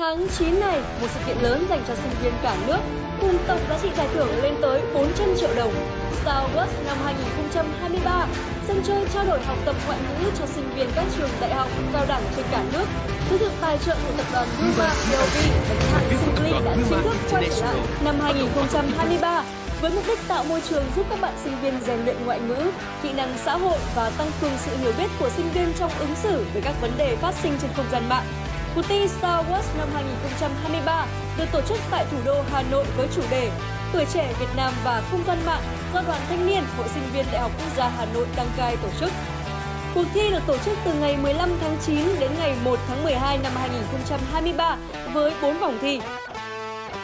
Tháng 9 này, một sự kiện lớn dành cho sinh viên cả nước, cùng tổng giá trị giải thưởng lên tới 400 triệu đồng. Star Wars năm 2023, sân chơi trao đổi học tập ngoại ngữ cho sinh viên các trường đại học, cao đẳng trên cả nước. Dưới sự tài trợ của tập đoàn Yuma CLV và nhãn hàng Simply đã chính thức quay trở lại năm 2023 với mục đích tạo môi trường giúp các bạn sinh viên rèn luyện ngoại ngữ, kỹ năng xã hội và tăng cường sự hiểu biết của sinh viên trong ứng xử với các vấn đề phát sinh trên không gian mạng. Cuộc thi Star Wars năm 2023 được tổ chức tại thủ đô Hà Nội với chủ đề Tuổi trẻ Việt Nam và không gian mạng do Đoàn Thanh niên Hội sinh viên Đại học Quốc gia Hà Nội đăng cai tổ chức. Cuộc thi được tổ chức từ ngày 15 tháng 9 đến ngày 1 tháng 12 năm 2023 với 4 vòng thi.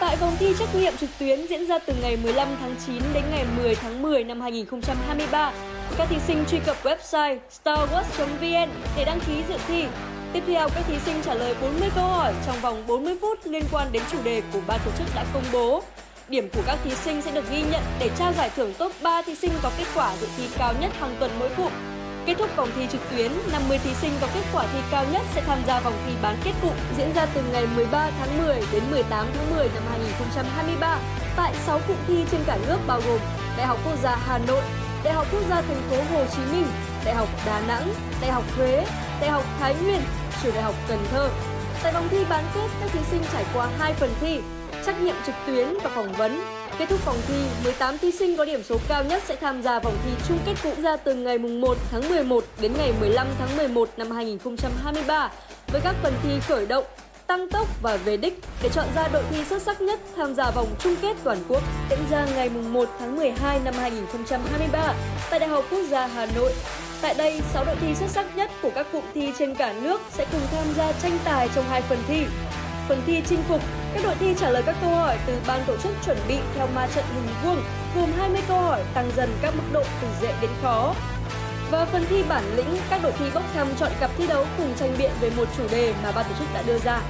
Tại vòng thi trắc nghiệm trực tuyến diễn ra từ ngày 15 tháng 9 đến ngày 10 tháng 10 năm 2023, các thí sinh truy cập website starwars.vn để đăng ký dự thi. Tiếp theo, các thí sinh trả lời 40 câu hỏi trong vòng 40 phút liên quan đến chủ đề của ban tổ chức đã công bố. Điểm của các thí sinh sẽ được ghi nhận để trao giải thưởng top 3 thí sinh có kết quả dự thi cao nhất hàng tuần mỗi cụm. Kết thúc vòng thi trực tuyến, 50 thí sinh có kết quả thi cao nhất sẽ tham gia vòng thi bán kết cụm diễn ra từ ngày 13 tháng 10 đến 18 tháng 10 năm 2023 tại 6 cụm thi trên cả nước bao gồm Đại học Quốc gia Hà Nội, Đại học Quốc gia Thành phố Hồ Chí Minh, Đại học Đà Nẵng, Đại học Huế, Đại học Thái Nguyên, Trường Đại học Cần Thơ. Tại vòng thi bán kết, các thí sinh trải qua 2 phần thi, trắc nghiệm trực tuyến và phỏng vấn. Kết thúc vòng thi, 18 thí sinh có điểm số cao nhất sẽ tham gia vòng thi chung kết cụm ra từ ngày 1 tháng 11 đến ngày 15 tháng 11 năm 2023 với các phần thi khởi động, tăng tốc và về đích để chọn ra đội thi xuất sắc nhất tham gia vòng chung kết toàn quốc diễn ra ngày 1 tháng 12 năm 2023 tại Đại học Quốc gia Hà Nội. Tại đây, 6 đội thi xuất sắc nhất của các cụm thi trên cả nước sẽ cùng tham gia tranh tài trong 2 phần thi. Phần thi chinh phục, các đội thi trả lời các câu hỏi từ ban tổ chức chuẩn bị theo ma trận hình vuông, gồm 20 câu hỏi tăng dần các mức độ từ dễ đến khó. Và phần thi bản lĩnh, các đội thi bốc thăm chọn cặp thi đấu cùng tranh biện về một chủ đề mà ban tổ chức đã đưa ra.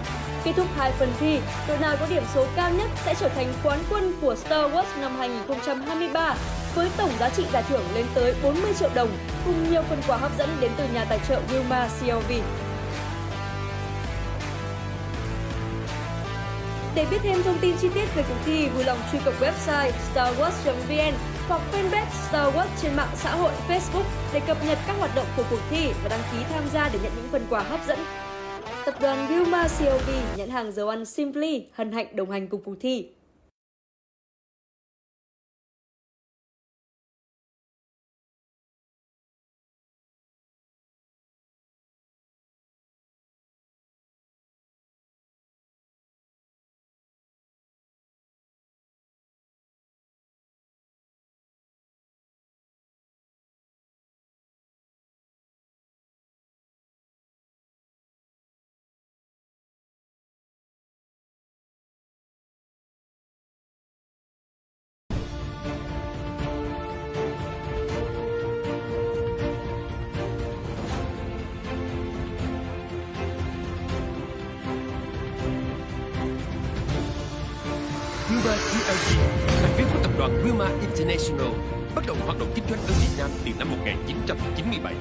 Kết thúc 2 phần thi, đội nào có điểm số cao nhất sẽ trở thành quán quân của Star Wars năm 2023 với tổng giá trị giải thưởng lên tới 40 triệu đồng cùng nhiều phần quà hấp dẫn đến từ nhà tài trợ Yuma CLV. Để biết thêm thông tin chi tiết về cuộc thi, vui lòng truy cập website starwars.vn hoặc fanpage Star Wars trên mạng xã hội Facebook để cập nhật các hoạt động của cuộc thi và đăng ký tham gia để nhận những phần quà hấp dẫn. Tập đoàn Yuma CLV, nhãn hàng dầu ăn Simply, hân hạnh đồng hành cùng cuộc thi. Yuma CLV, thành viên của tập đoàn Yuma International, bắt đầu hoạt động kinh doanh ở Việt Nam từ năm 1997.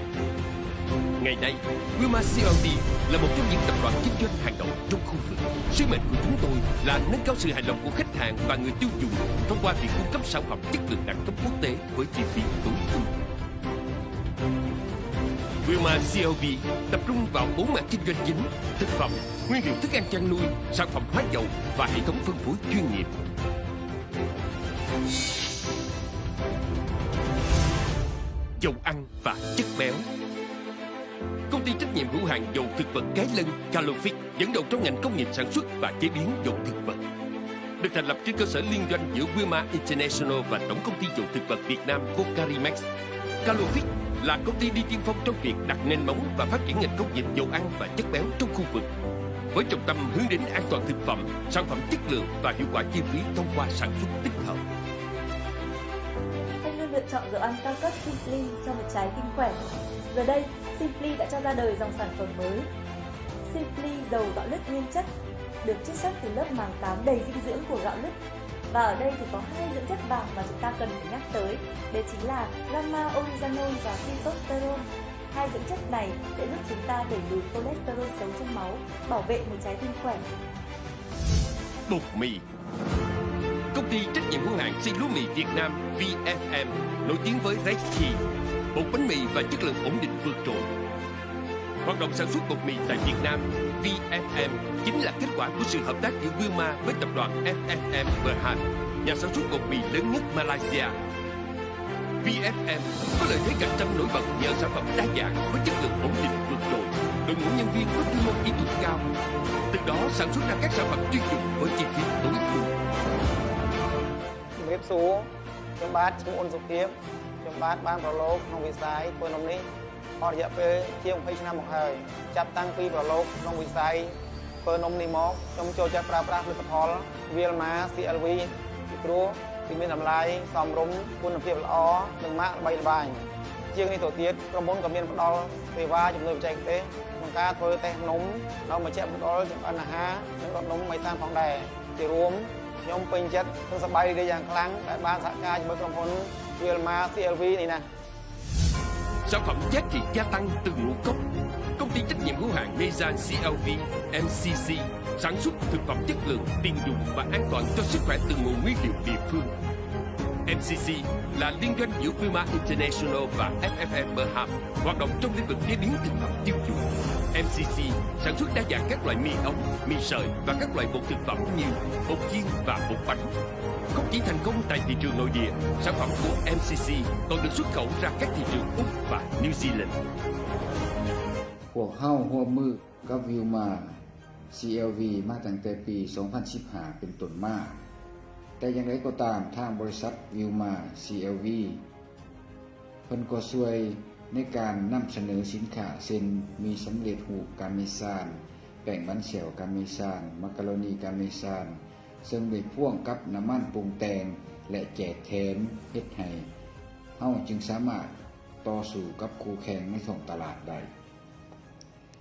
Ngày nay, Yuma CLV là một trong những tập đoàn kinh doanh hàng đầu trong khu vực. Sứ mệnh của chúng tôi là nâng cao sự hài lòng của khách hàng và người tiêu dùng thông qua việc cung cấp sản phẩm chất lượng đẳng cấp quốc tế với chi phí tối ưu. Yuma CLV tập trung vào 4 mảng kinh doanh chính: thực phẩm, nguyên liệu thức ăn chăn nuôi, sản phẩm hóa dầu và hệ thống phân phối chuyên nghiệp. Dầu ăn và chất béo. Công ty trách nhiệm hữu hạn dầu thực vật Cái Lân Calorific dẫn đầu trong ngành công nghiệp sản xuất và chế biến dầu thực vật. Được thành lập trên cơ sở liên doanh giữa Yuma International và Tổng công ty dầu thực vật Việt Nam Vocarimex. Calorific là công ty đi tiên phong trong việc đặt nền móng và phát triển ngành công nghiệp dầu ăn và chất béo trong khu vực, với trọng tâm hướng đến an toàn thực phẩm, sản phẩm chất lượng và hiệu quả chi phí thông qua sản xuất tích hợp. Anh luôn lựa chọn dầu ăn cao cấp Simply cho một trái tim khỏe. Giờ đây, Simply đã cho ra đời dòng sản phẩm mới. Simply dầu gạo lứt nguyên chất, được chiết xuất từ lớp màng cám đầy dinh dưỡng của gạo lứt. Và ở đây thì có 2 dưỡng chất vàng mà chúng ta cần phải nhắc tới, đấy chính là gamma oryzanol và phytosterol. 2 dưỡng chất này sẽ giúp chúng ta đẩy lùi cholesterol xấu trong máu, bảo vệ một trái tim khỏe. bột mì. Công ty trách nhiệm hữu hạn xay lúa mì Việt Nam VFM nổi tiếng với Recipe, bột bánh mì và chất lượng ổn định vượt trội. Hoạt động sản xuất bột mì tại Việt Nam, VFM chính là kết quả của sự hợp tác giữa Wilmar với tập đoàn FFM Berhad, nhà sản xuất bột mì lớn nhất Malaysia. VFM có lợi thế cạnh tranh nổi bật nhờ sản phẩm đa dạng với chất lượng ổn định vượt trội, đội ngũ nhân viên có chuyên môn kỹ thuật cao, từ đó sản xuất ra các sản phẩm chuyên dụng với chi phí tối ưu. Nghiệp số, chúng bát chúng ôn dục tiếp, chúng bát ban vào lô trong vị sai, tôi nông ní, họ dẹp về chiều phê năm một hơi, chặt tăng phi vào lô trong vị sai, tôi nông ní mốc, trong cho chặt pra lực thol, Wilmar CLV, Pro, thì mình làm lại, xóm rung, quân làm việc là đừng mát bay bài, chiêng đi tổ tiết, trong bốn cầm miên đo, về va chúng tôi chạy tế, bằng ca thôi tay nóng, đâu mà chạy đó chúng ăn là ha, những đoạn nóng máy tan phòng đè, thì ruộng. Nhóm bình chất thương sắp bay đi dạng kháng tại ban xã ca với công hồn Wilmar CLV này nè. Sản phẩm giá trị gia tăng từ ngũ cốc. Công ty trách nhiệm hữu hạn Mezan CLV MCC sản xuất thực phẩm chất lượng, tiền dụng và an toàn cho sức khỏe từ nguồn nguyên liệu địa phương. MCC là liên doanh giữa Wilmar International và FFM Berhad, hoạt động trong lĩnh vực chế biến thực phẩm tiêu dùng. MCC sản xuất đa dạng các loại mì ống, mì sợi và các loại bột thực phẩm như bột chiên và bột bánh. Không chỉ thành công tại thị trường nội địa, sản phẩm của MCC còn được xuất khẩu ra các thị trường Úc và New Zealand. พวกเฮาร่วมมือกับ Wilmar CLV มาตั้งแต่ปี 2015 เป็นต้นมาแต่อย่างไรก็ตามทางบริษัท Wilmar CLV เพิ่นก็ช่วยในการนำเสนอสินค้าเช่นมีสำเร็จรูปกาเมซานแป้งมันแฉวกาเมซานมักกะโรนีกาเมซานซึ่งได้พ่วงกับน้ำมันปรุงแต่งและแจกแถมเฮ็ดให้เฮาจึงสามารถต่อสู้กับคู่แข่งในท้องตลาดได้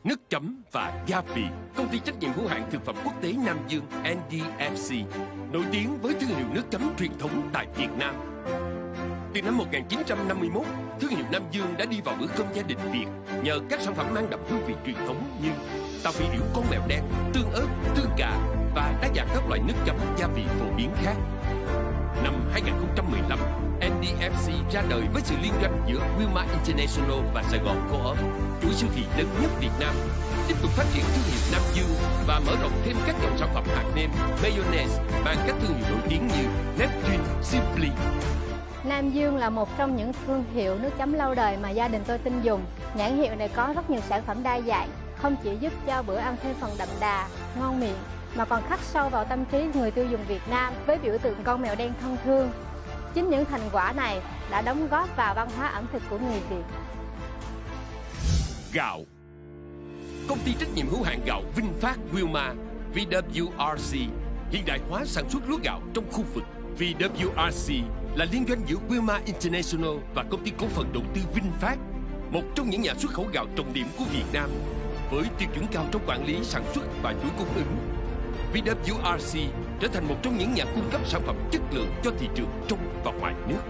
Nước chấm và gia vị. Công ty trách nhiệm hữu hạn thực phẩm quốc tế Nam Dương NDFC nổi tiếng với thương hiệu nước chấm truyền thống tại Việt Nam. Từ năm 1951, thương hiệu Nam Dương đã đi vào bữa cơm gia đình Việt nhờ các sản phẩm mang đậm hương vị truyền thống như tàu vị điểu con mèo đen, tương ớt, tương cà và đa dạng các loại nước chấm gia vị phổ biến khác. Năm 2015, NDFC ra đời với sự liên doanh giữa Wilmar International và Sài Gòn Co-op, chuỗi siêu thị lớn nhất Việt Nam, tiếp tục phát triển thương hiệu Nam Dương và mở rộng thêm các dòng sản phẩm hạt nêm, mayonnaise mang các thương hiệu nổi tiếng như Neptune, Simply. Nam Dương là một trong những thương hiệu nước chấm lâu đời mà gia đình tôi tin dùng. Nhãn hiệu này có rất nhiều sản phẩm đa dạng, không chỉ giúp cho bữa ăn thêm phần đậm đà, ngon miệng, mà còn khắc sâu vào tâm trí người tiêu dùng Việt Nam với biểu tượng con mèo đen thân thương. Chính những thành quả này đã đóng góp vào văn hóa ẩm thực của người Việt. Gạo. Công ty trách nhiệm hữu hạn gạo Vinh Phát Wilmar VWRC hiện đại hóa sản xuất lúa gạo trong khu vực. VWRC là liên doanh giữa Wilmar International và công ty cổ phần đầu tư Vinh Phát, một trong những nhà xuất khẩu gạo trọng điểm của Việt Nam, với tiêu chuẩn cao trong quản lý sản xuất và chuỗi cung ứng. VWRC trở thành một trong những nhà cung cấp sản phẩm chất lượng cho thị trường trong và ngoài nước.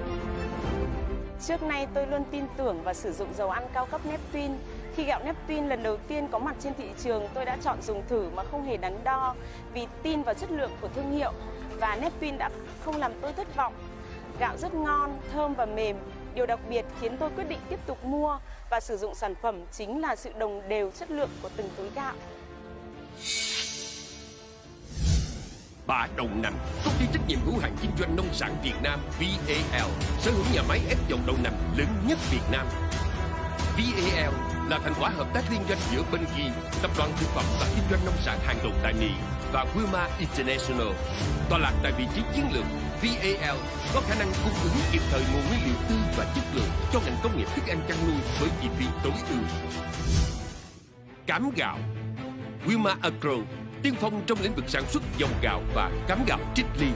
Trước nay tôi luôn tin tưởng và sử dụng dầu ăn cao cấp Neptune. Khi gạo Neptune lần đầu tiên có mặt trên thị trường, tôi đã chọn dùng thử mà không hề đắn đo vì tin vào chất lượng của thương hiệu, và Neptune đã không làm tôi thất vọng. Gạo rất ngon, thơm và mềm. Điều đặc biệt khiến tôi quyết định tiếp tục mua và sử dụng sản phẩm chính là sự đồng đều chất lượng của từng túi gạo. Bã đậu nành. Công ty trách nhiệm hữu hạn kinh doanh nông sản Việt Nam VAL sở hữu nhà máy ép dầu đậu nành lớn nhất Việt Nam. VAL là thành quả hợp tác liên doanh giữa Bunge, tập đoàn thực phẩm và kinh doanh nông sản hàng đầu tại Mỹ, và Wilmar International. Tọa lạc tại vị trí chiến lược, VAL có khả năng cung ứng kịp thời nguồn nguyên liệu tươi và chất lượng cho ngành công nghiệp thức ăn chăn nuôi với chi phí tối ưu. Cám gạo. Wilmar Agro tiên phong trong lĩnh vực sản xuất dầu gạo và cám gạo trích ly.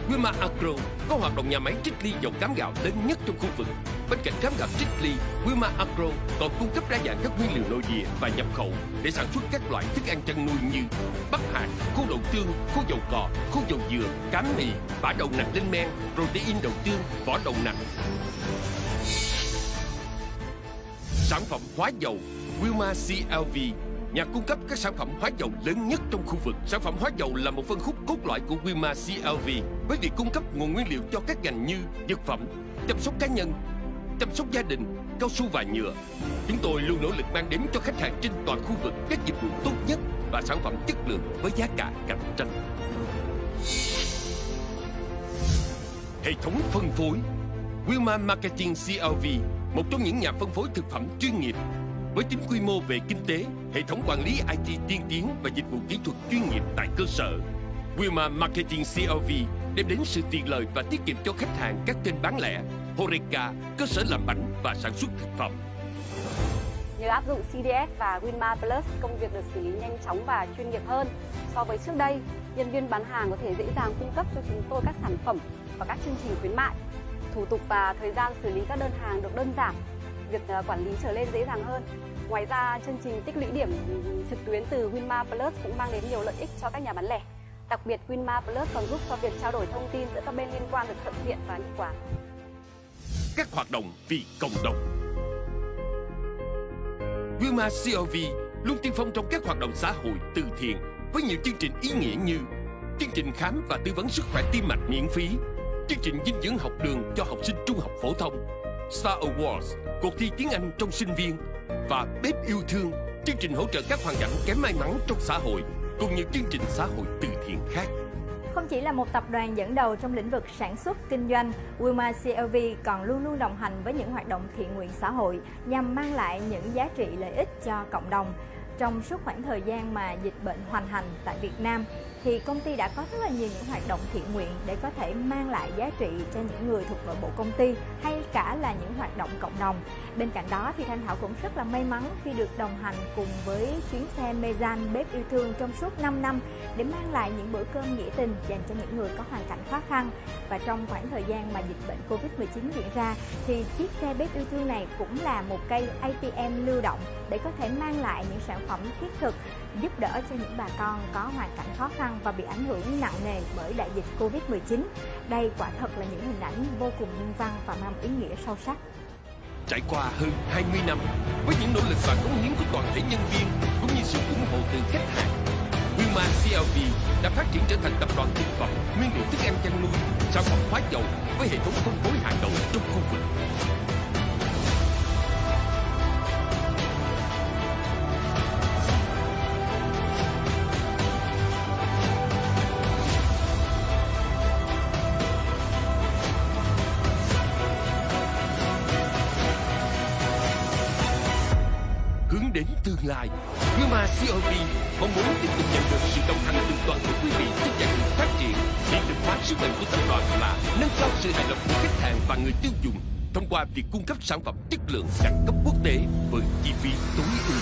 Wilmar Agro có hoạt động nhà máy trích ly dầu cám gạo lớn nhất trong khu vực. Bên cạnh cám gạo trích ly, Wilmar Agro còn cung cấp đa dạng các nguyên liệu nội địa và nhập khẩu để sản xuất các loại thức ăn chăn nuôi như bắp hạt, khô đậu tương, khô dầu cọ, khô dầu dừa, cám mì, bã đậu nành lên men, protein đậu tương, vỏ đậu nành. Sản phẩm hóa dầu Wilmar CLV nhà cung cấp các sản phẩm hóa dầu lớn nhất trong khu vực. Sản phẩm hóa dầu là một phân khúc cốt lõi của Wilmar CLV với việc cung cấp nguồn nguyên liệu cho các ngành như dược phẩm, chăm sóc cá nhân, chăm sóc gia đình, cao su và nhựa. Chúng tôi luôn nỗ lực mang đến cho khách hàng trên toàn khu vực các dịch vụ tốt nhất và sản phẩm chất lượng với giá cả cạnh tranh. Hệ thống phân phối Wilmar Marketing CLV, một trong những nhà phân phối thực phẩm chuyên nghiệp với tính quy mô về kinh tế, hệ thống quản lý IT tiên tiến và dịch vụ kỹ thuật chuyên nghiệp tại cơ sở. Wilmar Marketing CLV đem đến sự tiện lợi và tiết kiệm cho khách hàng các kênh bán lẻ, Horeca, cơ sở làm bánh và sản xuất thực phẩm. Nhờ áp dụng CDS và Wilmar Plus, công việc được xử lý nhanh chóng và chuyên nghiệp hơn. So với trước đây, nhân viên bán hàng có thể dễ dàng cung cấp cho chúng tôi các sản phẩm và các chương trình khuyến mại. Thủ tục và thời gian xử lý các đơn hàng được đơn giản, việc quản lý trở lên dễ dàng hơn. Ngoài ra, chương trình tích lũy điểm trực tuyến từ Wilmar Plus cũng mang đến nhiều lợi ích cho các nhà bán lẻ. Đặc biệt, Wilmar Plus còn giúp cho việc trao đổi thông tin giữa các bên liên quan được thuận tiện và hiệu quả. Các hoạt động vì cộng đồng. Wilmar CLV luôn tiên phong trong các hoạt động xã hội từ thiện với nhiều chương trình ý nghĩa như chương trình khám và tư vấn sức khỏe tim mạch miễn phí, chương trình dinh dưỡng học đường cho học sinh trung học phổ thông, Star Awards, cuộc thi tiếng Anh trong sinh viên và Bếp yêu thương, chương trình hỗ trợ các hoàn cảnh kém may mắn trong xã hội, cùng nhiều chương trình xã hội từ thiện khác. Không chỉ là một tập đoàn dẫn đầu trong lĩnh vực sản xuất, kinh doanh, Wilmar CLV còn luôn luôn đồng hành với những hoạt động thiện nguyện xã hội nhằm mang lại những giá trị lợi ích cho cộng đồng. Trong suốt khoảng thời gian mà dịch bệnh hoành hành tại Việt Nam, thì công ty đã có rất là nhiều những hoạt động thiện nguyện để có thể mang lại giá trị cho những người thuộc nội bộ công ty hay cả là những hoạt động cộng đồng. Bên cạnh đó thì Thanh Thảo cũng rất là may mắn khi được đồng hành cùng với chuyến xe Mezan Bếp yêu thương trong suốt 5 năm để mang lại những bữa cơm nghĩa tình dành cho những người có hoàn cảnh khó khăn. Và trong khoảng thời gian mà dịch bệnh Covid-19 diễn ra thì chiếc xe Bếp yêu thương này cũng là một cây ATM lưu động để có thể mang lại những sản phẩm thiết thực giúp đỡ cho những bà con có hoàn cảnh khó khăn và bị ảnh hưởng nặng nề bởi đại dịch Covid-19. Đây quả thật là những hình ảnh vô cùng nhân văn và mang ý nghĩa sâu sắc. Trải qua hơn 20 năm, với những nỗ lực và cống hiến của toàn thể nhân viên cũng như sự ủng hộ từ khách hàng, Wilmar CLV đã phát triển trở thành tập đoàn thực phẩm, nguyên liệu thức ăn chăn nuôi, sản phẩm hóa dầu với hệ thống phân phối hàng đầu trong khu vực. Hướng đến tương lai, Wilmar CLV mong muốn tiếp tục nhận được sự đồng hành từ toàn thể quý vị trên chặng đường phát triển. Hiện thực hóa sứ mệnh của tập đoàn là nâng cao sự hài lòng của khách hàng và người tiêu dùng thông qua việc cung cấp sản phẩm chất lượng đẳng cấp quốc tế với chi phí tối ưu.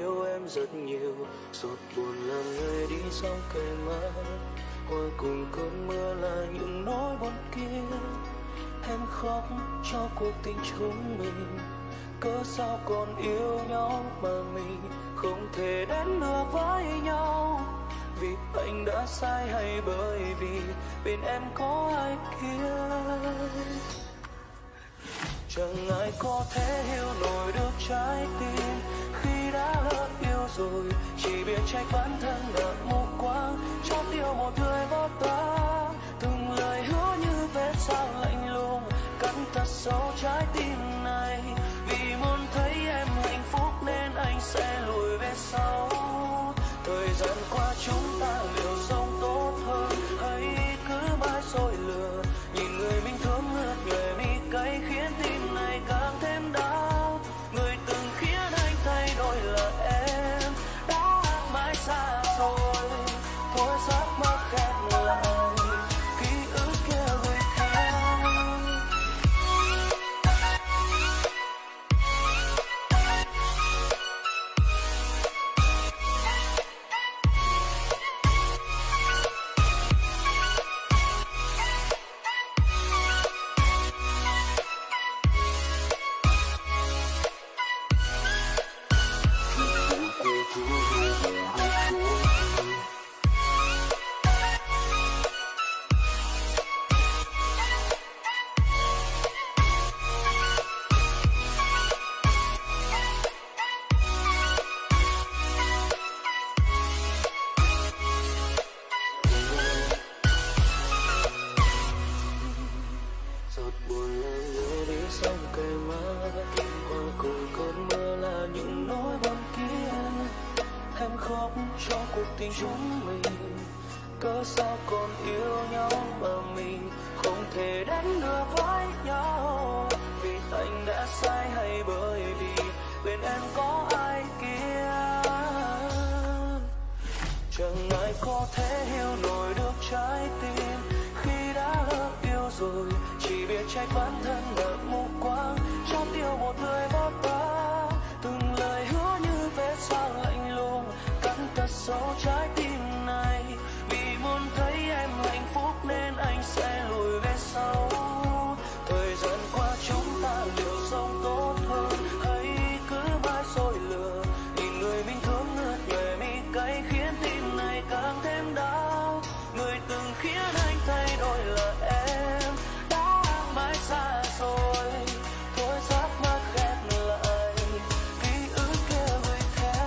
yêu em rất nhiều. Giọt buồn làm người đi sau cây mưa, qua cùng cơn mưa là những nỗi buồn kia. Em khóc cho cuộc tình chúng mình, cớ sao còn yêu nhau mà mình không thể đến được với nhau. Vì anh đã sai hay bởi vì bên em có ai kia? Chẳng ai có thể hiểu nổi được trái tim khi đã lỡ yêu rồi. Chỉ biết trách bản thân đã mù quáng, cho tiêu một người vô ta. Từng lời hứa như vết dao lạnh lùng cắn thật sâu trái tim này. Vì muốn thấy em hạnh phúc nên anh sẽ lùi về sau. Thời gian qua chúng ta liệu sống tốt hơn hay cứ mãi dối lừa? Nhìn người mình thương ngược người mi cay khiến tim này càng thêm đau. Người từng khiến anh thay đổi là em đã mãi xa rồi. Thôi giấc mơ khép lại, ký ức kia gửi theo. Giọt buồn làm mưa đi sông cây má, qua cùng cơn mưa là những nỗi buồn kia. Em khóc cho cuộc tình chúng mình, cớ sao còn yêu nhau mà mình không thể đến được với nhau. Vì anh đã sai hay bởi vì bên em có ai kia? Chẳng ai có thể hiểu nổi được trái tim khi đã lỡ yêu rồi. Chỉ biết trách bản thân đã mù quáng, cho tiêu một người vô ta. Từng lời hứa như vết dao lạnh lùng cắn thật sâu trái tim này. Vì muốn thấy em hạnh phúc nên anh sẽ lùi về sau. Thời gian qua chúng ta liệu sống tốt hơn hay cứ mãi dối lừa? Nhìn người mình thương ngược người mi cay khiến tim này càng thêm đau. Người từng khiến anh thay đổi là em đã mãi xa rồi. Thôi giấc mơ khép lại, ký ức kia gửi theo.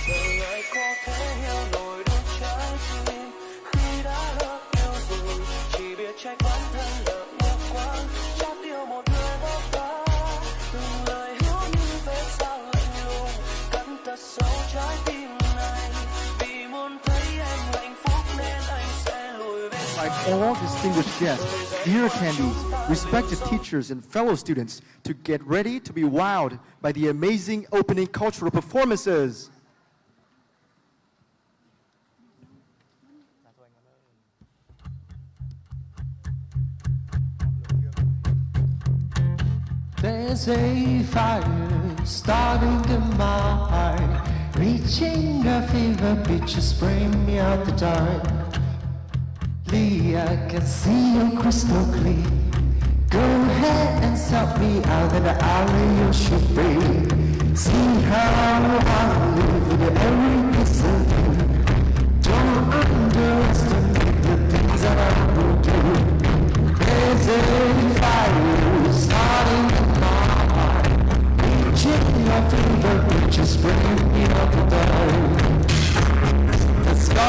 Chẳng ai có thể hiểu nổi được trái tim khi đã lỡ yêu rồi. Chỉ biết trách bản thân đã mù quáng, cho tiêu một người vô ta. Từng lời hứa như vết dao lạnh lùng cắn thật sâu trái tim này. Vì muốn thấy em hạnh phúc nên anh sẽ lùi về sau. Like all distinguished guests, dear attendees, respected teachers and fellow students, to get ready to be wowed by the amazing opening cultural performances. There's a fire starting in my heart, reaching a fever pitch, just bring me out the dark. Lee, I can see you crystal clear. Go ahead and stop me out in the alley you should be. See how I live with every piece of you. Don't underestimate the things that I will do. There's a fire starting in my heart, reaching a fever pitch, just bring me out the dark. The sky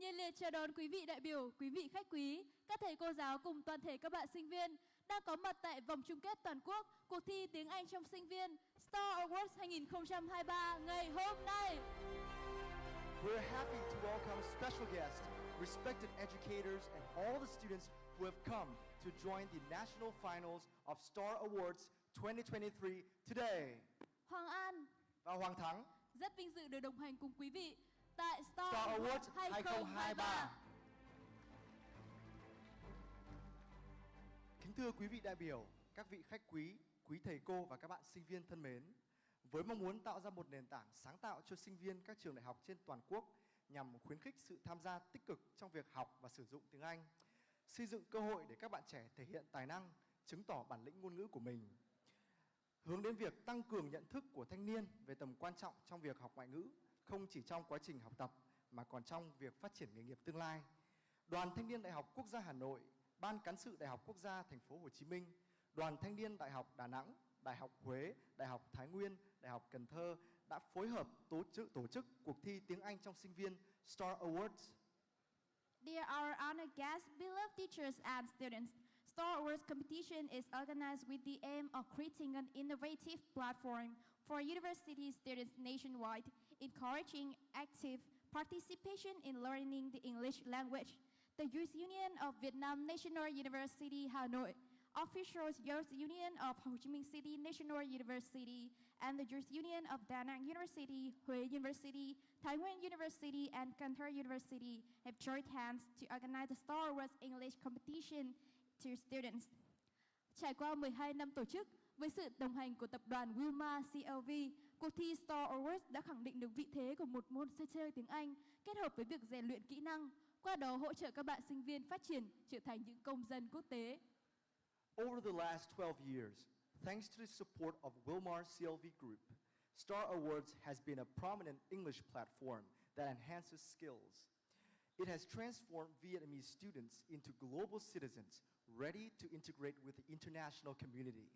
Nhiệt liệt chào đón quý vị đại biểu, quý vị khách quý, các thầy cô giáo cùng toàn thể các bạn sinh viên đang có mặt tại vòng chung kết toàn quốc cuộc thi tiếng Anh trong sinh viên Star Awards 2023 ngày hôm nay. We're happy to welcome special guests, respected educators, and all the students who have come to join the national finals of Star Awards 2023 today. Hoàng An Và Hoàng Thắng, rất vinh dự được đồng hành cùng quý vị tại Star Star Awards Awards 2023. Kính thưa quý vị đại biểu, các vị khách quý, quý thầy cô và các bạn sinh viên thân mến. Với mong muốn tạo ra một nền tảng sáng tạo cho sinh viên các trường đại học trên toàn quốc nhằm khuyến khích sự tham gia tích cực trong việc học và sử dụng tiếng Anh, xây dựng cơ hội để các bạn trẻ thể hiện tài năng, chứng tỏ bản lĩnh ngôn ngữ của mình, hướng đến việc tăng cường nhận thức của thanh niên về tầm quan trọng trong việc học ngoại ngữ, không chỉ trong quá trình học tập mà còn trong việc phát triển nghề nghiệp tương lai. Đoàn Thanh niên Đại học Quốc gia Hà Nội, Ban Cán sự Đại học Quốc gia Thành phố Hồ Chí Minh, Đoàn Thanh niên Đại học Đà Nẵng, Đại học Huế, Đại học Thái Nguyên, Đại học Cần Thơ đã phối hợp tổ chức cuộc thi tiếng Anh trong sinh viên Star Awards. Dear our honored guests, beloved teachers and students, Star Awards competition is organized with the aim of creating an innovative platform for university students nationwide, encouraging active participation in learning the English language. The Youth Union of Vietnam National University Hà Nội, Official Youth Union of Ho Chi Minh City National University, and the Youth Union of Da Nang University, Huế University, Thái Nguyên University, and Cần Thơ University have joined hands to organize the Star Awards English competition to students. Trải qua 12 năm tổ chức, với sự đồng hành của tập đoàn Wilmar CLV, cuộc thi Star Awards đã khẳng định được vị thế của một môn chơi tiếng Anh kết hợp với việc rèn luyện kỹ năng, qua đó hỗ trợ các bạn sinh viên phát triển trở thành những công dân quốc tế. Over the last 12 years, thanks to the support of Wilmar CLV Group, Star Awards has been a prominent English platform that enhances skills. It has transformed Vietnamese students into global citizens ready to integrate with the international community.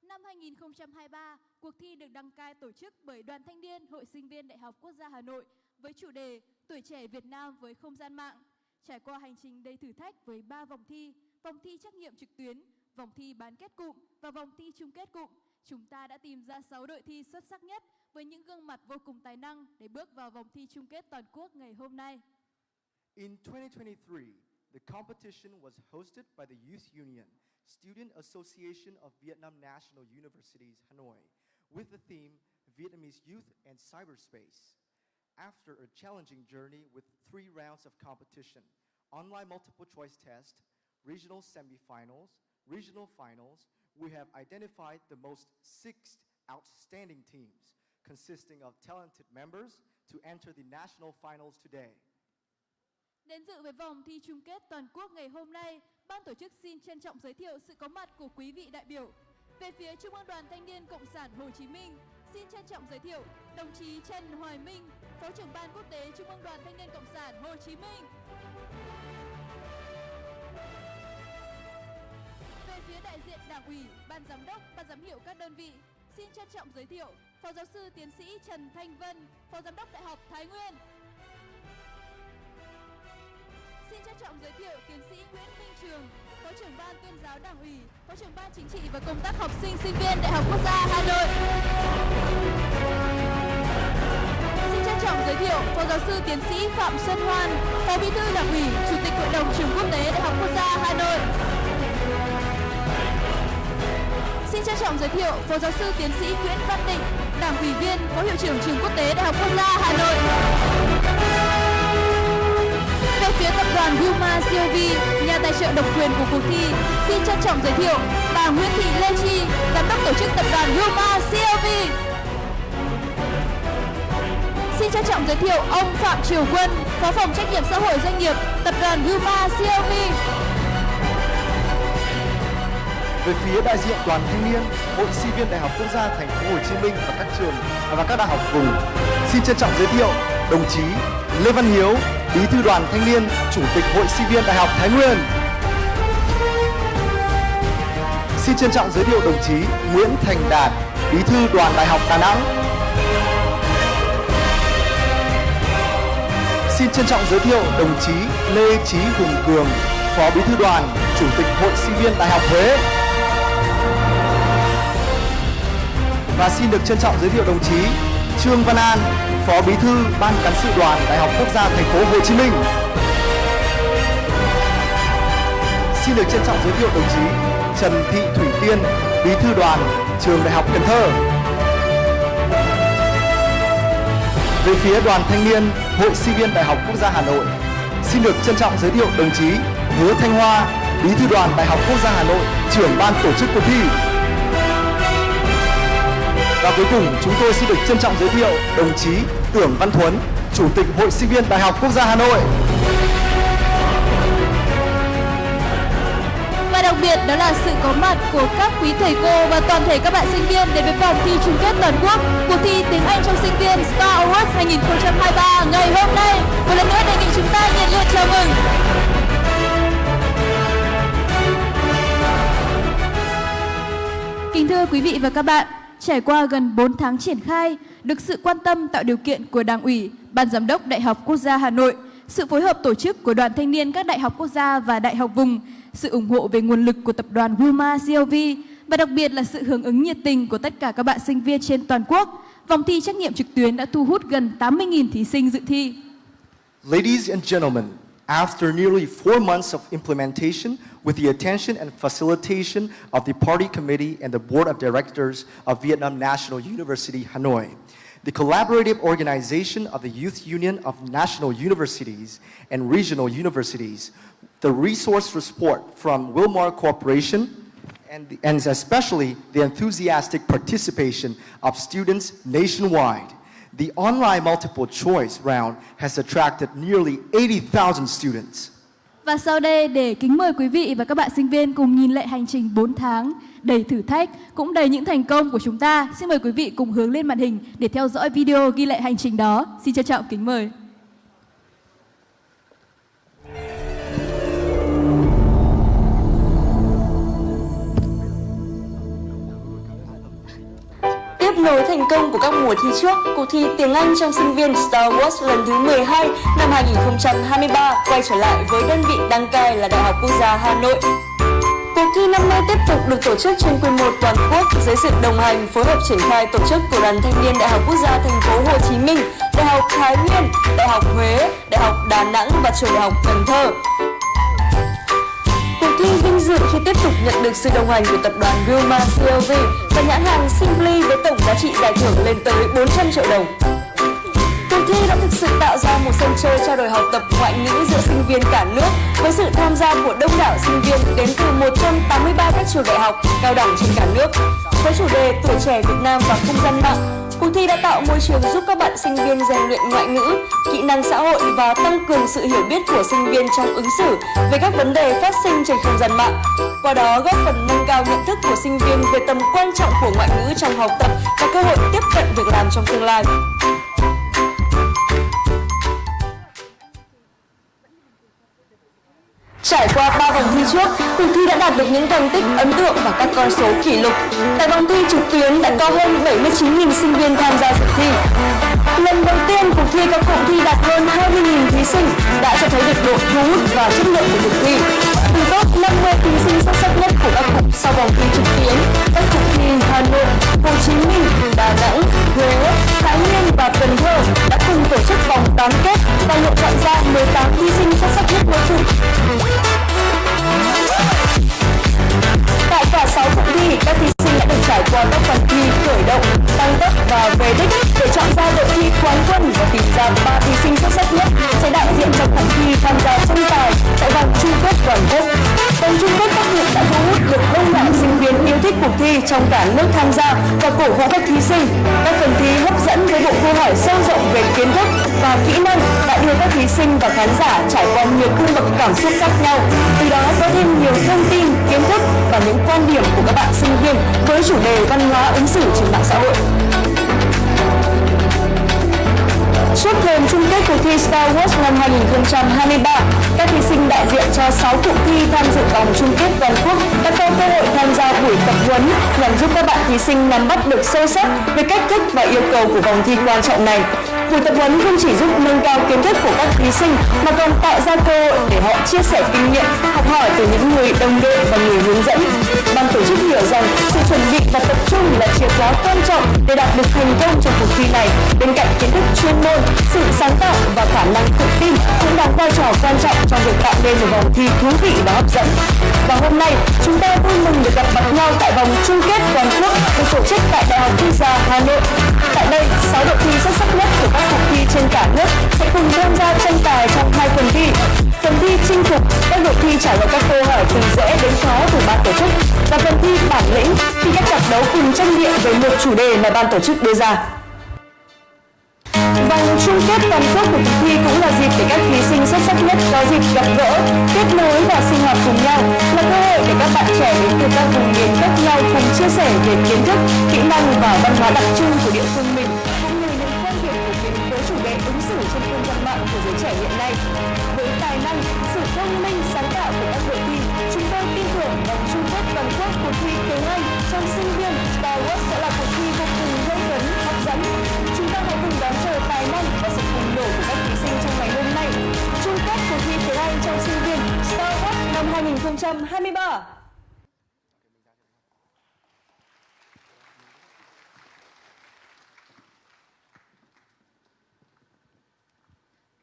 Năm 2023, cuộc thi được đăng cai tổ chức bởi Đoàn Thanh niên Hội sinh viên Đại học Quốc gia Hà Nội với chủ đề Tuổi trẻ Việt Nam với không gian mạng. Trải qua hành trình đầy thử thách với 3 vòng thi trắc nghiệm trực tuyến, vòng thi bán kết cụm và vòng thi chung kết cụm, chúng ta đã tìm ra 6 đội thi xuất sắc nhất với những gương mặt vô cùng tài năng để bước vào vòng thi chung kết toàn quốc ngày hôm nay. In 2023, the competition was hosted by the Youth Union, Student Association of Vietnam National Universities, Hanoi, with the theme Vietnamese Youth and Cyberspace. After a challenging journey with 3 rounds of competition, online multiple choice test, regional semifinals, regional finals, we have identified the most 6 outstanding teams, consisting of talented members, to enter the national finals today. Đến dự với vòng thi chung kết toàn quốc ngày hôm nay, ban tổ chức xin trân trọng giới thiệu sự có mặt của quý vị đại biểu. Về phía Trung ương Đoàn Thanh niên Cộng sản Hồ Chí Minh, xin trân trọng giới thiệu đồng chí Trần Hoài Minh, Phó trưởng ban quốc tế Trung ương Đoàn Thanh niên Cộng sản Hồ Chí Minh. Về phía đại diện Đảng ủy, Ban giám đốc, Ban giám hiệu các đơn vị, xin trân trọng giới thiệu Phó giáo sư tiến sĩ Trần Thanh Vân, Phó giám đốc Đại học Thái Nguyên. Xin trân trọng giới thiệu tiến sĩ Nguyễn Minh Trường, Phó trưởng ban tuyên giáo Đảng ủy, Phó trưởng ban chính trị và công tác học sinh sinh viên Đại học Quốc gia Hà Nội. Xin trân trọng giới thiệu Phó giáo sư tiến sĩ Phạm Xuân Hoan, Phó Bí thư Đảng ủy, Chủ tịch Hội đồng Trường Quốc tế Đại học Quốc gia Hà Nội. Xin trân trọng giới thiệu Phó giáo sư tiến sĩ Nguyễn Văn Định, Đảng ủy viên, Phó hiệu trưởng Trường Quốc tế Đại học Quốc gia Hà Nội. Về phía tập đoàn Wilmar CLV, nhà tài trợ độc quyền của cuộc thi, xin trân trọng giới thiệu bà Nguyễn Thị Lê Chi, giám đốc tổ chức tập đoàn Wilmar CLV. Xin trân trọng giới thiệu ông Phạm Triều Quân, Phó phòng trách nhiệm xã hội doanh nghiệp, tập đoàn Wilmar CLV. Về phía đại diện Đoàn Thanh niên, Hội sinh viên Đại học Quốc gia Thành phố Hồ Chí Minh và các trường và các đại học vùng, xin trân trọng giới thiệu đồng chí Lê Văn Hiếu, Bí thư Đoàn Thanh niên, Chủ tịch Hội sinh viên Đại học Thái Nguyên. Xin trân trọng giới thiệu đồng chí Nguyễn Thành Đạt, Bí thư Đoàn Đại học Đà Nẵng. Xin trân trọng giới thiệu đồng chí Lê Chí Hùng Cường, Phó Bí thư Đoàn, Chủ tịch Hội sinh viên Đại học Huế. và xin được trân trọng giới thiệu đồng chí Trương Văn An, Phó Bí thư Ban Cán sự Đoàn Đại học Quốc gia Thành phố Hồ Chí Minh. Xin được trân trọng giới thiệu đồng chí Trần Thị Thủy Tiên, Bí thư Đoàn Trường Đại học Cần Thơ. Về phía Đoàn Thanh niên Hội Sinh viên Đại học Quốc gia Hà Nội, xin được trân trọng giới thiệu đồng chí Hứa Thanh Hoa, Bí thư Đoàn Đại học Quốc gia Hà Nội, trưởng ban tổ chức cuộc thi. Và cuối cùng, chúng tôi xin được trân trọng giới thiệu đồng chí Tưởng Văn Thuấn, Chủ tịch Hội Sinh viên Đại học Quốc gia Hà Nội. Và đặc biệt đó là sự có mặt của các quý thầy cô và toàn thể các bạn sinh viên đến với vòng thi chung kết toàn quốc cuộc thi tiếng Anh trong sinh viên Star Awards 2023 ngày hôm nay. Một lần nữa đề nghị chúng ta nhiệt liệt chào mừng. Kính thưa quý vị và các bạn, trải qua gần 4 tháng triển khai, được sự quan tâm tạo điều kiện của Đảng ủy, Ban Giám đốc Đại học Quốc gia Hà Nội, sự phối hợp tổ chức của Đoàn Thanh niên các đại học quốc gia và đại học vùng, sự ủng hộ về nguồn lực của tập đoàn Wilmar CLV và đặc biệt là sự hưởng ứng nhiệt tình của tất cả các bạn sinh viên trên toàn quốc, vòng thi trắc nghiệm trực tuyến đã thu hút gần 80.000 thí sinh dự thi. Ladies and gentlemen, after nearly 4 months of implementation with the attention and facilitation of the Party Committee and the Board of Directors of Vietnam National University, Hanoi, the collaborative organization of the Youth Union of National Universities and Regional Universities, the resource support from Wilmar Corporation, and especially the enthusiastic participation of students nationwide, the online multiple choice round has attracted nearly 80,000 students. Và sau đây để kính mời quý vị và các bạn sinh viên cùng nhìn lại hành trình 4 tháng đầy thử thách, cũng đầy những thành công của chúng ta. Xin mời quý vị cùng hướng lên màn hình để theo dõi video ghi lại hành trình đó. Xin trân trọng kính mời. Tiếp nối thành công của các mùa thi trước, cuộc thi tiếng Anh trong sinh viên Star Awards lần thứ 12 năm 2023 quay trở lại với đơn vị đăng cai là Đại học Quốc gia Hà Nội. Cuộc thi năm nay tiếp tục được tổ chức trên quy mô toàn quốc dưới sự đồng hành phối hợp triển khai tổ chức của Đoàn Thanh niên Đại học Quốc gia Thành phố Hồ Chí Minh, Đại học Thái Nguyên, Đại học Huế, Đại học Đà Nẵng và Trường Đại học Cần Thơ. Cuộc thi vinh dự khi tiếp tục nhận được sự đồng hành của tập đoàn Wilmar CLV và nhãn hàng Simply với tổng giá trị giải thưởng lên tới 400 triệu đồng. Cuộc thi đã thực sự tạo ra một sân chơi trao đổi học tập ngoại ngữ giữa sinh viên cả nước với sự tham gia của đông đảo sinh viên đến từ 183 các trường đại học, cao đẳng trên cả nước. Với chủ đề Tuổi trẻ Việt Nam và không gian mạng, cuộc thi đã tạo môi trường giúp các bạn sinh viên rèn luyện ngoại ngữ, kỹ năng xã hội và tăng cường sự hiểu biết của sinh viên trong ứng xử về các vấn đề phát sinh trên không gian mạng. Qua đó góp phần nâng cao nhận thức của sinh viên về tầm quan trọng của ngoại ngữ trong học tập và cơ hội tiếp cận việc làm trong tương lai. Trải qua 3 vòng thi trước, cuộc thi đã đạt được những thành tích ấn tượng và các con số kỷ lục. Tại vòng thi trực tuyến đã có hơn 79.000 sinh viên tham gia dự thi. Lần đầu tiên cuộc thi có cụm thi đạt hơn 20.000 thí sinh đã cho thấy được độ thu hút và chất lượng của cuộc thi. Từ top 50 thí sinh xuất sắc nhất của các cụm sau vòng thi trực tuyến, các cụm thi Hà Nội, Hồ Chí Minh, Đà Nẵng, Huế, Thái Nguyên và Cần Thơ đã cùng tổ chức vòng bán kết và lựa chọn ra 18 thí sinh xuất sắc nhất mỗi cụm. Tại cả 6 cụm thi, các thí sinh đã được trải qua các phần thi khởi động, tăng tốc và về đích để chọn ra đội thi quán quân và tìm ra 3 thí sinh xuất sắc nhất sẽ đại diện cho cụm thi tham gia tranh tài tại vòng chung kết toàn quốc. Vòng chung kết tác nghiệp đã thu hút được đông đảo sinh viên yêu thích cuộc thi trong cả nước tham gia và cổ vũ các thí sinh. Các phần thi hấp dẫn với bộ câu hỏi sâu rộng về kiến thức và kỹ năng đã đưa các thí sinh và khán giả trải qua nhiều cung bậc cảm xúc khác nhau. Từ đó có thêm nhiều thông tin, kiến thức và những quan điểm của các bạn sinh viên với chủ đề văn hóa ứng xử trên mạng xã hội. Suốt thềm chung kết cuộc thi Star Awards năm 2023, các thí sinh đại diện cho 6 cụm thi tham dự vòng chung kết toàn quốc đã có cơ hội tham gia buổi tập huấn nhằm giúp các bạn thí sinh nắm bắt được sâu sắc về cách thức và yêu cầu của vòng thi quan trọng này. Buổi tập huấn không chỉ giúp nâng cao kiến thức của các thí sinh mà còn tạo ra cơ hội để họ chia sẻ kinh nghiệm, học hỏi từ những người đồng đội và người hướng dẫn. Ban tổ chức hiểu rằng sự chuẩn bị và tập chung là chìa khóa quan trọng để đạt được thành công trong cuộc thi này. Bên cạnh kiến thức chuyên môn, sự sáng tạo và khả năng tự tin cũng đóng vai trò quan trọng trong việc tạo nên một vòng thi thú vị và hấp dẫn. Và hôm nay, chúng ta vui mừng được gặp mặt nhau tại vòng chung kết toàn quốc được tổ chức tại Đại học Quốc gia Hà Nội. Tại đây, 6 đội thi xuất sắc nhất của các cuộc thi trên cả nước sẽ cùng tham gia tranh tài trong 2 phần thi. Phần thi chinh phục, các đội thi trả lời các câu hỏi từ dễ đến khó từ ban tổ chức, và phần thi bản lĩnh khi các cặp đấu cùng tranh biện về một chủ đề mà ban tổ chức đưa ra. Vòng chung kết toàn quốc của cuộc thi cũng là dịp để các thí sinh xuất sắc nhất có dịp gặp gỡ, kết nối và sinh hoạt cùng nhau, là cơ hội để các bạn trẻ đến từ các vùng miền khác nhau cùng chia sẻ về kiến thức, kỹ năng và văn hóa đặc trưng của địa phương mình, cũng như những quan điểm của mình với chủ đề ứng xử trên không gian mạng của giới trẻ hiện nay. Với tài năng, sự thông minh, sáng tạo của các đội thi, chúng tôi tin tưởng vòng chung kết toàn quốc cuộc thi tiếng Anh trong sinh viên Star Wars sẽ là cuộc thi vô cùng gây cấn, hấp dẫn. Chúng ta hãy cùng đón chờ tài năng và sự bùng nổ của các thí sinh trong ngày hôm nay. Chung kết cuộc thi tiếng Anh trong sinh viên Star Wars năm 2023.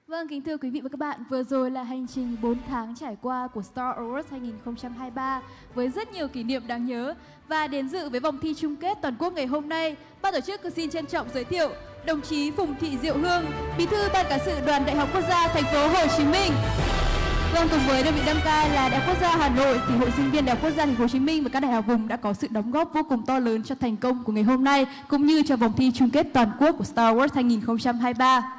Vâng, kính thưa quý vị và các bạn, vừa rồi là hành trình 4 tháng trải qua của Star Awards 2023 với rất nhiều kỷ niệm đáng nhớ. Và đến dự với vòng thi chung kết toàn quốc ngày hôm nay, ban tổ chức xin trân trọng giới thiệu đồng chí Phùng Thị Diệu Hương, Bí thư Ban Cán sự Đoàn Đại học Quốc gia Thành phố Hồ Chí Minh. Vâng, cùng với đơn vị đăng cai là Đại học Quốc gia Hà Nội, thì hội sinh viên Đại học Quốc gia Thành phố Hồ Chí Minh và các đại học vùng đã có sự đóng góp vô cùng to lớn cho thành công của ngày hôm nay, cũng như cho vòng thi chung kết toàn quốc của Star Awards 2023.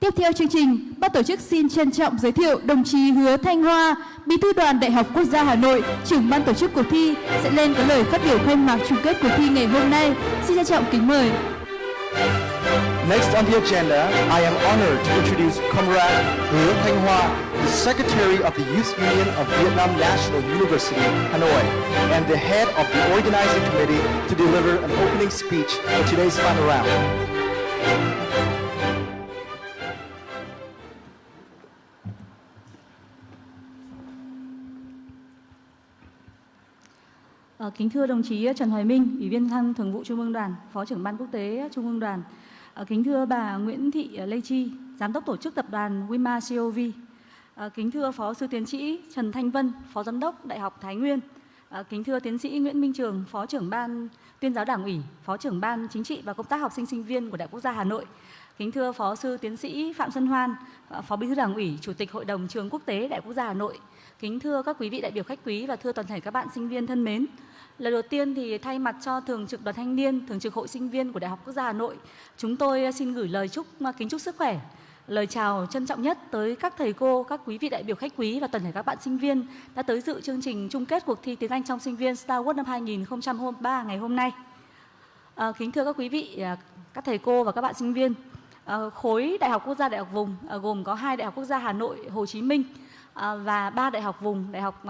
Tiếp theo chương trình, ban tổ chức xin trân trọng giới thiệu đồng chí Hứa Thanh Hoa, Bí thư Đoàn Đại học Quốc gia Hà Nội, trưởng ban tổ chức cuộc thi sẽ lên có lời phát biểu khai mạc chung kết cuộc thi ngày hôm nay. Xin trân trọng kính mời. Next on the agenda, I am honored to introduce Comrade Hứa Thanh Hoa, the Secretary of the Youth Union of Vietnam National University, Hanoi, and the head of the organizing committee to deliver an opening speech for today's final round. Kính thưa đồng chí Trần Hoài Minh, Ủy viên Ban Thường vụ Trung ương Đoàn, Phó trưởng Ban Quốc tế Trung ương Đoàn. Kính thưa bà Nguyễn Thị Lê Chi, Giám đốc tổ chức tập đoàn Winmar COV. Kính thưa Phó sư tiến sĩ Trần Thanh Vân, Phó Giám đốc Đại học Thái Nguyên. Kính thưa tiến sĩ Nguyễn Minh Trường, Phó trưởng Ban Tuyên giáo Đảng ủy, Phó trưởng Ban Chính trị và Công tác học sinh sinh viên của Đại học Quốc gia Hà Nội. Kính thưa Phó sư tiến sĩ Phạm Xuân Hoan, Phó Bí thư Đảng ủy, Chủ tịch Hội đồng Trường Quốc tế Đại học Quốc gia Hà Nội. Kính thưa các quý vị đại biểu khách quý và thưa toàn thể các bạn sinh viên thân mến. Lời đầu tiên thì thay mặt cho Thường trực Đoàn Thanh niên, Thường trực Hội sinh viên của Đại học Quốc gia Hà Nội, chúng tôi xin gửi lời kính chúc sức khỏe, lời chào trân trọng nhất tới các thầy cô, các quý vị đại biểu khách quý và toàn thể các bạn sinh viên đã tới dự chương trình chung kết cuộc thi tiếng Anh trong sinh viên Star Awards năm 2023 ngày hôm nay. Kính thưa các quý vị, các thầy cô và các bạn sinh viên, khối Đại học Quốc gia Đại học vùng gồm có 2 Đại học Quốc gia Hà Nội, Hồ Chí Minh và 3 đại học vùng, Đại học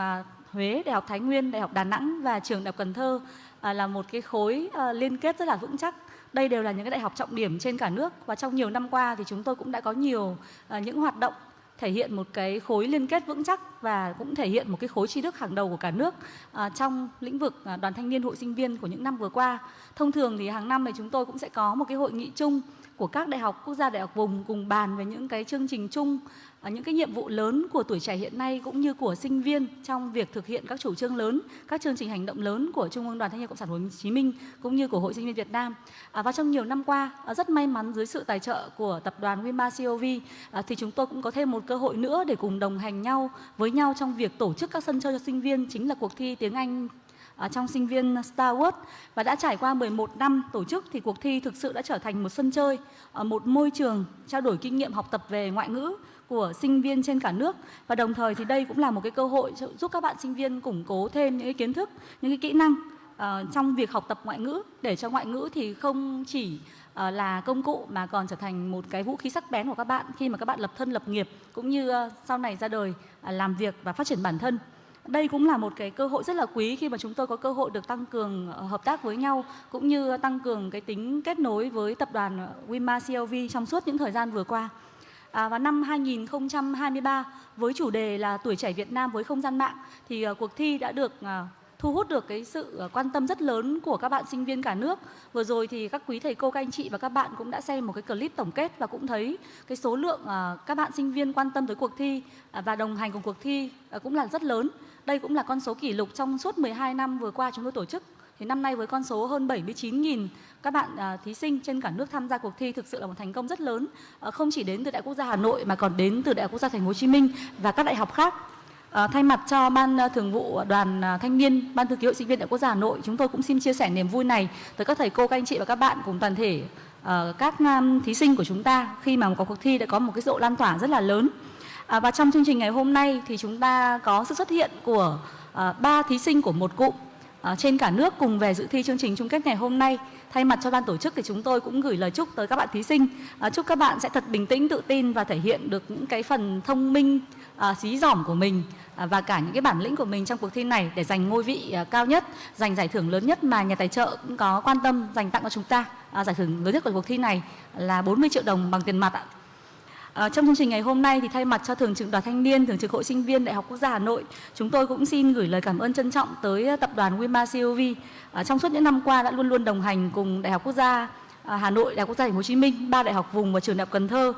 Huế, Đại học Thái Nguyên, Đại học Đà Nẵng và trường Đại học Cần Thơ là một cái khối liên kết rất là vững chắc. Đây đều là những cái đại học trọng điểm trên cả nước và trong nhiều năm qua thì chúng tôi cũng đã có nhiều những hoạt động thể hiện một cái khối liên kết vững chắc và cũng thể hiện một cái khối tri thức hàng đầu của cả nước trong lĩnh vực đoàn thanh niên hội sinh viên của những năm vừa qua. Thông thường thì hàng năm thì chúng tôi cũng sẽ có một cái hội nghị chung của các đại học quốc gia, đại học vùng cùng bàn về những cái chương trình chung, những cái nhiệm vụ lớn của tuổi trẻ hiện nay cũng như của sinh viên trong việc thực hiện các chủ trương lớn, các chương trình hành động lớn của Trung ương Đoàn Thanh niên Cộng sản Hồ Chí Minh cũng như của Hội sinh viên Việt Nam. Và trong nhiều năm qua, rất may mắn dưới sự tài trợ của tập đoàn Winmar COV thì chúng tôi cũng có thêm một cơ hội nữa để cùng đồng hành với nhau trong việc tổ chức các sân chơi cho sinh viên, chính là cuộc thi tiếng Anh trong sinh viên Star Awards. Và đã trải qua 11 năm tổ chức thì cuộc thi thực sự đã trở thành một sân chơi, một môi trường trao đổi kinh nghiệm học tập về ngoại ngữ của sinh viên trên cả nước. Và đồng thời thì đây cũng là một cái cơ hội giúp các bạn sinh viên củng cố thêm những cái kiến thức, những cái kỹ năng trong việc học tập ngoại ngữ, để cho ngoại ngữ thì không chỉ là công cụ mà còn trở thành một cái vũ khí sắc bén của các bạn khi mà các bạn lập thân lập nghiệp cũng như sau này ra đời làm việc và phát triển bản thân. Đây cũng là một cái cơ hội rất là quý khi mà chúng tôi có cơ hội được tăng cường hợp tác với nhau cũng như tăng cường cái tính kết nối với tập đoàn Winmar COV trong suốt những thời gian vừa qua. Và năm 2023 với chủ đề là tuổi trẻ Việt Nam với không gian mạng thì cuộc thi đã được thu hút được cái sự quan tâm rất lớn của các bạn sinh viên cả nước. Vừa rồi thì các quý thầy cô, các anh chị và các bạn cũng đã xem một cái clip tổng kết và cũng thấy cái số lượng các bạn sinh viên quan tâm tới cuộc thi và đồng hành cùng cuộc thi cũng là rất lớn. Đây cũng là con số kỷ lục trong suốt 12 năm vừa qua chúng tôi tổ chức. Thì năm nay với con số hơn 79.000 các bạn thí sinh trên cả nước tham gia cuộc thi thực sự là một thành công rất lớn, không chỉ đến từ Đại học Quốc gia Hà Nội mà còn đến từ Đại học Quốc gia Thành phố Hồ Chí Minh và các đại học khác. Thay mặt cho Ban Thường vụ Đoàn Thanh niên, Ban Thư ký Hội Sinh viên Đại học Quốc gia Hà Nội, chúng tôi cũng xin chia sẻ niềm vui này tới các thầy cô, các anh chị và các bạn cùng toàn thể các thí sinh của chúng ta khi mà có cuộc thi đã có một cái độ lan tỏa rất là lớn. Và trong chương trình ngày hôm nay thì chúng ta có sự xuất hiện của 3 thí sinh của một cụm trên cả nước cùng về dự thi chương trình chung kết ngày hôm nay. Thay mặt cho ban tổ chức thì chúng tôi cũng gửi lời chúc tới các bạn thí sinh. Chúc các bạn sẽ thật bình tĩnh, tự tin và thể hiện được những cái phần thông minh, dí dỏm của mình và cả những cái bản lĩnh của mình trong cuộc thi này để giành ngôi vị cao nhất, giành giải thưởng lớn nhất mà nhà tài trợ cũng có quan tâm dành tặng cho chúng ta. Giải thưởng lớn nhất của cuộc thi này là 40 triệu đồng bằng tiền mặt ạ. Trong chương trình ngày hôm nay thì thay mặt cho Thường trực Đoàn Thanh niên, Thường trực Hội Sinh viên Đại học Quốc gia Hà Nội, chúng tôi cũng xin gửi lời cảm ơn trân trọng tới tập đoàn Winmar COV. Trong suốt những năm qua đã luôn luôn đồng hành cùng Đại học Quốc gia Hà Nội, Đại học Quốc gia Thành phố Hồ Chí Minh, 3 đại học vùng và trường Đại học Cần Thơ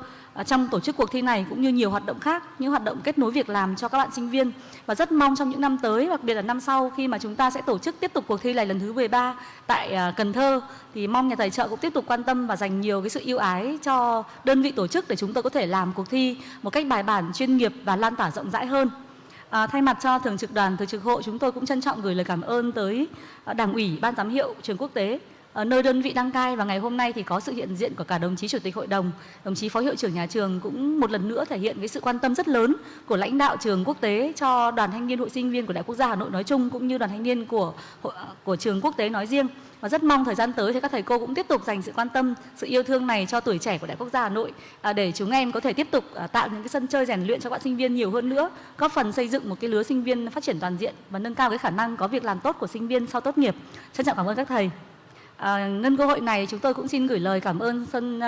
trong tổ chức cuộc thi này cũng như nhiều hoạt động khác, những hoạt động kết nối việc làm cho các bạn sinh viên. Và rất mong trong những năm tới, đặc biệt là năm sau khi mà chúng ta sẽ tổ chức tiếp tục cuộc thi này lần thứ 13 tại Cần Thơ, thì mong nhà tài trợ cũng tiếp tục quan tâm và dành nhiều cái sự ưu ái cho đơn vị tổ chức để chúng tôi có thể làm cuộc thi một cách bài bản, chuyên nghiệp và lan tỏa rộng rãi hơn. Thay mặt cho Thường trực Đoàn, Thường trực Hội, chúng tôi cũng trân trọng gửi lời cảm ơn tới Đảng ủy, Ban giám hiệu trường quốc tế, nơi đơn vị đăng cai, và ngày hôm nay thì có sự hiện diện của cả đồng chí Chủ tịch Hội đồng, đồng chí Phó Hiệu trưởng nhà trường cũng một lần nữa thể hiện cái sự quan tâm rất lớn của lãnh đạo trường quốc tế cho Đoàn Thanh niên Hội Sinh viên của Đại học Quốc gia Hà Nội nói chung cũng như Đoàn Thanh niên của trường quốc tế nói riêng. Và rất mong thời gian tới thì các thầy cô cũng tiếp tục dành sự quan tâm, sự yêu thương này cho tuổi trẻ của Đại học Quốc gia Hà Nội để chúng em có thể tiếp tục tạo những cái sân chơi rèn luyện cho các bạn sinh viên nhiều hơn nữa, góp phần xây dựng một cái lứa sinh viên phát triển toàn diện và nâng cao cái khả năng có việc làm tốt của sinh viên sau tốt nghiệp. Trân trọng cảm ơn các thầy. Nhân cơ hội này chúng tôi cũng xin gửi lời cảm ơn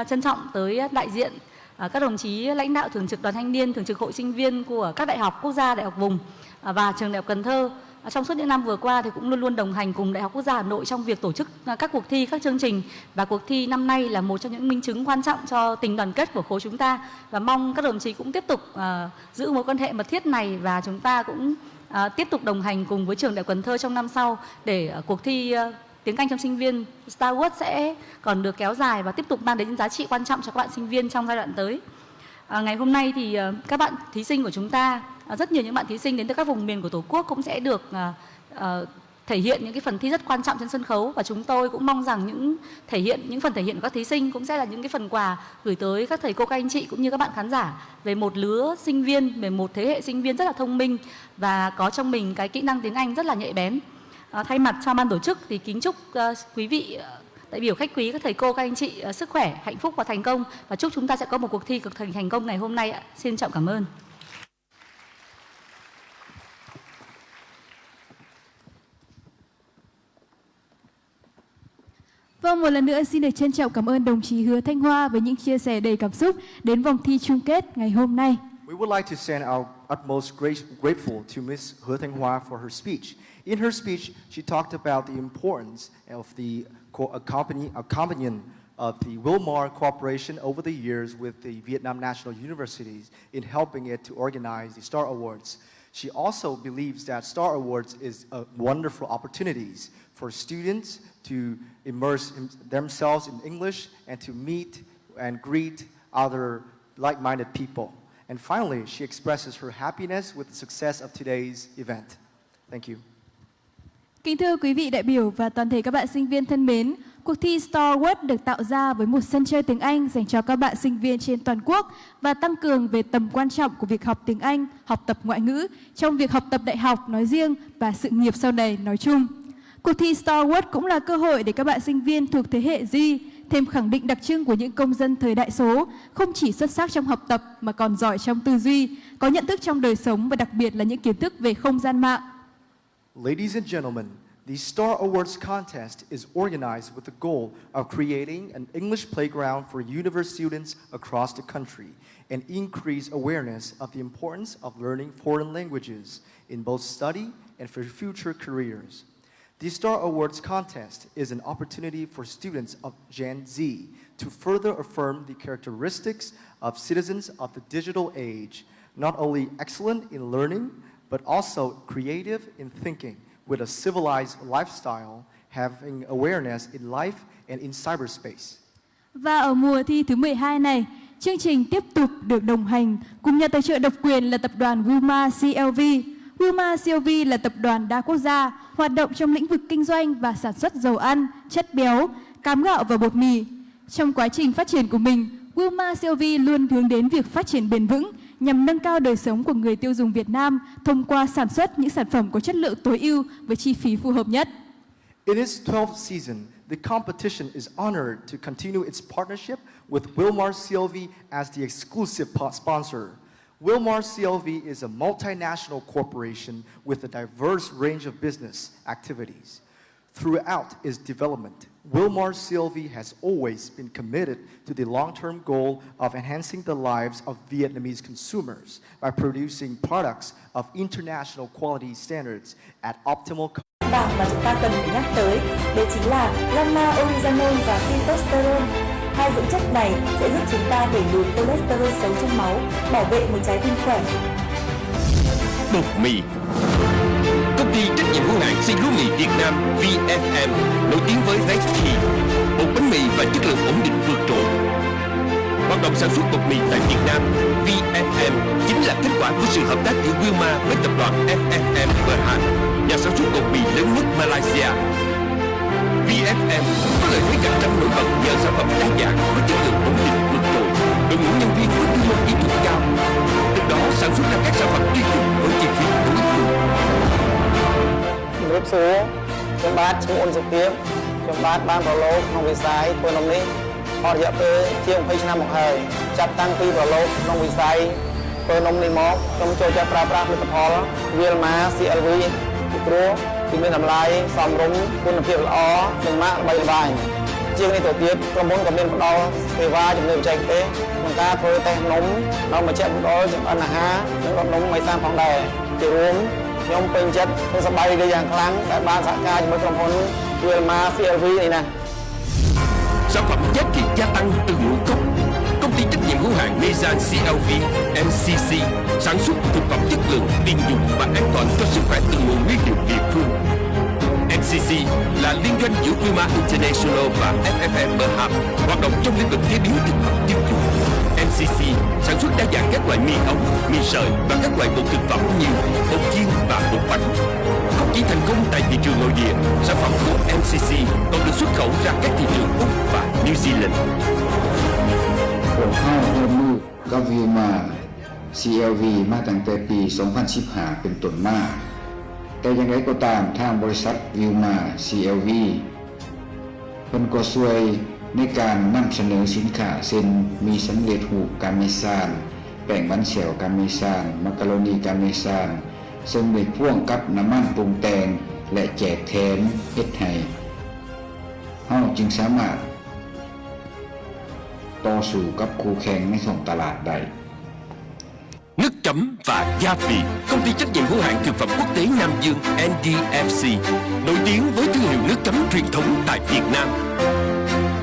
trân trọng tới đại diện các đồng chí lãnh đạo Thường trực Đoàn Thanh niên, Thường trực Hội Sinh viên của các đại học quốc gia, đại học vùng và trường Đại học Cần Thơ. Trong suốt những năm vừa qua thì cũng luôn luôn đồng hành cùng Đại học Quốc gia Hà Nội trong việc tổ chức các cuộc thi, các chương trình, và cuộc thi năm nay là một trong những minh chứng quan trọng cho tình đoàn kết của khối chúng ta, và mong các đồng chí cũng tiếp tục giữ mối quan hệ mật thiết này và chúng ta cũng tiếp tục đồng hành cùng với trường Đại học Cần Thơ trong năm sau để cuộc thi tiếng Anh trong sinh viên Star Wars sẽ còn được kéo dài và tiếp tục mang đến những giá trị quan trọng cho các bạn sinh viên trong giai đoạn tới. Ngày hôm nay thì các bạn thí sinh của chúng ta, rất nhiều những bạn thí sinh đến từ các vùng miền của Tổ quốc cũng sẽ được thể hiện những cái phần thi rất quan trọng trên sân khấu, và chúng tôi cũng mong rằng những phần thể hiện của các thí sinh cũng sẽ là những cái phần quà gửi tới các thầy cô, các anh chị cũng như các bạn khán giả về một lứa sinh viên, về một thế hệ sinh viên rất là thông minh và có trong mình cái kỹ năng tiếng Anh rất là nhạy bén. Thay mặt cho ban tổ chức thì kính chúc quý vị đại biểu khách quý, các thầy cô, các anh chị sức khỏe, hạnh phúc và thành công, và chúc chúng ta sẽ có một cuộc thi cực kỳ thành công ngày hôm nay ạ. Xin trọng cảm ơn. Vâng, một lần nữa xin được trân trọng cảm ơn đồng chí Hứa Thanh Hoa với những chia sẻ đầy cảm xúc đến vòng thi chung kết ngày hôm nay. We would like to send our utmost grateful to Ms. Hứa Thanh Hoa for her speech. In her speech, she talked about the importance of the accompaniment of the Wilmar cooperation over the years with the Vietnam National Universities in helping it to organize the Star Awards. She also believes that Star Awards is a wonderful opportunities for students to immerse themselves in English and to meet and greet other like-minded people. And finally, she expresses her happiness with the success of today's event. Thank you. Kính thưa quý vị đại biểu và toàn thể các bạn sinh viên thân mến, cuộc thi Star Awards được tạo ra với một sân chơi tiếng Anh dành cho các bạn sinh viên trên toàn quốc và tăng cường về tầm quan trọng của việc học tiếng Anh, học tập ngoại ngữ trong việc học tập đại học nói riêng và sự nghiệp sau này nói chung. Cuộc thi Star Awards cũng là cơ hội để các bạn sinh viên thuộc thế hệ Z thêm khẳng định đặc trưng của những công dân thời đại số, không chỉ xuất sắc trong học tập mà còn giỏi trong tư duy, có nhận thức trong đời sống và đặc biệt là những kiến thức về không gian mạng. Ladies and gentlemen, The Star Awards contest is organized with the goal of creating an English playground for university students across the country and increase awareness of the importance of learning foreign languages in both study and for future careers. The Star Awards contest is an opportunity for students of Gen Z to further affirm the characteristics of citizens of the digital age, not only excellent in learning, but also creative in thinking with a civilized lifestyle, having awareness in life and in cyberspace. Và ở mùa thi thứ 12 này, chương trình tiếp tục được đồng hành cùng nhà tài trợ độc quyền là tập đoàn Wilmar CLV. Wilmar CLV là tập đoàn đa quốc gia hoạt động trong lĩnh vực kinh doanh và sản xuất dầu ăn, chất béo, cám gạo và bột mì. Trong quá trình phát triển của mình, Wilmar CLV luôn hướng đến việc phát triển bền vững nhằm nâng cao đời sống của người tiêu dùng Việt Nam thông qua sản xuất những sản phẩm có chất lượng tối ưu với chi phí phù hợp nhất. In its 12th season, the competition is honored to continue its partnership with Wilmar CLV as the exclusive sponsor. Wilmar CLV is a multinational corporation with a diverse range of business activities. Throughout its development, Wilmar CLV has always been committed to the long-term goal of enhancing the lives of Vietnamese consumers by producing products of international quality standards at optimal cost. Mà chúng ta cần phải nhắc tới, đấy chính là gamma oryzanol và phytosterol. Hai dưỡng chất này sẽ giúp chúng ta đẩy lùi cholesterol xấu trong máu, bảo vệ một trái tim khỏe. Bột mì. Công ty trách nhiệm hữu hạn xây lúa mì Việt Nam VFM nổi tiếng với recipe, bột bánh mì và chất lượng ổn định vượt trội. Hoạt động sản xuất bột mì tại Việt Nam, VFM chính là kết quả của sự hợp tác giữa Wilmar với tập đoàn FFM Berhad, nhà sản xuất bột mì lớn nhất Malaysia. VFM có lợi thế cạnh tranh nổi bật nhờ sản phẩm đa dạng với chất lượng ổn định vượt trội, đội ngũ nhân viên với quy mô kỹ thuật cao, từ đó sản xuất ra các sản phẩm tiêu dùng với chi phí tối ưu. Rút số trong bát chúng ôn dục tiếp trong bát ban vào lô trong vị sái tôi nông ní họ dựa tới chiêu phây năm một hơi chặt tăng pi vào lô trong vị sái tôi nông ní móc trong cho chặt pra lực phò Wilmar CLV pro thì mình làm lại xong rúng quân lập hiệu ó đừng mát bay bài chiêu này tổ tiếp trong bốn cầm bên đó thì va trong đường chạy tế mình ta thôi tay nóng nó mà chạy đó chụp ăn là há những con nóng máy sang phòng đè thì uống nhóm bên chất không sắp bay đi dạng kháng tại ban xã ca mới trong phone Wilmar CLV này nè. Sản phẩm giá trị gia tăng từ ngũ cốc. Công ty trách nhiệm hữu hạn Mezan CLV MCC sản xuất thực phẩm chất lượng, tiện dụng và an toàn cho sức khỏe từ nguồn nguyên liệu địa phương. MCC là liên doanh giữa Wilmar International và FFM Berhad hoạt động trong lĩnh vực chế biến thực phẩm tiêu dùng. MCC sản xuất đa dạng các loại mì ống, mì sợi và các loại bột thực phẩm như bột chiên và bột bánh. Không chỉ thành công tại thị trường nội địa, sản phẩm của MCC còn được xuất khẩu ra các thị trường Úc và New Zealand. พวกเขาร่วมมือกับ Wilmar CLV มาตั้งแต่ปี 2015 เป็นต้นมาแต่อย่างไรก็ตามทางบริษัท Wilmar CLV เพิ่นก็ช่วยในการนำเสนอสินค้าเช่นมีสำเร็จรูปการเมซานแป้งมันเฉียวการเมซานมักกะโรนีการเมซานซึ่งมีพ่วงกับน้ำมันปรุงแต่งและแจกแถมเฮ็ดให้เฮาจึงสามารถต่อสู้กับคู่แข่งในท้องตลาดได้ Nước chấm và gia vị. Công ty trách nhiệm hữu hạn thực phẩm quốc tế Nam Dương NDFC nổi tiếng với thương hiệu nước chấm truyền thống tại Việt Nam.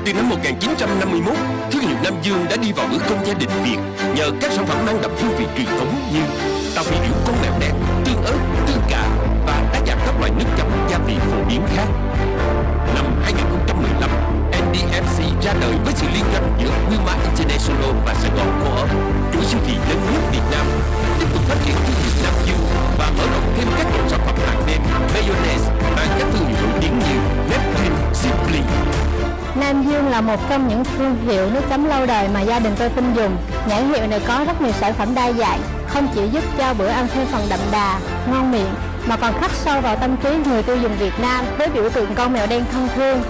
Từ năm 1951, thương hiệu Nam Dương đã đi vào bữa cơm gia đình Việt nhờ các sản phẩm mang đậm hương vị truyền thống như tàu vị điểu con mèo đen, tương ớt, tương cà và đa dạng các loại nước chấm gia vị phổ biến khác. Năm 2015, NDFC ra đời với sự liên doanh giữa Wilmar International và Sài Gòn Co-op, chuỗi siêu thị lớn nhất Việt Nam, tiếp tục phát triển thương hiệu Nam Dương và mở rộng thêm các dòng sản phẩm hạng nêm, mayonnaise và các thương hiệu nổi tiếng như Neptune, Simply. Nam Dương là một trong những thương hiệu nước chấm lâu đời mà gia đình tôi tin dùng. Nhãn hiệu này có rất nhiều sản phẩm đa dạng, không chỉ giúp cho bữa ăn thêm phần đậm đà, ngon miệng, mà còn khắc sâu vào tâm trí người tiêu dùng Việt Nam với biểu tượng con mèo đen thân thương.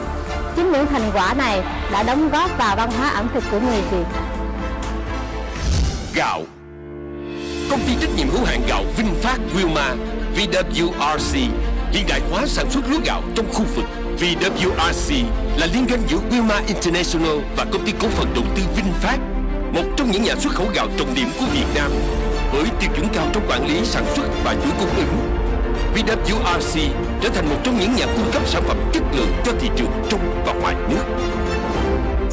Chính những thành quả này đã đóng góp vào văn hóa ẩm thực của người Việt. Gạo. Công ty trách nhiệm hữu hạn gạo Vinfast Wilmar VWRC hiện đại hóa sản xuất lúa gạo trong khu vực. VWRC là liên doanh giữa Wilmar International và công ty cổ phần đầu tư VinFast, một trong những nhà xuất khẩu gạo trọng điểm của Việt Nam, với tiêu chuẩn cao trong quản lý sản xuất và chuỗi cung ứng. VWRC trở thành một trong những nhà cung cấp sản phẩm chất lượng cho thị trường trong và ngoài nước.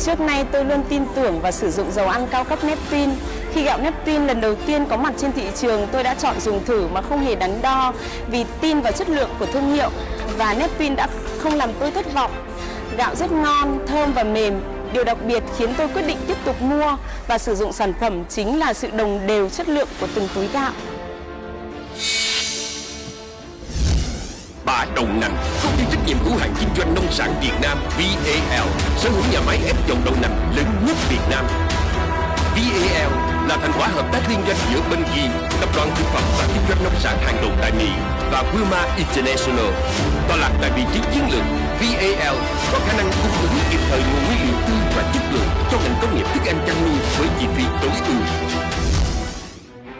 Trước nay tôi luôn tin tưởng và sử dụng dầu ăn cao cấp Neptune. Khi gạo Neptune lần đầu tiên có mặt trên thị trường, tôi đã chọn dùng thử mà không hề đắn đo vì tin vào chất lượng của thương hiệu, và Neptune đã không làm tôi thất vọng. Gạo rất ngon, thơm và mềm. Điều đặc biệt khiến tôi quyết định tiếp tục mua và sử dụng sản phẩm chính là sự đồng đều chất lượng của từng túi gạo. Bã đậu nành, công ty trách nhiệm hữu hạn kinh doanh nông sản Việt Nam VAL sở hữu nhà máy ép dầu đậu nành lớn nhất Việt Nam. VAL là thành quả hợp tác liên doanh giữa Bunge, tập đoàn thực phẩm và kinh doanh nông sản hàng đầu tại Mỹ, và Wilmar International. Tọa lạc tại vị trí chiến lược, VAL có khả năng cung ứng kịp thời nguồn nguyên liệu tươi và chất lượng cho ngành công nghiệp thức ăn chăn nuôi với chi phí tối ưu.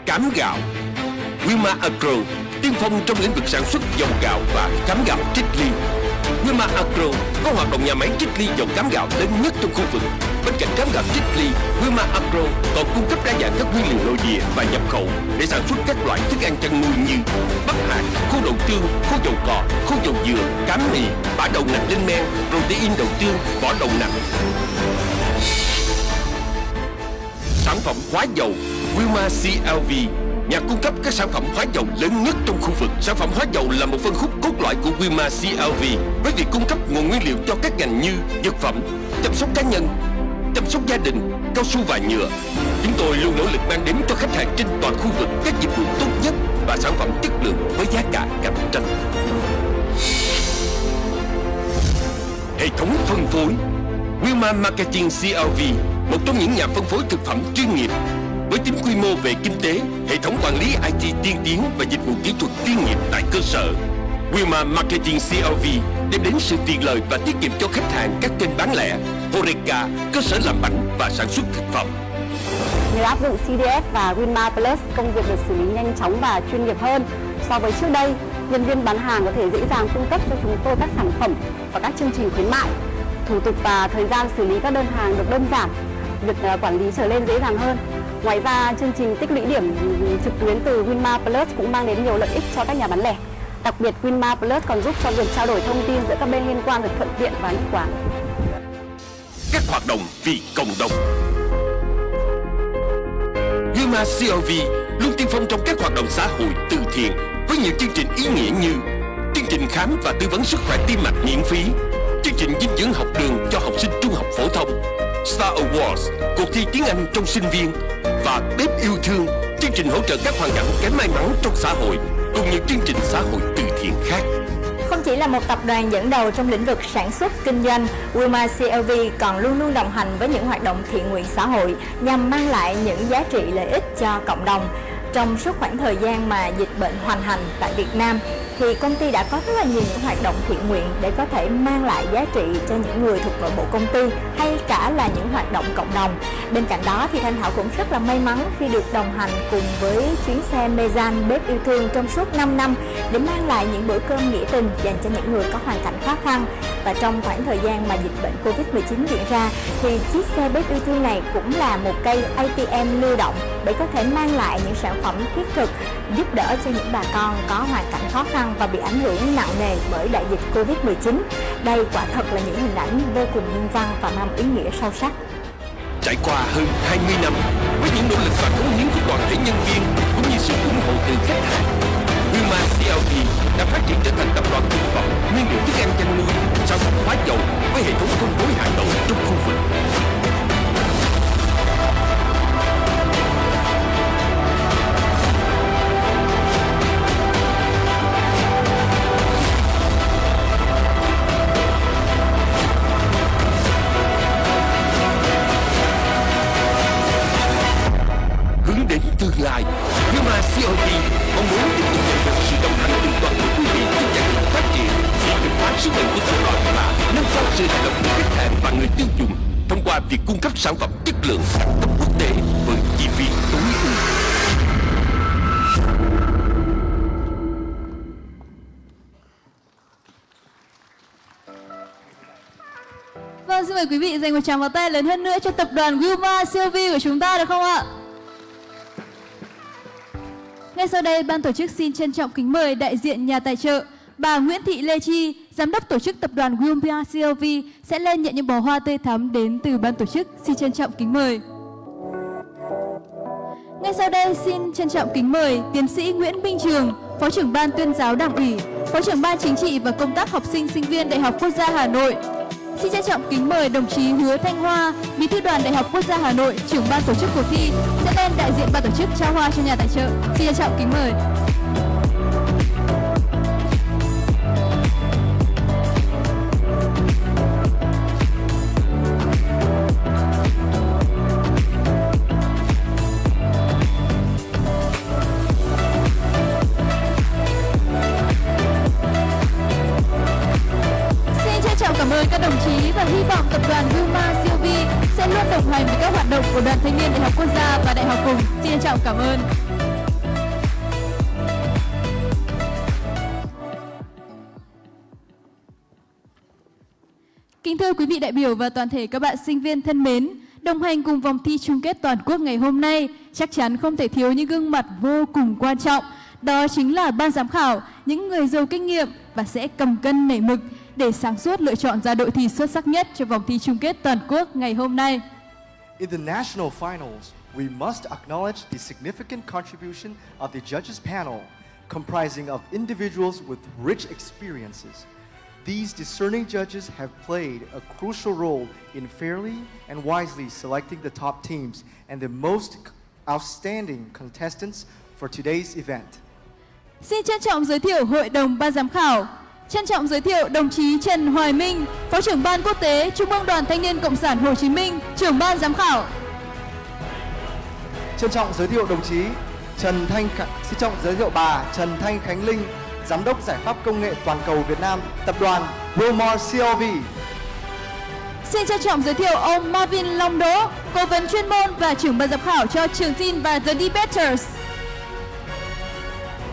Cám gạo, Wilmar Agro tiên phong trong lĩnh vực sản xuất dầu gạo và cám gạo trích ly. Wilmar Agro có hoạt động nhà máy trích ly dầu cám gạo lớn nhất trong khu vực. Bên cạnh cám gạo trích ly, Wilmar Agro còn cung cấp đa dạng các nguyên liệu nội địa và nhập khẩu để sản xuất các loại thức ăn chăn nuôi như bắp hạt, khô đậu tương, khô dầu cọ, khô dầu dừa, cám mì, bã đậu nành lên men, protein đậu tương, vỏ đậu nành. Sản phẩm hóa dầu, Wilmar CLV, nhà cung cấp các sản phẩm hóa dầu lớn nhất trong khu vực. Sản phẩm hóa dầu là một phân khúc cốt lõi của Wilmar CLV với việc cung cấp nguồn nguyên liệu cho các ngành như dược phẩm, chăm sóc cá nhân, chăm sóc gia đình, cao su và nhựa. Chúng tôi luôn nỗ lực mang đến cho khách hàng trên toàn khu vực các dịch vụ tốt nhất và sản phẩm chất lượng với giá cả cạnh tranh. Hệ thống phân phối, Wilmar Marketing CLV, một trong những nhà phân phối thực phẩm chuyên nghiệp với tính quy mô về kinh tế, hệ thống quản lý IT tiên tiến và dịch vụ kỹ thuật chuyên nghiệp tại cơ sở. Wilmar Marketing CLV đem đến sự tiện lợi và tiết kiệm cho khách hàng các kênh bán lẻ, Horeca, cơ sở làm bánh và sản xuất thực phẩm. Nhờ áp dụng CDF và Winmar Plus, công việc được xử lý nhanh chóng và chuyên nghiệp hơn. So với trước đây, nhân viên bán hàng có thể dễ dàng cung cấp cho chúng tôi các sản phẩm và các chương trình khuyến mại. Thủ tục và thời gian xử lý các đơn hàng được đơn giản, việc quản lý trở lên dễ dàng hơn. Ngoài ra, chương trình tích lũy điểm trực tuyến từ Winmar Plus cũng mang đến nhiều lợi ích cho các nhà bán lẻ. Đặc biệt, Winmar Plus còn giúp cho việc trao đổi thông tin giữa các bên liên quan được thuận tiện và nhất quán. Các hoạt động vì cộng đồng. Wilmar CLV luôn tiên phong trong các hoạt động xã hội từ thiện với nhiều chương trình ý nghĩa như chương trình khám và tư vấn sức khỏe tim mạch miễn phí, chương trình dinh dưỡng học đường cho học sinh trung học phổ thông, Star Awards, cuộc thi tiếng Anh trong sinh viên, và Bếp yêu thương, chương trình hỗ trợ các hoàn cảnh kém may mắn trong xã hội, cùng nhiều chương trình xã hội từ thiện khác. Không chỉ là một tập đoàn dẫn đầu trong lĩnh vực sản xuất, kinh doanh, Wilmar CLV còn luôn luôn đồng hành với những hoạt động thiện nguyện xã hội nhằm mang lại những giá trị lợi ích cho cộng đồng. Trong suốt khoảng thời gian mà dịch bệnh hoành hành tại Việt Nam, thì công ty đã có rất là nhiều những hoạt động thiện nguyện để có thể mang lại giá trị cho những người thuộc nội bộ công ty hay cả là những hoạt động cộng đồng. Bên cạnh đó thì Thanh Thảo cũng rất là may mắn khi được đồng hành cùng với chuyến xe Mezan Bếp yêu thương trong suốt 5 năm để mang lại những bữa cơm nghĩa tình dành cho những người có hoàn cảnh khó khăn. Và trong khoảng thời gian mà dịch bệnh Covid-19 diễn ra thì chiếc xe Bếp yêu thương này cũng là một cây ATM lưu động để có thể mang lại những sản phẩm thiết thực giúp đỡ cho những bà con có hoàn cảnh khó khăn và bị ảnh hưởng nặng nề bởi đại dịch Covid-19. Đây quả thật là những hình ảnh vô cùng nhân văn và mang ý nghĩa sâu sắc. Trải qua hơn 20 năm với những nỗ lực và cống hiến của toàn thể nhân viên cũng như sự ủng hộ từ khách hàng, Wilmar CLV đã phát triển trở thành tập đoàn thực phẩm, nguyên liệu thức ăn chăn nuôi, sản phẩm hóa dầu với hệ thống phân phối hàng đầu trong khu vực. Đến tương lai, Wilmar CLV mong muốn tiếp tục nhận được sự đồng hành từ toàn thể quý vị trong giai đoạn phát triển, hiện thực hóa sứ mệnh của tập đoàn và nâng cao sự hài lòng của khách hàng và người tiêu dùng thông qua việc cung cấp sản phẩm chất lượng đẳng cấp quốc tế với chi phí tối ưu. Vâng, xin mời quý vị dành một tràng pháo tay lớn hơn nữa cho tập đoàn Wilmar COV của chúng ta được không ạ? Ngay sau đây, ban tổ chức xin trân trọng kính mời đại diện nhà tài trợ bà Nguyễn Thị Lê Chi, giám đốc tổ chức tập đoàn Wilmar COV sẽ lên nhận những bó hoa tươi thắm đến từ ban tổ chức. Xin trân trọng kính mời. Ngay sau đây, xin trân trọng kính mời tiến sĩ Nguyễn Minh Trường, Phó trưởng ban tuyên giáo Đảng ủy, Phó trưởng ban chính trị và công tác học sinh sinh viên Đại học Quốc gia Hà Nội. Xin trân trọng kính mời đồng chí Hứa Thanh Hoa, Bí thư đoàn Đại học Quốc gia Hà Nội, trưởng ban tổ chức cuộc thi sẽ lên đại diện ban tổ chức trao hoa cho nhà tài trợ. Xin trân trọng kính mời. Cảm ơn các đồng chí và hy vọng tập đoàn Wilmar COV sẽ luôn đồng hành với các hoạt động của Đoàn Thanh niên Đại học Quốc gia và Đại học Cùng. Xin trân trọng cảm ơn. Kính thưa quý vị đại biểu và toàn thể các bạn sinh viên thân mến, đồng hành cùng vòng thi chung kết toàn quốc ngày hôm nay chắc chắn không thể thiếu những gương mặt vô cùng quan trọng. Đó chính là ban giám khảo, những người giàu kinh nghiệm và sẽ cầm cân nảy mực để sáng suốt lựa chọn ra đội thi xuất sắc nhất cho vòng thi chung kết toàn quốc ngày hôm nay. In the national finals, we must acknowledge the significant contribution of the judges panel, comprising of individuals with rich experiences. These discerning judges have played a crucial role in fairly and wisely selecting the top teams and the most outstanding contestants for today's event. Xin trân trọng giới thiệu Hội đồng ban giám khảo. Trân trọng giới thiệu đồng chí Trần Hoài Minh, Phó trưởng ban quốc tế Trung ương Đoàn Thanh niên Cộng sản Hồ Chí Minh, trưởng ban giám khảo. Trân trọng giới thiệu đồng chí xin trọng giới thiệu bà Trần Thanh Khánh Linh, Giám đốc Giải pháp Công nghệ Toàn cầu Việt Nam, Tập đoàn Wilmar COV. Xin trân trọng giới thiệu ông Marvin Long Đỗ, Cố vấn chuyên môn và trưởng ban giám khảo cho Trường Tin và The Debaters.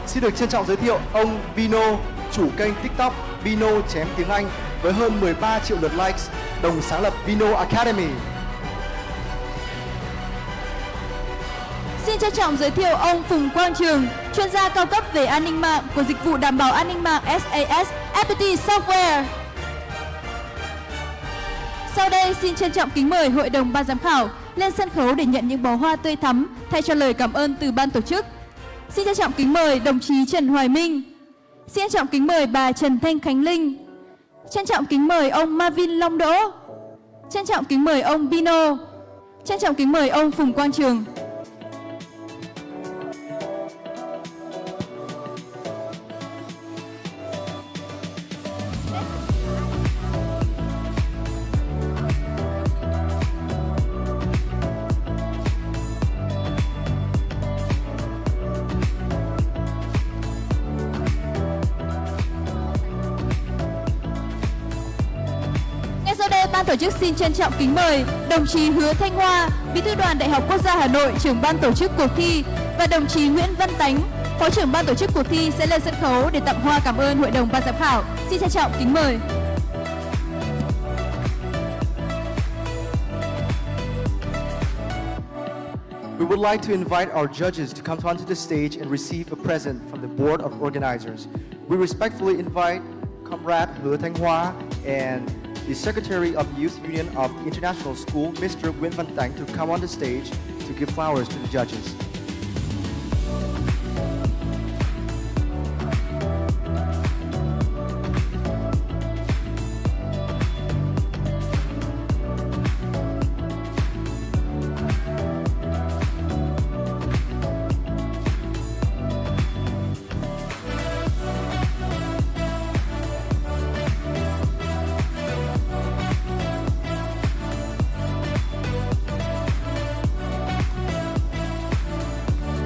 Xin được trân trọng giới thiệu ông Bino, chủ kênh TikTok Bino chém tiếng Anh với hơn 13 triệu lượt likes, đồng sáng lập Bino Academy. Xin trân trọng giới thiệu ông Phùng Quang Trường, chuyên gia cao cấp về an ninh mạng của dịch vụ đảm bảo an ninh mạng SAS FPT Software. Sau đây xin trân trọng kính mời Hội đồng ban giám khảo lên sân khấu để nhận những bó hoa tươi thắm thay cho lời cảm ơn từ ban tổ chức. Xin trân trọng kính mời đồng chí Trần Hoài Minh. Xin trân trọng kính mời bà Trần Thanh Khánh Linh. Trân trọng kính mời ông Marvin Long Đỗ. Trân trọng kính mời ông Bino. Trân trọng kính mời ông Phùng Quang Trường. Ban tổ chức xin trân trọng kính mời đồng chí Hứa Thanh Hoa, Bí thư đoàn Đại học Quốc gia Hà Nội, trưởng ban tổ chức cuộc thi và đồng chí Nguyễn Văn Tánh, Phó trưởng ban tổ chức cuộc thi sẽ lên sân khấu để tặng hoa cảm ơn Hội đồng ban giám khảo. Xin trân trọng kính mời. We would like to invite our judges to come onto the stage and receive a present from the Board of Organizers. We respectfully invite Comrade Hứa Thanh Hoa and the Secretary of the Youth Union of the International School, Mr. Nguyễn Văn Tánh, to come on the stage to give flowers to the judges.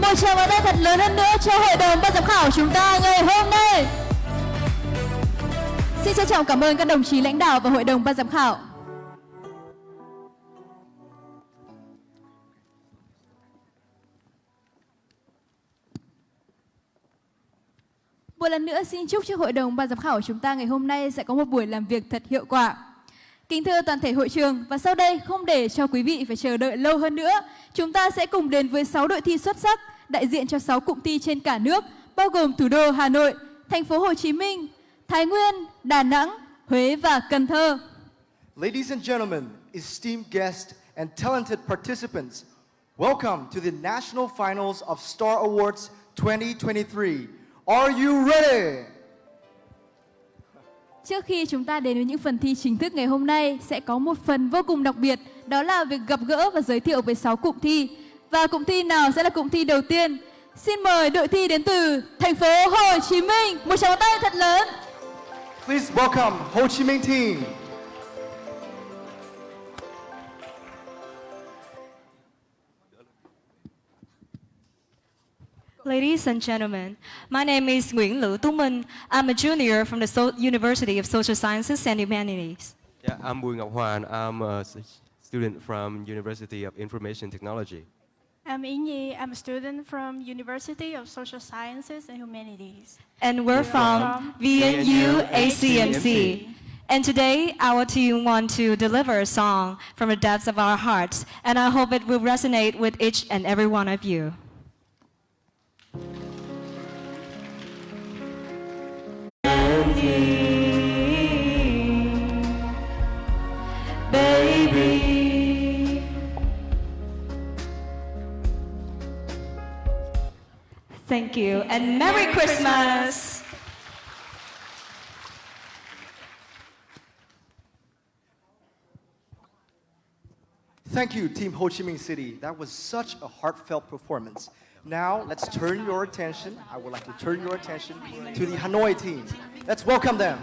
Một tràng pháo tay thật lớn hơn nữa cho Hội đồng ban giám khảo chúng ta ngày hôm nay. Xin trân trọng cảm ơn các đồng chí lãnh đạo và Hội đồng ban giám khảo. Một lần nữa xin chúc cho Hội đồng ban giám khảo chúng ta ngày hôm nay sẽ có một buổi làm việc thật hiệu quả. Kính thưa toàn thể hội trường, và sau đây không để cho quý vị phải chờ đợi lâu hơn nữa, chúng ta sẽ cùng đến với 6 đội thi xuất sắc đại diện cho 6 cụm thi trên cả nước, bao gồm thủ đô Hà Nội, thành phố Hồ Chí Minh, Thái Nguyên, Đà Nẵng, Huế và Cần Thơ. Ladies and gentlemen, esteemed guests and talented participants, welcome to the National Finals of Star Awards 2023. Are you ready? Trước khi chúng ta đến với những phần thi chính thức ngày hôm nay, sẽ có một phần vô cùng đặc biệt, đó là việc gặp gỡ và giới thiệu với 6 cụm thi. Và cụm thi nào sẽ là cụm thi đầu tiên? Xin mời đội thi đến từ thành phố Hồ Chí Minh. Một tràng tay thật lớn. Please welcome Ho Chi Minh team. Ladies and gentlemen, my name is Nguyễn Lữ Tú Minh. I'm a junior from the University of Social Sciences and Humanities. Yeah, I'm Bùi Ngọc Hoàn. I'm a student from University of Information Technology. I'm Ying Yi. I'm a student from University of Social Sciences and Humanities. And we're from VNU ACMC. And today, our team want to deliver a song from the depths of our hearts, and I hope it will resonate with each and every one of you. Baby, thank you and Merry Christmas. Thank you, Team Ho Chi Minh City. That was such a heartfelt performance. Now, let's turn your attention. I would like to turn your attention to the Hanoi team. Let's welcome them.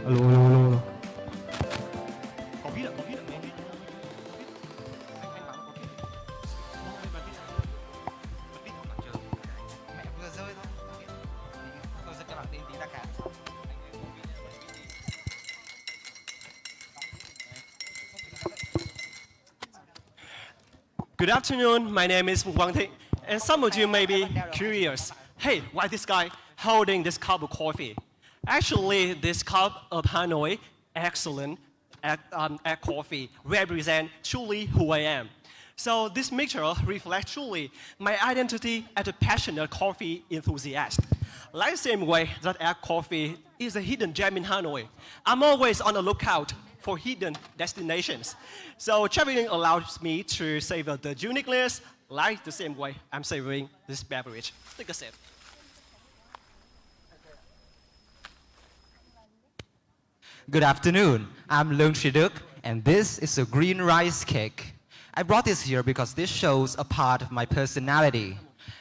Alo. Good afternoon, my name is Wang Thịnh, and some of you may be curious, hey, why this guy holding this cup of coffee? Actually, this cup of Hanoi excellent coffee represents truly who I am. So this mixture reflects truly my identity as a passionate coffee enthusiast. Like the same way that coffee is a hidden gem in Hanoi, I'm always on the lookout for hidden destinations. So traveling allows me to savor the uniqueness, like the same way I'm savoring this beverage. Take a sip. Good afternoon, I'm Leung Tri Đức, and this is a green rice cake. I brought this here because this shows a part of my personality.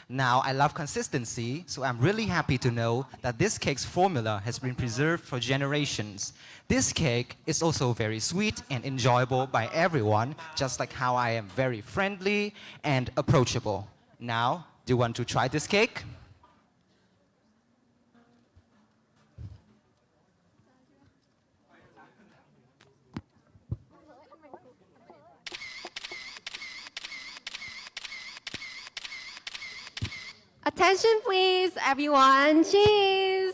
Now, I love consistency, so I'm really happy to know that this cake's formula has been preserved for generations. This cake is also very sweet and enjoyable by everyone, just like how I am very friendly and approachable. Now, do you want to try this cake? Attention please, everyone. Cheese!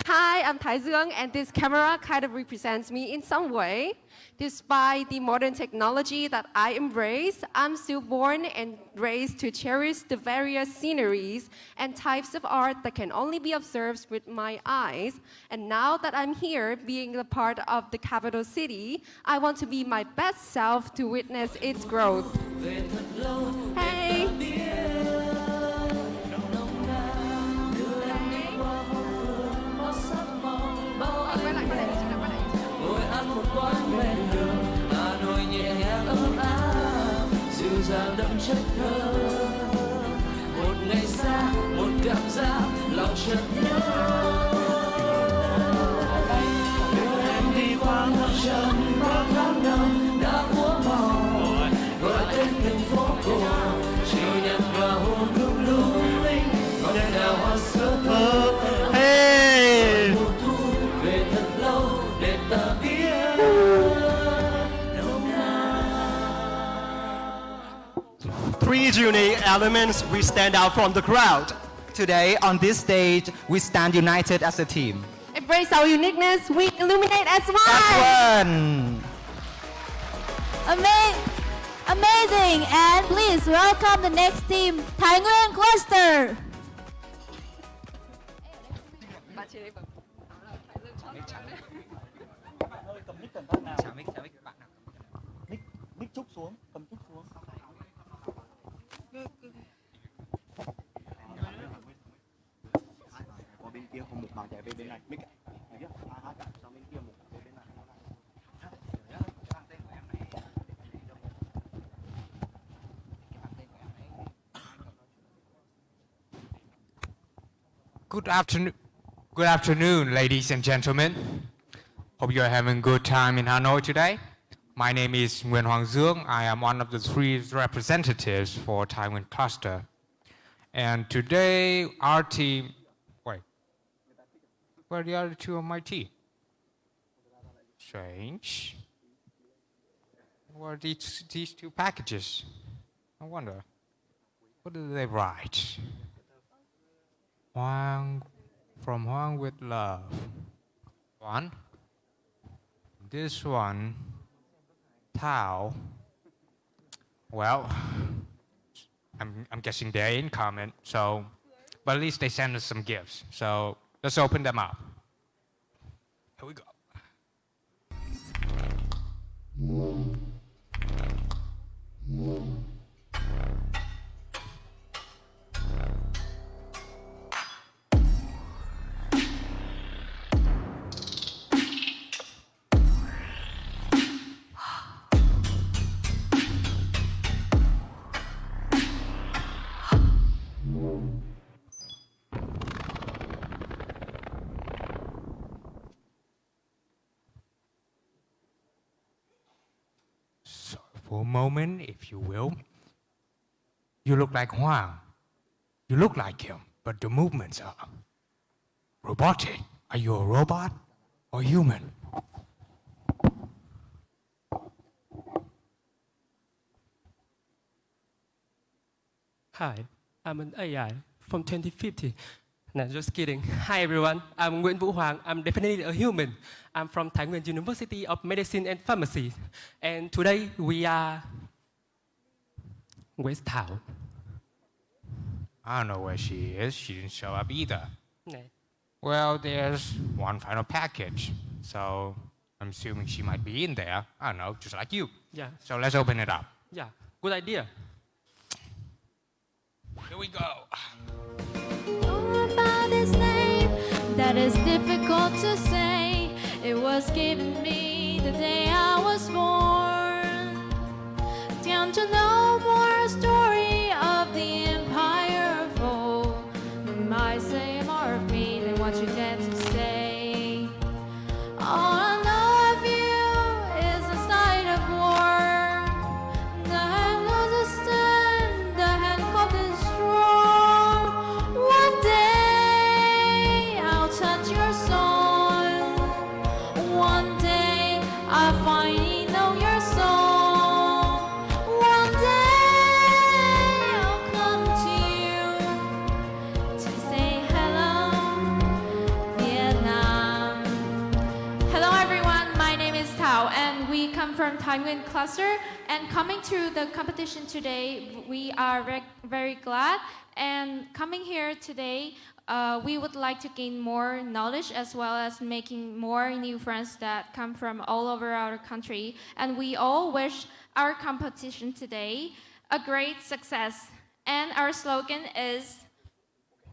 Hi, I'm Tai Zuong, and this camera kind of represents me in some way. Despite the modern technology that I embrace, I'm still born and raised to cherish the various sceneries and types of art that can only be observed with my eyes. And now that I'm here, being a part of the capital city, I want to be my best self to witness its growth. Hey! dàng đậm chất thơ một ngày xa một cảm giác lòng chợt nhớ đưa em đi qua ngọn trần qua tháng năm đã úa màu gọi tên thành phố cổ chiều nhạt và hồn lung lung linh nơi nào hoa sữa thơ mùa thu về thật lâu để ta biết three unique elements we stand out from the crowd. Today, on this stage, we stand united as a team. Embrace our uniqueness, we illuminate as one. As one. Amazing! And please welcome the next team, Thái Nguyên Cluster. Mic trúc xuống, cầm trúc xuống. Qua bên kia không một bạn chạy về bên này. Mic. Hai cả sang bên kia một về bên này. Good afternoon, ladies and gentlemen. Hope you are having a good time in Hanoi today. My name is Nguyen Hoàng Dương. I am one of the three representatives for Thái Nguyên Cluster. And today, our team... Wait. Where are the other two of my team? Strange. What are these two packages? I wonder. What do they write? Huang, from Huang with love. One. This one, Tao. Well, I'm guessing they're in common, so, but at least they sent us some gifts. So let's open them up. Here we go. For a moment, if you will. You look like Huang. You look like him, but the movements are robotic. Are you a robot or human? Hi, I'm an AI from 2050. No, just kidding. Hi everyone, I'm Nguyễn Vũ Hoàng. I'm definitely a human. I'm from Thái Nguyên University of Medicine and Pharmacy. And today we are... Where's Thảo? I don't know where she is. She didn't show up either. Nee. Well, there's one final package. So I'm assuming she might be in there. I don't know, just like you. Yeah. So let's open it up. Yeah, good idea. Here we go. About his name that is difficult to say. It was given me the day I was born. Down to know more story of the empire of old. It might say more of me than what you tend to say. All I know of you is the sight of war. The hand was a stand, the handcuff is strong. One day I'll touch your soul. One day I'll finally know your soul. One day I'll come to you to say hello, Vietnam. Hello everyone, my name is Thảo and we come from Thái Nguyên Cluster. And coming to the competition today, we are very glad. And coming here today, we would like to gain more knowledge as well as making more new friends that come from all over our country. And we all wish our competition today a great success. And our slogan is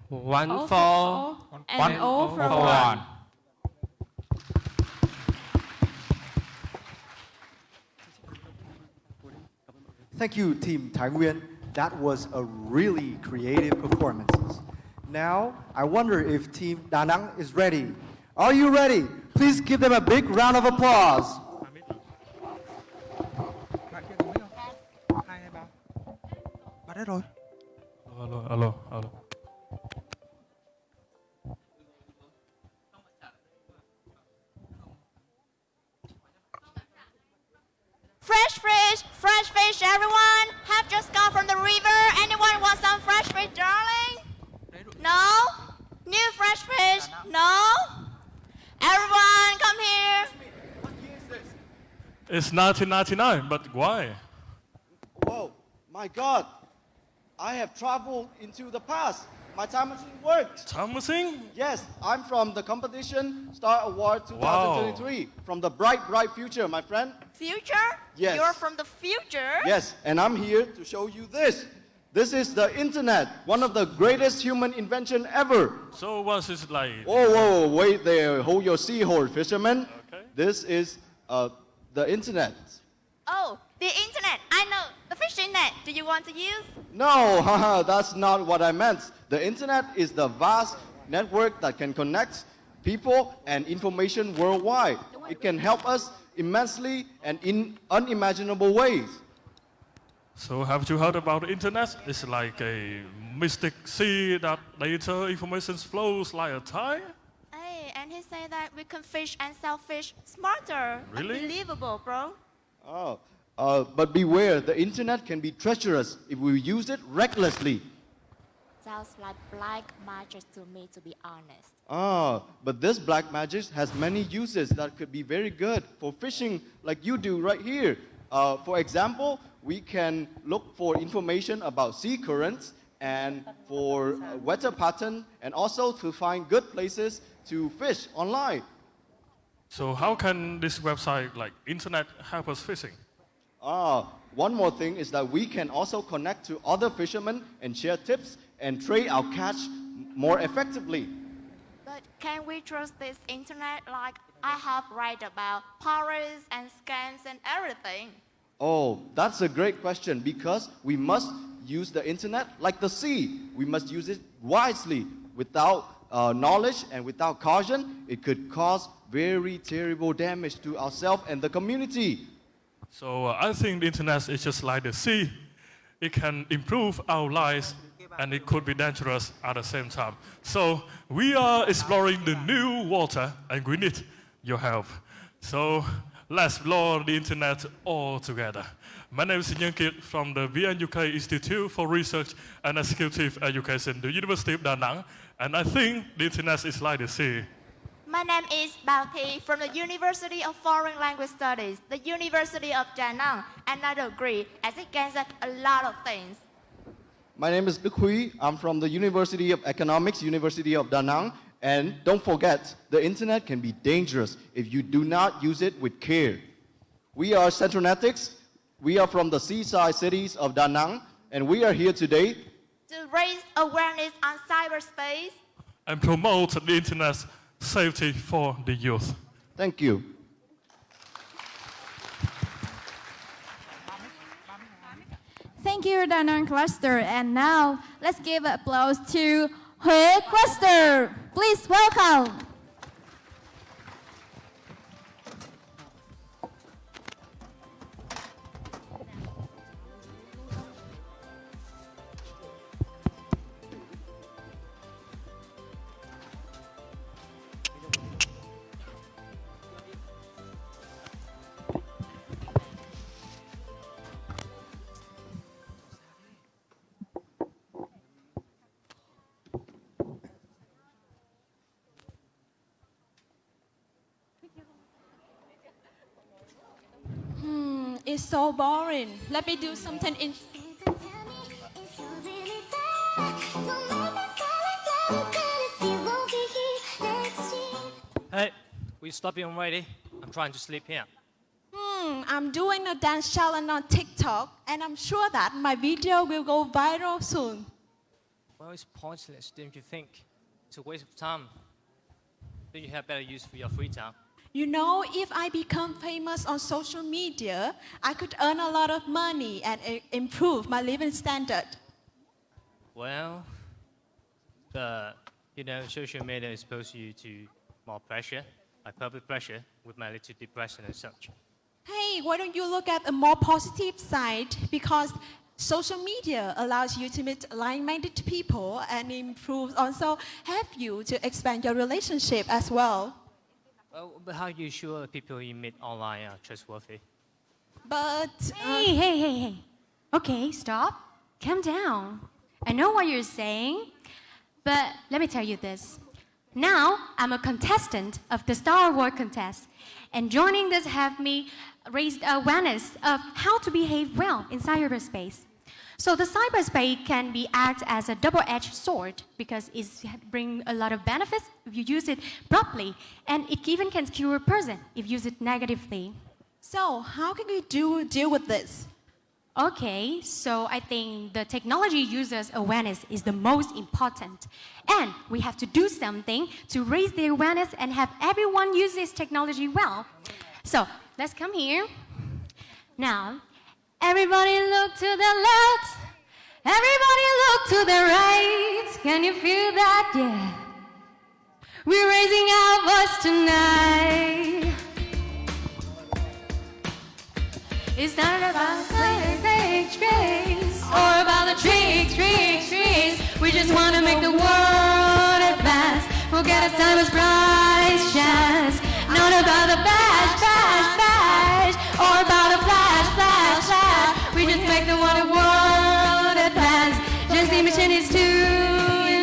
One all for all and all for one. Thank you, Team Thái Nguyên. That was a really creative performance. Now, I wonder if Team Da Nang is ready. Are you ready? Please give them a big round of applause. Alo. Fresh fish, everyone! Have just come from the river fresh fish? No? Everyone, come here. It's 1999, but why? Whoa, my God. I have traveled into the past. My time machine worked. Time machine? Yes, I'm from the competition Star Award 2023. From the bright, bright future, my friend. Future? Yes. You're from the future? Yes, and I'm here to show you this. This is the internet, one of the greatest human invention ever. So what's it like? Whoa, wait there. Hold your seahorse, fisherman. Okay. This is the internet. Oh, the internet. I know. The fishing net. Do you want to use? No, haha, that's not what I meant. The internet is the vast network that can connect people and information worldwide. It can help us immensely and in unimaginable ways. So have you heard about the internet? It's like a mystic sea that data information flows like a tide. Hey, and he said that we can fish and sell fish smarter. Really? Unbelievable, bro. Oh, but beware, the internet can be treacherous if we use it recklessly. Sounds like black magic to me, to be honest. But this black magic has many uses that could be very good for fishing like you do right here. For example, we can look for information about sea currents and for weather pattern and also to find good places to fish online. So how can this website like internet help us fishing? One more thing is that we can also connect to other fishermen and share tips and trade our catch more effectively. But can we trust this internet like I have read about pirates and scams and everything? Oh, that's a great question because we must use the internet like the sea. We must use it wisely. Without knowledge and without caution, it could cause very terrible damage to ourselves and the community. So I think the internet is just like the sea. It can improve our lives and it could be dangerous at the same time. So we are exploring the new water and we need your help. So let's explore the internet all together. My name is Chung from the VNUK Institute for Research and Executive Education, the University of Da Nang, and I think the internet is like the sea. My name is Bao Thi from the University of Foreign Language Studies, the University of Da Nang, and I agree as it can say a lot of things. My name is Đức Huy. I'm from the University of Economics, University of Da Nang. And don't forget, the internet can be dangerous if you do not use it with care. We are Centronetics. We are from the seaside cities of Da Nang, and we are here today to raise awareness on cyberspace and promote the internet's safety for the youth. Thank you. Thank you, Da Nang Cluster. And now, let's give applause to Huế Cluster. Please welcome. It's so boring. Let me do something in. Hey, will you stop being ready? I'm trying to sleep here. I'm doing a dance challenge on TikTok, and I'm sure that my video will go viral soon. Well, it's pointless, don't you think? It's a waste of time. Don't you have better use for your free time? You know, if I become famous on social media, I could earn a lot of money and improve my living standard. Well, social media exposes you to more pressure, like public pressure, with my little depression and such. Hey, why don't you look at a more positive side? Because social media allows you to meet like-minded people and improves also help you to expand your relationship as well. Well, but how are you sure the people you meet online are trustworthy? But... Hey. Okay, stop. Calm down. I know what you're saying, but let me tell you this. Now, I'm a contestant of the Star Wars contest, and joining this have me raised awareness of how to behave well in cyberspace. So the cyberspace can be act as a double-edged sword because it brings a lot of benefits if you use it properly, and it even can cure a person if you use it negatively. So how can we deal with this? Okay, so I think the technology users' awareness is the most important. And we have to do something to raise the awareness and have everyone use this technology well. So let's come here. Now, everybody look to the left. Everybody look to the right. Can you feel that? Yeah. We're raising our voice tonight. It's not about tricks or about the tricks. We just want to make the world advance. We'll get a timeless prize chance. Not about the bash, or about the flash. We just make the world advance. Just the mission is to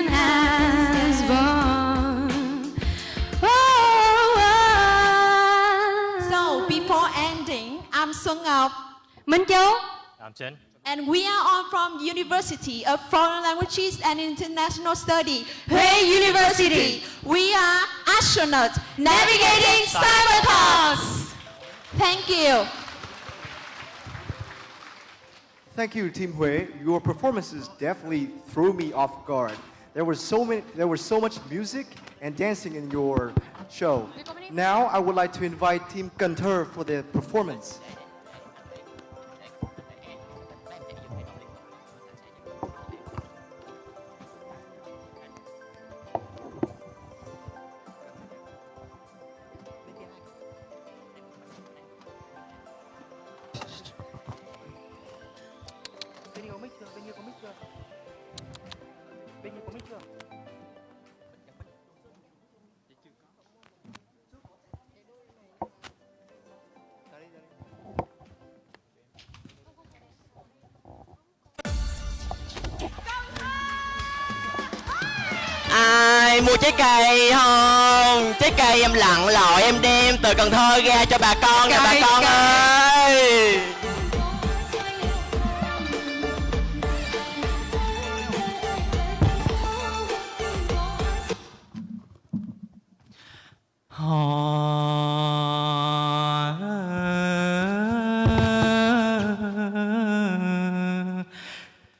enhance one. So before ending, I'm Sung Ngọc. Minh Châu. I'm Chen. And we are all from University of Foreign Languages and International Study. Huế University. We are astronauts navigating cybertalks. Thank you. Thank you, Team Hui. Your performances definitely threw me off guard. There was so much music and dancing in your show. Now I would like to invite Team Cần Thơ for their performance. Ai mua trái cây không? Trái cây em lặn lội em đem từ Cần Thơ ra cho bà con nè bà con ơi.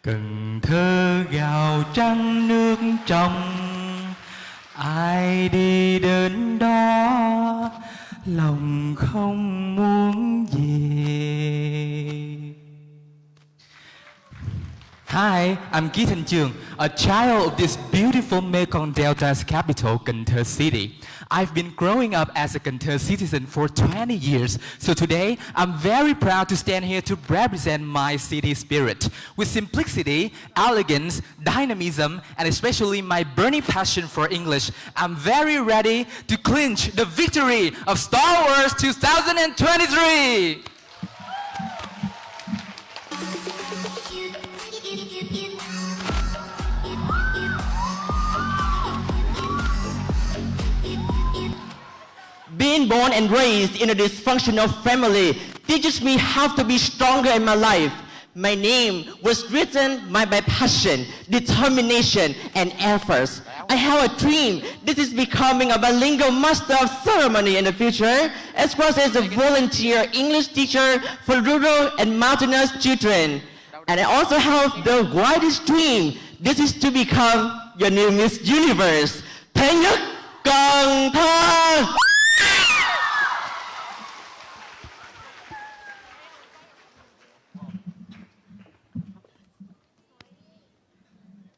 Cần Thơ gạo trắng nước trong, ai đi đến đó lòng không muốn về. Hi, I'm Githan Chung, a child of this beautiful Mekong Delta's capital, Cần Thơ City. I've been growing up as a Cần Thơ citizen for 20 years, so today I'm very proud to stand here to represent my city spirit. With simplicity, elegance, dynamism, and especially my burning passion for English, I'm very ready to clinch the victory of Star Wars 2023! Being born and raised in a dysfunctional family teaches me how to be stronger in my life. My name was written by my passion, determination, and efforts. I have a dream. This is becoming a bilingual master of ceremony in the future, as well as a volunteer English teacher for rural and mountainous children. And I also have the widest dream. This is to become your new Miss Universe. Thế nhất Cần Thơ!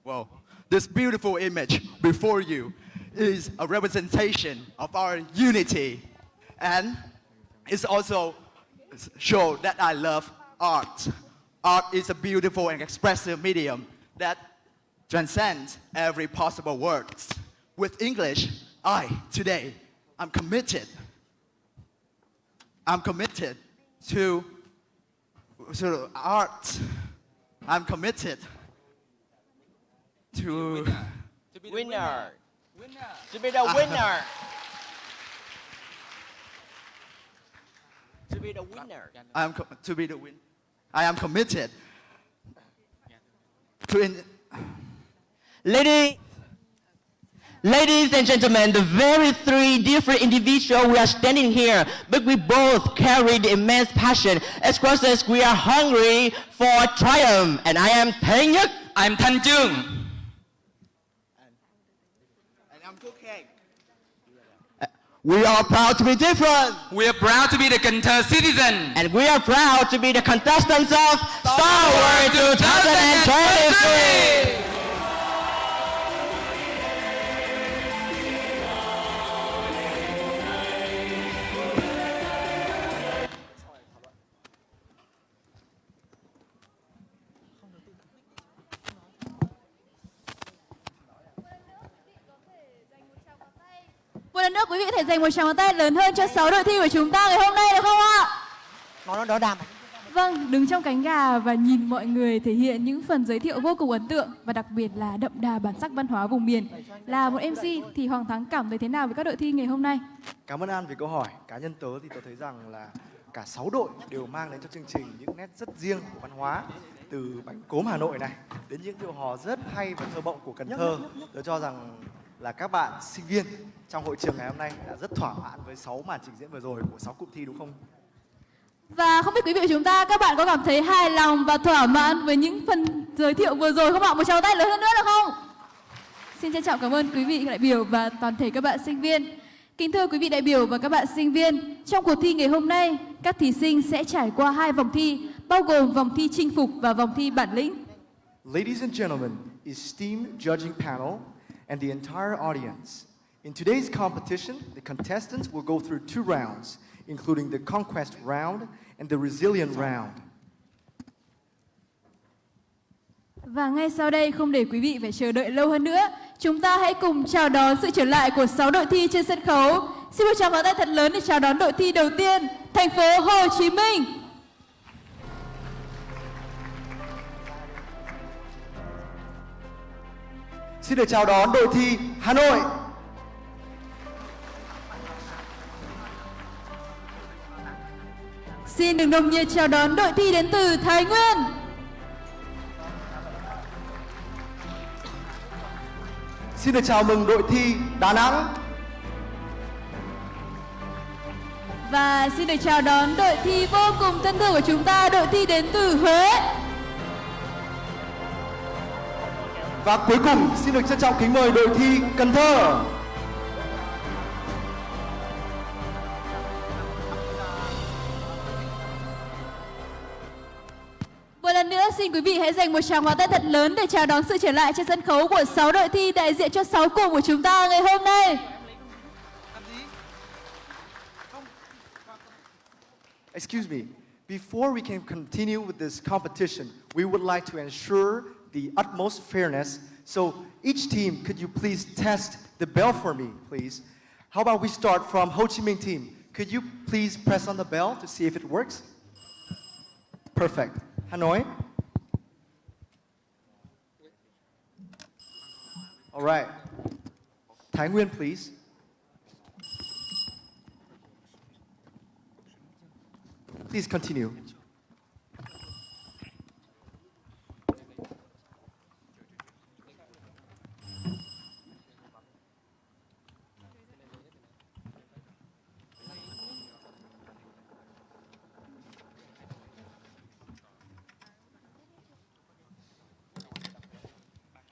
Well, this beautiful image before you is a representation of our unity. And it's also show that I love art. Art is a beautiful and expressive medium that transcends every possible words. With English, today, I'm committed to art. I'm committed to Winner. To be the winner. To be the winner. To be the win. I am committed to Ladies and gentlemen, the very three different individuals we are standing here, but we both carry the immense passion. Expresses we are hungry for triumph. And I am Thanh Nhất. I'm Thanh Chung. And I'm Cooking. We are proud to be different. We are proud to be the Cần Thơ citizen. And we are proud to be the contestants of Star Wars 2023. Một lần nữa quý vị có thể dành một tràng pháo tay lớn hơn cho 6 đội thi của chúng ta ngày hôm nay được không ạ? Nó đỡ đàm. Vâng, đứng trong cánh gà và nhìn mọi người thể hiện những phần giới thiệu vô cùng ấn tượng và đặc biệt là đậm đà bản sắc văn hóa vùng miền. Là một MC thì Hoàng Thắng cảm thấy thế nào với các đội thi ngày hôm nay? Cảm ơn An vì câu hỏi. Cá nhân tớ thì tớ thấy rằng là cả 6 đội đều mang đến cho chương trình những nét rất riêng của văn hóa. Từ bánh cốm Hà Nội này đến những điệu hò rất hay và thơ mộng của Cần Thơ. Tớ cho rằng là các bạn sinh viên trong hội trường ngày hôm nay đã rất thỏa mãn với 6 màn trình diễn vừa rồi của 6 cụm thi đúng không? Và không biết quý vị của chúng ta, các bạn có cảm thấy hài lòng và thỏa mãn với những phần giới thiệu vừa rồi không ạ? Một tràng tay lớn hơn nữa được không? Xin trân trọng cảm ơn quý vị đại biểu và toàn thể các bạn sinh viên. Kính thưa quý vị đại biểu và các bạn sinh viên, trong cuộc thi ngày hôm nay, các thí sinh sẽ trải qua 2 vòng thi, bao gồm vòng thi chinh phục và vòng thi bản lĩnh. Ladies and gentlemen, esteemed judging panel and the entire audience. In today's competition, the contestants will go through 2 rounds, including the conquest round and the resilient round. Và ngay sau đây, không để quý vị phải chờ đợi lâu hơn nữa, chúng ta hãy cùng chào đón sự trở lại của 6 đội thi trên sân khấu. Xin một tràng pháo tay thật lớn để chào đón đội thi đầu tiên, thành phố Hồ Chí Minh. Xin được chào đón đội thi Hà Nội. Xin được nồng nhiệt chào đón đội thi đến từ Thái Nguyên. Xin được chào mừng đội thi Đà Nẵng. Và xin được chào đón đội thi vô cùng thân thương của chúng ta, đội thi đến từ Huế. Và cuối cùng xin được trân trọng kính mời đội thi Cần Thơ. Một lần nữa xin quý vị hãy dành một tràng pháo tay thật lớn để chào đón sự trở lại trên sân khấu của 6 đội thi đại diện cho 6 cụm của chúng ta ngày hôm nay. Excuse me, before we can continue with this competition, we would like to ensure the utmost fairness. So each team, could you please test the bell for me, please? How about we start from Ho Chi Minh team? Could you please press on the bell to see if it works? Perfect. Hanoi? All right. Thái Nguyên, please. Please continue.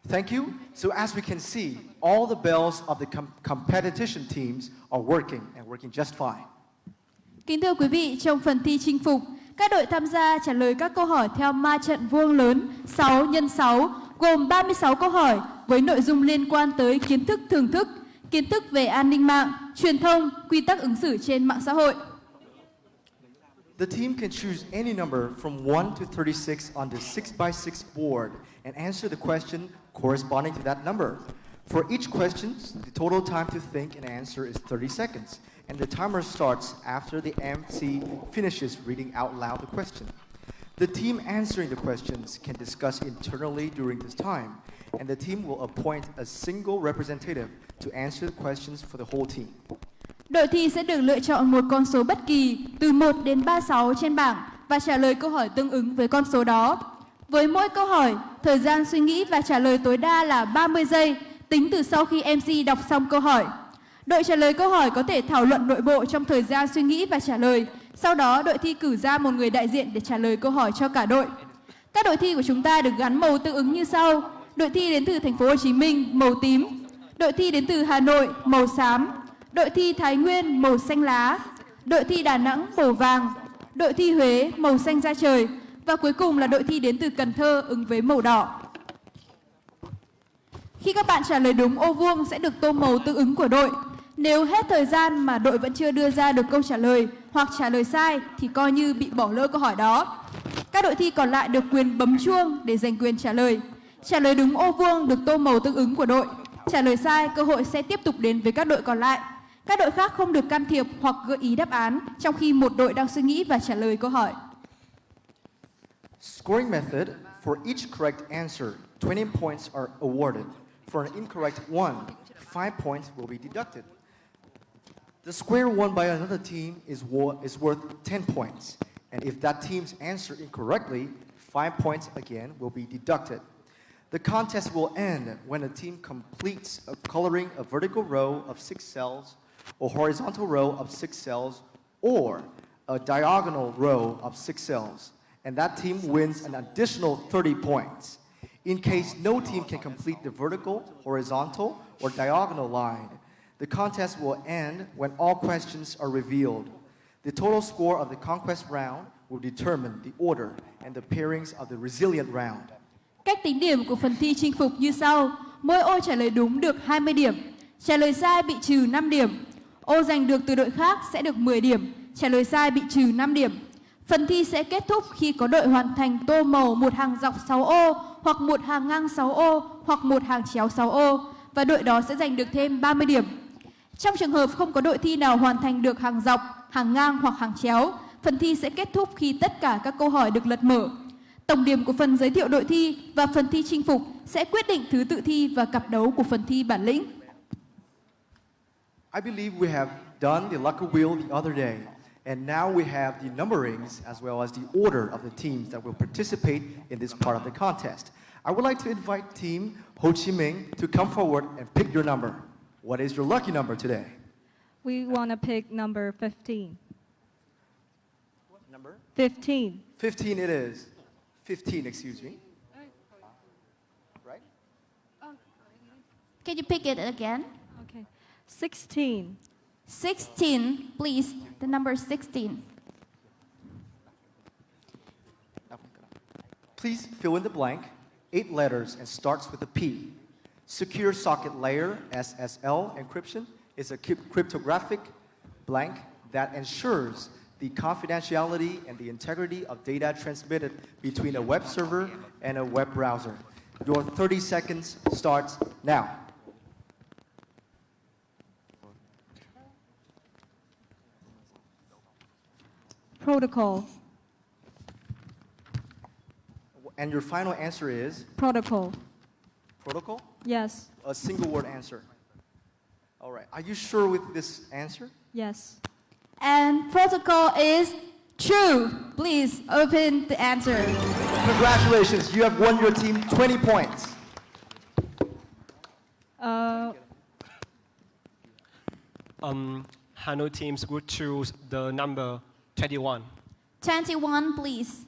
Thank you. So as we can see, all the bells of the competition teams are working just fine. Kính thưa quý vị, trong phần thi chinh phục, các đội tham gia trả lời các câu hỏi theo ma trận vuông lớn 6 x 6, gồm 36 câu hỏi với nội dung liên quan tới kiến thức thưởng thức, kiến thức về an ninh mạng, truyền thông, quy tắc ứng xử trên mạng xã hội. The team can choose any number from 1 to 36 on the 6x6 board and answer the question corresponding to that number. For each question, the total time to think and answer is 30 seconds, and the timer starts after the MC finishes reading out loud the question. The team answering the questions can discuss internally during this time, and the team will appoint a single representative to answer the questions for the whole team. Đội thi sẽ được lựa chọn một con số bất kỳ từ 1 đến 36 trên bảng và trả lời câu hỏi tương ứng với con số đó. Với mỗi câu hỏi, thời gian suy nghĩ và trả lời tối đa là 30 giây, tính từ sau khi MC đọc xong câu hỏi. Đội trả lời câu hỏi có thể thảo luận nội bộ trong thời gian suy nghĩ và trả lời. Sau đó, đội thi cử ra một người đại diện để trả lời câu hỏi cho cả đội. Các đội thi của chúng ta được gắn màu tương ứng như sau. Đội thi đến từ thành phố Hồ Chí Minh màu tím, đội thi đến từ Hà Nội màu xám, đội thi Thái Nguyên màu xanh lá, đội thi Đà Nẵng màu vàng, đội thi Huế màu xanh da trời và cuối cùng là đội thi đến từ Cần Thơ ứng với màu đỏ. Khi các bạn trả lời đúng ô vuông sẽ được tô màu tương ứng của đội. Nếu hết thời gian mà đội vẫn chưa đưa ra được câu trả lời hoặc trả lời sai thì coi như bị bỏ lỡ câu hỏi đó. Các đội thi còn lại được quyền bấm chuông để giành quyền trả lời. Trả lời đúng ô vuông được tô màu tương ứng của đội. Trả lời sai, cơ hội sẽ tiếp tục đến với các đội còn lại. Các đội khác không được can thiệp hoặc gợi ý đáp án trong khi một đội đang suy nghĩ và trả lời câu hỏi. Scoring method: for each correct answer, 20 points are awarded. For an incorrect one, 5 points will be deducted. The square won by another team is worth 10 points, and if that team's answer incorrectly, 5 points again will be deducted. The contest will end when a team completes coloring a vertical row of 6 cells, a horizontal row of 6 cells, or a diagonal row of 6 cells, and that team wins an additional 30 points. In case no team can complete the vertical, horizontal, or diagonal line, the contest will end when all questions are revealed. The total score of the conquest round will determine the order and the pairings of the resilient round. Cách tính điểm của phần thi chinh phục như sau. Mỗi ô trả lời đúng được 20 điểm, trả lời sai bị trừ 5 điểm. Ô giành được từ đội khác sẽ được 10 điểm, trả lời sai bị trừ 5 điểm. Phần thi sẽ kết thúc khi có đội hoàn thành tô màu một hàng dọc 6 ô, hoặc một hàng ngang 6 ô, hoặc một hàng chéo 6 ô, và đội đó sẽ giành được thêm 30 điểm. Trong trường hợp không có đội thi nào hoàn thành được hàng dọc, hàng ngang hoặc hàng chéo, phần thi sẽ kết thúc khi tất cả các câu hỏi được lật mở. Tổng điểm của phần giới thiệu đội thi và phần thi chinh phục sẽ quyết định thứ tự thi và cặp đấu của phần thi bản lĩnh. I believe we have done the lucky wheel the other day, and now we have the numberings as well as the order of the teams that will participate in this part of the contest. I would like to invite Team Ho Chi Minh to come forward and pick your number. What is your lucky number today? We want to pick number 15. What number? 15. 15 it is. 15, excuse me. Right? Can you pick it again? Okay. 16. 16, please. The number 16. Please fill in the blank. 8 letters and starts with a P. Secure Socket Layer SSL encryption is a cryptographic blank that ensures the confidentiality and the integrity of data transmitted between a web server and a web browser. Your 30 seconds starts now. Protocol. And your final answer is? Protocol. Protocol? Yes. A single word answer. All right. Are you sure with this answer? Yes. And protocol is true. Please open the answer. Congratulations. You have won your team 20 points. Hanoi teams would choose the number 21. 21, please.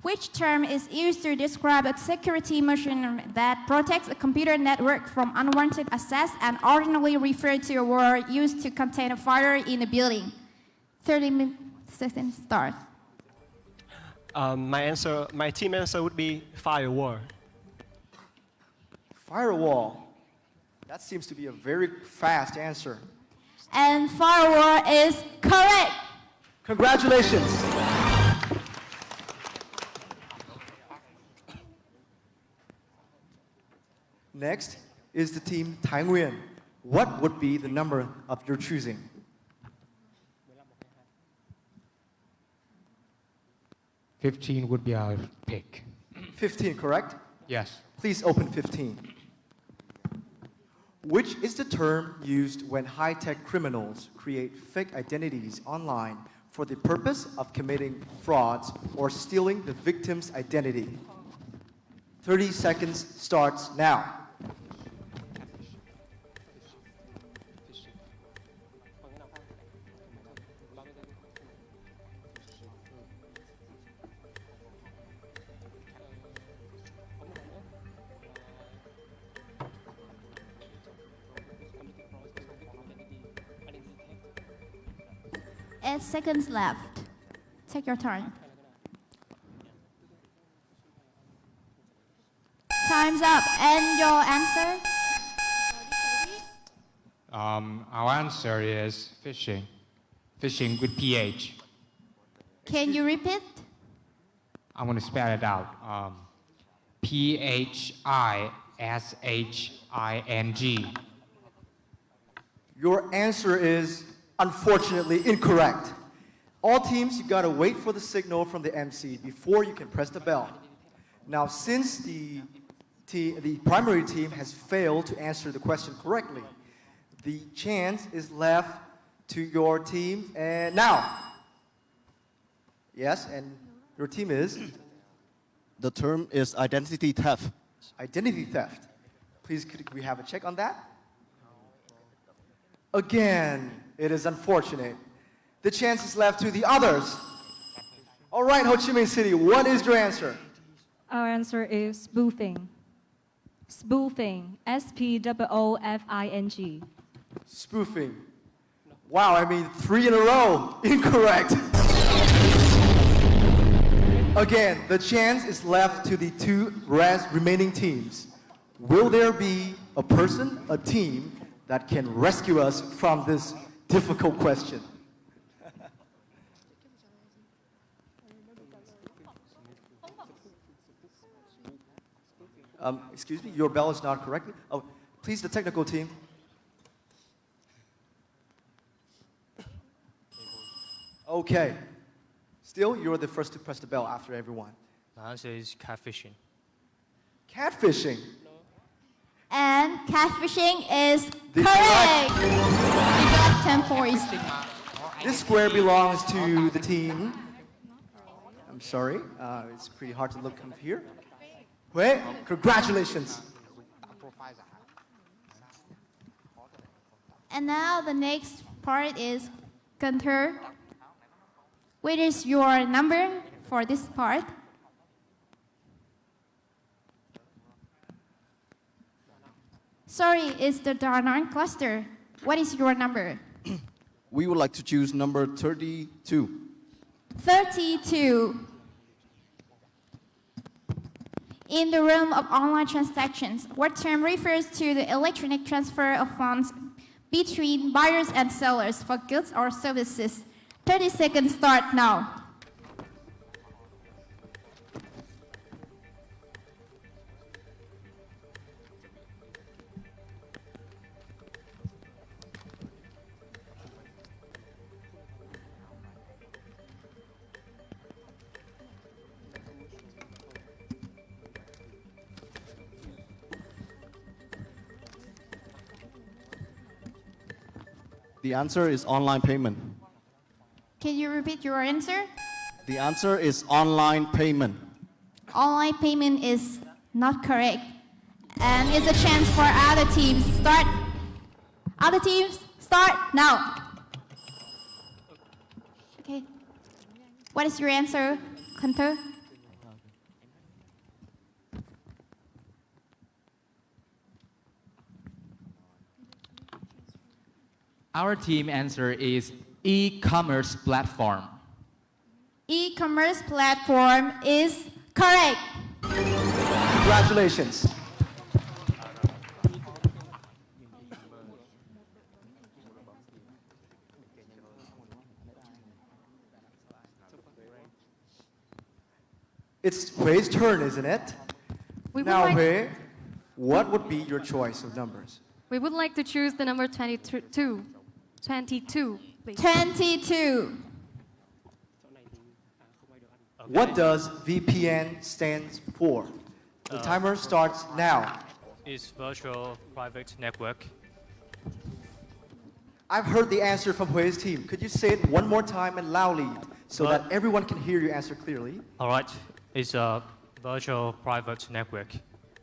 Which term is used to describe a security measure that protects a computer network from unwanted access and ordinarily referred to a word used to contain a fire in a building? 30 seconds start. My team answer would be firewall. Firewall. That seems to be a very fast answer. And firewall is correct. Congratulations. Next is the team Thái Nguyên. What would be the number of your choosing? 15 would be our pick. 15, correct? Yes. Please open 15. Which is the term used when high-tech criminals create fake identities online for the purpose of committing frauds or stealing the victim's identity? 30 seconds starts now. Eight seconds left. Take your turn. Time's up. And your answer? Our answer is fishing. Fishing with PH. Can you repeat? I'm going to spell it out. PHISHING. Your answer is unfortunately incorrect. All teams, you gotta wait for the signal from the MC before you can press the bell. Now, since the primary team has failed to answer the question correctly, the chance is left to your team. And now, yes, and your team is? The term is identity theft. Identity theft. Please, could we have a check on that? Again, it is unfortunate. The chance is left to the others. All right, Ho Chi Minh City, what is your answer? Our answer is spoofing. Spoofing. SPOOFING. Spoofing. Wow, I mean, 3 in a row. Incorrect. Again, the chance is left to the two remaining teams. Will there be a person, a team, that can rescue us from this difficult question? Excuse me, your bell is not correct. Oh, please, the technical team. Okay. Still, you're the first to press the bell after everyone. The answer is catfishing. Catfishing. And catfishing is correct. You got 10 points. This square belongs to the team. I'm sorry, it's pretty hard to look up here. Wait, congratulations. And now the next part is Gunter. What is your number for this part? Sorry, it's the Da Nang cluster. What is your number? We would like to choose number 32. 32. In the realm of online transactions, what term refers to the electronic transfer of funds between buyers and sellers for goods or services? 30 seconds start now. The answer is online payment. Can you repeat your answer? The answer is online payment. Online payment is not correct. And it's a chance for other teams. Start. Other teams, start now. Okay. What is your answer, Hunter? Our team answer is e-commerce platform. E-commerce platform is correct. Congratulations. It's Hui's turn, isn't it? Now, Hui, what would be your choice of numbers? We would like to choose the number 22. 22, please. 22. What does VPN stand for? The timer starts now. It's virtual private network. I've heard the answer from Hui's team. Could you say it one more time and loudly so that everyone can hear your answer clearly? All right, it's a virtual private network.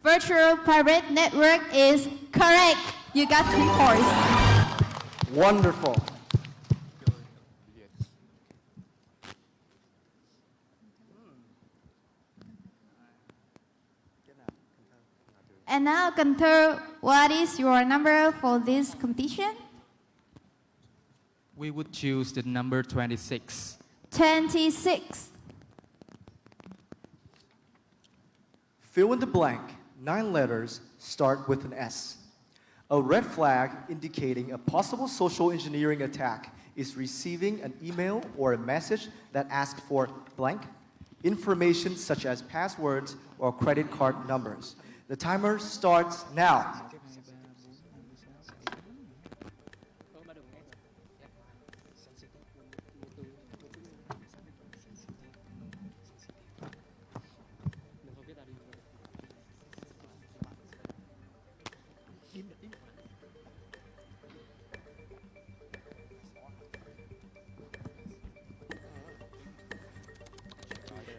Virtual private network is correct. You got 3 points. Wonderful. And now, Gunther, what is your number for this competition? We would choose the number 26. 26. Fill in the blank. 9 letters start with an S. A red flag indicating a possible social engineering attack is receiving an email or a message that asks for blank information such as passwords or credit card numbers. The timer starts now.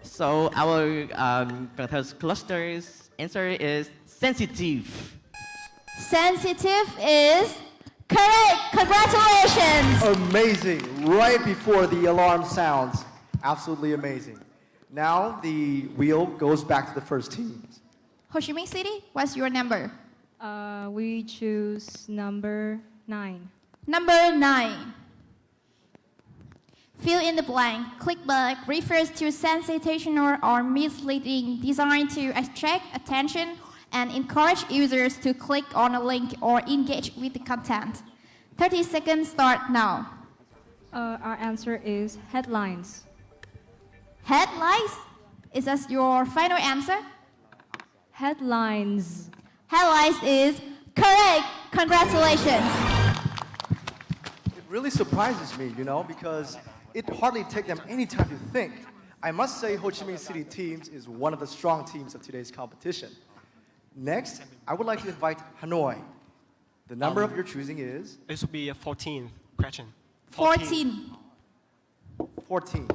So our cluster's answer is sensitive. Sensitive is correct. Congratulations. Amazing. Right before the alarm sounds. Absolutely amazing. Now the wheel goes back to the first team. Ho Chi Minh City, what's your number? We choose number 9. Number 9. Fill in the blank. Clickbait refers to sensational or misleading designed to attract attention and encourage users to click on a link or engage with the content. 30 seconds start now. Our answer is headlines. Headlines? Is that your final answer? Headlines. Headlines is correct. Congratulations. It really surprises me, because it hardly takes them any time to think. I must say Ho Chi Minh City teams is one of the strong teams of today's competition. Next, I would like to invite Hanoi. The number of your choosing is? This will be a 14th question. 14. 14.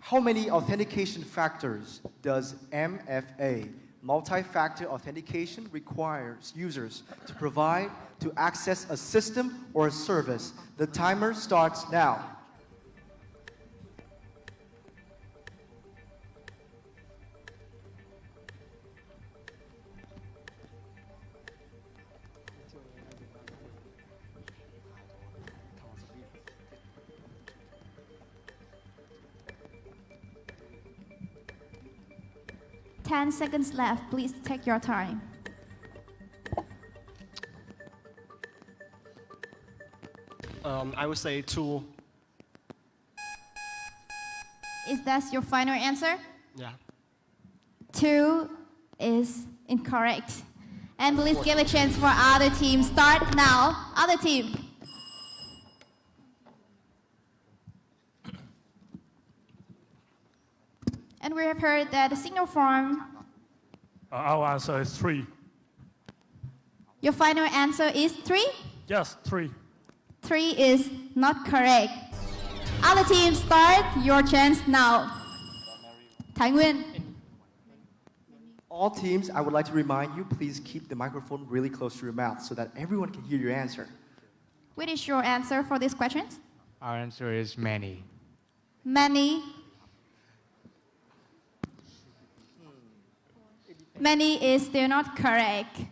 How many authentication factors does MFA, multi-factor authentication, requires users to provide to access a system or a service? The timer starts now. Ten seconds left. Please take your time. I would say 2. Is that your final answer? Yeah. 2 is incorrect. And please give a chance for other team. Start now. Other team. And we have heard that the signal form. Our answer is 3. Your final answer is 3? Yes, 3. 3 is not correct. Other teams, start your chance now. Thái Nguyên. All teams, I would like to remind you, please keep the microphone really close to your mouth so that everyone can hear your answer. What is your answer for these questions? Our answer is many. Many. Many is still not correct.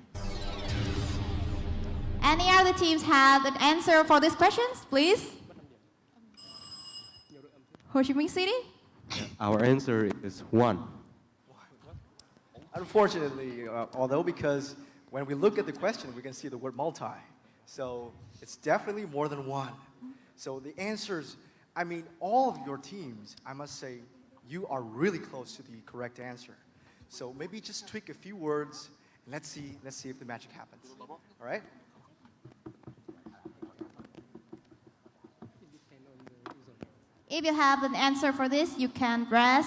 Any other teams have an answer for these questions, please? Ho Chi Minh City? Our answer is 1. Unfortunately, although because when we look at the question, we can see the word multi. So it's definitely more than 1. So the answers, all of your teams, I must say, you are really close to the correct answer. So maybe just tweak a few words, and let's see if the magic happens. All right? If you have an answer for this, you can press.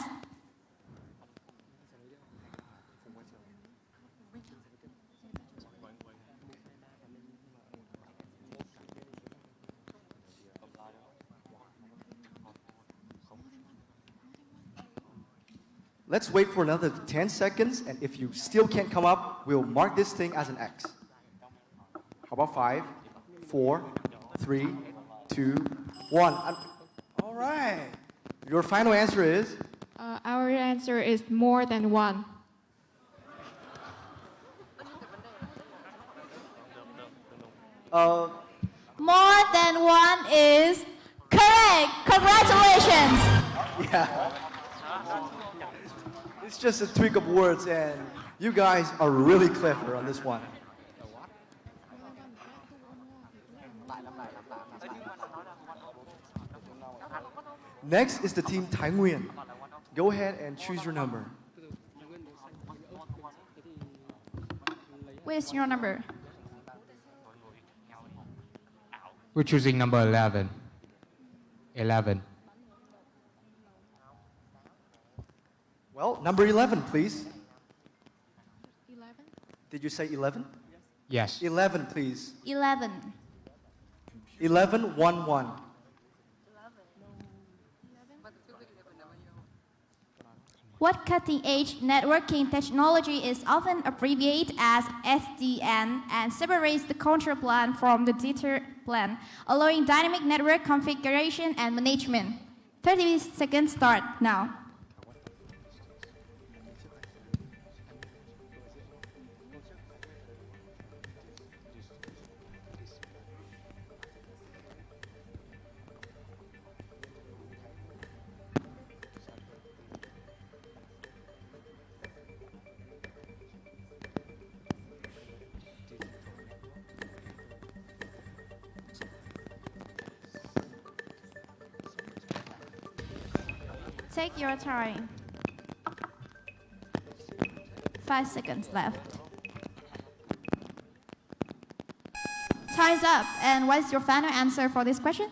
Let's wait for another 10 seconds, and if you still can't come up, we'll mark this thing as an X. How about 5, 4, 3, 2, 1. All right. Your final answer is? Our answer is more than one. More than one is correct. Congratulations. Yeah. It's just a trick of words, and you guys are really clever on this one. Next is the team Thái Nguyên. Go ahead and choose your number. Where's your number? We're choosing number 11. 11. Well, number 11, please. 11? Did you say 11? Yes. 11, please. 11. 11, 1, 1. What cutting-edge networking technology is often abbreviated as SDN and separates the control plane from the data plane, allowing dynamic network configuration and management? 30 seconds start now. Take your time. 5 seconds left. Time's up. And what's your final answer for this question?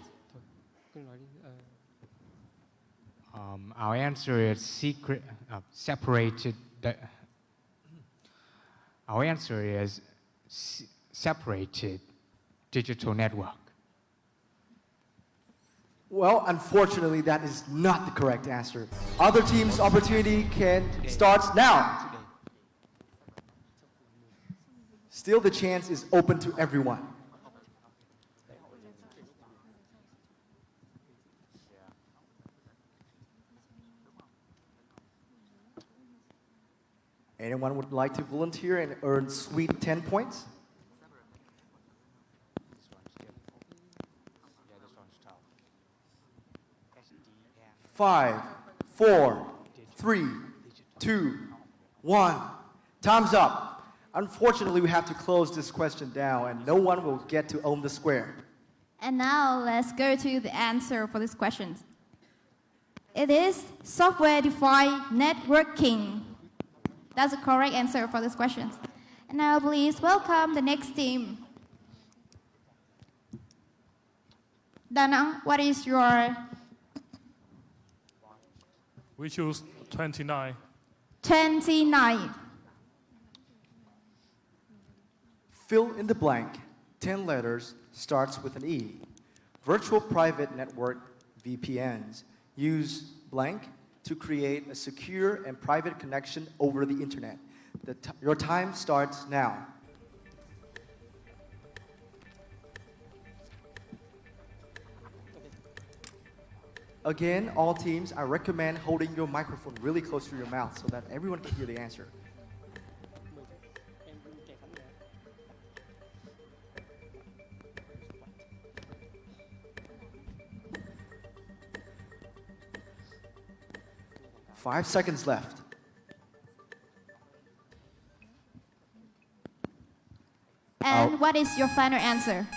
Our answer is separated. Our answer is separated digital network. Well, unfortunately, that is not the correct answer. Other teams' opportunity starts now. Still, the chance is open to everyone. Anyone would like to volunteer and earn sweet 10 points? Five, 4, 3, 2, 1. Time's up. Unfortunately, we have to close this question down, and no one will get to own the square. And now let's go to the answer for this question. It is software-defined networking. That's the correct answer for this question. And now please welcome the next team. Da Nang, what is your... We choose 29. 29. Fill in the blank. 10 letters starts with an E. Virtual private network VPNs use blank to create a secure and private connection over the internet. Your time starts now. Again, all teams, I recommend holding your microphone really close to your mouth so that everyone can hear the answer. Five seconds left. And what is your final answer?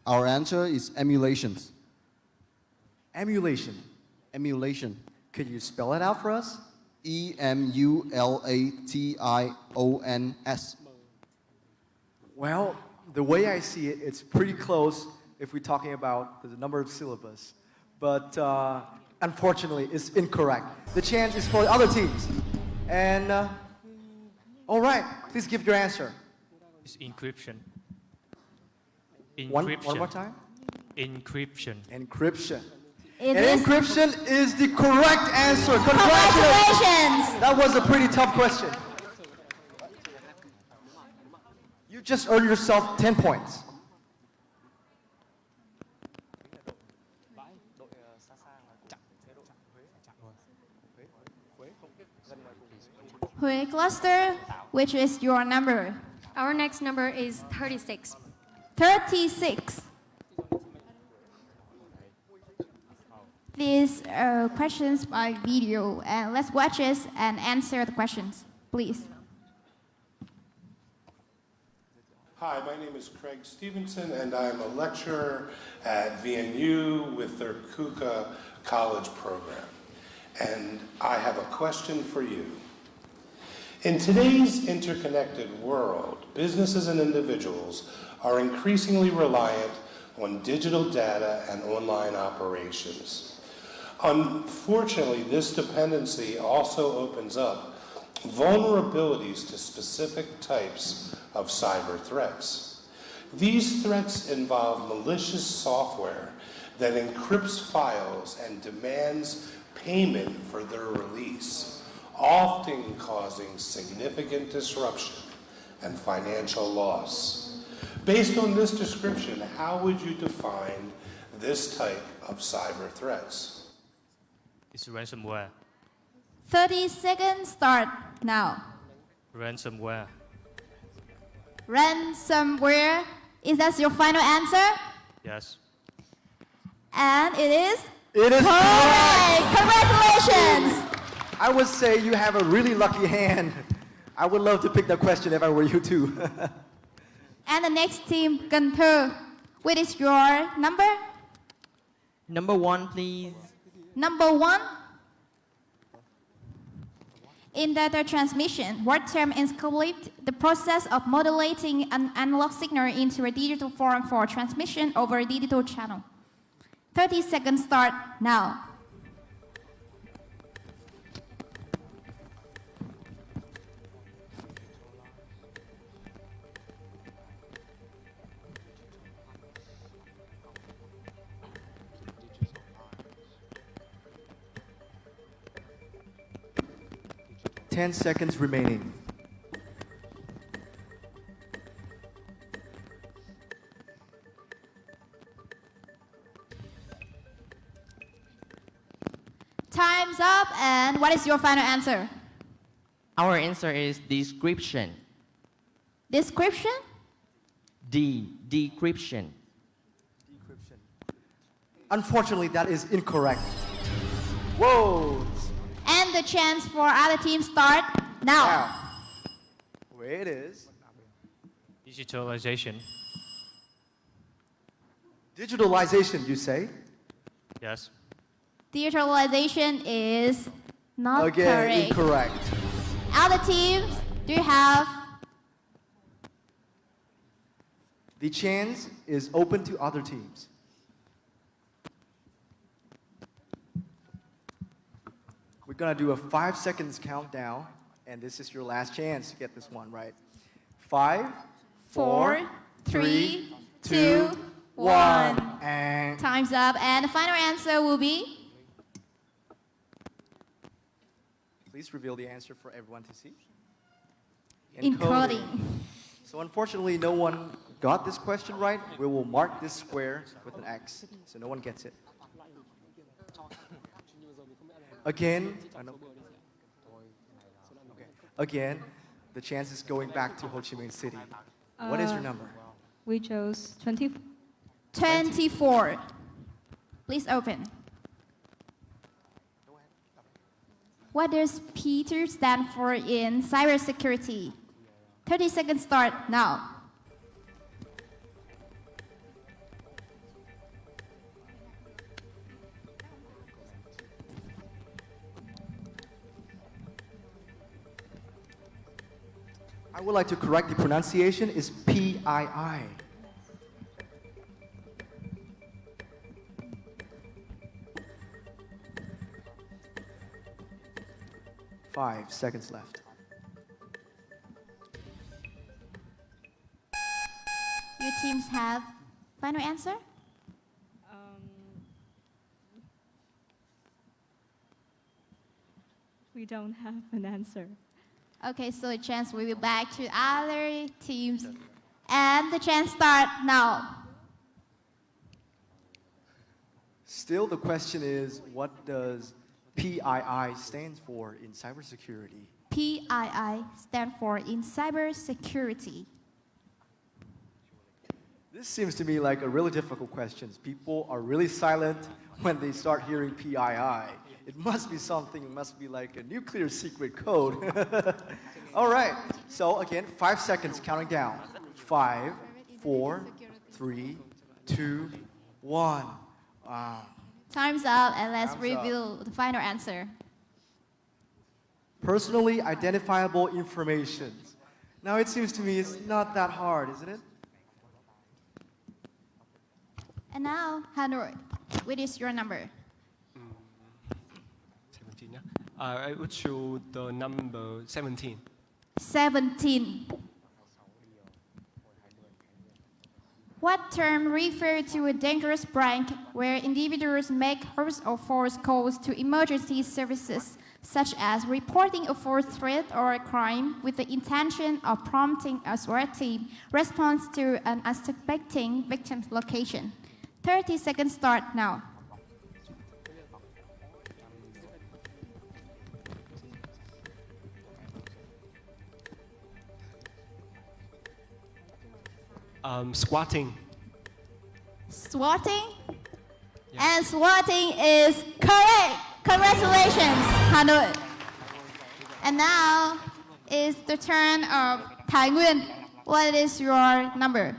Our answer is emulations. Emulation. Emulation. Could you spell it out for us? EMULATIONS. Well, the way I see it, it's pretty close if we're talking about the number of syllables. But unfortunately, is incorrect. The chance is for the other teams. And, all right, please give your answer. It's encryption. One more time. Encryption. Encryption. It And is- encryption is the correct answer. Congratulations. That was a pretty tough question. You just earned yourself 10 points. Hui cluster, which is your number? Our next number is 36. 36. These are questions by video, and let's watch it and answer the questions, please. Hi, my name is Craig Stevenson, and I'm a lecturer at VNU with their KUKA college program. And I have a question for you. In today's interconnected world, businesses and individuals are increasingly reliant on digital data and online operations. Unfortunately, this dependency also opens up vulnerabilities to specific types of cyber threats. These threats involve malicious software that encrypts files and demands payment for their release, often causing significant disruption and financial loss. Based on this description, how would you define this type of cyber threats? It's ransomware. 30 seconds start now. Ransomware. Ransomware, is that your final answer? Yes. And it is? It is correct. Congratulations. I would say you have a really lucky hand. I would love to pick that question if I were you too. And the next team, Gunther, what is your number? Number 1, please. Number 1. In data transmission, what term encapsulates the process of modulating an analog signal into a digital form for transmission over a digital channel? 30 seconds start now. Ten seconds remaining. Time's up, and what is your final answer? Our answer is decryption. Description? Decryption. Unfortunately, that is incorrect. Whoa! And the chance for other teams start now. Where it is. Digitalization. Digitalization, you say? Yes. Digitalization is not Again, correct. incorrect. Other teams, do you have? The chance is open to other teams. We're gonna do a 5 seconds countdown, and this is your last chance to get this one right. 5, 4, 3, 2, 1. And time's up, and the final answer will be? please reveal the answer for everyone to see. Encoding. So unfortunately, no one got this question right. We will mark this square with an X, so no one gets it. Again, again, the chance is going back to Ho Chi Minh City. What is your number? We chose 20. 24. Please open. What does Peter stand for in cybersecurity? 30 seconds start now. I would like to correct the pronunciation. Is PII. 5 seconds left. Your teams have final answer? We don't have an answer. Okay, so the chance will be back to other teams. And the chance start now. Still, the question is, what does PII stand for in cybersecurity? PII stand for in cybersecurity. This seems to me like a really difficult question. People are really silent when they start hearing PII. It must be something, it must be like a nuclear secret code. All right, so again, 5 seconds counting down. 5, 4, 3, 2, 1. Time's up, and let's Time's reveal the final answer. Personally identifiable information. Now it seems to me it's not that hard, isn't it? And now, Hanoi, what is your number? 17, yeah. I would choose the number 17. 17. What term refers to a dangerous prank where individuals make harmful or false calls to emergency services, such as reporting a false threat or a crime with the intention of prompting a SWAT team response to an unsuspecting victim's location? 30 seconds start now. Squatting. Swatting? Yeah. And swatting is correct. Congratulations, Hanoi. And now is the turn of Tai Nguyen. What is your number?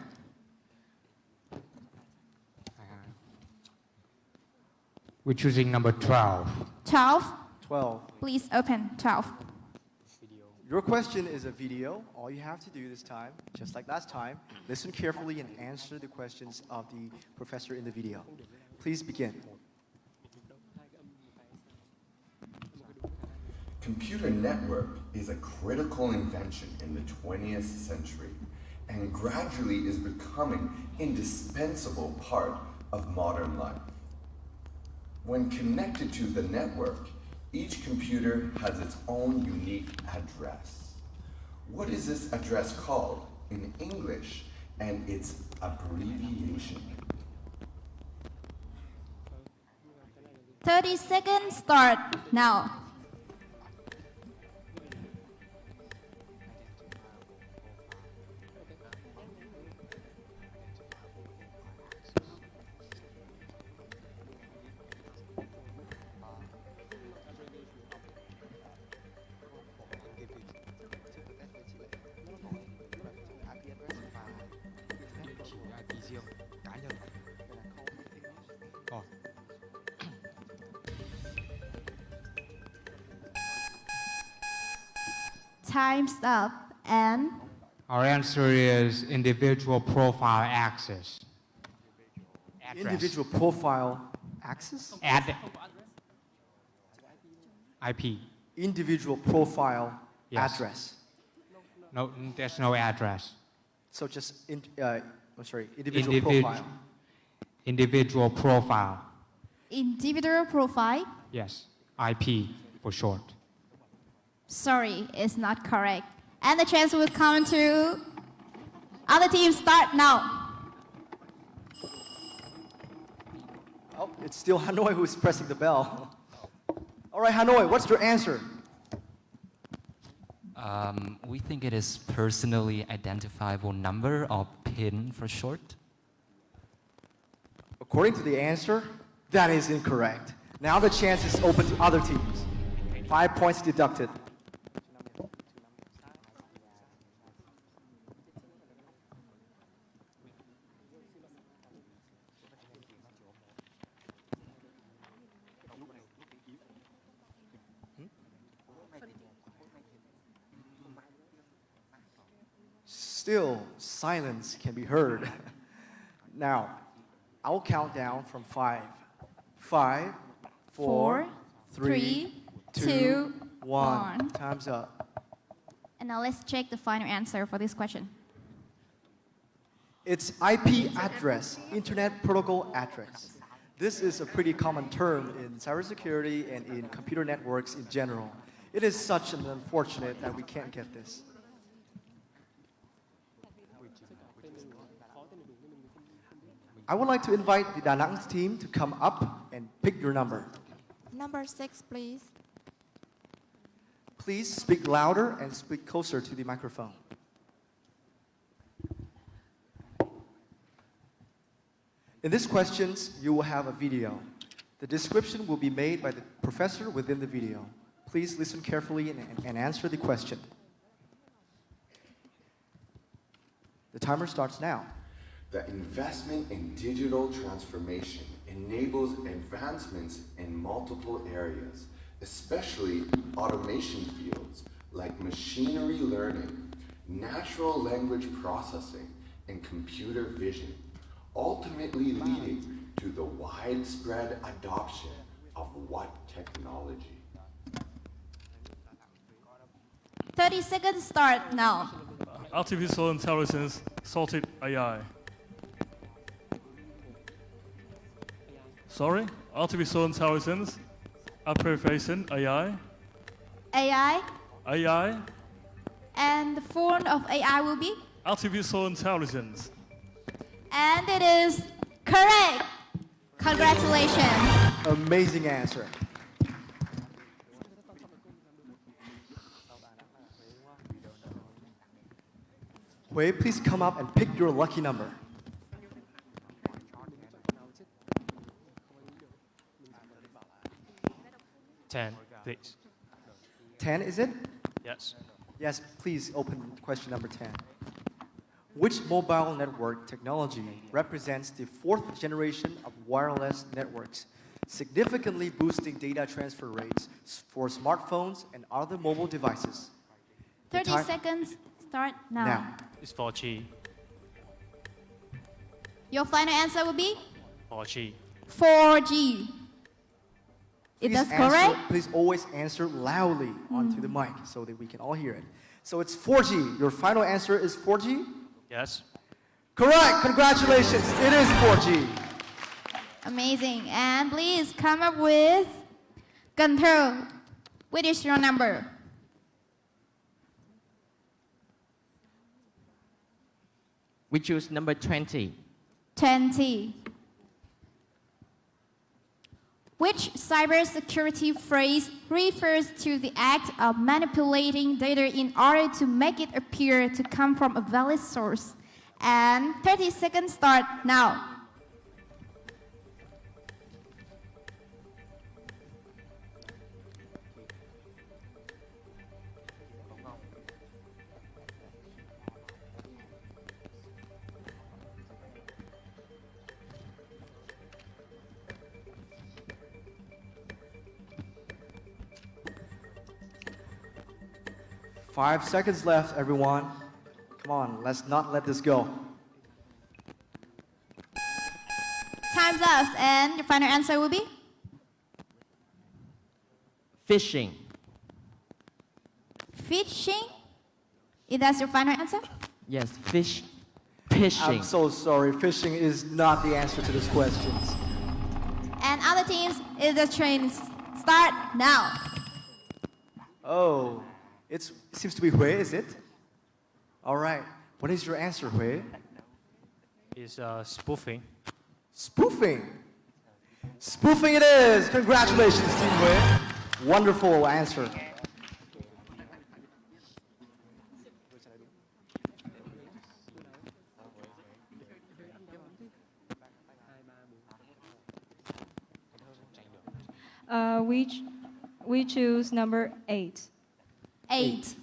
We're choosing number 12. 12? 12. Please open 12. Your question is a video. All you have to do this time, just like last time, listen carefully and answer the questions of the professor in the video. Please begin. Computer network is a critical invention in the 20th century and gradually is becoming indispensable part of modern life. When connected to the network, each computer has its own unique address. What is this address called in English and its abbreviation? 30 seconds start now. Time's up, and Our answer is individual profile access. Address. Individual profile access? IP. Individual profile Yes. address. No, there's no address. So just, individual profile. Individual profile. individual profile. Yes. IP for short. Sorry, it's not correct. And the chance will come to other teams. Start now. Oh, it's still Hanoi who's pressing the bell. All right, Hanoi, what's your answer? We think it is personally identifiable number, or PIN for short. According to the answer, that is incorrect. Now the chance is open to other teams. 5 points deducted. Still, silence can be heard. Now, I'll count down from 5. 5, 4, 3, 2, One. Time's up. And now let's check the final answer for this question. It's IP address, Internet Protocol Address. This is a pretty common term in cybersecurity and in computer networks in general. It is such an unfortunate that we can't get this. I would like to invite the Da Nang team to come up and pick your number. Number 6, please. Please speak louder and speak closer to the microphone. In these questions, you will have a video. The description will be made by the professor within the video. Please listen carefully and answer the question. The timer starts now. The investment in digital transformation enables advancements in multiple areas, especially automation fields like machinery learning, natural language processing, and computer vision, ultimately leading to the widespread adoption of what technology? 30 seconds start now. Artificial intelligence, sorted AI. Sorry? Artificial intelligence, abbreviation AI. AI. AI, And the form of AI will be? artificial intelligence. And it is correct. Congratulations. Amazing answer. Hui, please come up and pick your lucky number. 10, please. 10, is it? Yes. Yes, please open question number 10. Which mobile network technology represents the fourth generation of wireless networks, significantly boosting data transfer rates for smartphones and other mobile devices? 30 seconds start now. It's 4G. Your final answer will be? 4G. 4G. Is that correct? Please always answer loudly onto the mic so that we can all hear it. So it's 4G. Your final answer is 4G? Yes. Correct. Congratulations. It is 4G. Amazing. And please come up with Gunther. What is your number? We choose number 20. 20. Which cybersecurity phrase refers to the act of manipulating data in order to make it appear to come from a valid source? And 30 seconds start now. Five seconds left, everyone. Come on, let's not let this go. Time's up. And your final answer will be? Fishing. Fishing? Is that your final answer? Yes, fishing. I'm so sorry. Fishing is not the answer to this question. And other teams, is the train start now. Oh, it seems to be Hui, is it? All right. What is your answer, Hui? It's spoofing. Spoofing. Spoofing it is. Congratulations, Team Hui. Wonderful answer. We choose number 8. 8.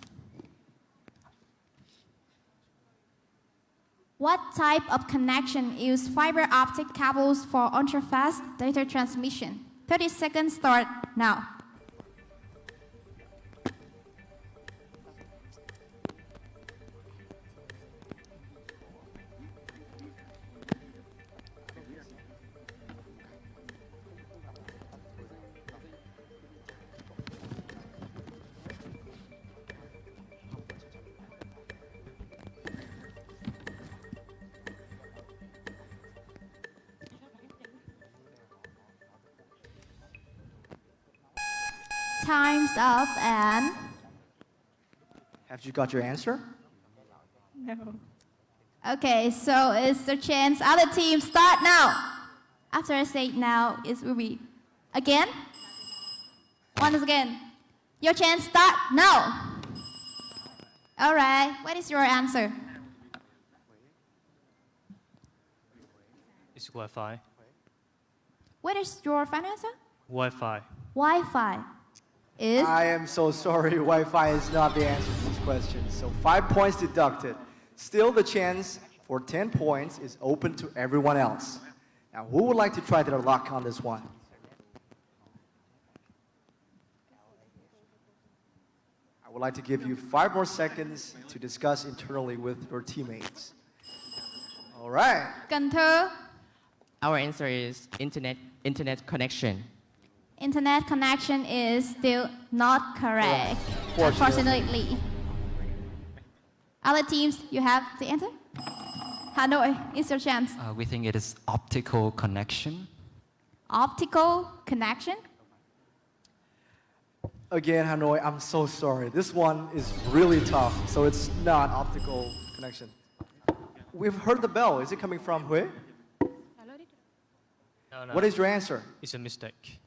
What type of connection use fiber optic cables for ultra-fast data transmission? 30 seconds start now. Time's up and Have you got your answer? no. Okay, so it's the chance. Other team, start now. After I say now, it will be again. Once again. Your chance start now. All right. What is your answer? It's Wi-Fi. What is your final answer? Wi-Fi. Wi-Fi. Is I am so sorry, Wi-Fi is not the answer to this question. So 5 points deducted. Still, the chance for 10 points is open to everyone else. Now, who would like to try their luck on this one? I would like to give you 5 more seconds to discuss internally with your teammates. All right. Cần Thơ. Our answer is internet connection. Internet connection is still not correct. Fortunately. Unfortunately. Other teams, you have the answer? Hanoi, it's your chance. We think it is optical connection. Optical connection? Again, Hanoi, I'm so sorry. This one is really tough, so it's not optical connection. We've heard the bell. Is it coming from Hue? No. What is your answer? It's a mistake.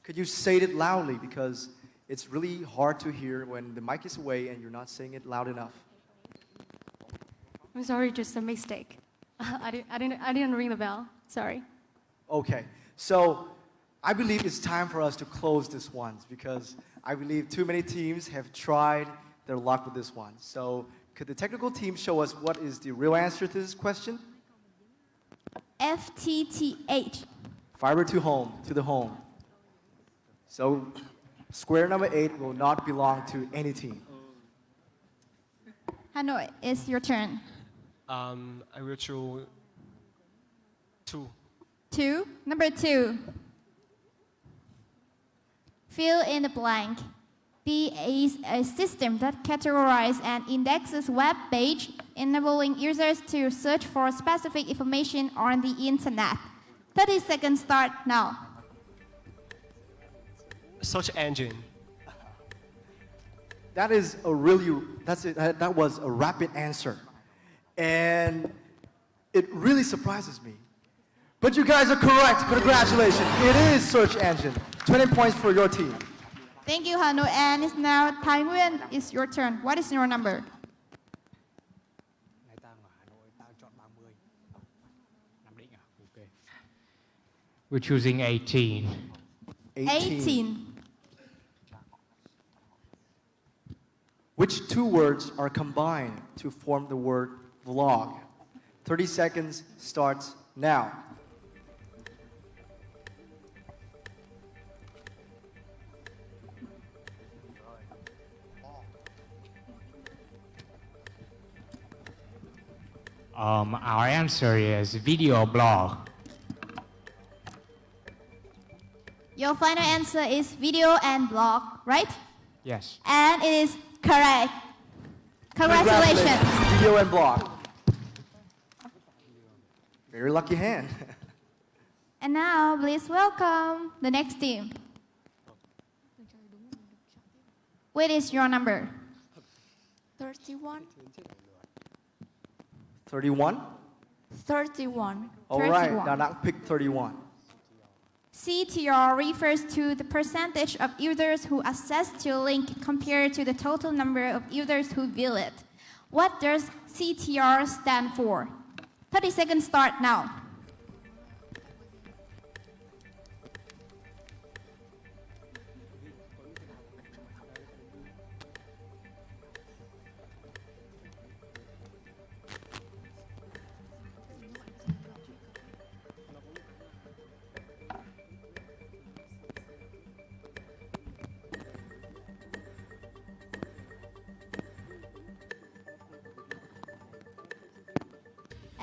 Could you say it loudly, because it's really hard to hear when the mic is away and you're not saying it loud enough. I'm sorry, just a mistake. I didn't ring the bell. Sorry. Okay, so I believe it's time for us to close this one, because I believe too many teams have tried their luck with this one. So could the technical team show us what is the real answer to this question? FTTH. Fiber to home, to the home. So square number 8 will not belong to any team. Hanoi, it's your turn. I will choose 2. 2. Number 2. Fill in the blank. B is a system that categorizes and indexes web page, enabling users to search for specific information on the internet. 30 seconds start now. Search engine. That was a rapid answer. And it really surprises me. But you guys are correct. Congratulations. It is search engine. 20 points for your team. Thank you, Hanoi. And it's now Thái Nguyên. It's your turn. What is your number? We're choosing 18. 18. Which 2 words are combined to form the word vlog? 30 seconds starts now. Our answer is video blog. Your final answer is video and blog, right? Yes. And it is correct. Congratulations. Video and blog. Very lucky hand. And now, please welcome the next team. What is your number? 31. 31? 31. All right, 31. Đà Nẵng picked 31. CTR refers to the percentage of users who access to a link compared to the total number of users who view it. What does CTR stand for? 30 seconds start now.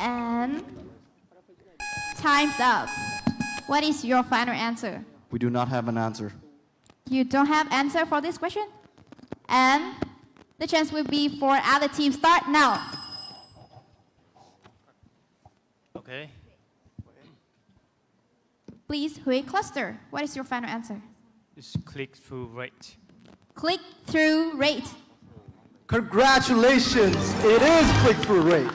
And time's up. What is your final answer? We do not have an answer. You don't have answer for this question? And the chance will be for other teams. Start now. Okay. Please, Hui Cluster, what is your final answer? It's click-through rate. Click-through rate. Congratulations, it is click-through rate.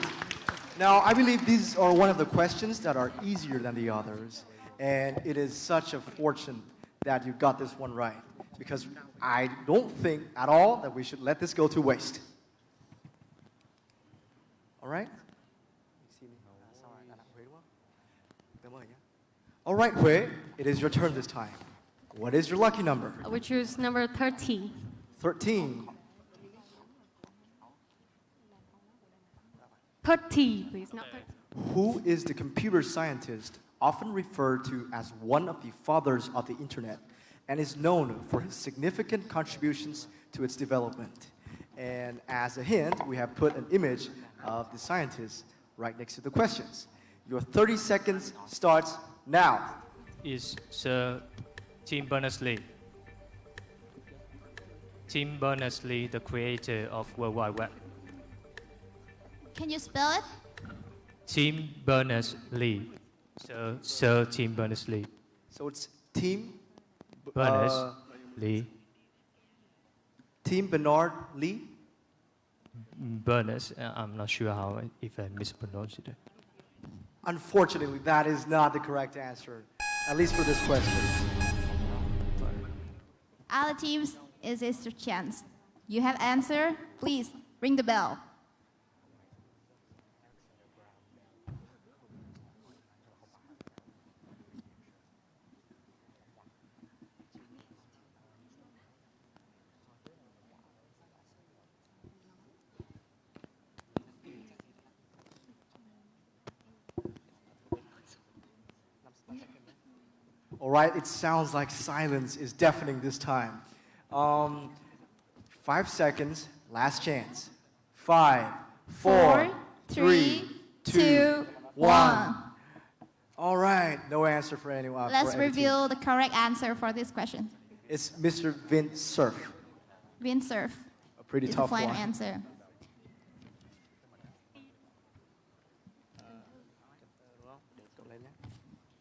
Now, I believe these are one of the questions that are easier than the others, and it is such a fortune that you got this one right, because I don't think at all that we should let this go to waste. All right? All right, Hui, it is your turn this time. What is your lucky number? We choose number 30. 13. 30, please, not 30. Who is the computer scientist often referred to as one of the fathers of the internet and is known for his significant contributions to its development? And as a hint, we have put an image of the scientist right next to the questions. Your 30 seconds starts now. Is Sir Tim Berners-Lee. Tim Berners-Lee, the creator of World Wide Web. Can you spell it? Tim Berners-Lee. Sir Tim Berners-Lee. So it's Tim Berners-Lee. Tim Bernard-Lee? Berners, I'm not sure if I mispronounced it. Unfortunately, that is not the correct answer, at least for this question. Other teams, is your chance. You have answer, please ring the bell. All right, it sounds like silence is deafening this time. 5 seconds, last chance. 5, 4, 3, 2, 1. All right, no answer for anyone. Let's reveal the correct answer for this question. It's Mr. Vint Cerf. Windsurf. A pretty is tough the final one. answer.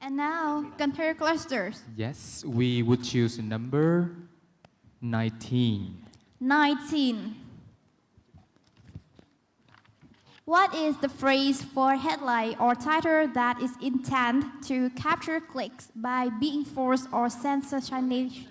And now, compare clusters. Yes, we would choose number 19. 19. What is the phrase for headline or title that is intended to capture clicks by being forced or sensationalized?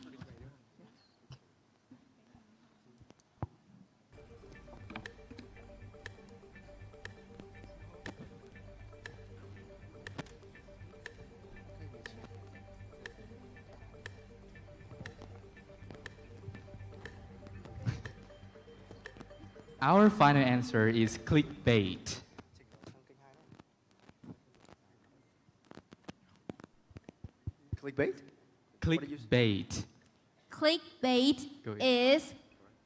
Our final answer is clickbait. Clickbait? Clickbait. Clickbait Go ahead. is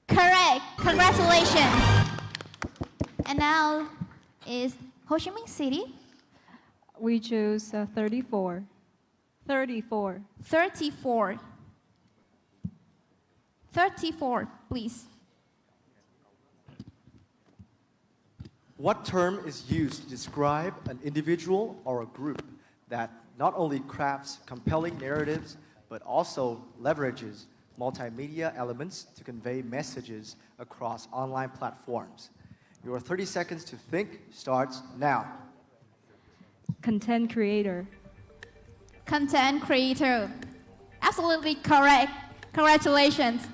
correct. Congratulations. And now is Ho Chi Minh City. We choose 34. 34. 34. 34, please. What term is used to describe an individual or a group that not only crafts compelling narratives, but also leverages multimedia elements to convey messages across online platforms? Your 30 seconds to think starts now. Content creator. Content creator. Absolutely correct. Congratulations.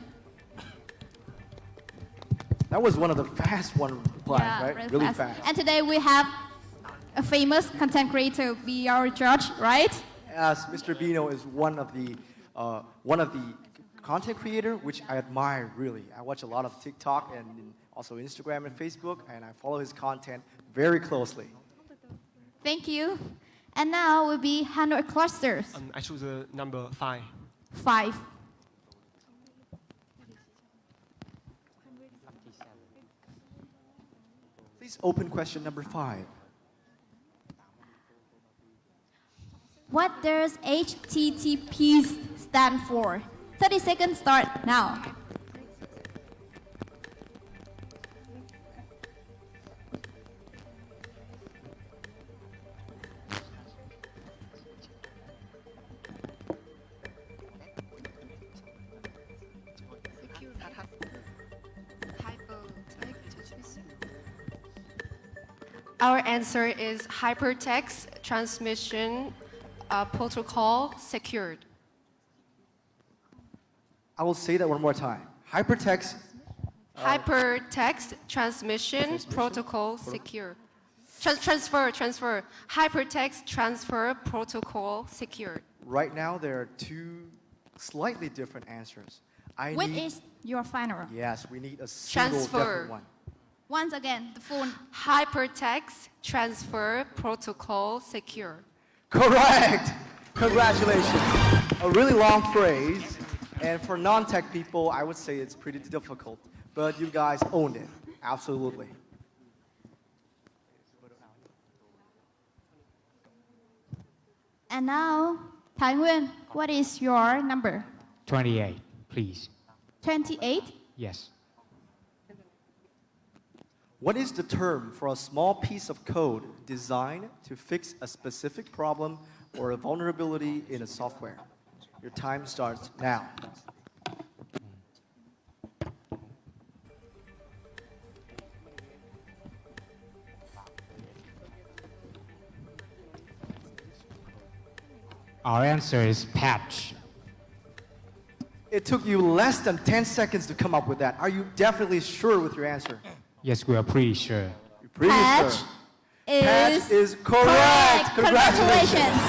That was one of the fast one replies, Yeah, right? Really fast. And today we have a famous content creator be our judge, right? As Mr. Bino is one of the content creator, which I admire really. I watch a lot of TikTok and also Instagram and Facebook, and I follow his content very closely. Thank you. And now will be Hanoi clusters. I choose number 5. 5. Please open question number 5. What does HTTP stand for? 30 seconds start now. Our answer is hypertext transmission protocol secured. I will say that one more time. Hypertext. Hypertext transmission protocol secure. Transfer. Hypertext transfer protocol secured. Right now, there are two slightly different answers. Which is your final? Yes, we need a single different one. Once again, the full. Hypertext transfer protocol secure. Correct! Congratulations. A really long phrase. And for non-tech people, I would say it's pretty difficult. But you guys owned it. Absolutely. And now, Thái Nguyên, what is your number? 28, please. 28? Yes. What is the term for a small piece of code designed to fix a specific problem or a vulnerability in a software? Your time starts now. Our answer is patch. It took you less than 10 seconds to come up with that. Are you definitely sure with your answer? Yes, we are pretty sure. You're pretty Patch sure. is Patch is correct. Congratulations.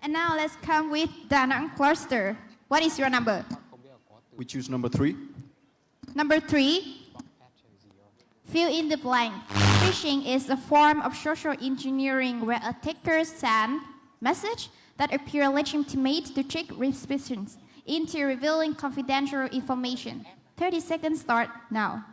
And now let's come with Da Nang cluster. What is your number? We choose number 3. Number 3. Fill in the blank. Phishing is a form of social engineering where attackers send messages that appear legitimate to trick recipients into revealing confidential information. 30 seconds start now.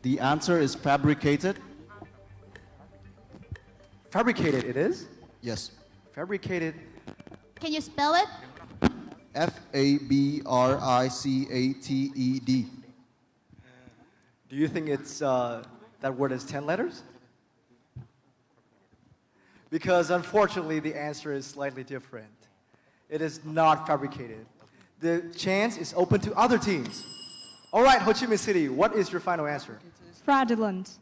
The answer is fabricated. Fabricated it is? Yes. Fabricated. Can you spell it? Fabricated. Do you think it's that word is 10 letters? Because unfortunately the answer is slightly different. It is not fabricated. The chance is open to other teams. All right, Ho Chi Minh City, what is your final answer? Fraudulent.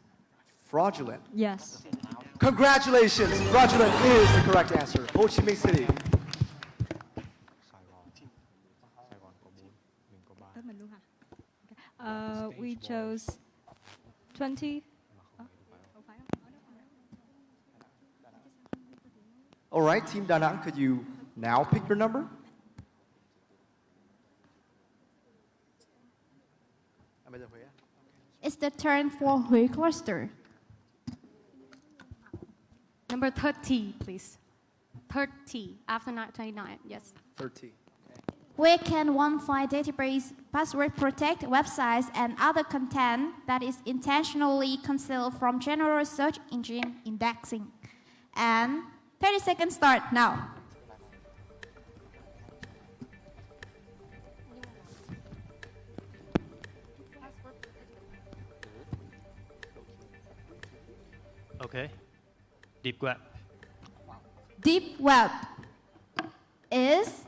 Fraudulent. Yes. Congratulations, fraudulent is the correct answer. Ho Chi Minh City. We chose 20. All right, Team Da Nang, could you now pick your number? It's the turn for Hui cluster. Number 30, please. 30, after 29, yes. 30. Where can one find database, password protect websites, and other content that is intentionally concealed from general search engine indexing? And 30 seconds start now. Okay. Deep web. Deep web is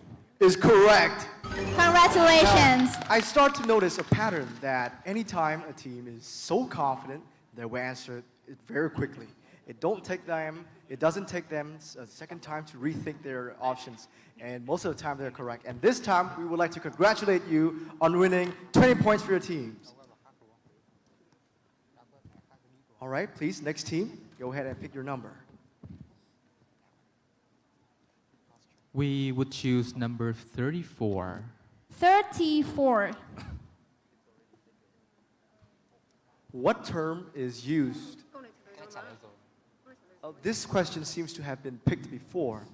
correct. Congratulations. Now, I start to notice a pattern that anytime a team is so confident, they will answer it very quickly. It doesn't take them a second time to rethink their options. And most of the time they're correct. And this time we would like to congratulate you on winning 20 points for your teams. All right, please, next team, go ahead and pick your number. We would choose number 34. 34. What term is used? This question seems to have been picked before.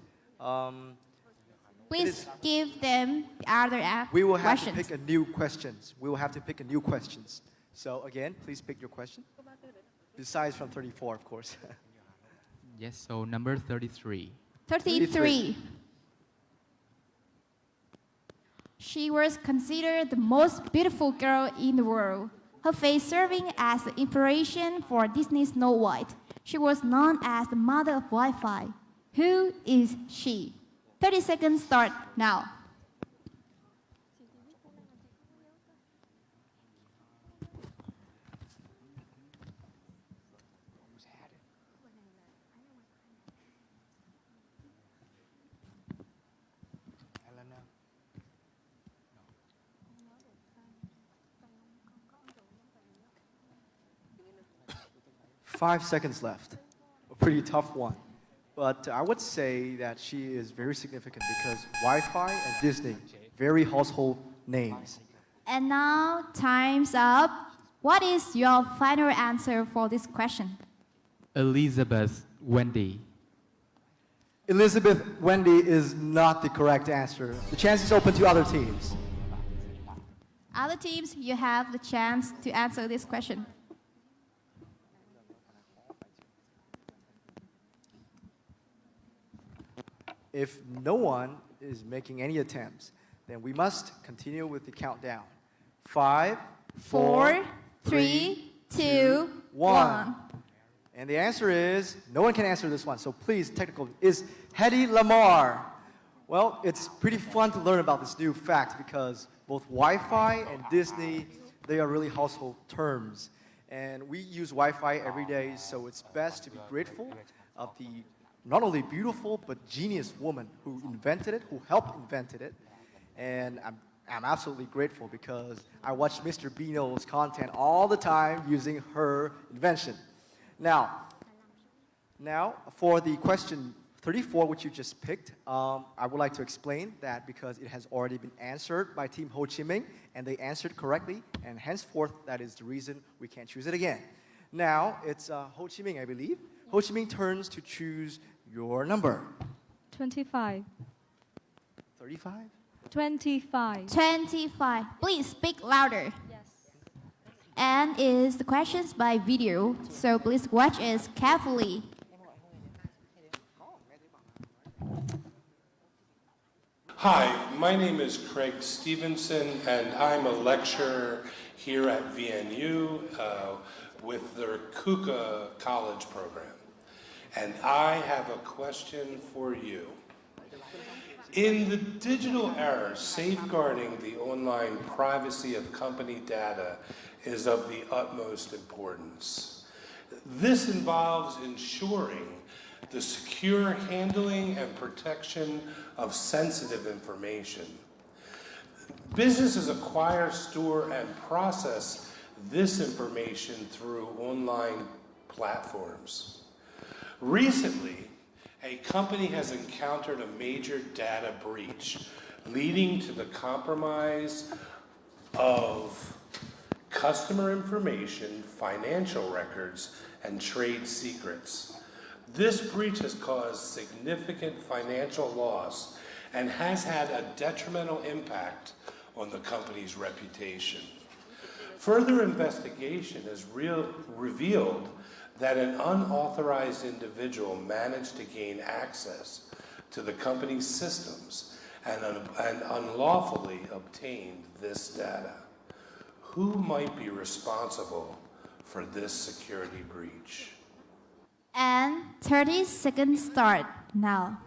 Please give them the other We will have questions. to pick a new questions. We will have to pick a new questions. So again, please pick your question. Besides from 34, of course. Yes, so number 33. 33. She was considered the most beautiful girl in the world, her face serving as the inspiration for Disney's Snow White. She was known as the mother of Wi-Fi. Who is she? 30 seconds start now. Elena. 5 seconds left. A pretty tough one. But I would say that she is very significant because Wi-Fi and Disney, very household names. And now time's up. What is your final answer for this question? Elizabeth Wendy. Elizabeth Wendy is not the correct answer. The chance is open to other teams. Other teams, you have the chance to answer this question. If no one is making any attempts, then we must continue with the countdown. 5, 4, 3, 2, 1. And the answer is, no one can answer this one, so please, technical, is Hedy Lamarr. Well, it's pretty fun to learn about this new fact because both Wi-Fi and Disney, they are really household terms. And we use Wi-Fi every day, so it's best to be grateful of the not only beautiful, but genius woman who invented it, who helped invent it. And I'm absolutely grateful because I watch Mr. Beano's content all the time using her invention. Now, for the question 34, which you just picked, I would like to explain that because it has already been answered by Team Ho Chi Minh, and they answered correctly, and henceforth, that is the reason we can't choose it again. Now, it's Ho Chi Minh, I believe. Ho Chi Minh turns to choose your number. 25. 35? 25. 25. Please speak louder. Yes. And is the questions by video, so please watch it carefully. Hi, my name is Craig Stevenson, and I'm a lecturer here at VNU with their KUKA college program. And I have a question for you. In the digital era, safeguarding the online privacy of company data is of the utmost importance. This involves ensuring the secure handling and protection of sensitive information. Businesses acquire, store, and process this information through online platforms. Recently, a company has encountered a major data breach, leading to the compromise of customer information, financial records, and trade secrets. This breach has caused significant financial loss and has had a detrimental impact on the company's reputation. Further investigation has revealed that an unauthorized individual managed to gain access to the company's systems and unlawfully obtained this data. Who might be responsible for this security breach? And 30 seconds start now.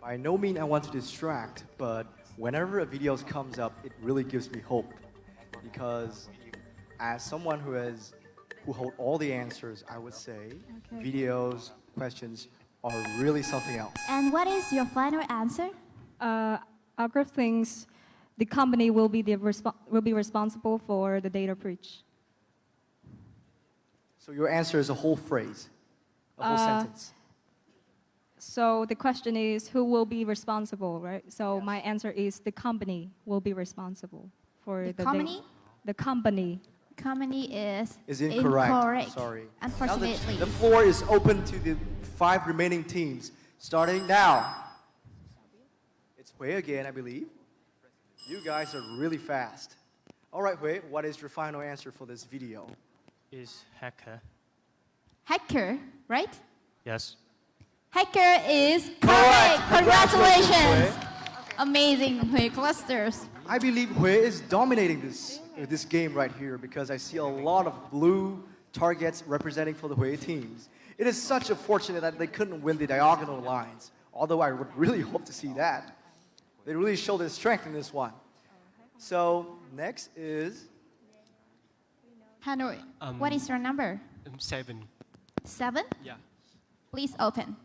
By no means I want to distract, but whenever a video comes up, it really gives me hope. Because as someone who hold all the answers, I would say videos, questions are really something else. And what is your final answer? Algra thinks the company will be responsible for the data breach. So your answer is a whole phrase, a whole sentence. So the question is, who will be responsible, right? So yes. My answer is the company will be responsible for the company? The company. Company is incorrect. Sorry. Unfortunately. The floor is open to the 5 remaining teams, starting now. It's Hui again, I believe. You guys are really fast. All right, Hui, what is your final answer for this video? Is hacker. Hacker, right? Yes. Hacker is correct. Congratulations. Amazing, Hui clusters. I believe Hui is dominating this game right here because I see a lot of blue targets representing for the Hui teams. It is such a fortunate that they couldn't win the diagonal lines, although I would really hope to see that. They really showed their strength in this one. So next is Hanoi. What is your number? 7. 7? Yeah. Please open.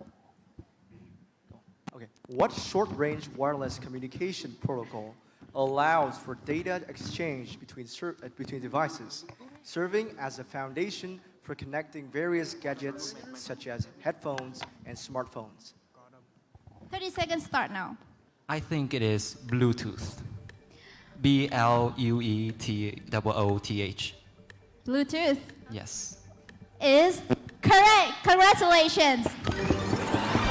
okay. What short-range wireless communication protocol allows for data exchange between devices, serving as a foundation for connecting various gadgets such as headphones and smartphones? 30 seconds start now. I think it is Bluetooth. Bluetooth. Bluetooth Yes. is correct. Congratulations.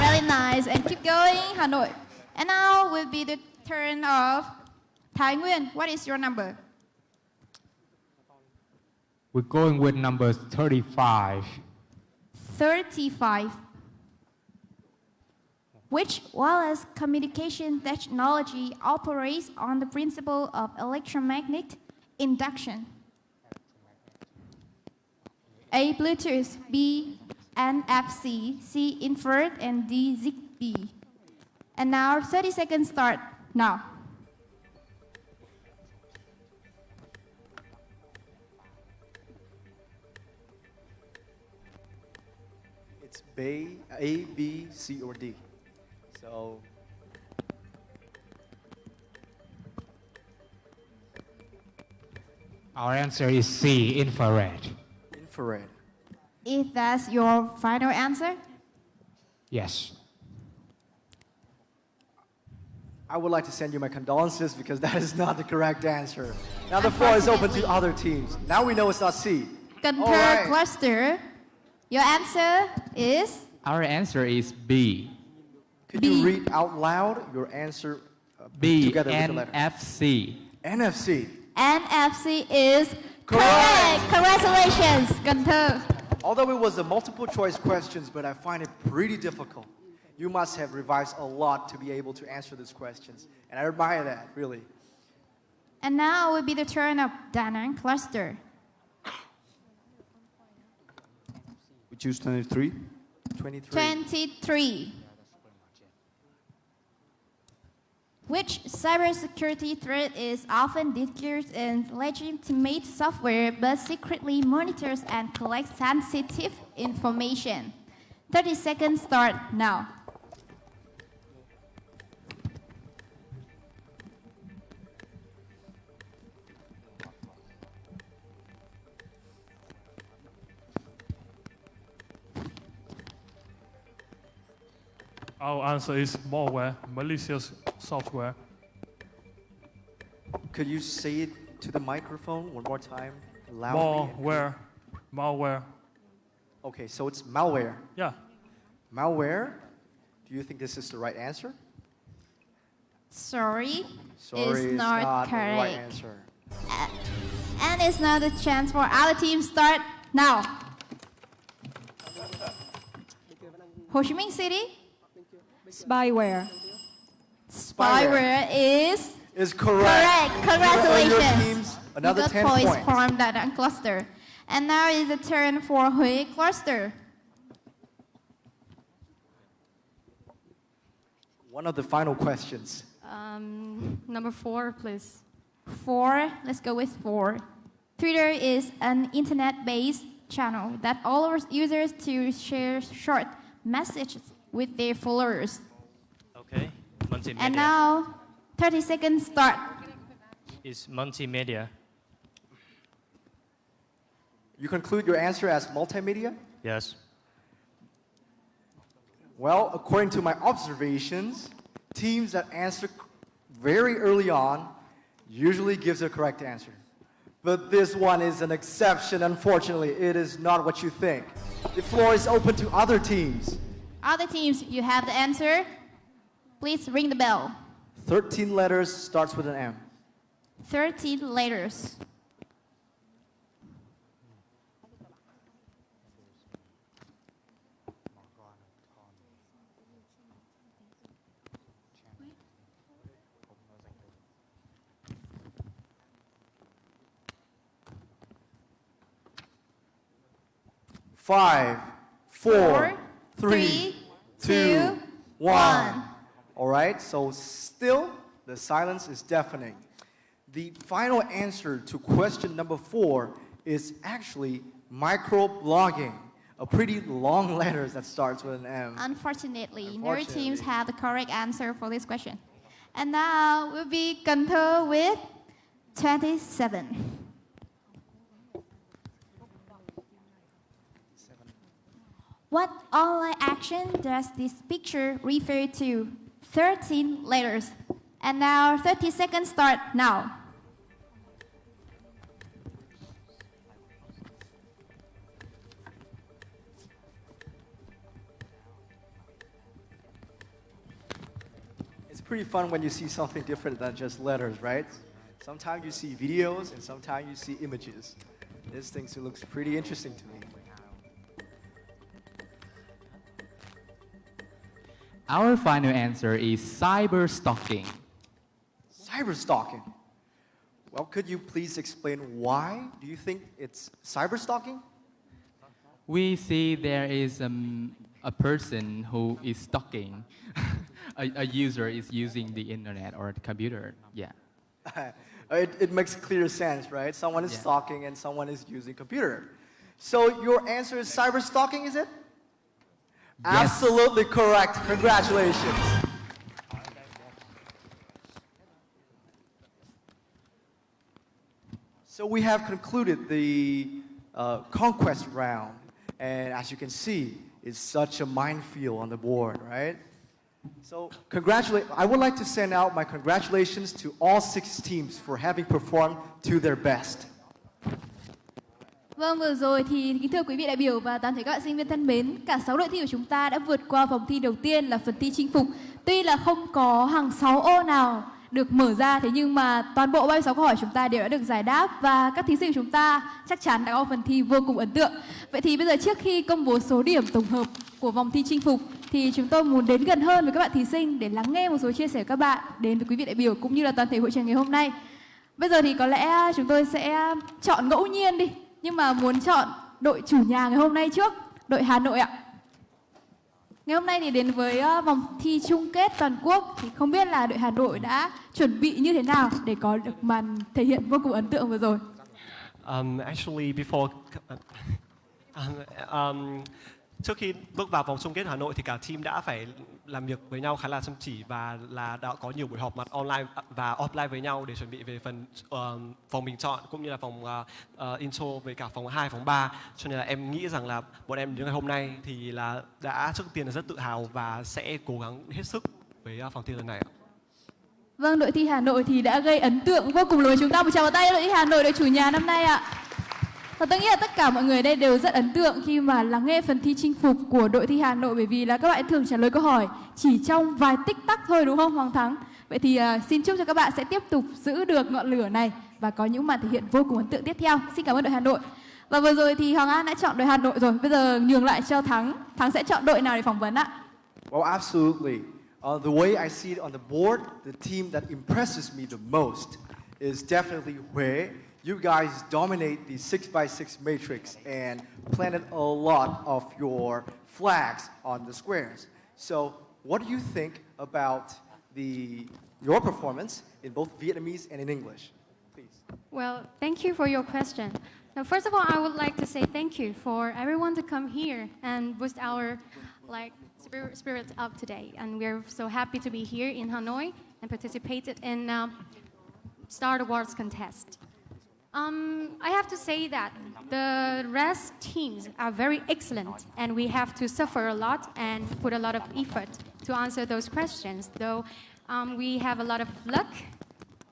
Really nice. And keep going, Hanoi. And now will be the turn of Thái Nguyên. What is your number? We're going with number 35. 35. Which wireless communication technology operates on the principle of electromagnetic induction? A. Bluetooth, B. NFC, C. Infrared, and D. Zigbee. And now 30 seconds start now. It's A, B, C, or D. So Our answer is C, infrared. infrared. Is that your final answer? Yes. I would like to send you my condolences because that is not the correct answer. Now the floor is open to other teams. Now we know it's not C. Cần All Thơ right. cluster, your answer is Our answer is B. Could you read out loud your answer B, together with the letter? NFC. NFC. NFC is correct. Congratulations, Cần Thơ. Although it was a multiple choice questions, but I find it pretty difficult. You must have revised a lot to be able to answer these questions. And I admire that, really. And now will be the turn of Da Nang cluster. We choose 23. 23. Which cybersecurity threat is often discussed in legitimate software but secretly monitors and collects sensitive information? 30 seconds start now. Our answer is malware, malicious software. Could you say it to the microphone one more time, loudly? Malware. Okay, so it's malware. Yeah. Malware? Do you think this is the right answer? Sorry, Sorry, it's not the correct. right answer. And it's now the chance for other teams start now. Ho Chi Minh City? Spyware. Spyware is correct. Congratulations. Your teams, another you got 10 points points. from that cluster. And now is the turn for Hui cluster. One of the final questions. Number 4, please. 4, let's go with 4. Twitter is an internet-based channel that allows users to share short messages with their followers. Okay. Multimedia. And now, 30 seconds start. Is multimedia. You conclude your answer as multimedia? Yes. Well, according to my observations, teams that answer very early on usually gives a correct answer. But this one is an exception, unfortunately. It is not what you think. The floor is open to other teams. Other teams, you have the answer. Please ring the bell. 13 letters starts with an M. 13 letters. 5, 4, 3, 2, 1. All right, so still the silence is deafening. The final answer to question number 4 is actually microblogging, a pretty long letter that starts with an M. Unfortunately, no teams have the correct answer for this question. And now will be Cần Thơ with 27. What online action does this picture refer to? 13 letters. And now 30 seconds start now. It's pretty fun when you see something different than just letters, right? Sometimes you see videos and sometimes you see images. This thing looks pretty interesting to me. Our final answer is cyber stalking. Cyber stalking. Well, could you please explain why do you think it's cyber stalking? We see there is a person who is stalking. a user is using the internet or the computer. Yeah. It makes clear sense, right? Someone is stalking and someone is using computer. So your answer is cyber stalking, is it? Yes. Absolutely correct. Congratulations. So we have concluded the conquest round. And as you can see, it's such a minefield on the board, right? So I would like to send out my congratulations to all 6 teams for having performed to their best. Vâng, vừa rồi thì kính thưa quý vị đại biểu và toàn thể các bạn sinh viên thân mến, cả 6 đội thi của chúng ta đã vượt qua vòng thi đầu tiên là phần thi chinh phục. Tuy là không có hàng 6 ô nào được mở ra, thế nhưng mà toàn bộ 36 câu hỏi chúng ta đều đã được giải đáp và các thí sinh của chúng ta chắc chắn đã có phần thi vô cùng ấn tượng. Vậy thì bây giờ trước khi công bố số điểm tổng hợp của vòng thi chinh phục thì chúng tôi muốn đến gần hơn với các bạn thí sinh để lắng nghe một số chia sẻ của các bạn đến với quý vị đại biểu cũng như là toàn thể hội trường ngày hôm nay. Bây giờ thì có lẽ chúng tôi sẽ chọn ngẫu nhiên đi, nhưng mà muốn chọn đội chủ nhà ngày hôm nay trước, đội Hà Nội ạ. Ngày hôm nay thì đến với vòng thi chung kết toàn quốc thì không biết là đội Hà Nội đã chuẩn bị như thế nào để có được màn thể hiện vô cùng ấn tượng vừa rồi. Actually, before trước khi bước vào vòng chung kết Hà Nội thì cả team đã phải làm việc với nhau khá là chăm chỉ và đã có nhiều buổi họp mặt online và offline với nhau để chuẩn bị về phần vòng bình chọn cũng như là vòng intro với cả vòng 2, vòng 3. Cho nên là em nghĩ rằng là bọn em đến ngày hôm nay thì là đã trước tiên là rất tự hào và sẽ cố gắng hết sức với phòng thi lần này. Vâng, đội thi Hà Nội thì đã gây ấn tượng vô cùng lớn. Chúng ta một tràng vào tay đội thi Hà Nội, đội chủ nhà năm nay ạ. Và tôi nghĩ là tất cả mọi người đây đều rất ấn tượng khi mà lắng nghe phần thi chinh phục của đội thi Hà Nội, bởi vì là các bạn thường trả lời câu hỏi chỉ trong vài tích tắc thôi, đúng không Hoàng Thắng? Vậy thì xin chúc cho các bạn sẽ tiếp tục giữ được ngọn lửa này và có những màn thể hiện vô cùng ấn tượng tiếp theo. Xin cảm ơn đội Hà Nội. Và vừa rồi thì Hoàng An đã chọn đội Hà Nội rồi, bây giờ nhường lại cho Thắng. Thắng sẽ chọn đội nào để phỏng vấn ạ? Well, absolutely. The way I see it on the board, the team that impresses me the most is definitely Huế. You guys dominate the 6x6 matrix and planted a lot of your flags on the squares. So, what do you think about your performance in both Vietnamese and in English? Please. Well, thank you for your question. Now, first of all, I would like to say thank you for everyone to come here and boost our spirit up today. And we're so happy to be here in Hanoi and participated in Star Awards contest. I have to say that the rest teams are very excellent and we have to suffer a lot and put a lot of effort to answer those questions, though we have a lot of luck,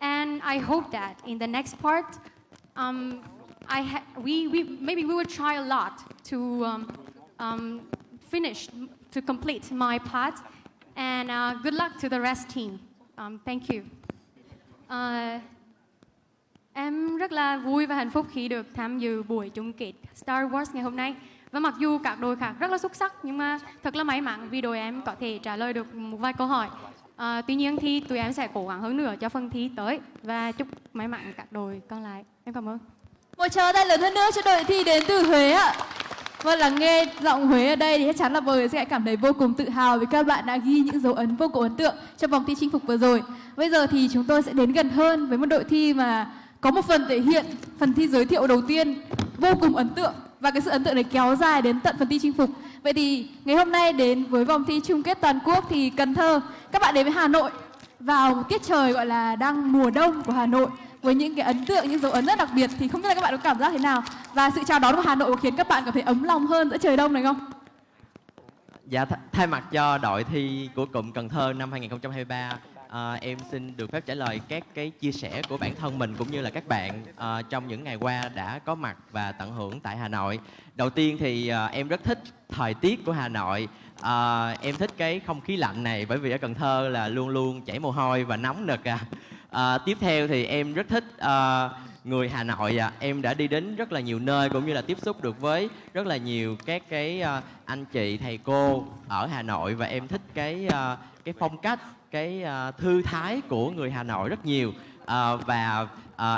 and I hope that in the next part we will try a lot to to complete my part, and good luck to the rest team. Thank you. Em rất là vui và hạnh phúc khi được tham dự buổi chung kết Star Wars ngày hôm nay. Và mặc dù các đội khác rất là xuất sắc, nhưng mà thật là may mắn vì đội em có thể trả lời được một vài câu hỏi. Tuy nhiên thì tụi em sẽ cố gắng hơn nữa cho phần thi tới và chúc may mắn các đội còn lại. Em cảm ơn. Một tràng tay lớn hơn nữa cho đội thi đến từ Huế ạ. Vâng, lắng nghe giọng Huế ở đây thì chắc chắn là mọi người sẽ cảm thấy vô cùng tự hào vì các bạn đã ghi những dấu ấn vô cùng ấn tượng trong vòng thi chinh phục vừa rồi. Bây giờ thì chúng tôi sẽ đến gần hơn với một đội thi mà có một phần thể hiện, phần thi giới thiệu đầu tiên vô cùng ấn tượng và cái sự ấn tượng này kéo dài đến tận phần thi chinh phục. Vậy thì ngày hôm nay đến với vòng thi chung kết toàn quốc thì Cần Thơ, các bạn đến với Hà Nội vào một tiết trời gọi là đang mùa đông của Hà Nội với những cái ấn tượng, những dấu ấn rất đặc biệt thì không biết là các bạn có cảm giác thế nào và sự chào đón của Hà Nội có khiến các bạn cảm thấy ấm lòng hơn giữa trời đông này không? Dạ, thay mặt cho đội thi của cụm Cần Thơ năm 2023, em xin được phép trả lời các cái chia sẻ của bản thân mình cũng như là các bạn trong những ngày qua đã có mặt và tận hưởng tại Hà Nội. Đầu tiên thì em rất thích thời tiết của Hà Nội. Em thích cái không khí lạnh này bởi vì ở Cần Thơ là luôn luôn chảy mồ hôi và nóng nực tiếp theo thì em rất thích người Hà Nội. Em đã đi đến rất là nhiều nơi cũng như là tiếp xúc được với rất là nhiều các cái anh chị thầy cô ở Hà Nội và em thích cái phong cách, cái thư thái của người Hà Nội rất nhiều. Và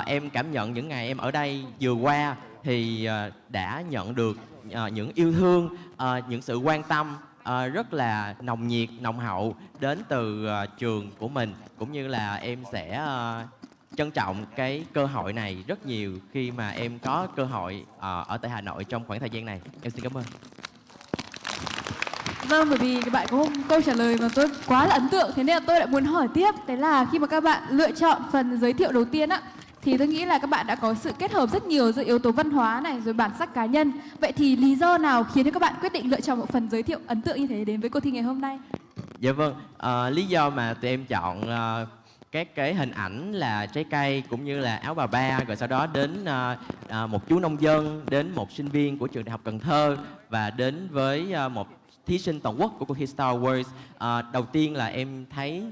em cảm nhận những ngày em ở đây vừa qua thì đã nhận được những yêu thương, những sự quan tâm rất là nồng nhiệt, nồng hậu đến từ trường của mình, cũng như là em sẽ trân trọng cái cơ hội này rất nhiều khi mà em có cơ hội ở tại Hà Nội trong khoảng thời gian này. Em xin cảm ơn. Vâng, bởi vì các bạn có một câu trả lời mà tôi quá là ấn tượng, thế nên là tôi lại muốn hỏi tiếp. Đấy là khi mà các bạn lựa chọn phần giới thiệu đầu tiên á, thì tôi nghĩ là các bạn đã có sự kết hợp rất nhiều giữa yếu tố văn hóa này rồi bản sắc cá nhân. Vậy thì lý do nào khiến cho các bạn quyết định lựa chọn một phần giới thiệu ấn tượng như thế đến với cuộc thi ngày hôm nay? Dạ vâng, lý do mà tụi em chọn các cái hình ảnh là trái cây cũng như là áo bà ba, rồi sau đó đến một chú nông dân, đến một sinh viên của trường Đại học Cần Thơ và đến với một thí sinh toàn quốc của cuộc thi Star Wars. Đầu tiên là em thấy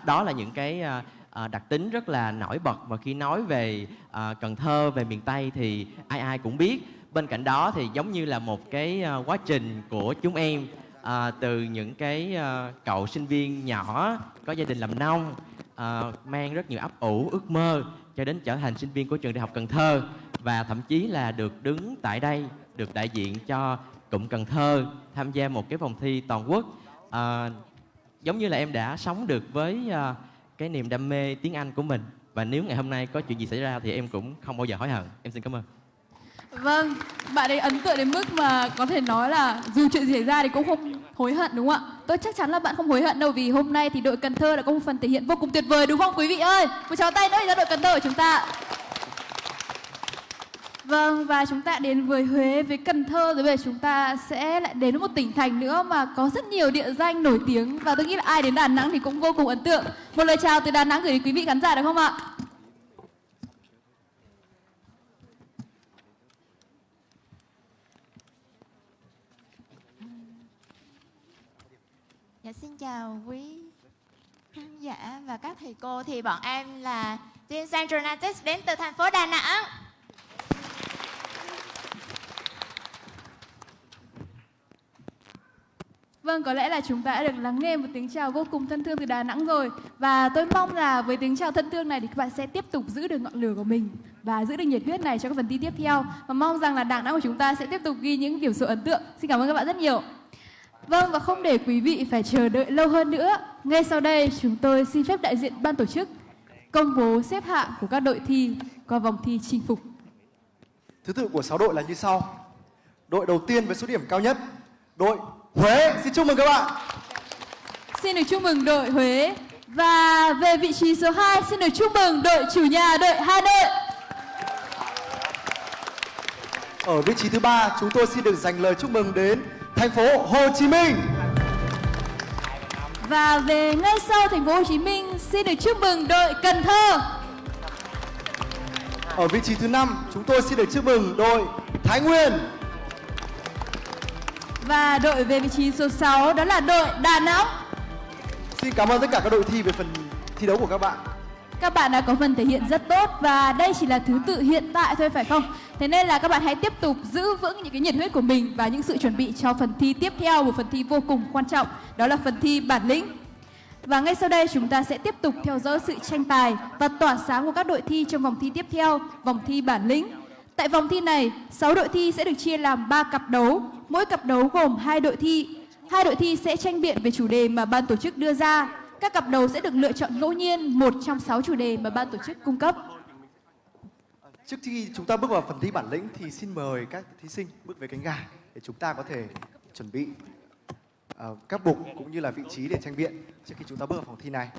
đó là những cái đặc tính rất là nổi bật mà khi nói về Cần Thơ, về miền Tây thì ai ai cũng biết. Bên cạnh đó thì giống như là một cái quá trình của chúng em từ những cái cậu sinh viên nhỏ có gia đình làm nông, mang rất nhiều ấp ủ, ước mơ cho đến trở thành sinh viên của trường Đại học Cần Thơ và thậm chí là được đứng tại đây, được đại diện cho cụm Cần Thơ tham gia một cái vòng thi toàn quốc. Giống như là em đã sống được với cái niềm đam mê tiếng Anh của mình và nếu ngày hôm nay có chuyện gì xảy ra thì em cũng không bao giờ hối hận. Em xin cảm ơn. Vâng, bạn ấy ấn tượng đến mức mà có thể nói là dù chuyện gì xảy ra thì cũng không hối hận đúng không ạ? Tôi chắc chắn là bạn không hối hận đâu vì hôm nay thì đội Cần Thơ đã có một phần thể hiện vô cùng tuyệt vời đúng không quý vị ơi? Một tràng tay nữa cho đội Cần Thơ của chúng ta. Vâng, và chúng ta đến với Huế, với Cần Thơ rồi bây giờ chúng ta sẽ lại đến một tỉnh thành nữa mà có rất nhiều địa danh nổi tiếng và tôi nghĩ là ai đến Đà Nẵng thì cũng vô cùng ấn tượng. Một lời chào từ Đà Nẵng gửi đến quý vị khán giả được không ạ? Dạ, xin chào quý khán giả và các thầy cô. Thì bọn em là team Centronatics đến từ thành phố Đà Nẵng. Vâng, có lẽ là chúng ta đã được lắng nghe một tiếng chào vô cùng thân thương từ Đà Nẵng rồi. Và tôi mong là với tiếng chào thân thương này thì các bạn sẽ tiếp tục giữ được ngọn lửa của mình và giữ được nhiệt huyết này cho các phần thi tiếp theo. Và mong rằng là Đà Nẵng của chúng ta sẽ tiếp tục ghi những điểm số ấn tượng. Xin cảm ơn các bạn rất nhiều. Vâng, và không để quý vị phải chờ đợi lâu hơn nữa, ngay sau đây chúng tôi xin phép đại diện ban tổ chức công bố xếp hạng của các đội thi qua vòng thi chinh phục. Thứ tự của 6 đội là như sau. Đội đầu tiên với số điểm cao nhất, đội Huế. Xin chúc mừng các bạn. Xin được chúc mừng đội Huế. Và về vị trí số 2 xin được chúc mừng đội chủ nhà, đội Hà Nội. Ở vị trí thứ 3 chúng tôi xin được dành lời chúc mừng đến thành phố Hồ Chí Minh. Và về ngay sau thành phố Hồ Chí Minh xin được chúc mừng đội Cần Thơ. Ở vị trí thứ 5 chúng tôi xin được chúc mừng đội Thái Nguyên. Và đội về vị trí số 6 đó là đội Đà Nẵng. Xin cảm ơn tất cả các đội thi về phần thi đấu của các bạn. Các bạn đã có phần thể hiện rất tốt và đây chỉ là thứ tự hiện tại thôi phải không? Thế nên là các bạn hãy tiếp tục giữ vững những cái nhiệt huyết của mình và những sự chuẩn bị cho phần thi tiếp theo, một phần thi vô cùng quan trọng, đó là phần thi bản lĩnh. Và ngay sau đây chúng ta sẽ tiếp tục theo dõi sự tranh tài và tỏa sáng của các đội thi trong vòng thi tiếp theo, vòng thi bản lĩnh. Tại vòng thi này, 6 đội thi sẽ được chia làm 3 cặp đấu, mỗi cặp đấu gồm 2 đội thi. 2 đội thi sẽ tranh biện về chủ đề mà ban tổ chức đưa ra. Các cặp đấu sẽ được lựa chọn ngẫu nhiên một trong 6 chủ đề mà ban tổ chức cung cấp. Trước khi chúng ta bước vào phần thi bản lĩnh thì xin mời các thí sinh bước về cánh gà để chúng ta có thể chuẩn bị các mục cũng như là vị trí để tranh biện trước khi chúng ta bước vào phòng thi này.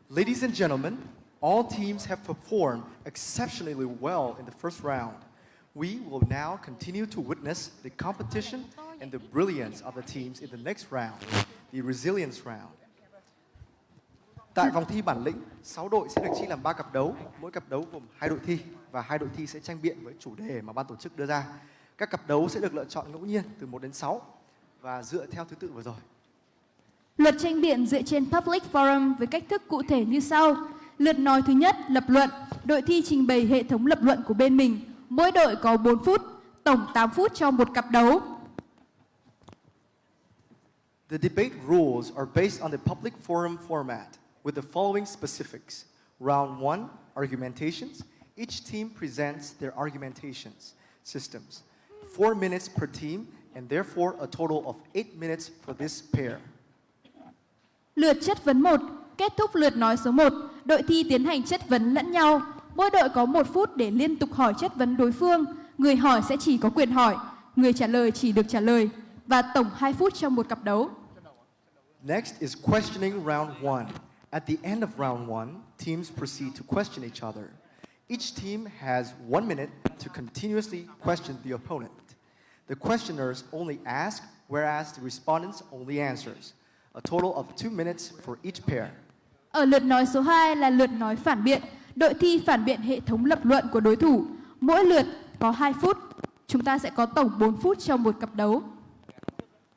Ladies and gentlemen, all teams have performed exceptionally well in the first round. We will now continue to witness the competition and the brilliance of the teams in the next round, the resilience round. Tại vòng thi bản lĩnh, 6 đội sẽ được chia làm 3 cặp đấu, mỗi cặp đấu gồm 2 đội thi và 2 đội thi sẽ tranh biện với chủ đề mà ban tổ chức đưa ra. Các cặp đấu sẽ được lựa chọn ngẫu nhiên từ 1 đến 6 và dựa theo thứ tự vừa rồi. Luật tranh biện dựa trên Public Forum với cách thức cụ thể như sau. Lượt nói thứ nhất, lập luận. Đội thi trình bày hệ thống lập luận của bên mình. Mỗi đội có 4 phút, tổng 8 phút cho một cặp đấu. The debate rules are based on the public forum format with the following specifics. Round 1, argumentations. Each team presents their argumentations systems. 4 minutes per team and therefore a total of 8 minutes for this pair. Lượt chất vấn 1. Kết thúc lượt nói số 1, đội thi tiến hành chất vấn lẫn nhau. Mỗi đội có 1 phút để liên tục hỏi chất vấn đối phương. Người hỏi sẽ chỉ có quyền hỏi, người trả lời chỉ được trả lời. Và tổng 2 phút cho một cặp đấu. Next is questioning round 1. At the end of round 1, teams proceed to question each other. Each team has 1 minute to continuously question the opponent. The questioners only ask, whereas the respondents only answers. A total of 2 minutes for each pair. Ở lượt nói số 2 là lượt nói phản biện. Đội thi phản biện hệ thống lập luận của đối thủ. Mỗi lượt có 2 phút. Chúng ta sẽ có tổng 4 phút cho một cặp đấu.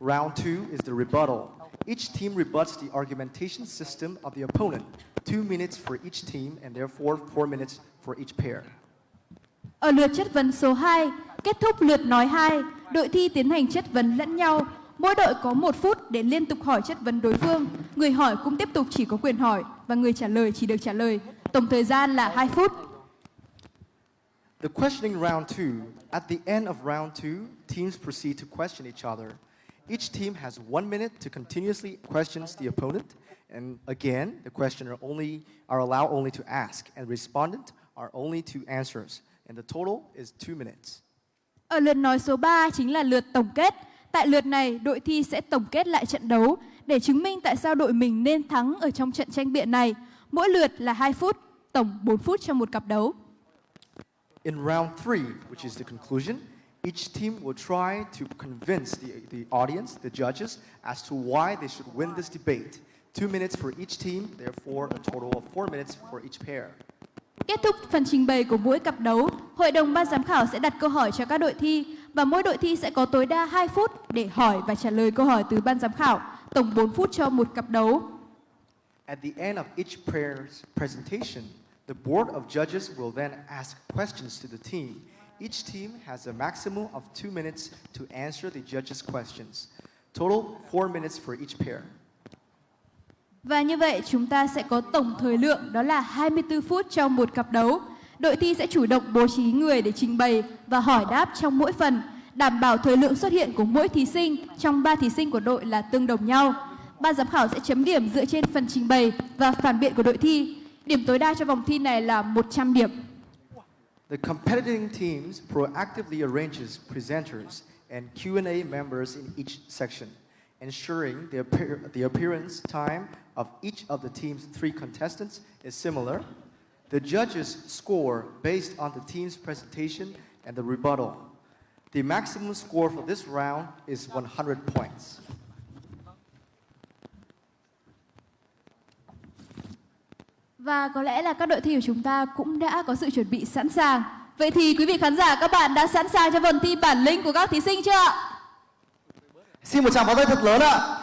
Round 2 is the rebuttal. Each team rebuts the argumentation system of the opponent. 2 minutes for each team and therefore 4 minutes for each pair. Ở lượt chất vấn số 2, kết thúc lượt nói 2, đội thi tiến hành chất vấn lẫn nhau. Mỗi đội có 1 phút để liên tục hỏi chất vấn đối phương. Người hỏi cũng tiếp tục chỉ có quyền hỏi và người trả lời chỉ được trả lời. Tổng thời gian là 2 phút. The questioning round 2. At the end of round 2, teams proceed to question each other. Each team has 1 minute to continuously question the opponent. And again, the questioner are allowed only to ask, and respondent are only two answers. And the total is 2 minutes. Ở lượt nói số 3 chính là lượt tổng kết. Tại lượt này, đội thi sẽ tổng kết lại trận đấu để chứng minh tại sao đội mình nên thắng ở trong trận tranh biện này. Mỗi lượt là 2 phút, tổng 4 phút cho một cặp đấu. In round 3, which is the conclusion, each team will try to convince the audience, the judges, as to why they should win this debate. 2 minutes for each team, therefore a total of 4 minutes for each pair. Kết thúc phần trình bày của mỗi cặp đấu, hội đồng ban giám khảo sẽ đặt câu hỏi cho các đội thi và mỗi đội thi sẽ có tối đa 2 phút để hỏi và trả lời câu hỏi từ ban giám khảo, tổng 4 phút cho một cặp đấu. At the end of each pair's presentation, the board of judges will then ask questions to the team. Each team has a maximum of 2 minutes to answer the judges' questions. Total 4 minutes for each pair. Và như vậy chúng ta sẽ có tổng thời lượng đó là 24 phút cho một cặp đấu. Đội thi sẽ chủ động bố trí người để trình bày và hỏi đáp trong mỗi phần, đảm bảo thời lượng xuất hiện của mỗi thí sinh trong 3 thí sinh của đội là tương đồng nhau. Ban giám khảo sẽ chấm điểm dựa trên phần trình bày và phản biện của đội thi. Điểm tối đa cho vòng thi này là 100 điểm. The competing teams proactively arranges presenters and Q&A members in each section, ensuring the appearance time of each of the team's 3 contestants is similar. The judges score based on the team's presentation and the rebuttal. The maximum score for this round is 100 points. Và có lẽ là các đội thi của chúng ta cũng đã có sự chuẩn bị sẵn sàng. Vậy thì quý vị khán giả, các bạn đã sẵn sàng cho phần thi bản lĩnh của các thí sinh chưa ạ? Xin một tràng pháo tay thật lớn ạ.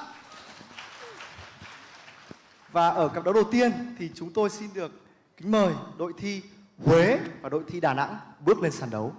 Và ở cặp đấu đầu tiên thì chúng tôi xin được kính mời đội thi Huế và đội thi Đà Nẵng bước lên sàn đấu.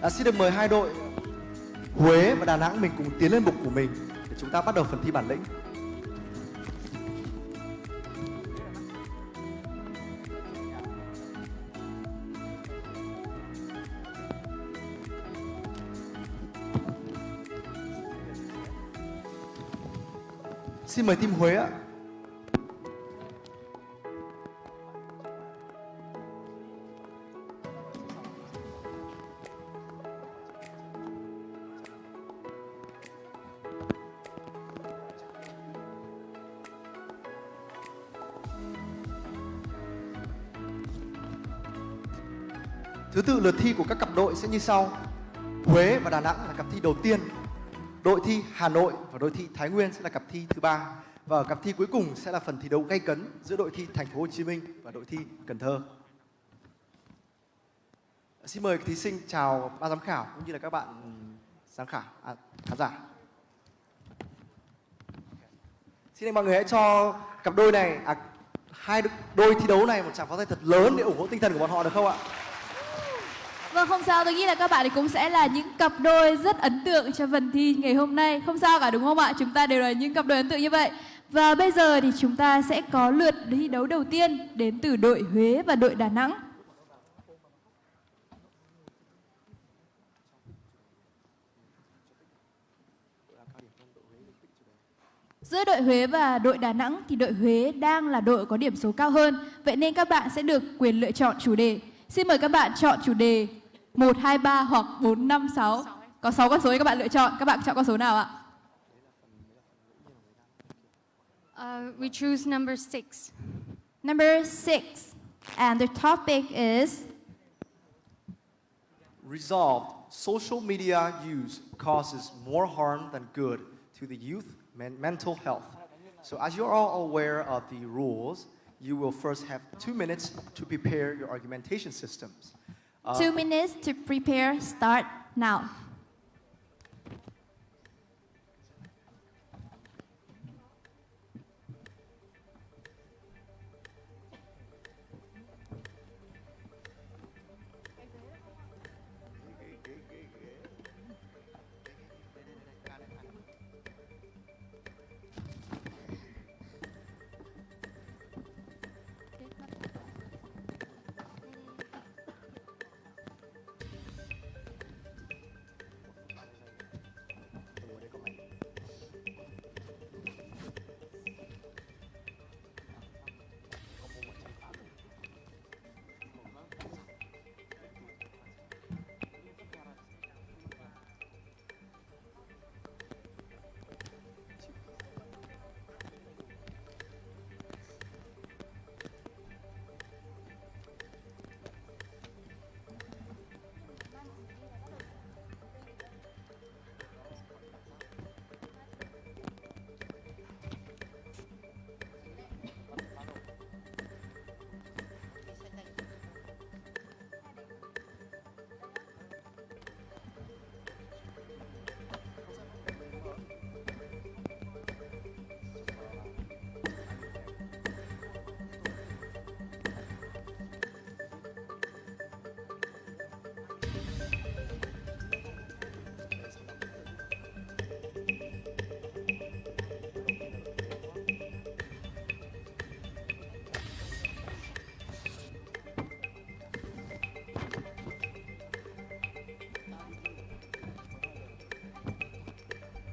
Xin được mời hai đội Huế và Đà Nẵng mình cùng tiến lên bục của mình để chúng ta bắt đầu phần thi bản lĩnh. Xin mời team Huế ạ. Thứ tự lượt thi của các cặp đội sẽ như sau. Huế và Đà Nẵng là cặp thi đầu tiên. Đội thi Hà Nội và đội thi Thái Nguyên sẽ là cặp thi thứ ba. Và ở cặp thi cuối cùng sẽ là phần thi đấu gay cấn giữa đội thi Thành phố Hồ Chí Minh và đội thi Cần Thơ. Xin mời thí sinh chào ban giám khảo cũng như là các bạn khán giả. Xin anh mọi người hãy cho cặp đôi này, hai đôi thi đấu này một tràng pháo tay thật lớn để ủng hộ tinh thần của bọn họ được không ạ? Vâng, không sao, tôi nghĩ là các bạn ấy cũng sẽ là những cặp đôi rất ấn tượng cho phần thi ngày hôm nay. Không sao cả đúng không ạ? Chúng ta đều là những cặp đôi ấn tượng như vậy. Và bây giờ thì chúng ta sẽ có lượt thi đấu đầu tiên đến từ đội Huế và đội Đà Nẵng. Giữa đội Huế và đội Đà Nẵng thì đội Huế đang là đội có điểm số cao hơn. Vậy nên các bạn sẽ được quyền lựa chọn chủ đề. Xin mời các bạn chọn chủ đề 1, 2, 3 hoặc 4, 5, 6. Có 6 con số để các bạn lựa chọn. Các bạn chọn con số nào ạ? We choose number 6. Number 6. And the topic is Resolved. Social media use causes more harm than good to the youth mental health. So as you're all aware of the rules, you will first have 2 minutes to prepare your argumentation systems. 2 minutes to prepare. Start now.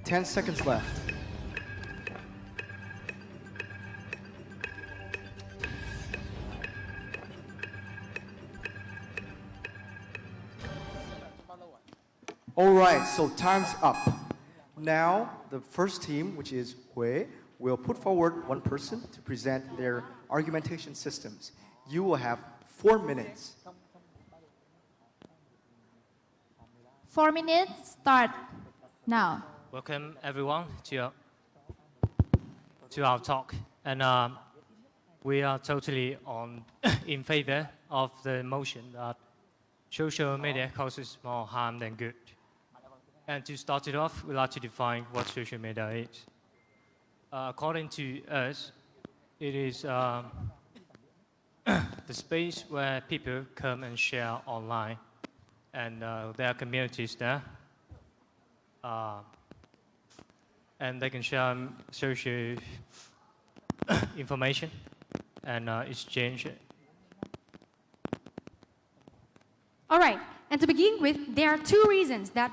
Ten seconds left. All right, so time's up. Now, the first team, which is Huế, will put forward one person to present their argumentation systems. You will have 4 minutes. 4 minutes. Start now. Welcome everyone to our talk, and we are totally in favor of the motion that social media causes more harm than good. And to start it off, we'd like to define what social media is. According to us, it is the space where people come and share online and there are communities there. And they can share social information and exchange it. All right, and to begin with, there are two reasons that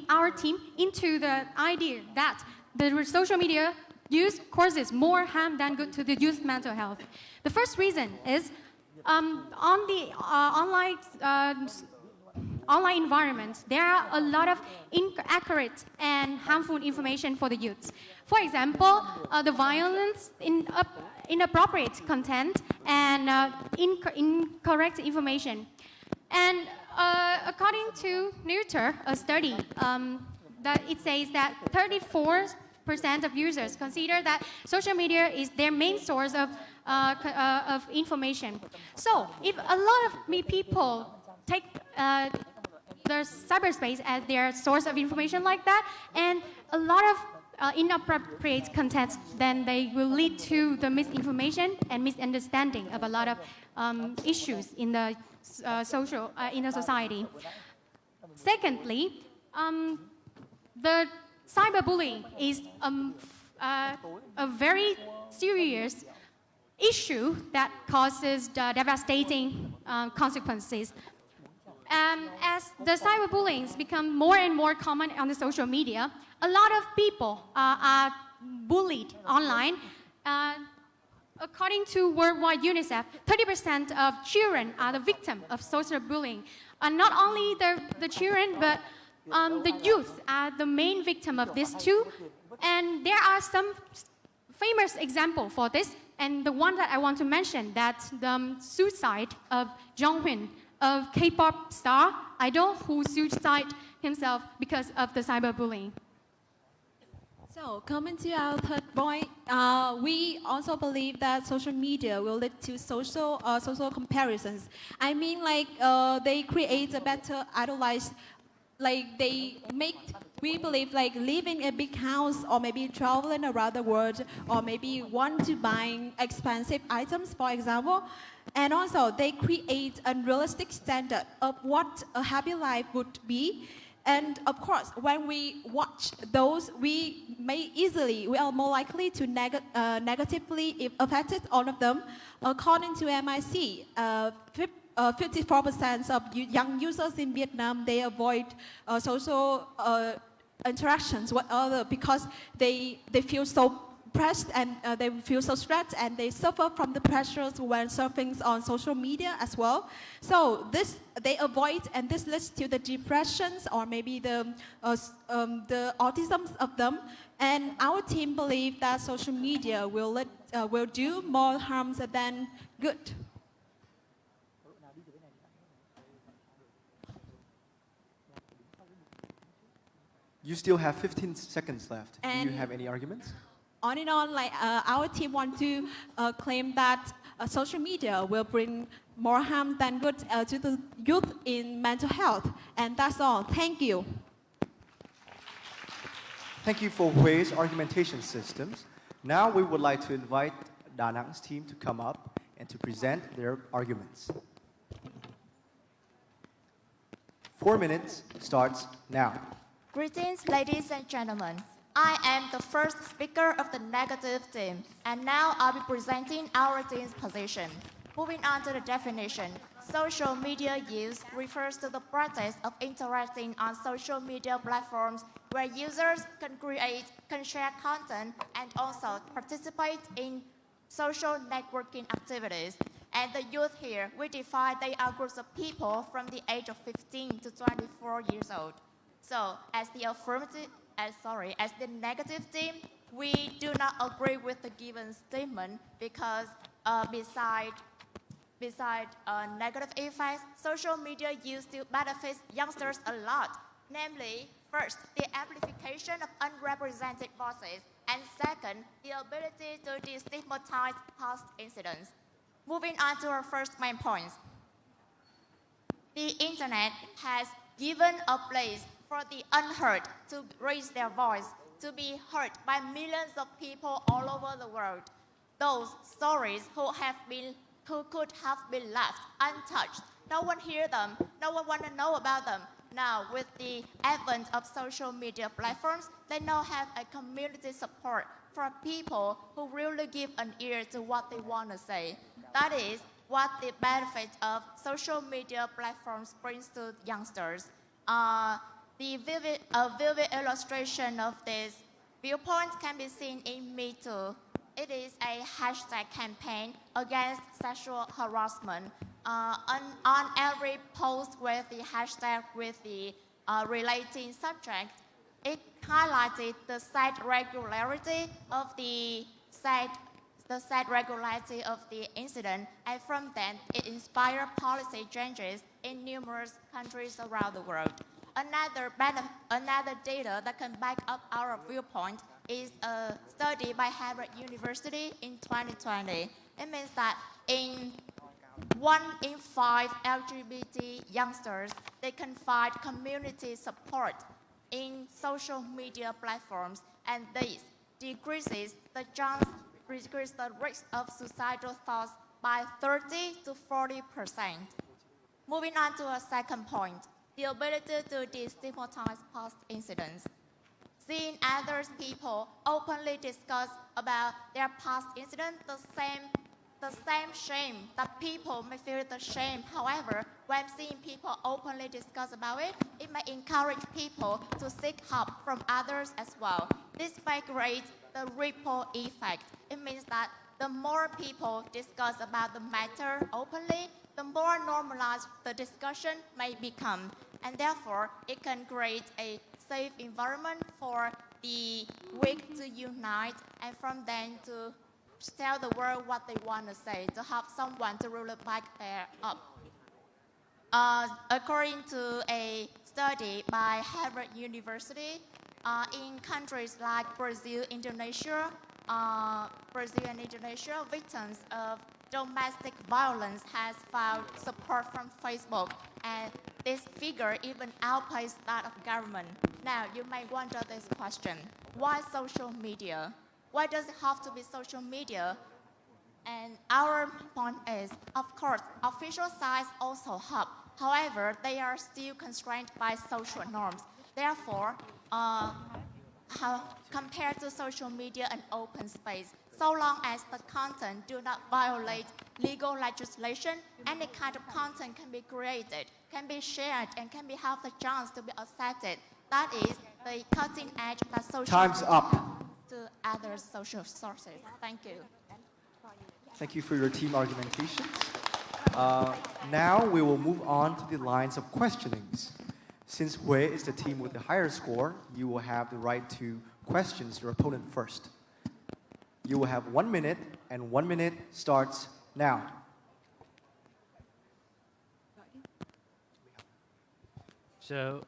our team, into the idea that the social media use causes more harm than good to the youth mental health. The first reason is on the online environment, there are a lot of inaccurate and harmful information for the youths. For example, the violence, inappropriate content, and incorrect information. And according to Neuter, a study, that it says that 34% of users consider that social media is their main source of information. So if a lot of people take the cyberspace as their source of information like that, and a lot of inappropriate content, then they will lead to the misinformation and misunderstanding of a lot of issues in the society. Secondly, the cyberbullying is a very serious issue that causes devastating consequences. As the cyberbullying become more and more common on the social media, a lot of people are bullied online. According to worldwide UNICEF, 30% of children are the victim of social bullying. And not only the children, but the youth are the main victim of this too. And there are some famous examples for this. And the one that I want to mention, that's the suicide of Jonghyun, a K-pop star idol who suicided himself because of the cyberbullying. So coming to our third point, we also believe that social media will lead to social comparisons. I mean, like they create a better idolized, like we believe like living in a big house or maybe traveling around the world or maybe want to buy expensive items, for example. And also they create a unrealistic standard of what a happy life would be. And of course, when we watch those, we are more likely to negatively affected all of them. According to MIC, 54% of young users in Vietnam, they avoid social interactions with others because they feel so pressed and they feel so stressed and they suffer from the pressures when surfing on social media as well. So this they avoid, and this leads to the depressions or maybe the autism of them. And our team believe that social media will do more harm than good. You still have 15 seconds left. Do And you have any arguments? On and on, like our team want to claim that social media will bring more harm than good to the youth in mental health. And that's all. Thank you. Thank you for Hui's argumentation systems. Now we would like to invite Da Nang's team to come up and to present their arguments. 4 minutes starts now. Greetings, ladies and gentlemen. I am the first speaker of the negative team, and now I'll be presenting our team's position. Moving on to the definition, social media use refers to the practice of interacting on social media platforms where users can share content, and also participate in social networking activities. And the youth here, we define they are groups of people from the age of 15 to 24 years old. So as the negative team, we do not agree with the given statement because beside negative effects, social media use still benefits youngsters a lot. Namely, first, the amplification of unrepresented voices, and second, the ability to destigmatize past incidents. Moving on to our first main points. The internet has given a place for the unheard to raise their voice, to be heard by millions of people all over the world. Those stories who have been who could have been left untouched. No one hear them, no one want to know about them. Now, with the advent of social media platforms, they now have a community support for people who really give an ear to what they want to say. That is what the benefits of social media platforms brings to youngsters. The vivid illustration of this viewpoint can be seen in Me Too. It is a hashtag campaign against sexual harassment. On every post with the hashtag with the relating subject, it highlighted the sad regularity of the regularity of the incident, and from then it inspired policy changes in numerous countries around the world. Another data that can back up our viewpoint is a study by Harvard University in 2020. It means that in 1 in 5 LGBT youngsters, they can find community support in social media platforms, and this decreases the risk of suicidal thoughts by 30 to 40%. Moving on to a second point, the ability to destigmatize past incidents. Seeing other people openly discuss about their past incident, the same shame that people may feel the shame. However, when seeing people openly discuss about it, it may encourage people to seek help from others as well. This may create the ripple effect. It means that the more people discuss about the matter openly, the more normalized the discussion may become, and therefore it can create a safe environment for the weak to unite, and from then to tell the world what they want to say, to have someone to really back their up. According to a study by Harvard University, in countries like Brazil, Indonesia, victims of domestic violence has found support from Facebook, and this figure even outpaces that of government. Now, you may wonder this question: why social media? Why does it have to be social media? And our point is, of course, official sites also help. However, they are still constrained by social norms. Therefore, compared to social media and open space, so long as the content do not violate legal legislation, any kind of content can be created, can be shared, and can be have the chance to be accepted. That is the cutting edge that social Time's up. To other social sources. Thank you. Thank you for your team argumentations. Now we will move on to the lines of questionings. Since Hui is the team with the higher score, you will have the right to question your opponent first. You will have 1 minute, and 1 minute starts now. So,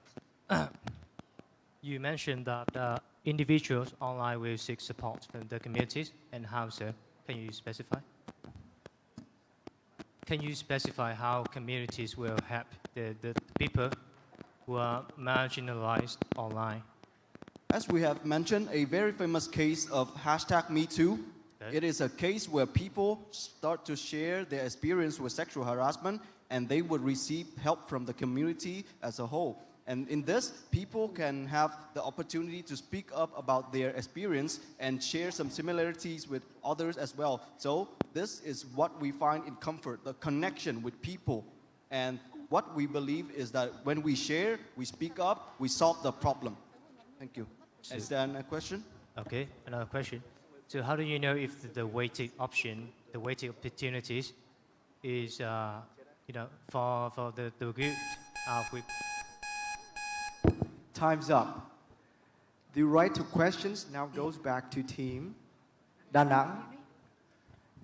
you mentioned that individuals online will seek support from the communities, and how so? Can you specify? Can you specify how communities will help the people who are marginalized online? As we have mentioned, a very famous case of #MeToo. It is a case where people start to share their experience with sexual harassment, and they would receive help from the community as a whole. And in this, people can have the opportunity to speak up about their experience and share some similarities with others as well. So this is what we find in comfort, the connection with people. And what we believe is that when we share, we speak up, we solve the problem. Thank you. Is there a question? Okay, another question. So how do you know if the weighted option, the weighted opportunities is, for the good with... Time's up. The right to questions now goes back to team Da Nang.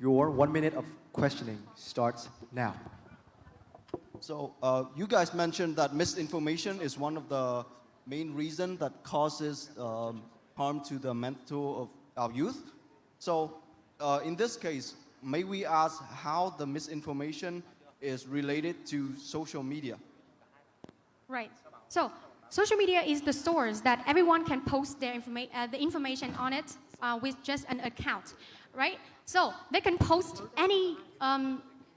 Your 1 minute of questioning starts now. So you guys mentioned that misinformation is one of the main reasons that causes harm to the mental of our youth. So in this case, may we ask how the misinformation is related to social media? Right. So social media is the source that everyone can post their the information on it with just an account, right? So they can post any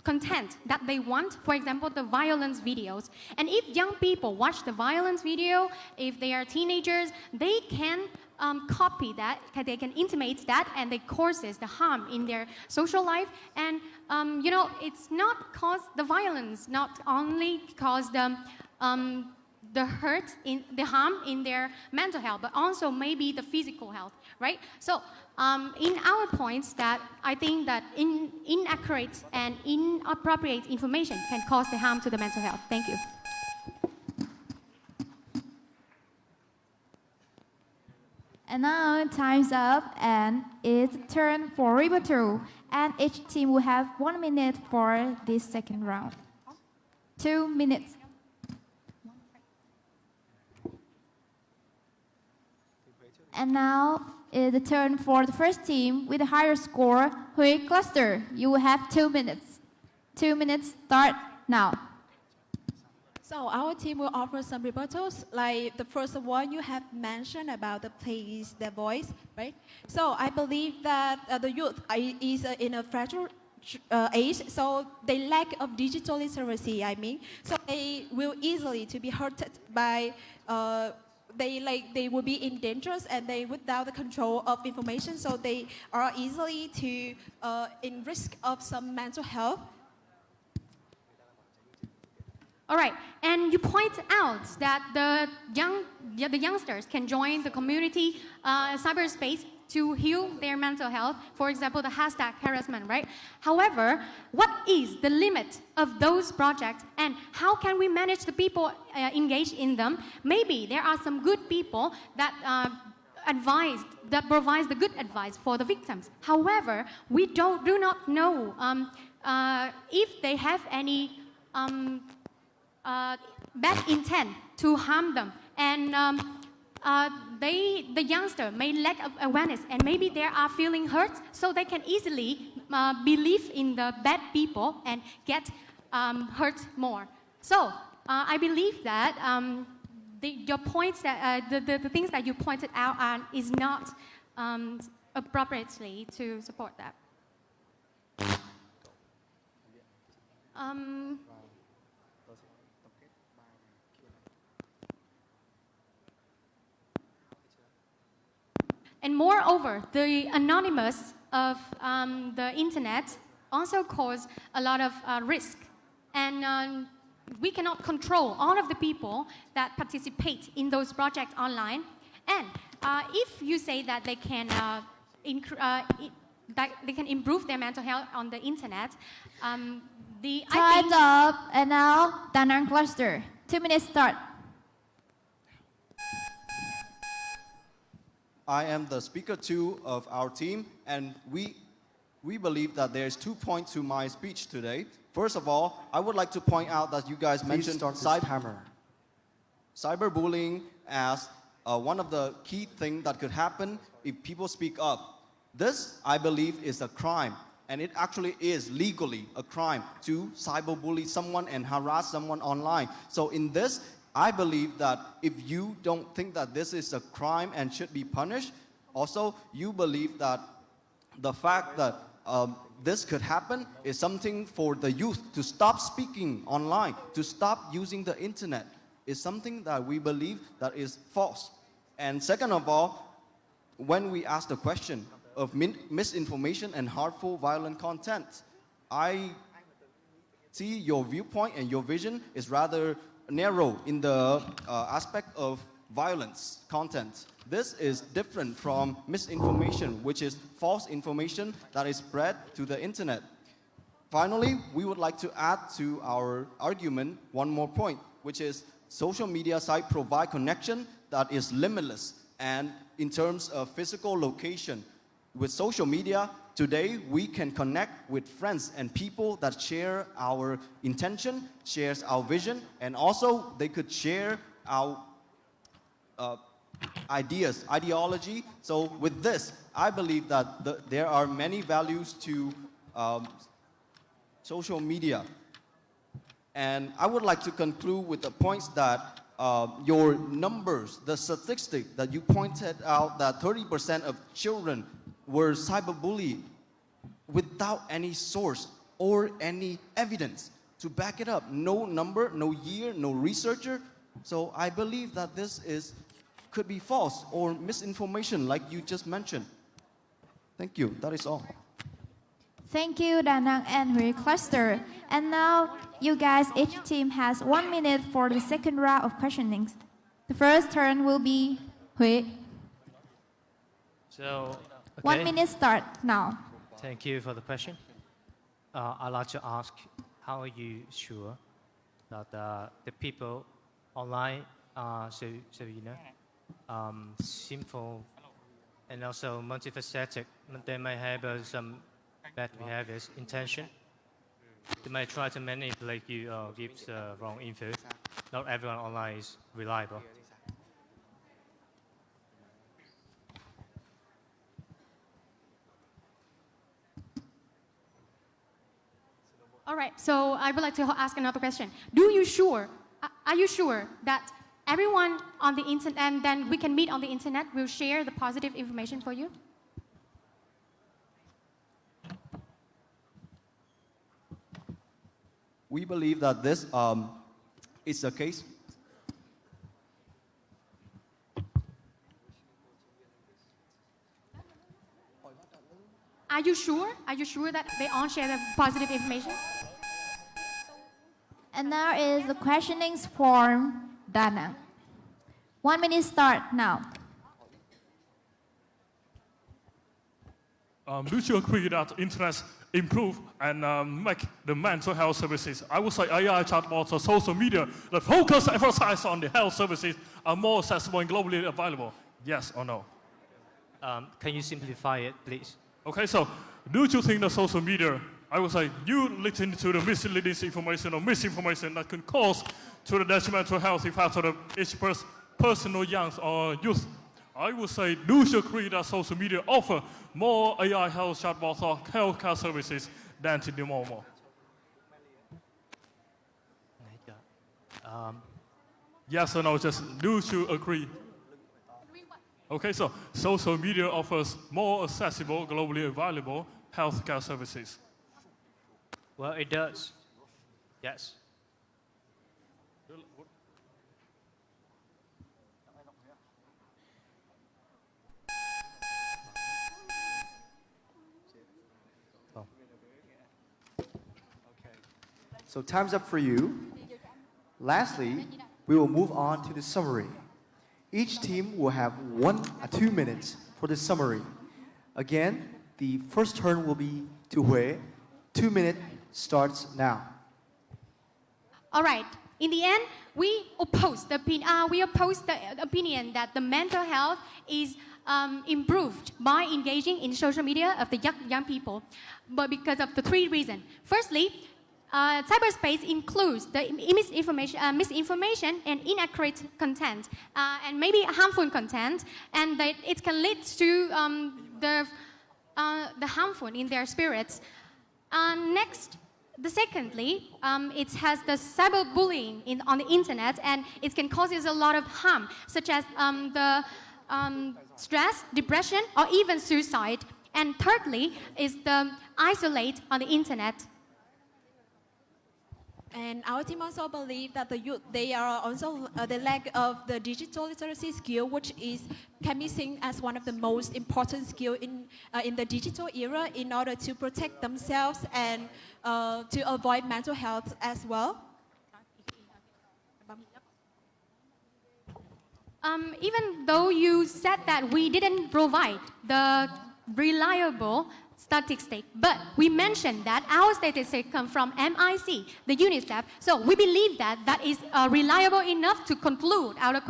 content that they want, for example, the violence videos. And if young people watch the violence video, if they are teenagers, they can copy that, they can intimate that, and they causes the harm in their social life. And you know, it's not cause the violence, not only cause the hurt, in the harm in their mental health, but also maybe the physical health, right? So in our points, that I think that inaccurate and inappropriate information can cause the harm to the mental health. Thank you. And now time's up, and it's turn for rebuttal. And each team will have 1 minute for this second round. 2 minutes. And now is the turn for the first team with a higher score, Hui Cluster. You will have 2 minutes. 2 minutes start now. So our team will offer some rebuttals. Like the first one you have mentioned about the please, the voice, right? So I believe that the youth is in a fragile age, so they lack of digital literacy, I mean. So they will easily to be hurted by they will be in dangers, and they without the control of information, so they are easily to in risk of some mental health. All right, and you point out that the youngsters can join the community cyberspace to heal their mental health. For example, the hashtag harassment, right? However, what is the limit of those projects, and how can we manage the people engaged in them? Maybe there are some good people that provides the good advice for the victims. However, we do not know if they have any bad intent to harm them, and the youngster may lack of awareness, and maybe they are feeling hurt, so they can easily believe in the bad people and get hurt more. So I believe that your points that the things that you pointed out is not appropriately to support that. And moreover, the anonymous of the internet also cause a lot of risk. And we cannot control all of the people that participate in those projects online. And if you say that they can improve their mental health on the internet, Time's up, and now Da Nang Cluster. 2 minutes start. I am the speaker 2 of our team, and we believe that there's 2 points to my speech today. First of all, I would like to point out that you guys mentioned cyberbullying as one of the key things that could happen if people speak up. This, I believe, is a crime, and it actually is legally a crime to cyberbully someone and harass someone online. So in this, I believe that if you don't think that this is a crime and should be punished, also you believe that the fact that this could happen is something for the youth to stop speaking online, to stop using the internet, is something that we believe that is false. And second of all, when we ask the question of misinformation and harmful, violent content, I see your viewpoint and your vision is rather narrow in the aspect of violence content. This is different from misinformation, which is false information that is spread to the internet. Finally, we would like to add to our argument one more point, which is social media sites provide connection that is limitless, and in terms of physical location. With social media, today we can connect with friends and people that share our intention, shares our vision, and also they could share our ideology. So with this, I believe that there are many values to social media. And I would like to conclude with the points that your numbers, the statistic that you pointed out, that 30% of children were cyberbullied without any source. or any evidence to back it up. No number, no year, no researcher. So I believe that could be false or misinformation like you just mentioned. Thank you. That is all. Thank you, Da Nang and Hui Cluster. And now, you guys, each team has 1 minute for the second round of questioning. The first turn will be Hui. So, 1 minute start now. Thank you for the question. I'd like to ask, how are you sure that the people online are simple and also multifaceted? They may have some bad behaviors, intention. They may try to manipulate you or give wrong info. Not everyone online is reliable. All right, so I would like to ask another question. Are you sure that everyone on the internet, and then we can meet on the internet, will share the positive information for you? We believe that this is the case. Are you sure? Are you sure that they all share the positive information? And now is the questionings form Da Nang. 1 minute start now. Do you agree that internet improve and make the mental health services? I would say AI chatbots or social media that focus and emphasize on the health services are more accessible and globally available. Yes or no? Can you simplify it, please? Okay, so do you think that social media, I would say, you listen to the misleading information or misinformation that can cause to the detrimental health effects of each person or young or youth? I would say, do you agree that social media offer more AI health chatbots or healthcare services than to the normal? Yes or no, just do you agree? Okay, so social media offers more accessible, globally available healthcare services. Well, it does. Yes. So time's up for you. Lastly, we will move on to the summary. Each team will have 2 minutes for the summary. Again, the first turn will be to Hui. 2 minutes starts now. All right. In the end, we oppose the opinion that the mental health is improved by engaging in social media of the young people, but because of the 3 reasons. Firstly, cyberspace includes the misinformation and inaccurate content, and maybe harmful content, and that it can lead to the harmful in their spirits. Secondly, it has the cyberbullying on the internet, and it can cause a lot of harm, such as the stress, depression, or even suicide. And thirdly, is the isolate on the internet. And our team also believe that the youth, they are also the lack of the digital literacy skill, which can be seen as one of the most important skill in the digital era in order to protect themselves and to avoid mental health as well. Even though you said that we didn't provide the reliable statistic, but we mentioned that our statistics come from MIC, the UNICEF. So we believe that that is reliable enough to conclude our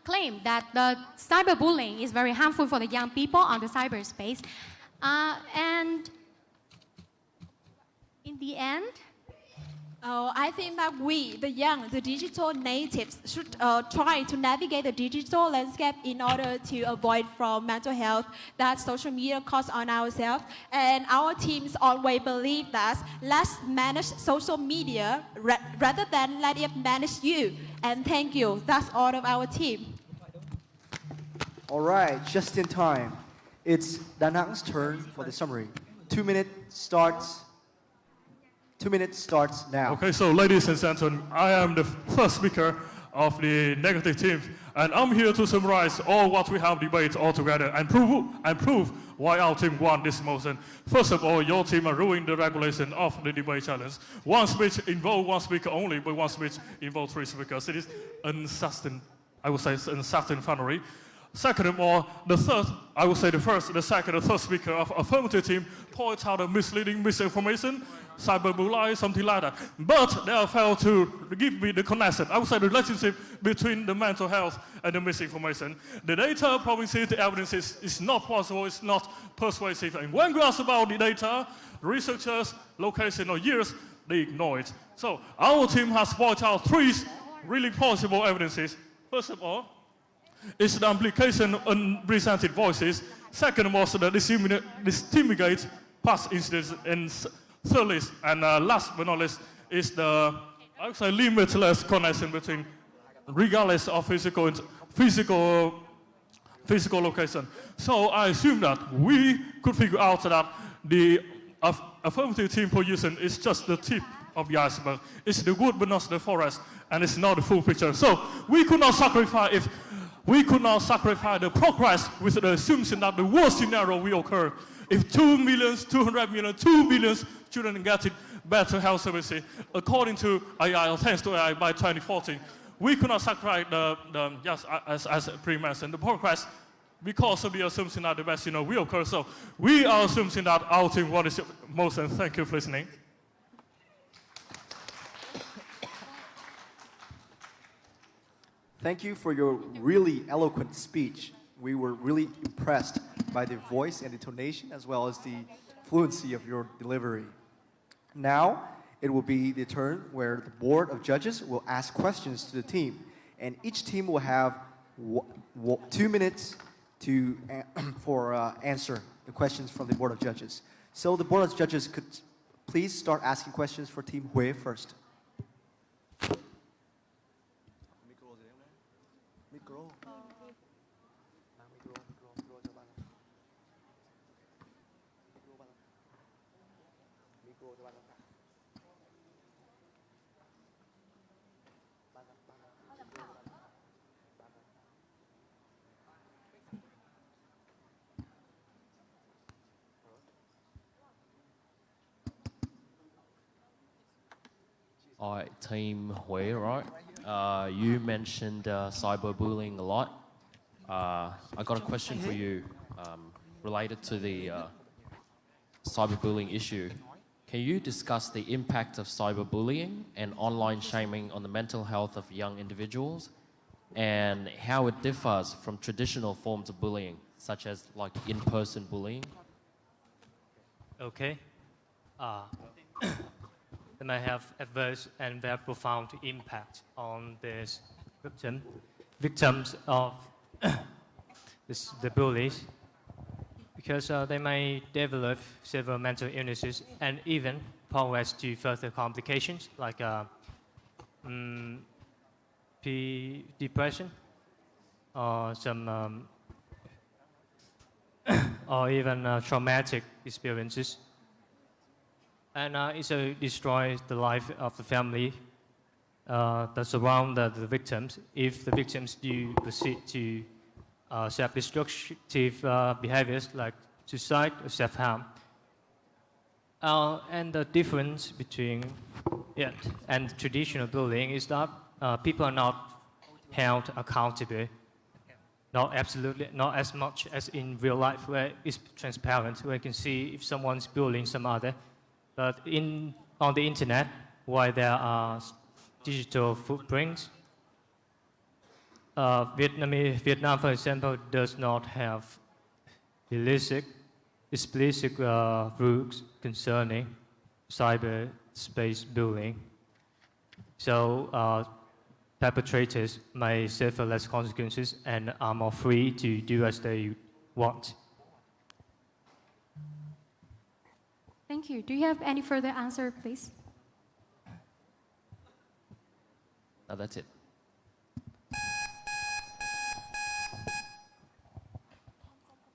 claim that the cyberbullying is very harmful for the young people on the cyberspace. And in the end, I think that we, the young, the digital natives, should try to navigate the digital landscape in order to avoid from mental health that social media cause on ourselves. And our teams always believe that let's manage social media rather than let it manage you. And thank you. That's all of our team. All right, just in time. It's Da Nang's turn for the summary. 2 minutes starts 2 minutes starts now. Okay, so ladies and gentlemen, I am the first speaker of the negative team, and I'm here to summarize all what we have debated all together and prove why our team won this motion. First of all, your team are ruining the regulation of the debate challenge. One speech involves one speaker only, but one speech involves 3 speakers. It is unsustainable. I would say it's unsatisfactory. Second of all, the third, I would say the first, the second, the third speaker of affirmative team points out the misleading misinformation, cyberbullying, something like that. But they have failed to give me the connection. I would say the relationship between the mental health and the misinformation. The data provinces, the evidence is not plausible, it's not persuasive. And when we ask about the data, researchers, location or years, they ignore it. So our team has pointed out 3 really plausible evidences. First of all, it's the implication of unrepresented voices. Second, also the distinguish past incidents. And thirdly, and last but not least, is the, I would say, limitless connection between, regardless of physical location. So I assume that we could figure out that the affirmative team position is just the tip of the iceberg. It's the wood but not the forest, and it's not the full picture. So we could not sacrifice the progress with the assumption that the worst scenario will occur. If 2 million, 200 million, 2 billion children get better health services, according to AI, or thanks to AI, by 2040, we could not sacrifice as pre-mentioned, the progress because of the assumption that the best scenario will occur. So we are assuming that our team won this motion. Thank you for listening. Thank you for your really eloquent speech. We were really impressed by the voice and intonation as well as the fluency of your delivery. Now, it will be the turn where the board of judges will ask questions to the team. And each team will have 2 minutes to answer the questions from the board of judges. So the board of judges could please start asking questions for Team Hui first. All right, Team Hui, right? You mentioned cyberbullying a lot. I got a question for you related to the cyberbullying issue. Can you discuss the impact of cyberbullying and online shaming on the mental health of young individuals and how it differs from traditional forms of bullying, such as like in-person bullying? Okay. It may have adverse and very profound impact on this victims of the bullies, because they may develop several mental illnesses and even progress to further complications like depression or some or even traumatic experiences. And it destroys the life of the family that surround the victims if the victims do proceed to self-destructive behaviors like suicide or self-harm. And the difference between it and traditional bullying is that people are not held accountable. Not absolutely, not as much as in real life where it's transparent, where you can see if someone's bullying some other. But on the internet, where there are digital footprints, Vietnam, for example, does not have explicit rules concerning cyberspace bullying. So perpetrators may suffer less consequences and are more free to do as they want. Thank you. Do you have any further answer, please? No, that's it.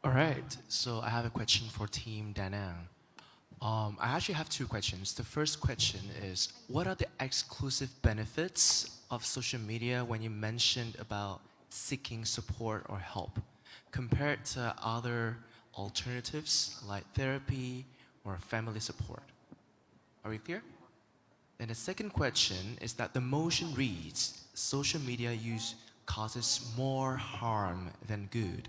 All right, so I have a question for Team Da Nang. I actually have two questions. The first question is, what are the exclusive benefits of social media when you mentioned about seeking support or help compared to other alternatives like therapy or family support? Are we clear? And the second question is that the motion reads, social media use causes more harm than good.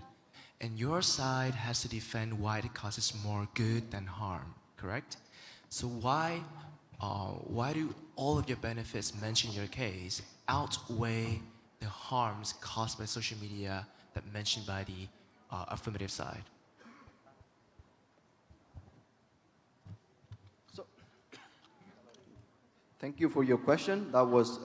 And your side has to defend why it causes more good than harm, correct? So why do all of your benefits mentioned in your case outweigh the harms caused by social media that mentioned by the affirmative side? Thank you for your question. That was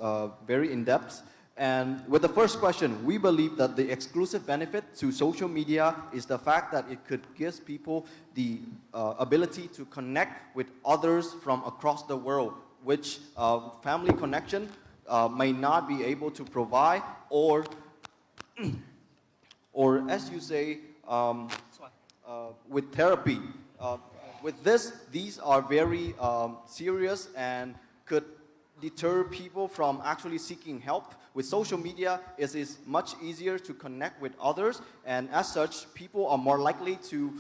very in-depth. And with the first question, we believe that the exclusive benefit to social media is the fact that it could give people the ability to connect with others from across the world, which family connection may not be able to provide, or as you say, with therapy. With this, these are very serious and could deter people from actually seeking help. With social media, it is much easier to connect with others, and as such, people are more likely to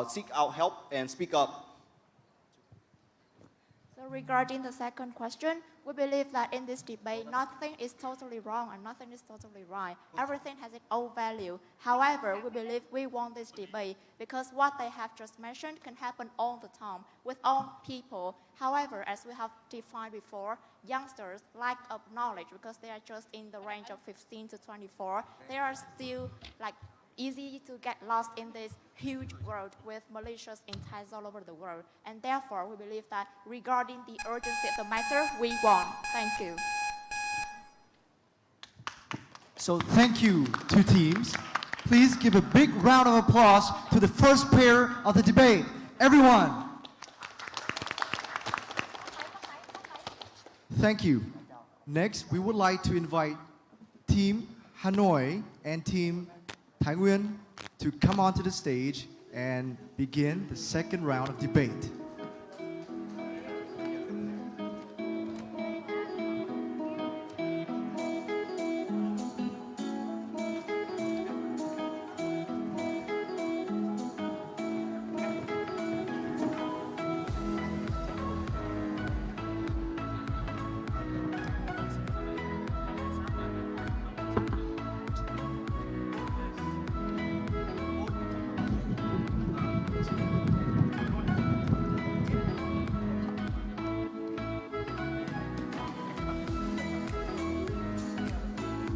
seek out help and speak up. So regarding the second question, we believe that in this debate, nothing is totally wrong and nothing is totally right. Everything has its own value. However, we believe we won this debate because what they have just mentioned can happen all the time with all people. However, as we have defined before, youngsters lack of knowledge because they are just in the range of 15 to 24. They are still easy to get lost in this huge world with malicious intents all over the world. And therefore, we believe that regarding the urgency of the matter, we won. Thank you. So thank you, two teams. Please give a big round of applause to the first pair of the debate. Everyone. Thank you. Next, we would like to invite Team Hanoi and Team Thái Nguyên to come onto the stage and begin the second round of debate.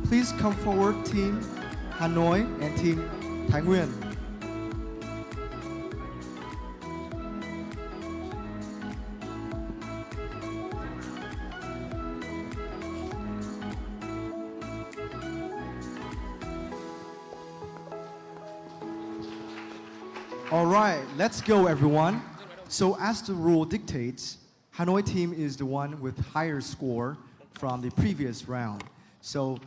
Please come forward, Team Hanoi and Team Thái Nguyên. All right, let's go, everyone. So as the rule dictates, Hanoi team is the one with higher score from the previous round. So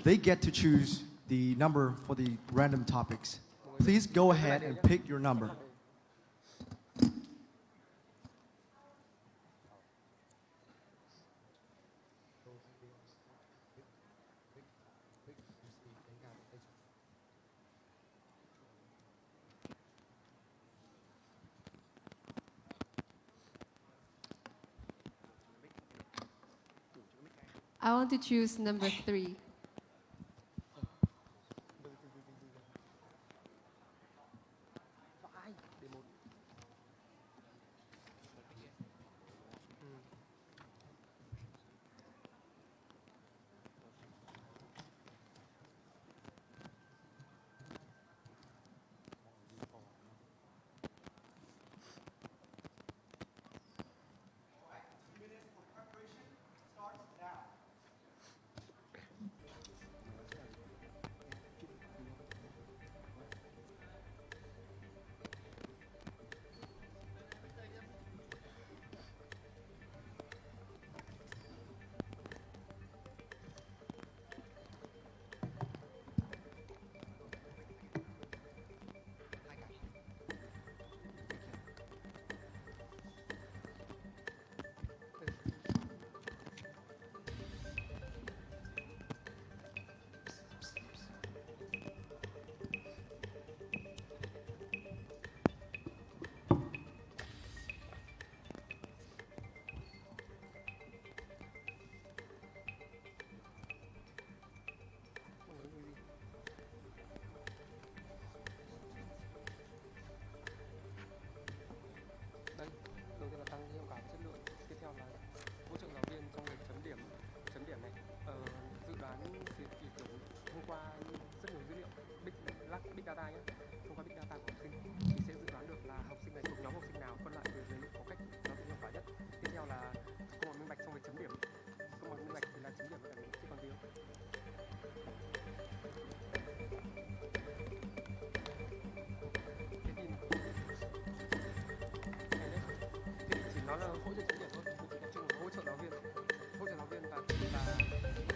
they get to choose the number for the random topics. Please go ahead and pick your number. I want to choose number 3. data nhé. Thông qua big data của học sinh thì sẽ dự đoán được là học sinh này thuộc nhóm học sinh nào, phân loại về lúc có cách giáo dục hiệu quả nhất. Tiếp theo là công bằng minh bạch trong việc chấm điểm. Công bằng minh bạch thì là chấm điểm với cả những chiếc bằng tiếng. Thế thì chỉ nói là hỗ trợ chấm điểm thôi, mình chỉ tập trung vào hỗ trợ giáo viên và